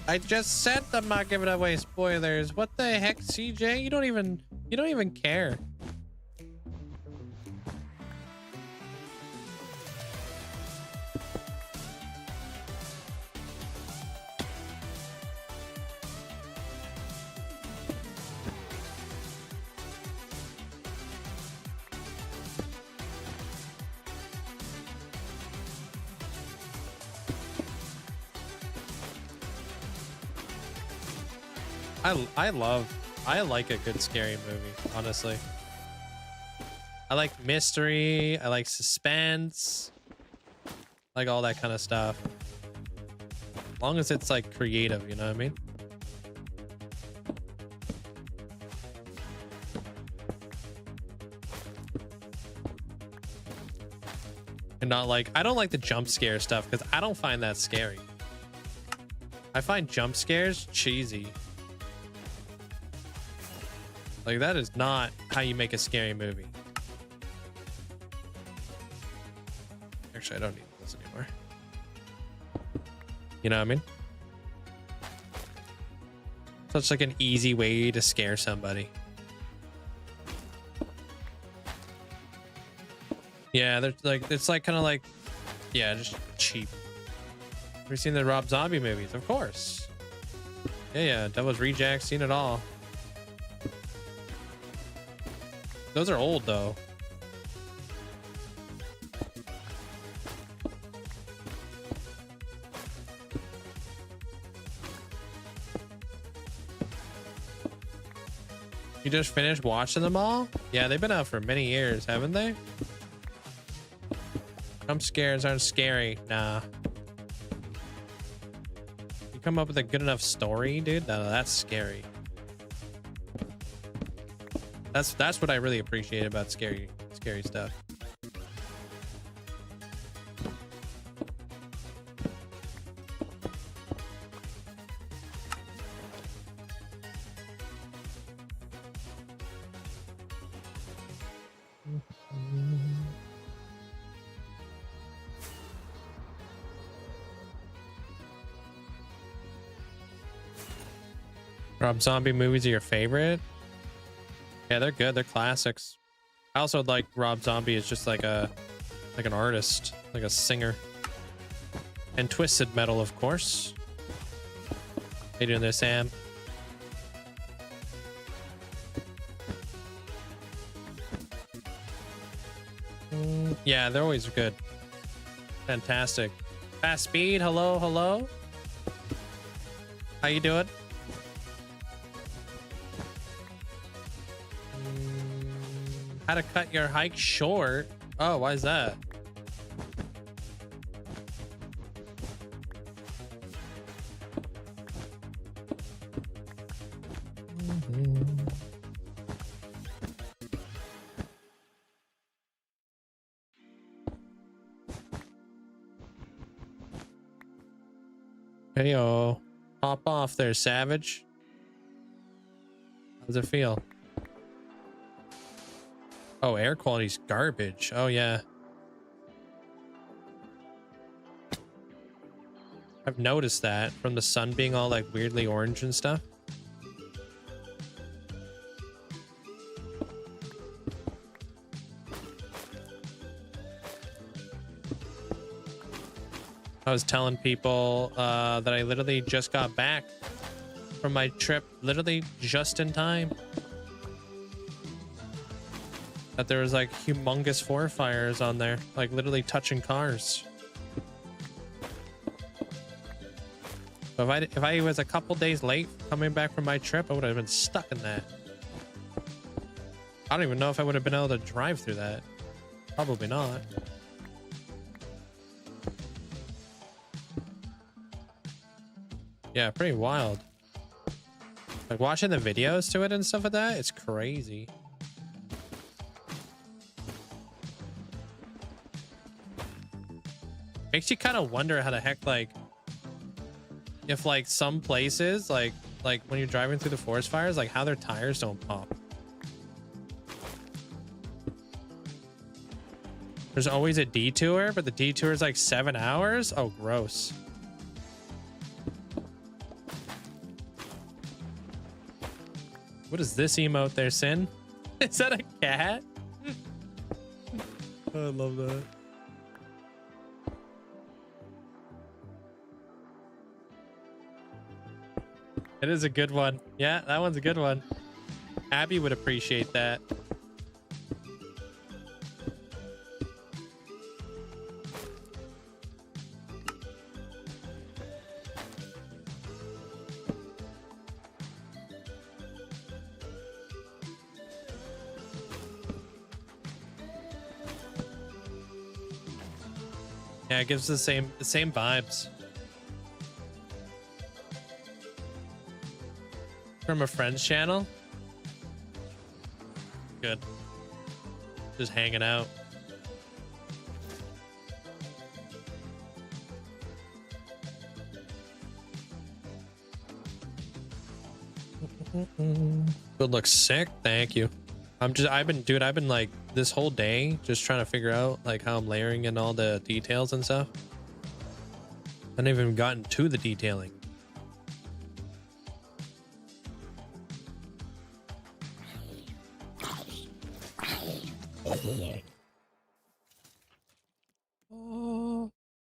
I just said I'm not giving away spoilers. What the heck, CJ? You don't even care. I like a good scary movie, honestly. I like mystery, I like suspense, like all that kind of stuff. As long as it's like creative, you know what I mean? And not like, I don't like the jump scare stuff because I don't find that scary. I find jump scares cheesy. Like, that is not how you make a scary movie. Actually, I don't need this anymore. You know what I mean? Such like an easy way to scare somebody. Yeah, they're like, it's like kind of like, yeah, just cheap. Have you seen the Rob Zombie movies? Of course. Yeah, Devil's Rejects, seen it all. Those are old though. You just finished watching them all? Yeah, they've been out for many years, haven't they? Jump scares aren't scary. Nah. You come up with a good enough story, dude? No, that's scary. That's what I really appreciate about scary stuff. Rob Zombie movies are your favorite? Yeah, they're good. They're classics. I also like Rob Zombie as just like an artist, like a singer. And Twisted Metal, of course. How you doing there, Sam? Yeah, they're always good. Fantastic. Fast Speed, hello, hello. How you doing? How to cut your hike short? Oh, why is that? Heyo, pop off there, Savage. How's it feel? Oh, air quality's garbage. Oh, yeah. I've noticed that from the sun being all like weirdly orange and stuff. I was telling people that I literally just got back from my trip, literally just in time. That there was like humongous forest fires on there, like literally touching cars. So if I was a couple days late coming back from my trip, I would have been stuck in that. I don't even know if I would have been able to drive through that. Probably not. Yeah, pretty wild. Like watching the videos to it and stuff like that, it's crazy. Makes you kind of wonder how the heck, like, if like some places, like when you're driving through the forest fires, like how their tires don't pop. There's always a detour, but the detour is like 7 hours. Oh, gross. What is this emote there, Sin? Is that a cat? I love that. It is a good one. Yeah, that one's a good one. Abby would appreciate that. Yeah, it gives the same vibes. From a friend's channel? Good. Just hanging out. Good looks sick. Thank you. I've been like this whole day just trying to figure out like how I'm layering in all the details and stuff. I haven't even gotten to the detailing. Oh.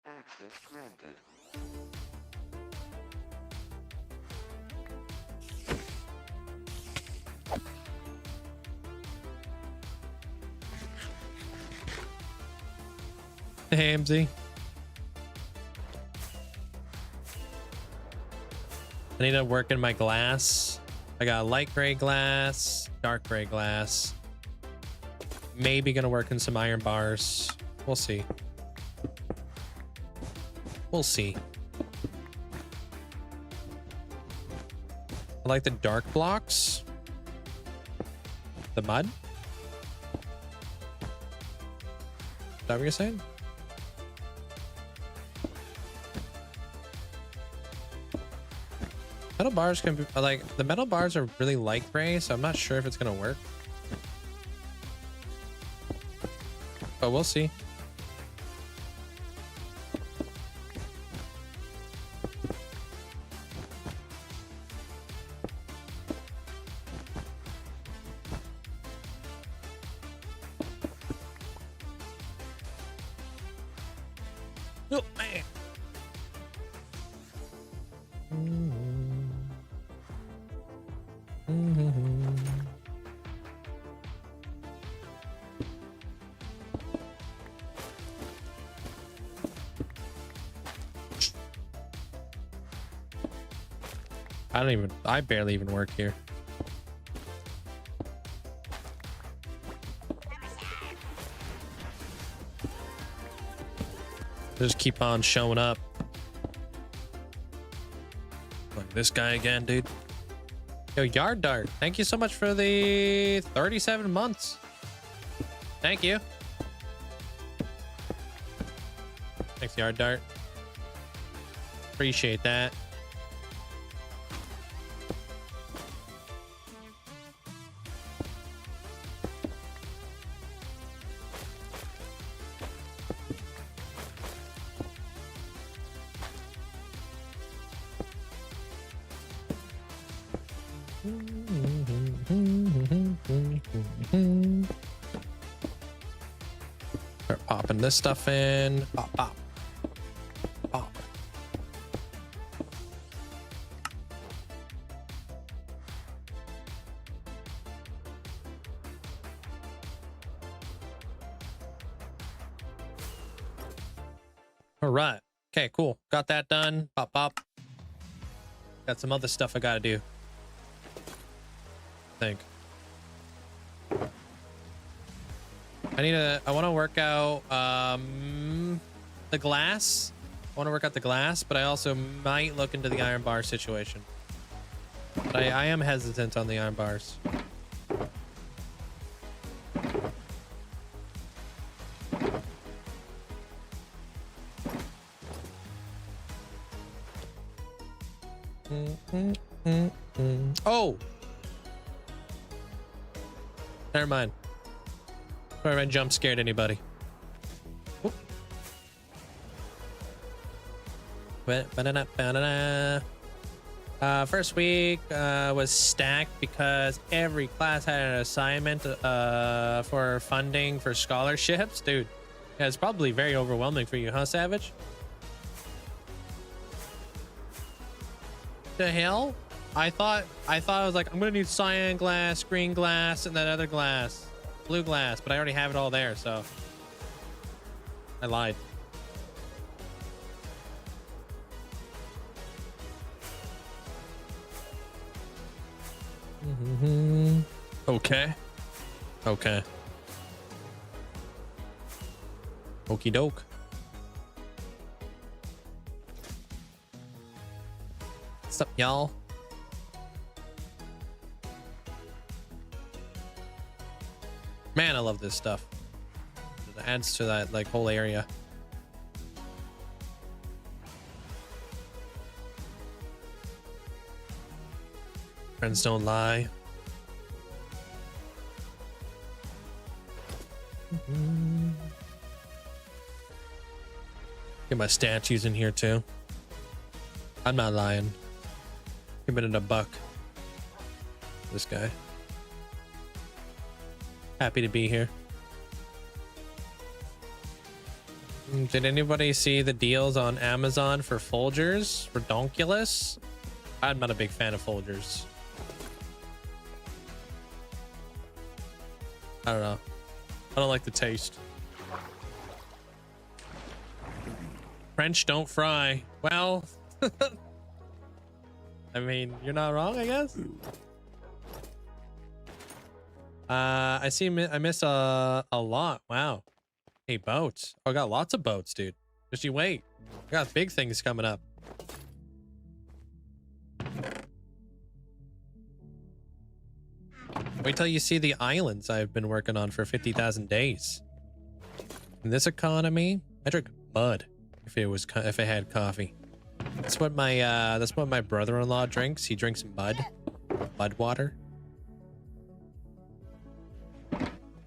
Access granted. Hey, MZ. I need to work in my glass. I got light gray glass, dark gray glass. Maybe gonna work in some iron bars. We'll see. We'll see. I like the dark blocks. The mud. Is that what you're saying? Metal bars can be like, the metal bars are really light gray, so I'm not sure if it's gonna work. But we'll see. Oh, man. I barely even work here. Just keep on showing up. Like this guy again, dude. Yo, Yard Dart, thank you so much for the 37 months. Thank you. Thanks, Yard Dart. Appreciate that. Start popping this stuff in. Pop, pop, pop. All right. Okay, cool. Got that done. Pop, pop. Got some other stuff I gotta do. I think. I want to work out the glass. I want to work out the glass, but I also might look into the iron bar situation. But I am hesitant on the iron bars. Oh! Never mind. Sorry if I jump scared anybody. First week was stacked because every class had an assignment for funding for scholarships. Dude, yeah, it's probably very overwhelming for you, huh, Savage? The hell? I thought I was like, I'm gonna need cyan glass, green glass, and that other glass, blue glass, but I already have it all there, so I lied. Okay. Okay. Okie doke. What's up, y'all? Man, I love this stuff. It adds to that like whole area. Friends don't lie. Get my statues in here too. I'm not lying. Give it a buck. This guy. Happy to be here. Did anybody see the deals on Amazon for Folgers? Redonkulous? I'm not a big fan of Folgers. I don't know. I don't like the taste. French don't fry. Well, I mean, you're not wrong, I guess. I see. I missed a lot. Wow. Hey, boats. Oh, I got lots of boats, dude. Just you wait. I got big things coming up. Wait till you see the islands I've been working on for 50,000 days. In this economy, I drink mud if it had coffee. That's what my brother-in-law drinks. He drinks mud water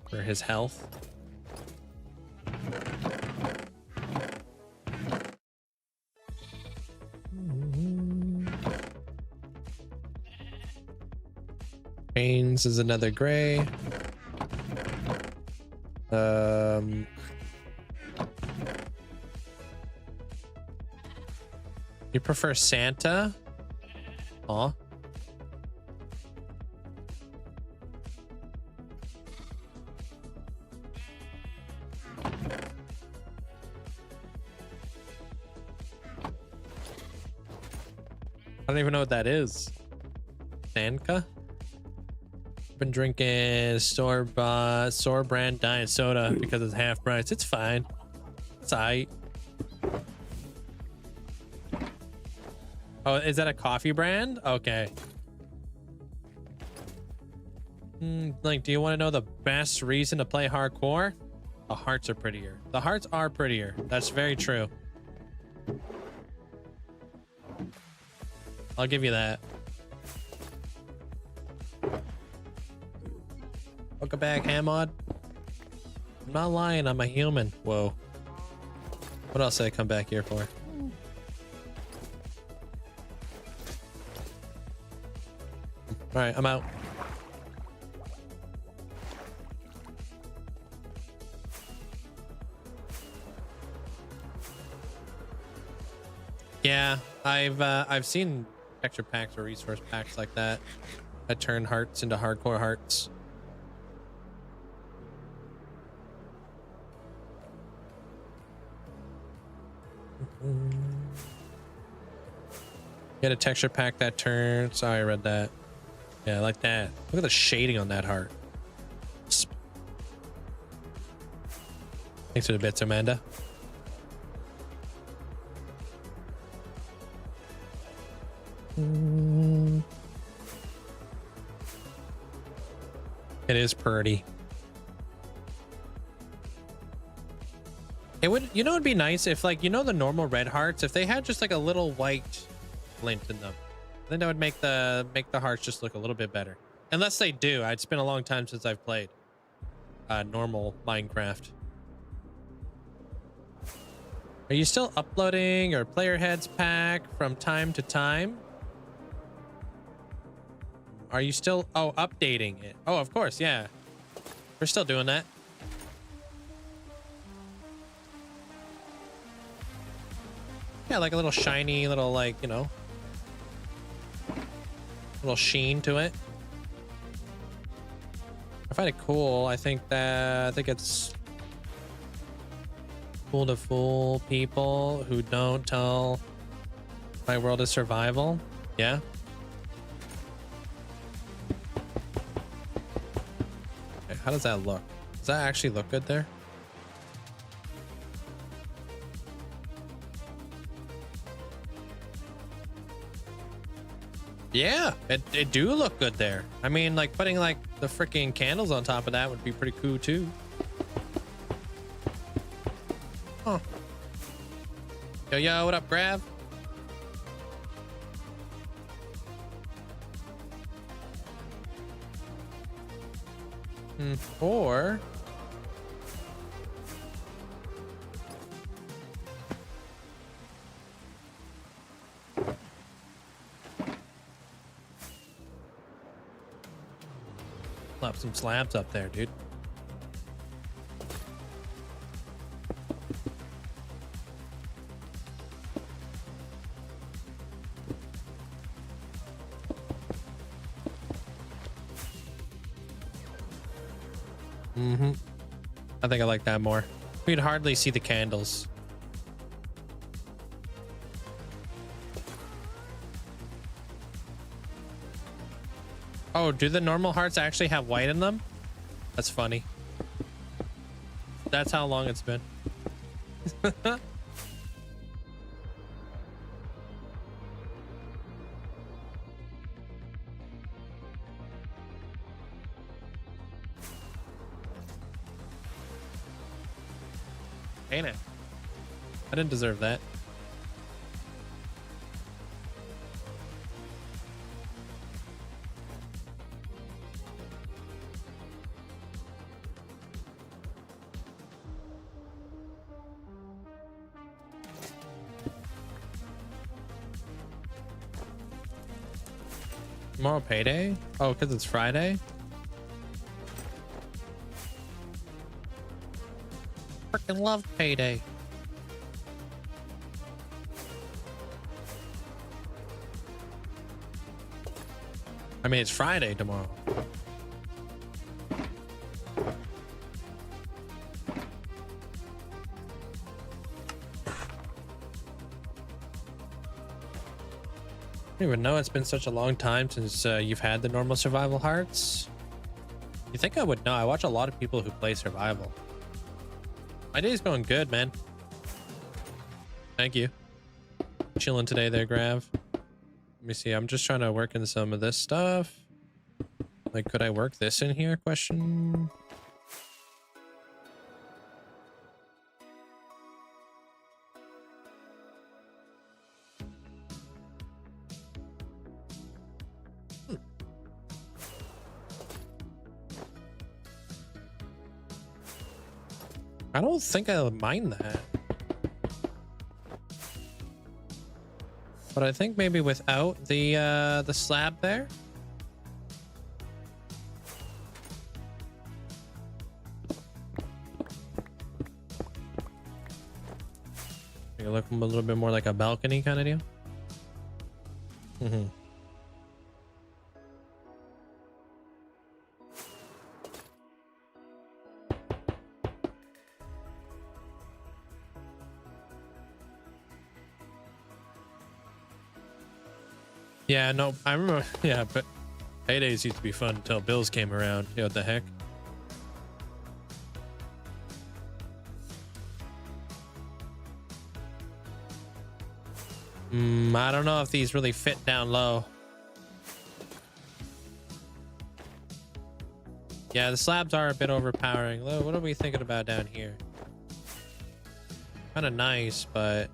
for his health. Pains is another gray. You prefer Santa? Aw. I don't even know what that is. Sanka? Been drinking store brand diet soda because it's half price. It's fine. It's alright. Oh, is that a coffee brand? Okay. Like, do you want to know the best reason to play hardcore? The hearts are prettier. The hearts are prettier. That's very true. I'll give you that. Welcome back, Hamod. I'm not lying, I'm a human. Whoa. What else did I come back here for? Alright, I'm out. Yeah, I've seen texture packs or resource packs like that turn hearts into hardcore hearts. Get a texture pack that turns. Sorry, I read that. Yeah, like that. Look at the shading on that heart. Thanks for the bits, Amanda. It is pretty. It would, you know, it'd be nice if, like, you know, the normal red hearts, if they had just like a little white glint in them, then that would make the hearts just look a little bit better. Unless they do. It's been a long time since I've played normal Minecraft. Are you still uploading your player heads pack from time to time? Are you still updating it? Oh, of course, yeah. We're still doing that. Yeah, like a little shiny, little, like, you know, little sheen to it. I find it cool. I think it's cool to fool people who don't tell my world is survival. Yeah. Okay, how does that look? Does that actually look good there? Yeah, it do look good there. I mean, like, putting like the freaking candles on top of that would be pretty cool too. Huh. Yo, what up, Grav? Or slap some slabs up there, dude. I think I like that more. We'd hardly see the candles. Oh, do the normal hearts actually have white in them? That's funny. That's how long it's been. Ain't it? I didn't deserve that. Tomorrow payday? Oh, because it's Friday? Freaking love payday. I mean, it's Friday tomorrow. I don't even know. It's been such a long time since you've had the normal survival hearts. You think I would know? I watch a lot of people who play survival. My day's going good, man. Thank you. Chilling today there, Grav. Let me see. I'm just trying to work in some of this stuff. Like, could I work this in here? Question. I don't think I'll mind that. But I think maybe without the slab there. Make it look a little bit more like a balcony kind of deal. Mm-hmm. Yeah, no, I remember. Yeah, but paydays used to be fun until bills came around. You know what the heck? I don't know if these really fit down low. Yeah, the slabs are a bit overpowering. What are we thinking about down here? Kind of nice, but...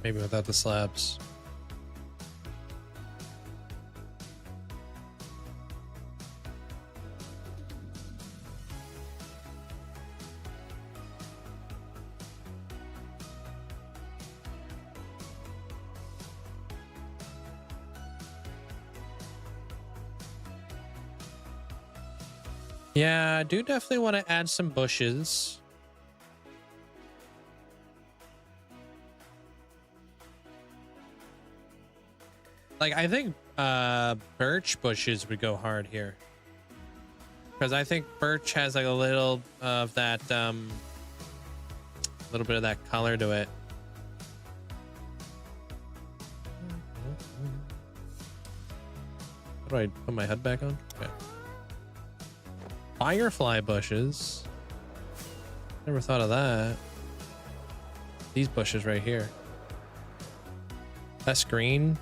Maybe without the slabs. Yeah, I do definitely want to add some bushes. Like, I think birch bushes would go hard here. Because I think birch has like a little of that, little bit of that color to it. How do I put my head back on? Okay. Firefly bushes. Never thought of that. These bushes right here. That's green.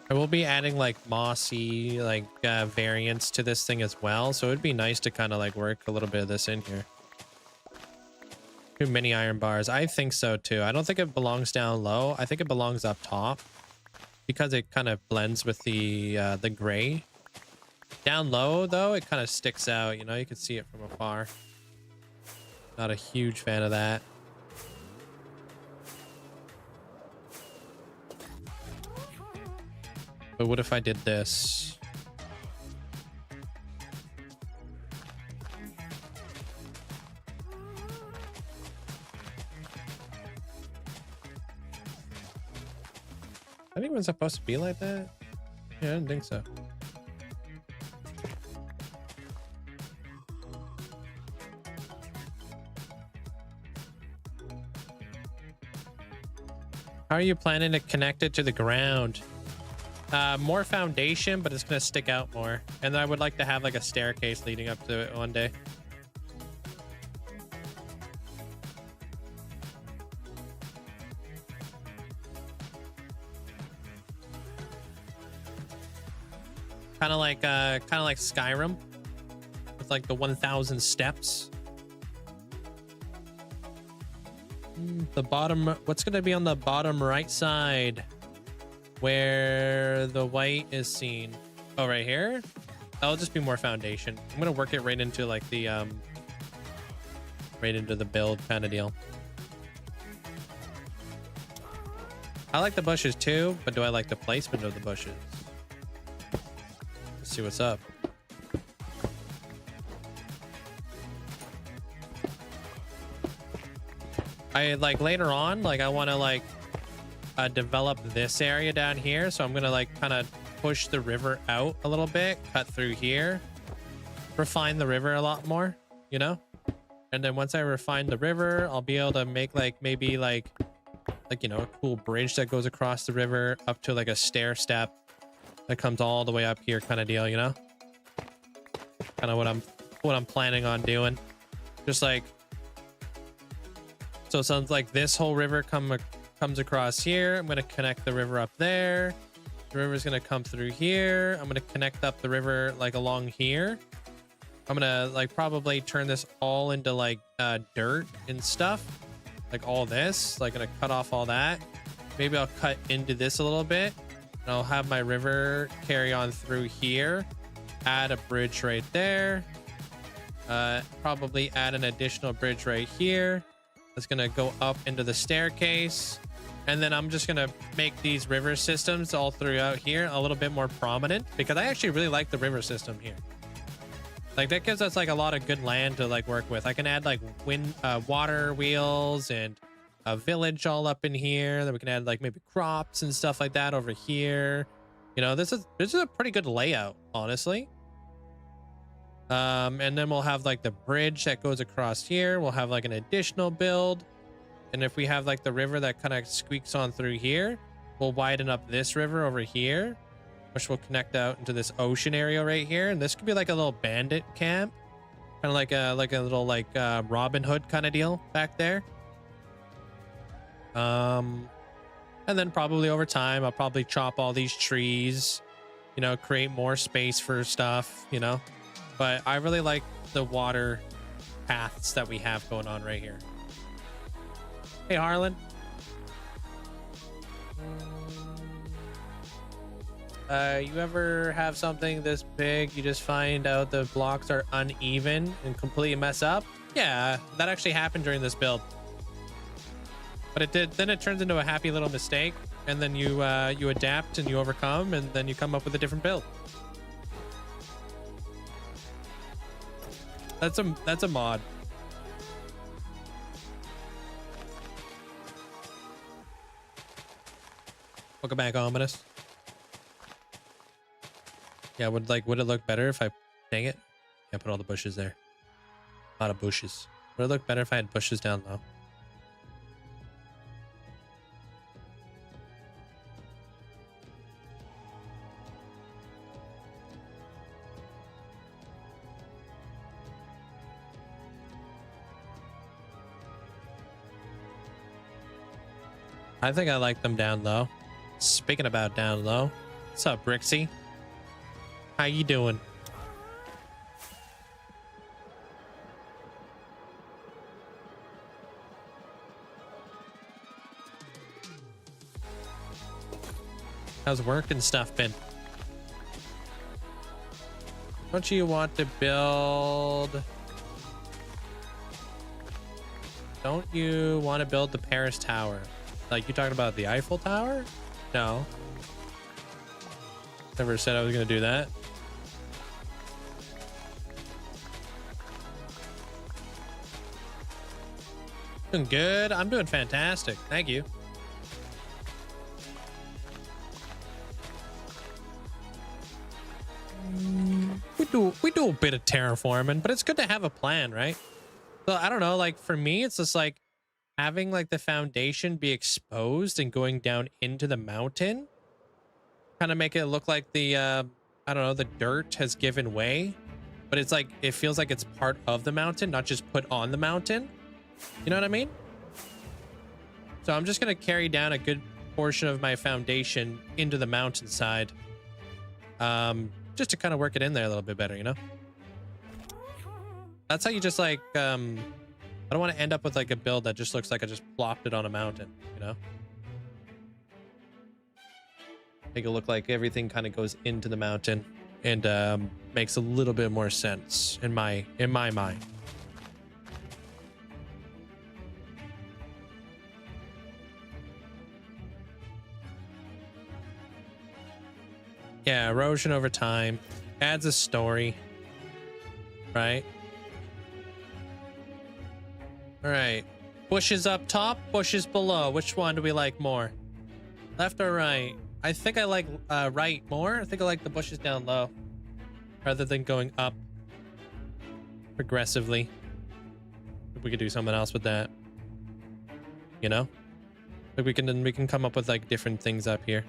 I will be adding like mossy like variants to this thing as well, so it'd be nice to kind of like work a little bit of this in here. Too many iron bars. I think so too. I don't think it belongs down low. I think it belongs up top because it kind of blends with the gray. Down low, though, it kind of sticks out. You know, you can see it from afar. Not a huge fan of that. But what if I did this? I think it was supposed to be like that. Yeah, I didn't think so. How are you planning to connect it to the ground? More foundation, but it's gonna stick out more. And then I would like to have like a staircase leading up to it one day. Kind of like Skyrim with like the 1,000 steps. The bottom, what's gonna be on the bottom right side where the white is seen? Oh, right here. That'll just be more foundation. I'm gonna work it right into like the right into the build kind of deal. I like the bushes too, but do I like the placement of the bushes? Let's see what's up. I like later on, like I want to like develop this area down here. So I'm going to like kind of push the river out a little bit, cut through here, refine the river a lot more, you know? And then once I refine the river, I'll be able to make like maybe like, you know, a cool bridge that goes across the river up to like a stair step that comes all the way up here kind of deal, you know? Kind of what I'm planning on doing. Just like, so it sounds like this whole river comes across here. I'm going to connect the river up there. The river's going to come through here. I'm going to connect up the river like along here. I'm going to like probably turn this all into like dirt and stuff. Like all this, like going to cut off all that. Maybe I'll cut into this a little bit. And I'll have my river carry on through here. Add a bridge right there. Probably add an additional bridge right here. That's going to go up into the staircase. And then I'm just going to make these river systems all throughout here a little bit more prominent, because I actually really like the river system here. Like that gives us like a lot of good land to like work with. I can add like water wheels and a village all up in here. Then we can add like maybe crops and stuff like that over here. You know, this is a pretty good layout, honestly. And then we'll have like the bridge that goes across here. We'll have like an additional build. And if we have like the river that kind of squeaks on through here, we'll widen up this river over here, which will connect out into this ocean area right here. And this could be like a little bandit camp, kind of like a little like Robin Hood kind of deal back there. And then probably over time, I'll probably chop all these trees, you know, create more space for stuff, you know. But I really like the water paths that we have going on right here. Hey, Harlan. You ever have something this big, you just find out the blocks are uneven and completely mess up? Yeah, that actually happened during this build. But it did, then it turns into a happy little mistake, and then you adapt and you overcome, and then you come up with a different build. That's a mod. Welcome back, Ominous. Yeah, would it look better if I, dang it. Yeah, put all the bushes there. A lot of bushes. Would it look better if I had bushes down low? I think I like them down low. Speaking about down low, what's up, Brixie? How you doing? How's work and stuff been? Don't you want to build... Don't you want to build the Paris Tower? Like, you talking about the Eiffel Tower? No. Never said I was going to do that. Doing good. I'm doing fantastic. Thank you. We do a bit of terraforming, but it's good to have a plan, right? So I don't know, like for me, it's just like having like the foundation be exposed and going down into the mountain, kind of make it look like the I don't know, the dirt has given way, but it's like it feels like it's part of the mountain, not just put on the mountain. You know what I mean? So I'm just gonna carry down a good portion of my foundation into the mountainside, just to kind of work it in there a little bit better, you know? That's how you just like, I don't want to end up with like a build that just looks like I just plopped it on a mountain, you know? Make it look like everything kind of goes into the mountain and makes a little bit more sense in my mind. Yeah, erosion over time adds a story, right? All right, bushes up top, bushes below. Which one do we like more? Left or right? I think I like right more. I think I like the bushes down low rather than going up progressively. If we could do something else with that, you know? Like we can come up with like different things up here.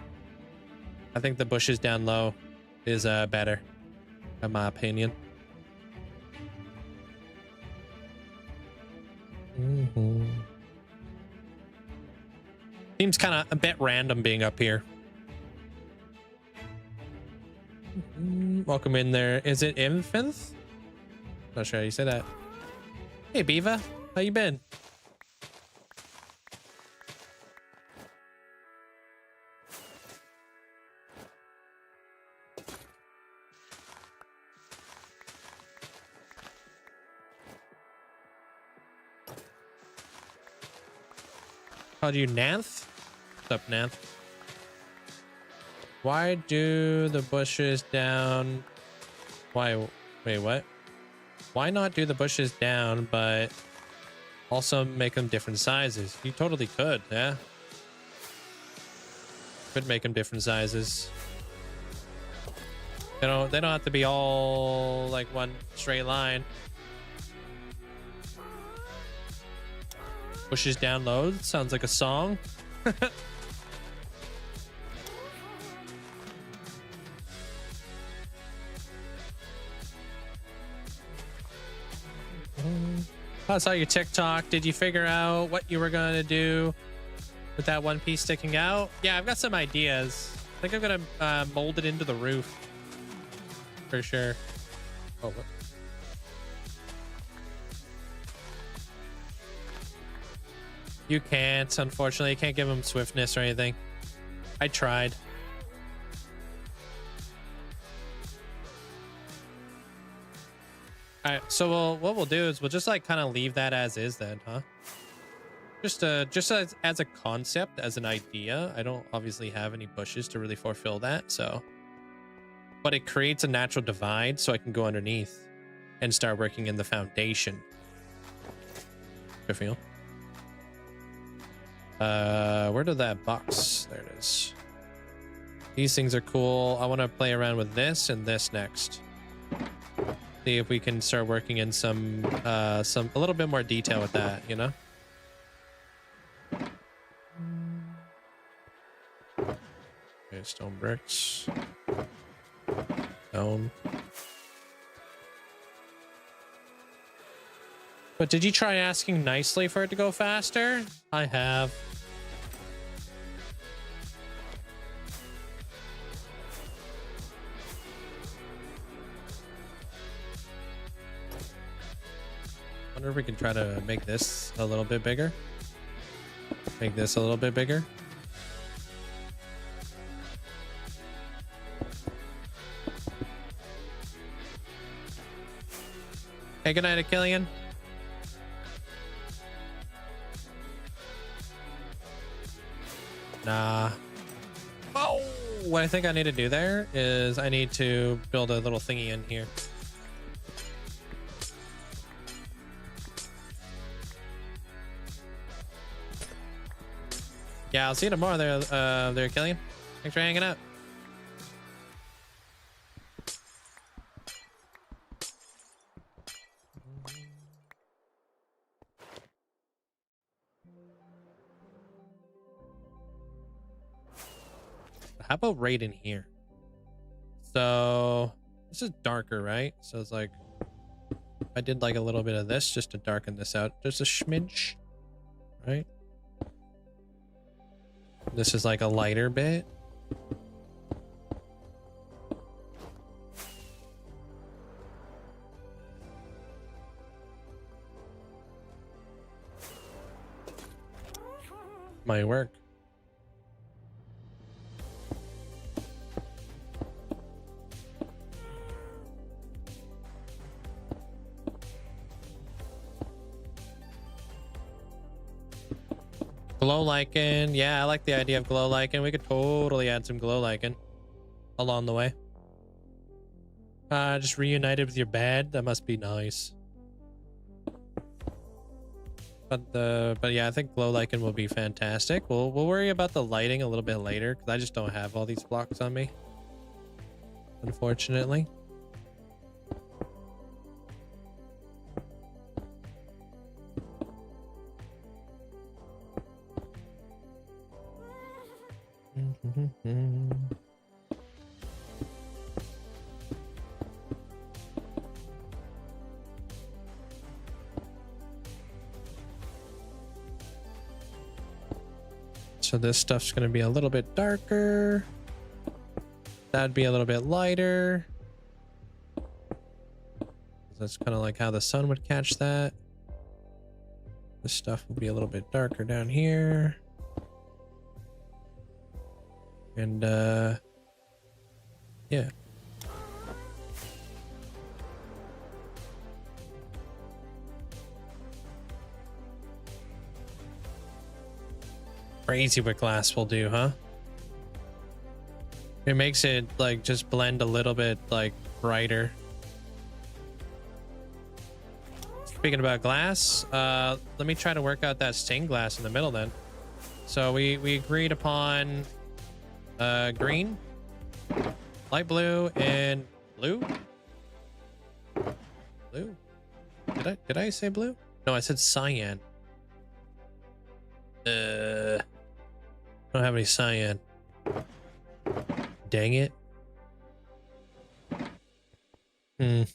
I think the bushes down low is better, in my opinion. Seems kind of a bit random being up here. Welcome in there. Is it Infinth? Not sure how you say that. Hey, Beaver. How you been? Called you Nanth? What's up, Nanth? Why do the bushes down? Why? Wait, what? Why not do the bushes down, but also make them different sizes? You totally could, yeah. Could make them different sizes. They don't have to be all like one straight line. Bushes down low. Sounds like a song. I saw your TikTok. Did you figure out what you were going to do with that one piece sticking out? Yeah, I've got some ideas. I think I'm going to mold it into the roof. For sure. Oh, what? You can't, unfortunately. You can't give him swiftness or anything. I tried. All right, so what we'll do is we'll just like kind of leave that as is then, huh? Just as a concept, as an idea. I don't obviously have any bushes to really fulfill that, so. But it creates a natural divide so I can go underneath and start working in the foundation. Good feel. Where did that box? There it is. These things are cool. I want to play around with this and this next. See if we can start working in some a little bit more detail with that, you know? Okay, stone bricks. Stone. But did you try asking nicely for it to go faster? I have. Wonder if we can try to make this a little bit bigger. Make this a little bit bigger. Hey, good night, Achillian. Nah. Oh, what I think I need to do there is I need to build a little thingy in here. Yeah, I'll see you tomorrow there, Killian. Thanks for hanging out. How about right in here? So this is darker, right? So it's like I did like a little bit of this just to darken this out. Just a schmidge, right? This is like a lighter bit. Might work. Glow lichen. Yeah, I like the idea of glow lichen. We could totally add some glow lichen along the way. Just reunited with your bed. That must be nice. But yeah, I think glow lichen will be fantastic. We'll worry about the lighting a little bit later because I just don't have all these blocks on me, unfortunately. So this stuff's going to be a little bit darker. That'd be a little bit lighter. That's kind of like how the sun would catch that. This stuff will be a little bit darker down here. And yeah. Crazy what glass will do, huh? It makes it like just blend a little bit like brighter. Speaking about glass, let me try to work out that stained glass in the middle then. So we agreed upon green, light blue, and blue. Blue. Did I say blue? No, I said cyan. I don't have any cyan. Dang it. I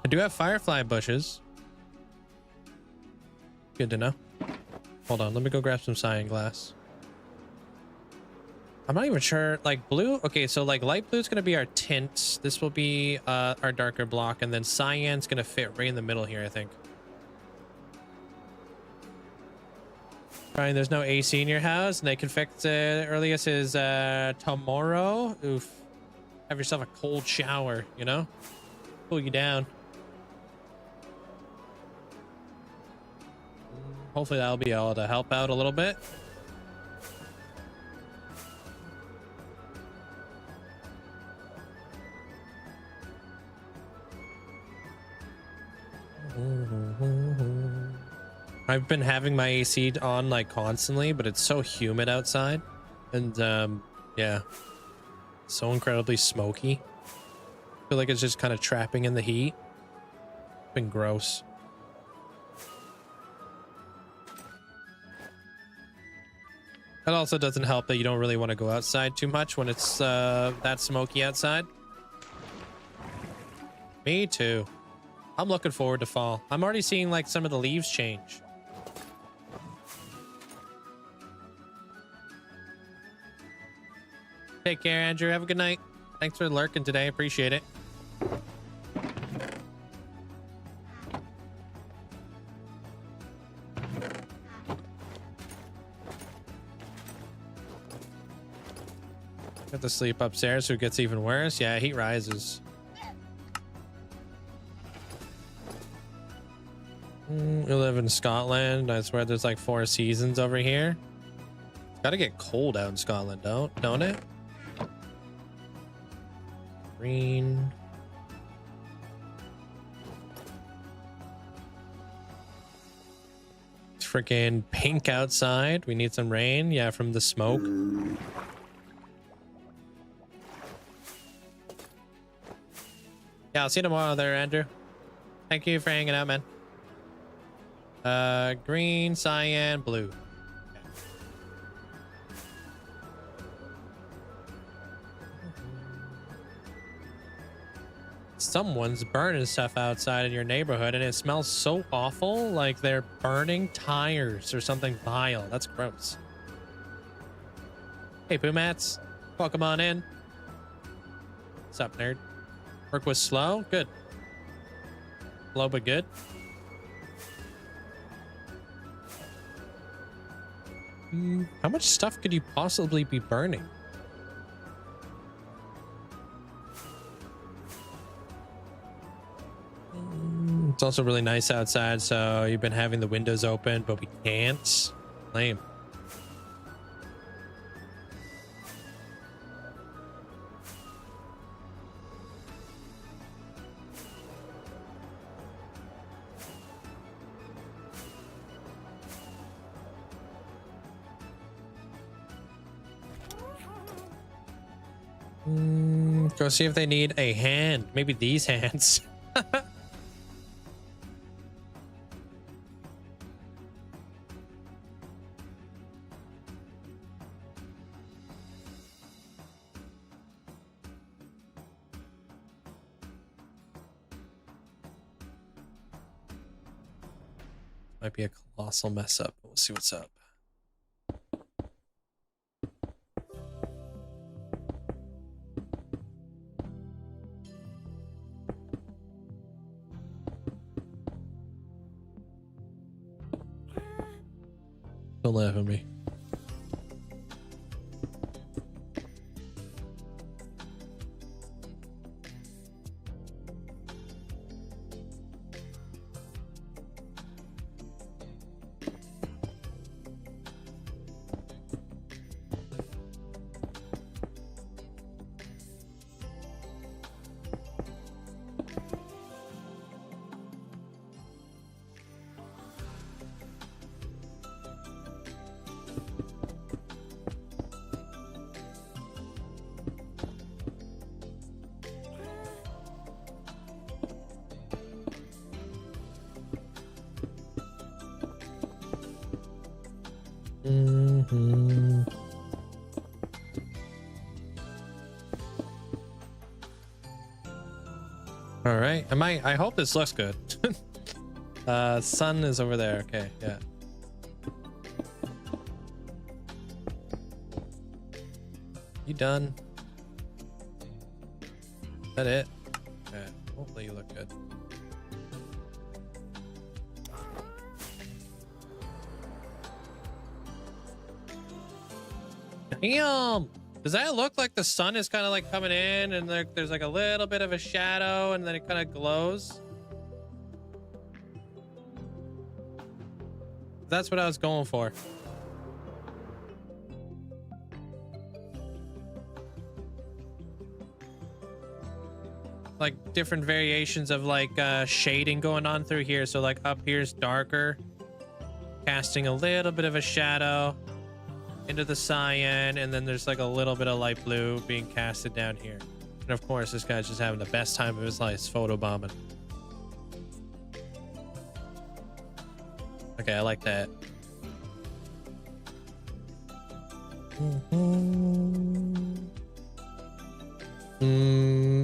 do have firefly bushes. Good to know. Hold on, let me go grab some cyan glass. I'm not even sure, like blue. Okay, so like light blue is going to be our tint. This will be our darker block, and then cyan's going to fit right in the middle here, I think. Brian, there's no AC in your house, and they can fix it. Earliest is tomorrow. Oof. Have yourself a cold shower, you know? Cool you down. Hopefully that'll be able to help out a little bit. I've been having my AC on like constantly, but it's so humid outside, and yeah, so incredibly smoky. I feel like it's just kind of trapping in the heat. It's been gross. It also doesn't help that you don't really want to go outside too much when it's that smoky outside. Me too. I'm looking forward to fall. I'm already seeing like some of the leaves change. Take care, Andrew. Have a good night. Thanks for lurking today. Appreciate it. Put the sleep upstairs so it gets even worse. Yeah, heat rises. We live in Scotland. I swear there's like 4 seasons over here. It's gotta get cold out in Scotland, don't it? Green. It's freaking pink outside. We need some rain. Yeah, from the smoke. Yeah, I'll see you tomorrow there, Andrew. Thank you for hanging out, man. Green, cyan, blue. Okay. Someone's burning stuff outside in your neighborhood and it smells so awful, like they're burning tires or something vile. That's gross. Hey, Boomats. Welcome on in. What's up, nerd? Work was slow? Good. Slow but good. How much stuff could you possibly be burning? It's also really nice outside, so you've been having the windows open, but we can't. Lame. Go see if they need a hand. Maybe these hands. Might be a colossal mess up. We'll see what's up. Don't laugh at me. All right. I hope this looks good. Sun is over there. Okay. Yeah. You done? Is that it? Okay. Hopefully you look good. Damn! Does that look like the sun is kind of like coming in and there's like a little bit of a shadow and then it kind of glows? That's what I was going for. Like different variations of like shading going on through here. So like up here's darker, casting a little bit of a shadow into the cyan, and then there's like a little bit of light blue being casted down here. And of course, this guy's just having the best time of his life photobombing. Okay, I like that.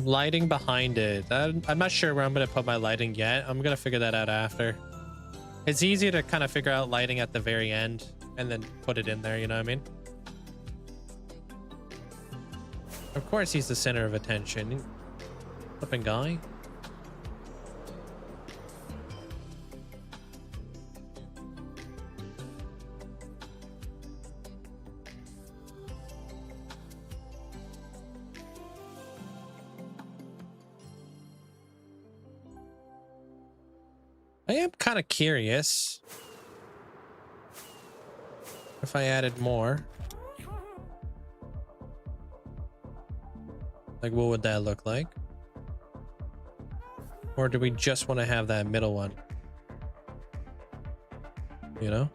Lighting behind it. I'm not sure where I'm gonna put my lighting yet. I'm gonna figure that out after. It's easier to kind of figure out lighting at the very end and then put it in there, you know what I mean? Of course he's the center of attention. Flipping guy. I am kind of curious if I added more. Like, what would that look like? Or do we just want to have that middle one? You know?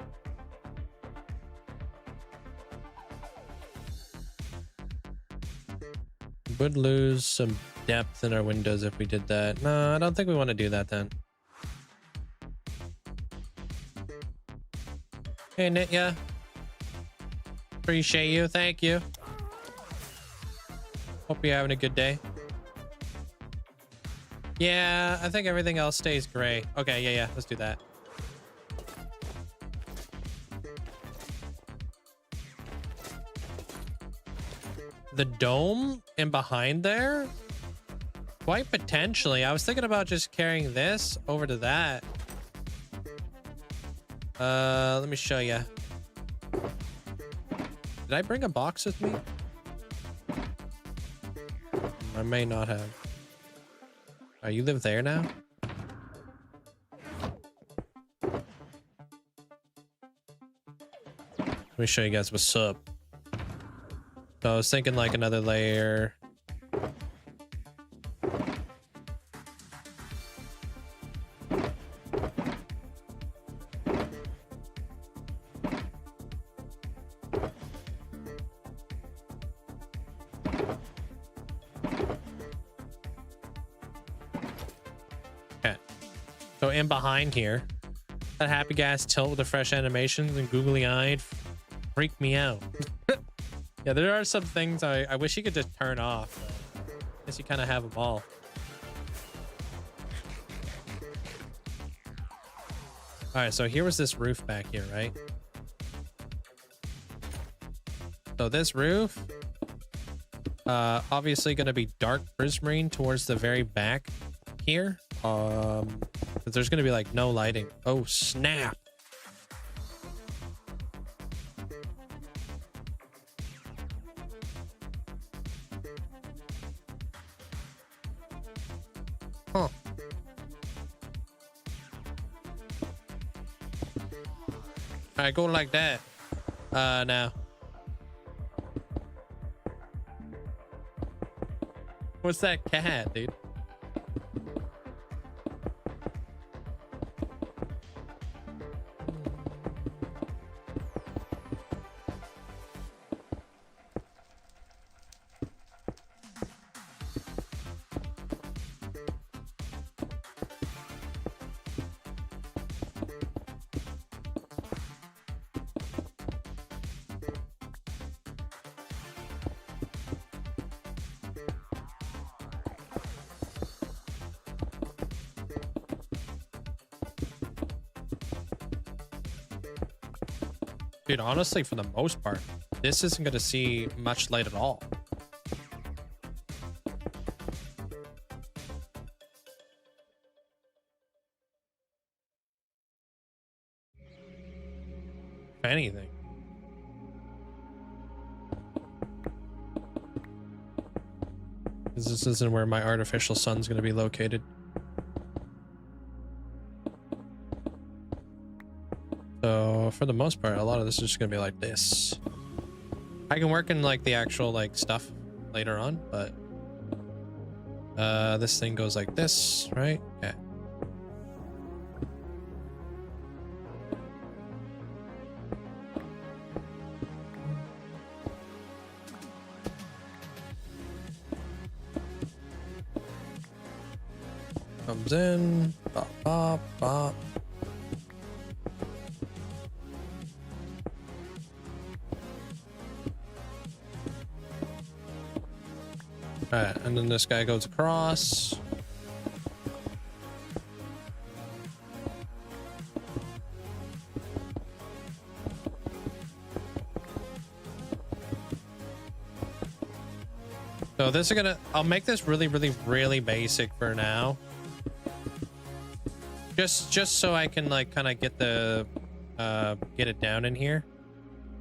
Would lose some depth in our windows if we did that. No, I don't think we want to do that then. Hey, Nitya. Appreciate you. Thank you. Hope you're having a good day. Yeah, I think everything else stays gray. Okay, yeah, let's do that. The dome in behind there? Quite potentially. I was thinking about just carrying this over to that. Let me show you. Did I bring a box with me? I may not have. Oh, you live there now? Let me show you guys what's up. So I was thinking like another layer. Okay. So in behind here, that happy gas tilt with the fresh animations and googly eyed freaked me out. Yeah, there are some things I wish you could just turn off. I guess you kind of have them all. All right, so here was this roof back here, right? So this roof, obviously going to be dark prismarine towards the very back here. But there's going to be like no lighting. Oh, snap. Huh. All right, go like that. Now. What's that cat, dude? Dude, honestly, for the most part, this isn't going to see much light at all. If anything. This isn't where my artificial sun's going to be located. So for the most part, a lot of this is just gonna be like this. I can work in like the actual like stuff later on, but this thing goes like this, right? Yeah. Comes in, bop, bop, bop. All right, and then this guy goes across. So this is gonna, I'll make this really basic for now. Just so I can like kind of get the, get it down in here.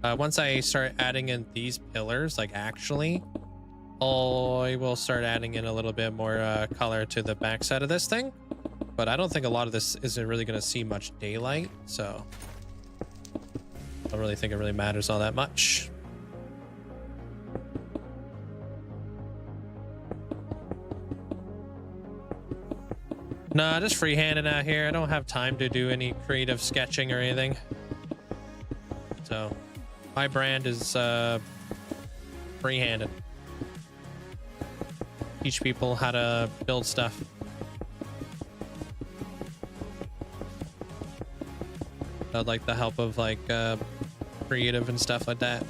Once I start adding in these pillars, like actually, I will start adding in a little bit more color to the backside of this thing. but I don't think a lot of this isn't really going to see much daylight, so I don't really think it really matters all that much. Nah, just freehanding out here. I don't have time to do any creative sketching or anything. So my brand is freehanded. Teach people how to build stuff. I'd like the help of like creative and stuff like that.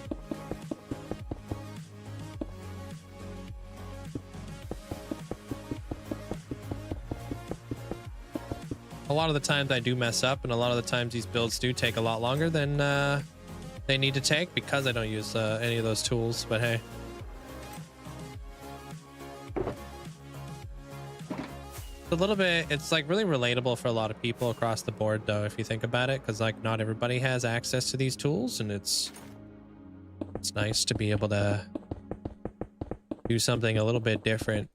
A lot of the times I do mess up, and a lot of the times these builds do take a lot longer than they need to take because I don't use any of those tools, but hey. A little bit, it's like really relatable for a lot of people across the board though, if you think about it, because like not everybody has access to these tools, and it's nice to be able to do something a little bit different.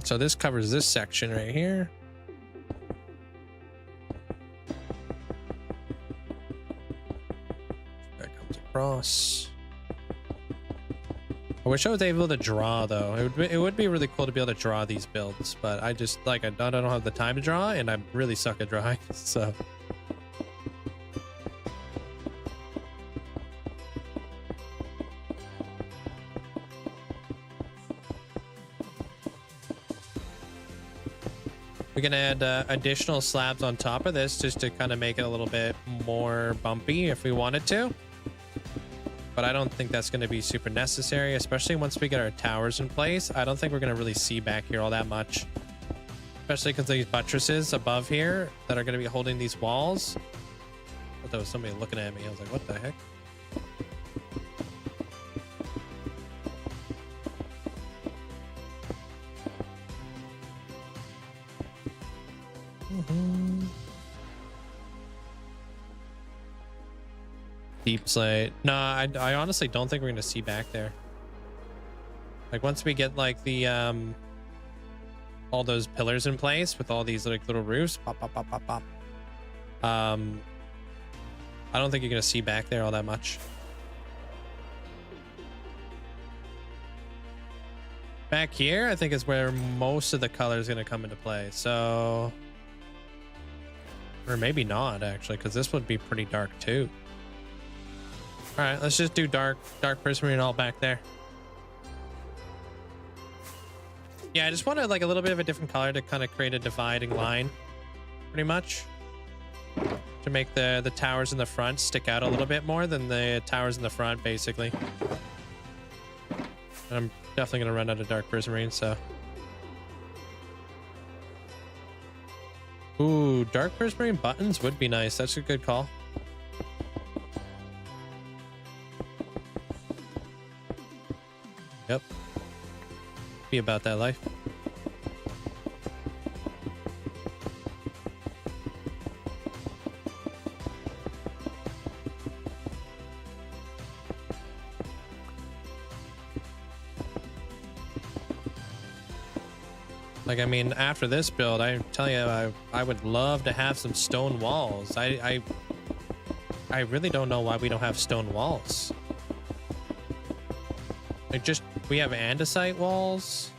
So this covers this section right here. That comes across. I wish I was able to draw though. It would be really cool to be able to draw these builds, but I just like I don't have the time to draw, and I really suck at drawing. So we can add additional slabs on top of this just to kind of make it a little bit more bumpy if we wanted to. But I don't think that's going to be super necessary, especially once we get our towers in place. I don't think we're going to really see back here all that much, especially because these buttresses above here that are going to be holding these walls. I thought there was somebody looking at me. I was like, what the heck? Deep slate. Nah, I honestly don't think we're gonna see back there. Like once we get like the all those pillars in place with all these like little roofs, pop, pop, pop, pop, pop. I don't think you're gonna see back there all that much. Back here, I think is where most of the color is gonna come into play. So, or maybe not actually, because this would be pretty dark too. All right, let's just do dark prismarine all back there. Yeah, I just wanted like a little bit of a different color to kind of create a dividing line, pretty much, to make the towers in the front stick out a little bit more than the towers in the front, basically. And I'm definitely gonna run out of dark prismarine, so. Ooh, dark prismarine buttons would be nice. That's a good call. Yep. Be about that life. Like, I mean, after this build, I tell you, I would love to have some stone walls. I really don't know why we don't have stone walls. Like, just, we have andesite walls.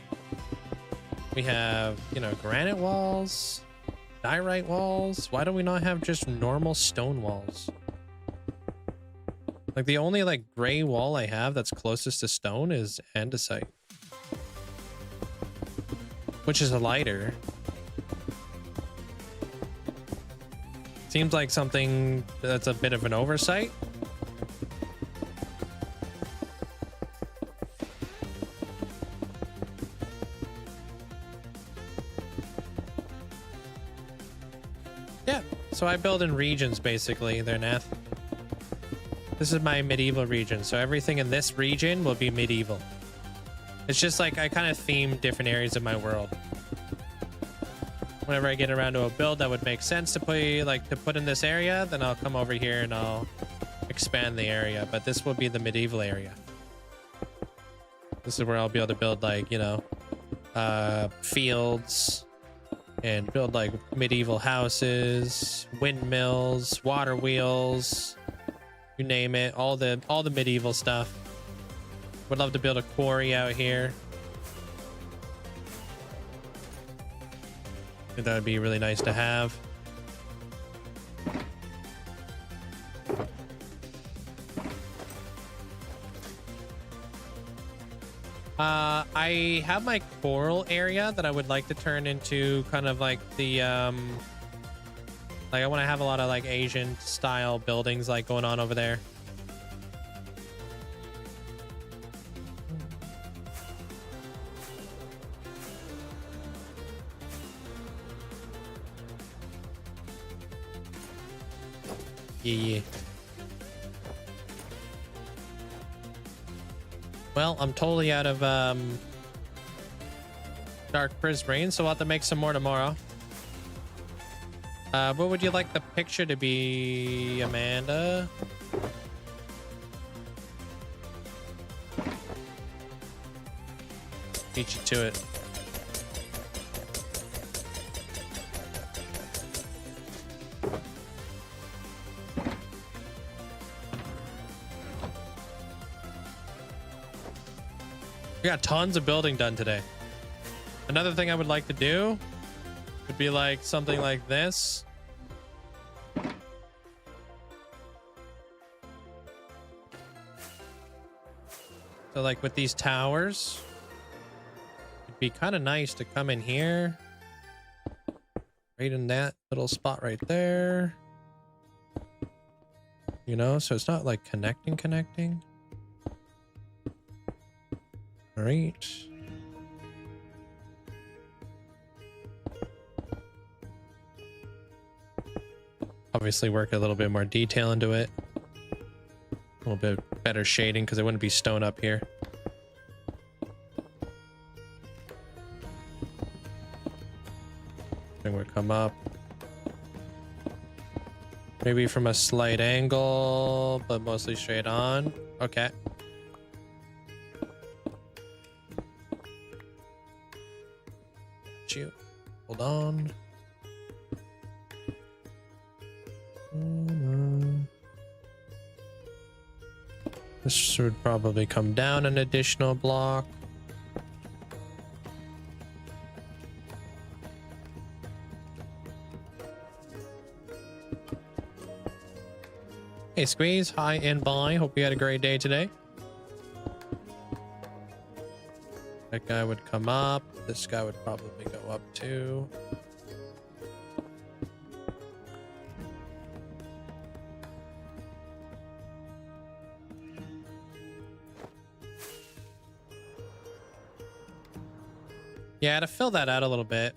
We have, you know, granite walls, diorite walls. Why do we not have just normal stone walls? Like, the only, like, gray wall I have that's closest to stone is andesite, which is a lighter. Seems like something that's a bit of an oversight. Yeah, so I build in regions basically there, Nath. This is my medieval region, so everything in this region will be medieval. It's just like I kind of theme different areas of my world. Whenever I get around to a build that would make sense to put in this area, then I'll come over here and I'll expand the area. But this will be the medieval area. This is where I'll be able to build like, you know, fields and build like medieval houses, windmills, water wheels, you name it, all the medieval stuff. Would love to build a quarry out here. I think that would be really nice to have. I have my coral area that I would like to turn into kind of like the like I want to have a lot of like Asian style buildings like going on over there. Yeah. Well, I'm totally out of dark prismarine, so I'll have to make some more tomorrow. What would you like the picture to be, Amanda? Beat you to it. We got tons of building done today. Another thing I would like to do would be like something like this. So like with these towers, it'd be kind of nice to come in here. Right in that little spot right there. You know, so it's not like connecting. All right. Obviously work a little bit more detail into it. A little bit better shading because it wouldn't be stone up here. Thing would come up. Maybe from a slight angle, but mostly straight on. Okay. You. Hold on. This should probably come down an additional block. Hey Squeeze, hi and bye. Hope you had a great day today. That guy would come up. This guy would probably go up too. Yeah, to fill that out a little bit.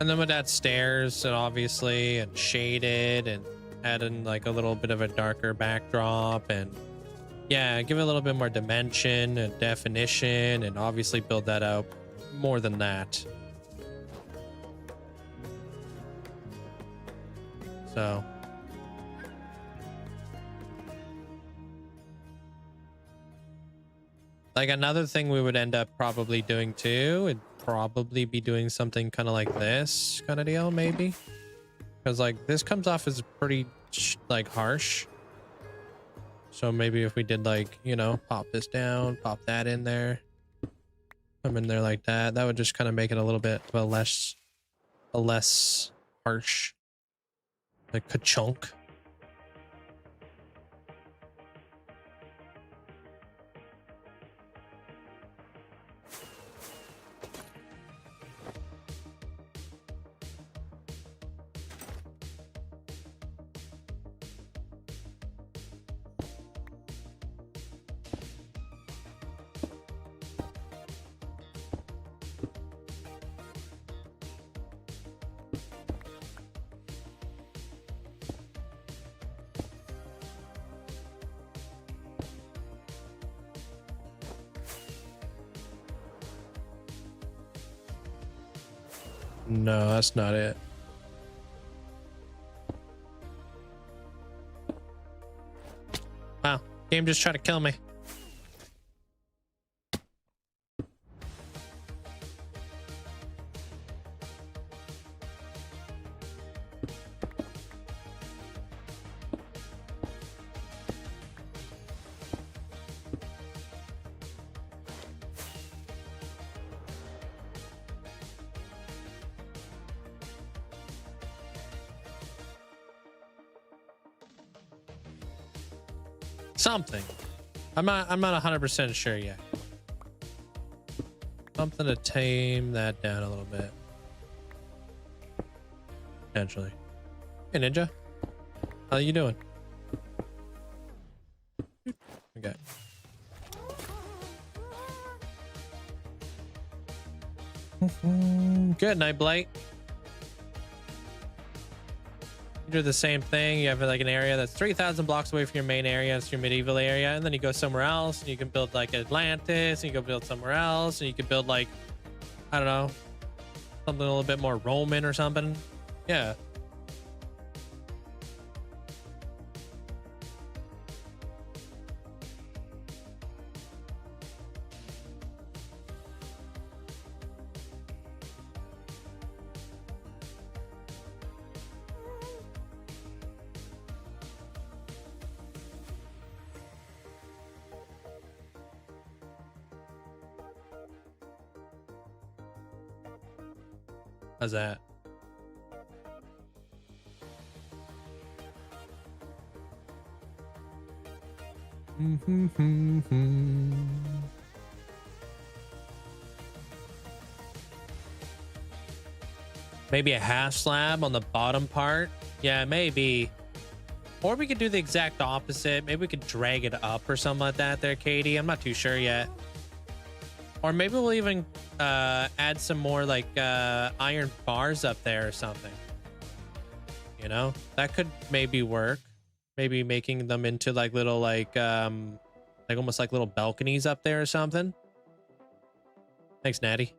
And then we'd add stairs and obviously and shaded and add in like a little bit of a darker backdrop and yeah, give it a little bit more dimension and definition and obviously build that out more than that. So like another thing we would end up probably doing too, it'd probably be doing something kind of like this kind of deal maybe, because like this comes off as pretty like harsh. So maybe if we did like, you know, pop this down, pop that in there, come in there like that, that would just kind of make it a little bit of a less harsh, like ka-chunk. No, that's not it. Wow, game just tried to kill me. Something. I'm not 100% sure yet. Something to tame that down a little bit. Potentially. Hey Ninja. How you doing? Okay. Good night, Blight. You do the same thing. You have like an area that's 3,000 blocks away from your main area. It's your medieval area, and then you go somewhere else and you can build like Atlantis, and you go build somewhere else, and you can build like, I don't know, something a little bit more Roman or something. Yeah. How's that? Maybe a half slab on the bottom part. Yeah, maybe. Or we could do the exact opposite. Maybe we could drag it up or something like that there, Katie. I'm not too sure yet. Or maybe we'll even add some more like iron bars up there or something. You know, that could maybe work. Maybe making them into like little like almost like little balconies up there or something. Thanks, Natty.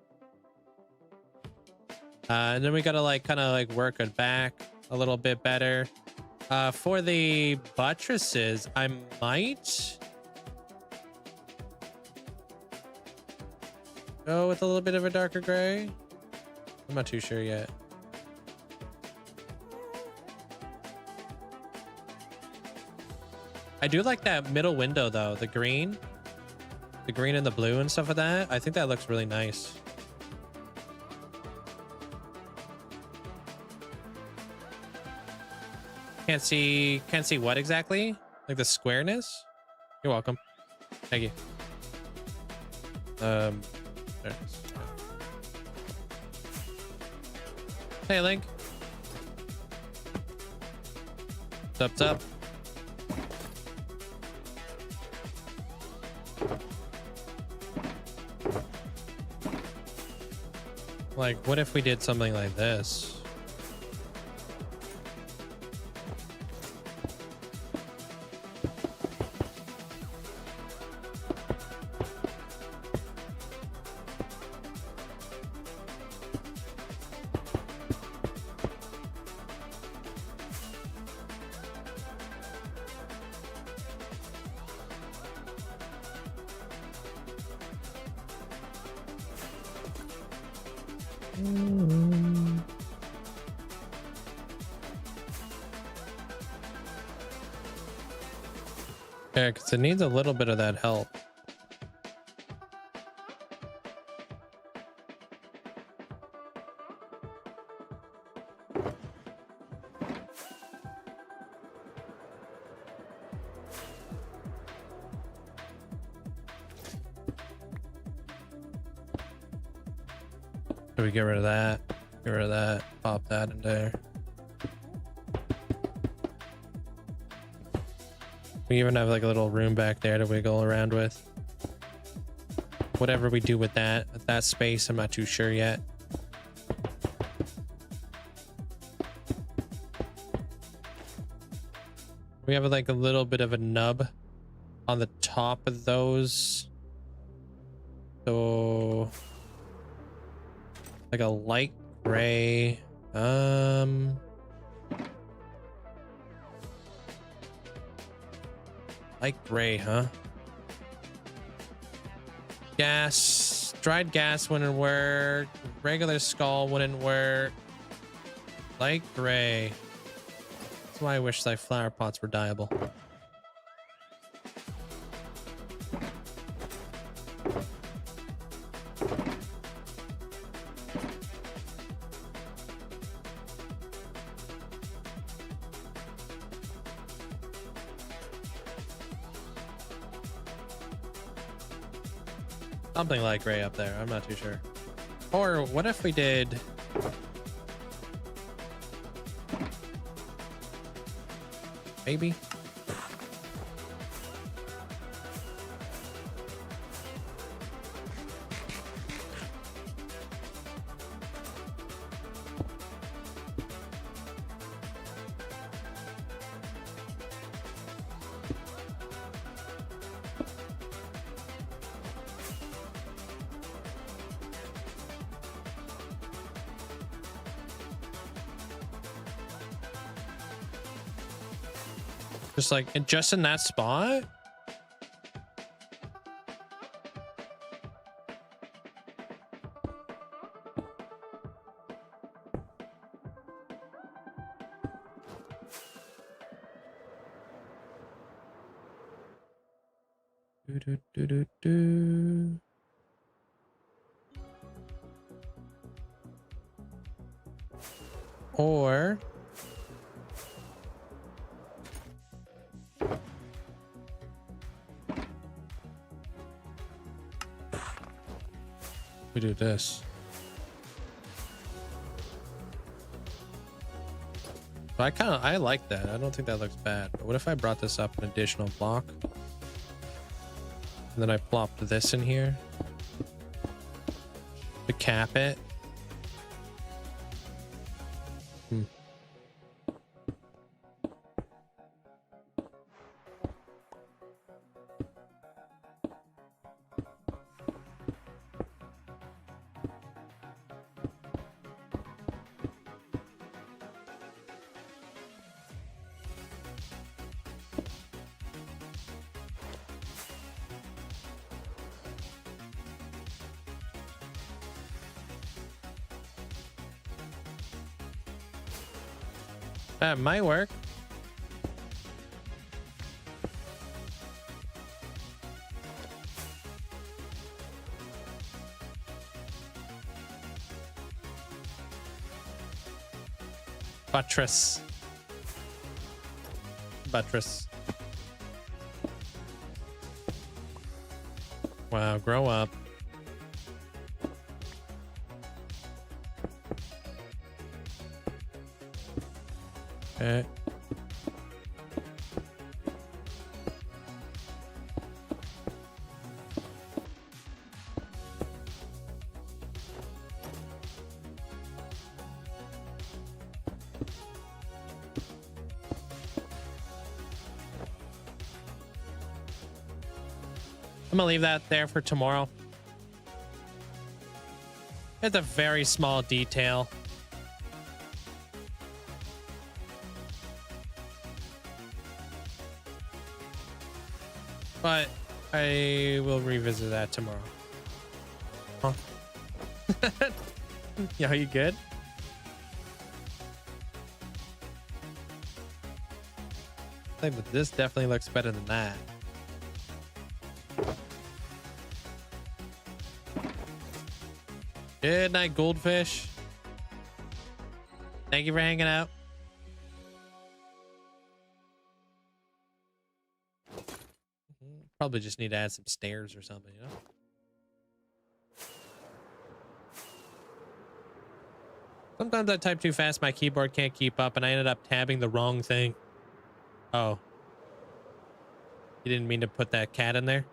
And then we gotta like kind of like work it back a little bit better. For the buttresses, I might go with a little bit of a darker gray. I'm not too sure yet. I do like that middle window though, the green and the blue and stuff like that. I think that looks really nice. Can't see what exactly? Like the squareness? You're welcome. Thank you. There it is. Hey, Link. What's up? Like, what if we did something like this? Yeah, because it needs a little bit of that help. So we get rid of that, get rid of that, pop that in there. We even have like a little room back there to wiggle around with. Whatever we do with that space, I'm not too sure yet. We have like a little bit of a nub on the top of those. So like a light Gray. Like gray, huh? Gas. Dried gas wouldn't work. Regular skull wouldn't work. Light gray. That's why I wish thy flower pots were dyeable. Something like gray up there. I'm not too sure. Or what if we did... Maybe? Just like, and just in that spot? Do, do, do, do, do. Or we do this. But I like that. I don't think that looks bad. But what if I brought this up an additional block? And then I plopped this in here to cap it. That might work. Buttress. Buttress. Wow, grow up. Okay. I'm gonna leave that there for tomorrow. It's a very small detail. But I will revisit that tomorrow. Huh? Yeah, are you good? I think that this definitely looks better than that. Good night, goldfish. Thank you for hanging out. Probably just need to add some stairs or something, you know? Sometimes I type too fast, my keyboard can't keep up, and I ended up tabbing the wrong thing. Oh. You didn't mean to put that cat in there?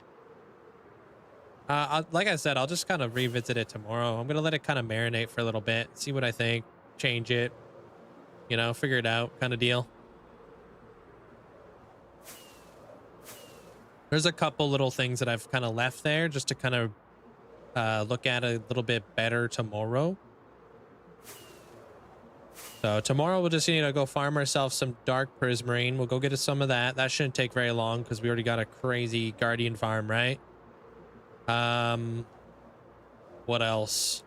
Like I said, I'll just kind of revisit it tomorrow. I'm going to let it kind of marinate for a little bit, see what I think, change it, you know, figure it out kind of deal. There's a couple little things that I've kind of left there just to kind of look at a little bit better tomorrow. So tomorrow we'll just need to go farm ourselves some dark prismarine. We'll go get us some of that. That shouldn't take very long because we already got a crazy guardian farm, right? What else?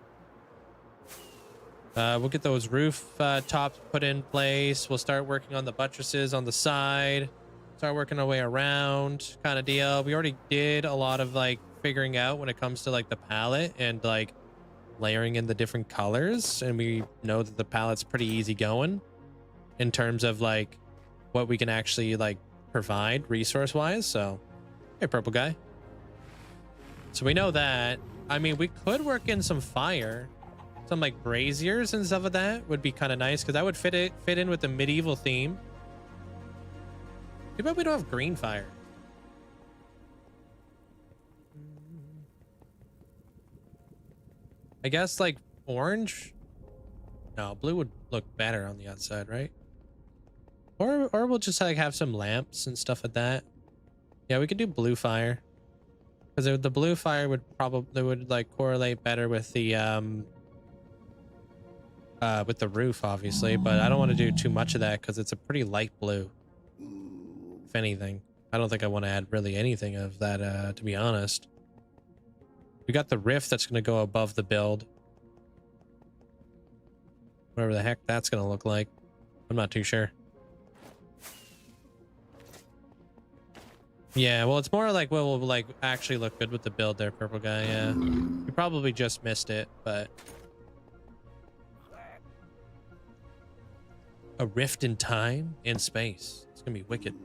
We'll get those roof tops put in place. We'll start working on the buttresses on the side. Start working our way around kind of deal. We already did a lot of like figuring out when it comes to like the palette and like layering in the different colors, and we know that the palette's pretty easy going in terms of like what we can actually like provide resource wise. So hey, purple guy. So we know that. I mean, we could work in some fire, some like braziers and stuff like that would be kind of nice because that would fit in with the medieval theme. Too bad we don't have green fire. I guess like orange. No, blue would look better on the outside, right? Or we'll just like have some lamps and stuff like that. Yeah, we could do blue fire because the blue fire would probably like correlate better with the roof, obviously. But I don't want to do too much of that because it's a pretty light blue. If anything, I don't think I want to add really anything of that, to be honest. We got the rift that's going to go above the build. Whatever the heck that's going to look like. I'm not too sure. Yeah, well, it's more like what will like actually look good with the build there, purple guy. Yeah, you probably just missed it, but a rift in time and space. It's going to be wicked.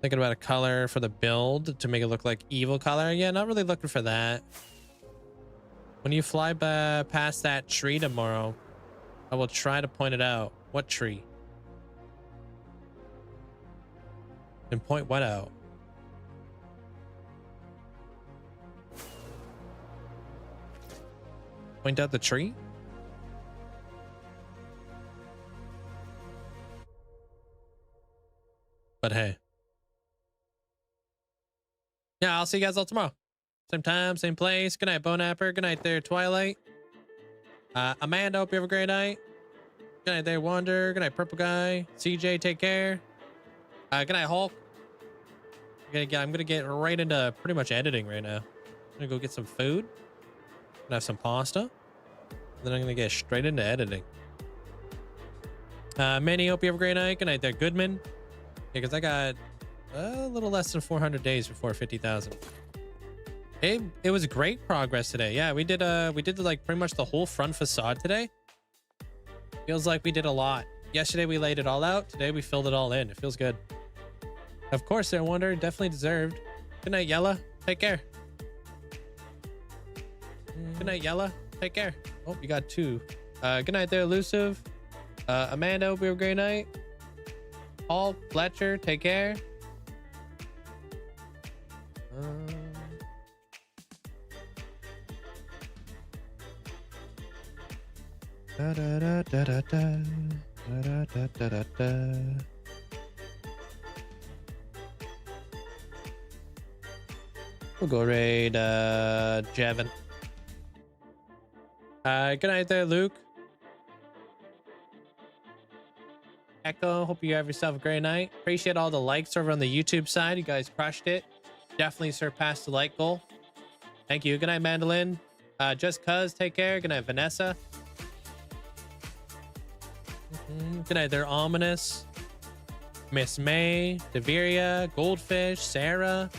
Thinking about a color for the build to make it look like evil color. Yeah, not really looking for that. When you fly past that tree tomorrow, I will try to point it out. What tree? And point what out? Point out the tree? But hey. Yeah, I'll see you guys all tomorrow. Same time, same place. Good night, Bonapper. Good night there, Twilight. Amanda, hope you have a great night. Good night there, Wander. Good night, Purple Guy. CJ, take care. Good night, Hulk. I'm gonna get right into pretty much editing right now. I'm gonna go get some food. Gonna have some pasta. Then I'm gonna get straight into editing. Manny, hope you have a great night. Good night there, Goodman. Yeah, because I got a little less than 400 days before 50,000. It was great progress today. Yeah, we did like pretty much the whole front facade today. Feels like we did a lot. Yesterday we laid it all out. Today we filled it all in. It feels good. Of course, there, Wonder. Definitely deserved. Good night, Yella. Take care. Good night, Yella. Take care. Oh, you got two. Good night there, Elusive. Amanda, hope you have a great night. Paul, Fletcher, take care. Da da da da da da da da da da. We'll go raid Jevin. Good night there, Luke. Echo, hope you have yourself a great night. Appreciate all the likes over on the YouTube side. You guys crushed it. Definitely surpassed the like goal. Thank you. Good night, Mandolin. Just cuz, take care. Good night, Vanessa. Good night there, Ominous. Miss May, Deveria, Goldfish, Sarah,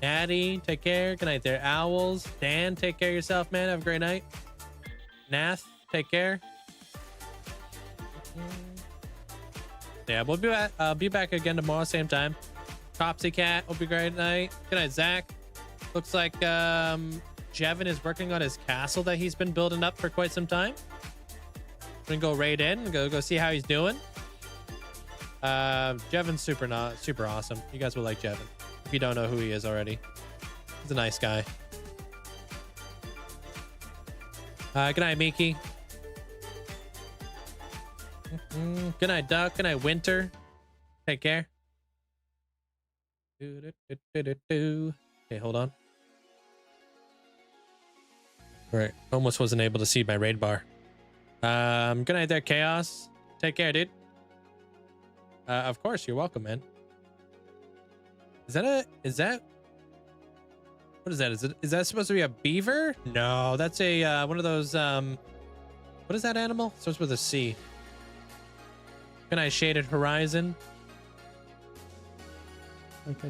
Natty, take care. Good night there, Owls. Dan, take care of yourself, man. Have a great night. Nath, take care. Yeah, we'll be back again tomorrow, same time. Topsy Cat, hope you have a great night. Good night, Zach. Looks like Jevin is working on his castle that he's been building up for quite some time. We're gonna go raid in and go see how he's doing. Jevin's super awesome. You guys will like Jevin if you don't know who he is already. He's a nice guy. Good night, Miki. Good night, Duck. Good night, Winter. Take care. Okay, hold on. All right, almost wasn't able to see my raid bar. Good night there, Chaos. Take care, dude. Of course, you're welcome, man. Is that what is that? Is that supposed to be a beaver? No, that's a one of those what is that animal? Starts with a C. Good night, Shaded Horizon. Okay.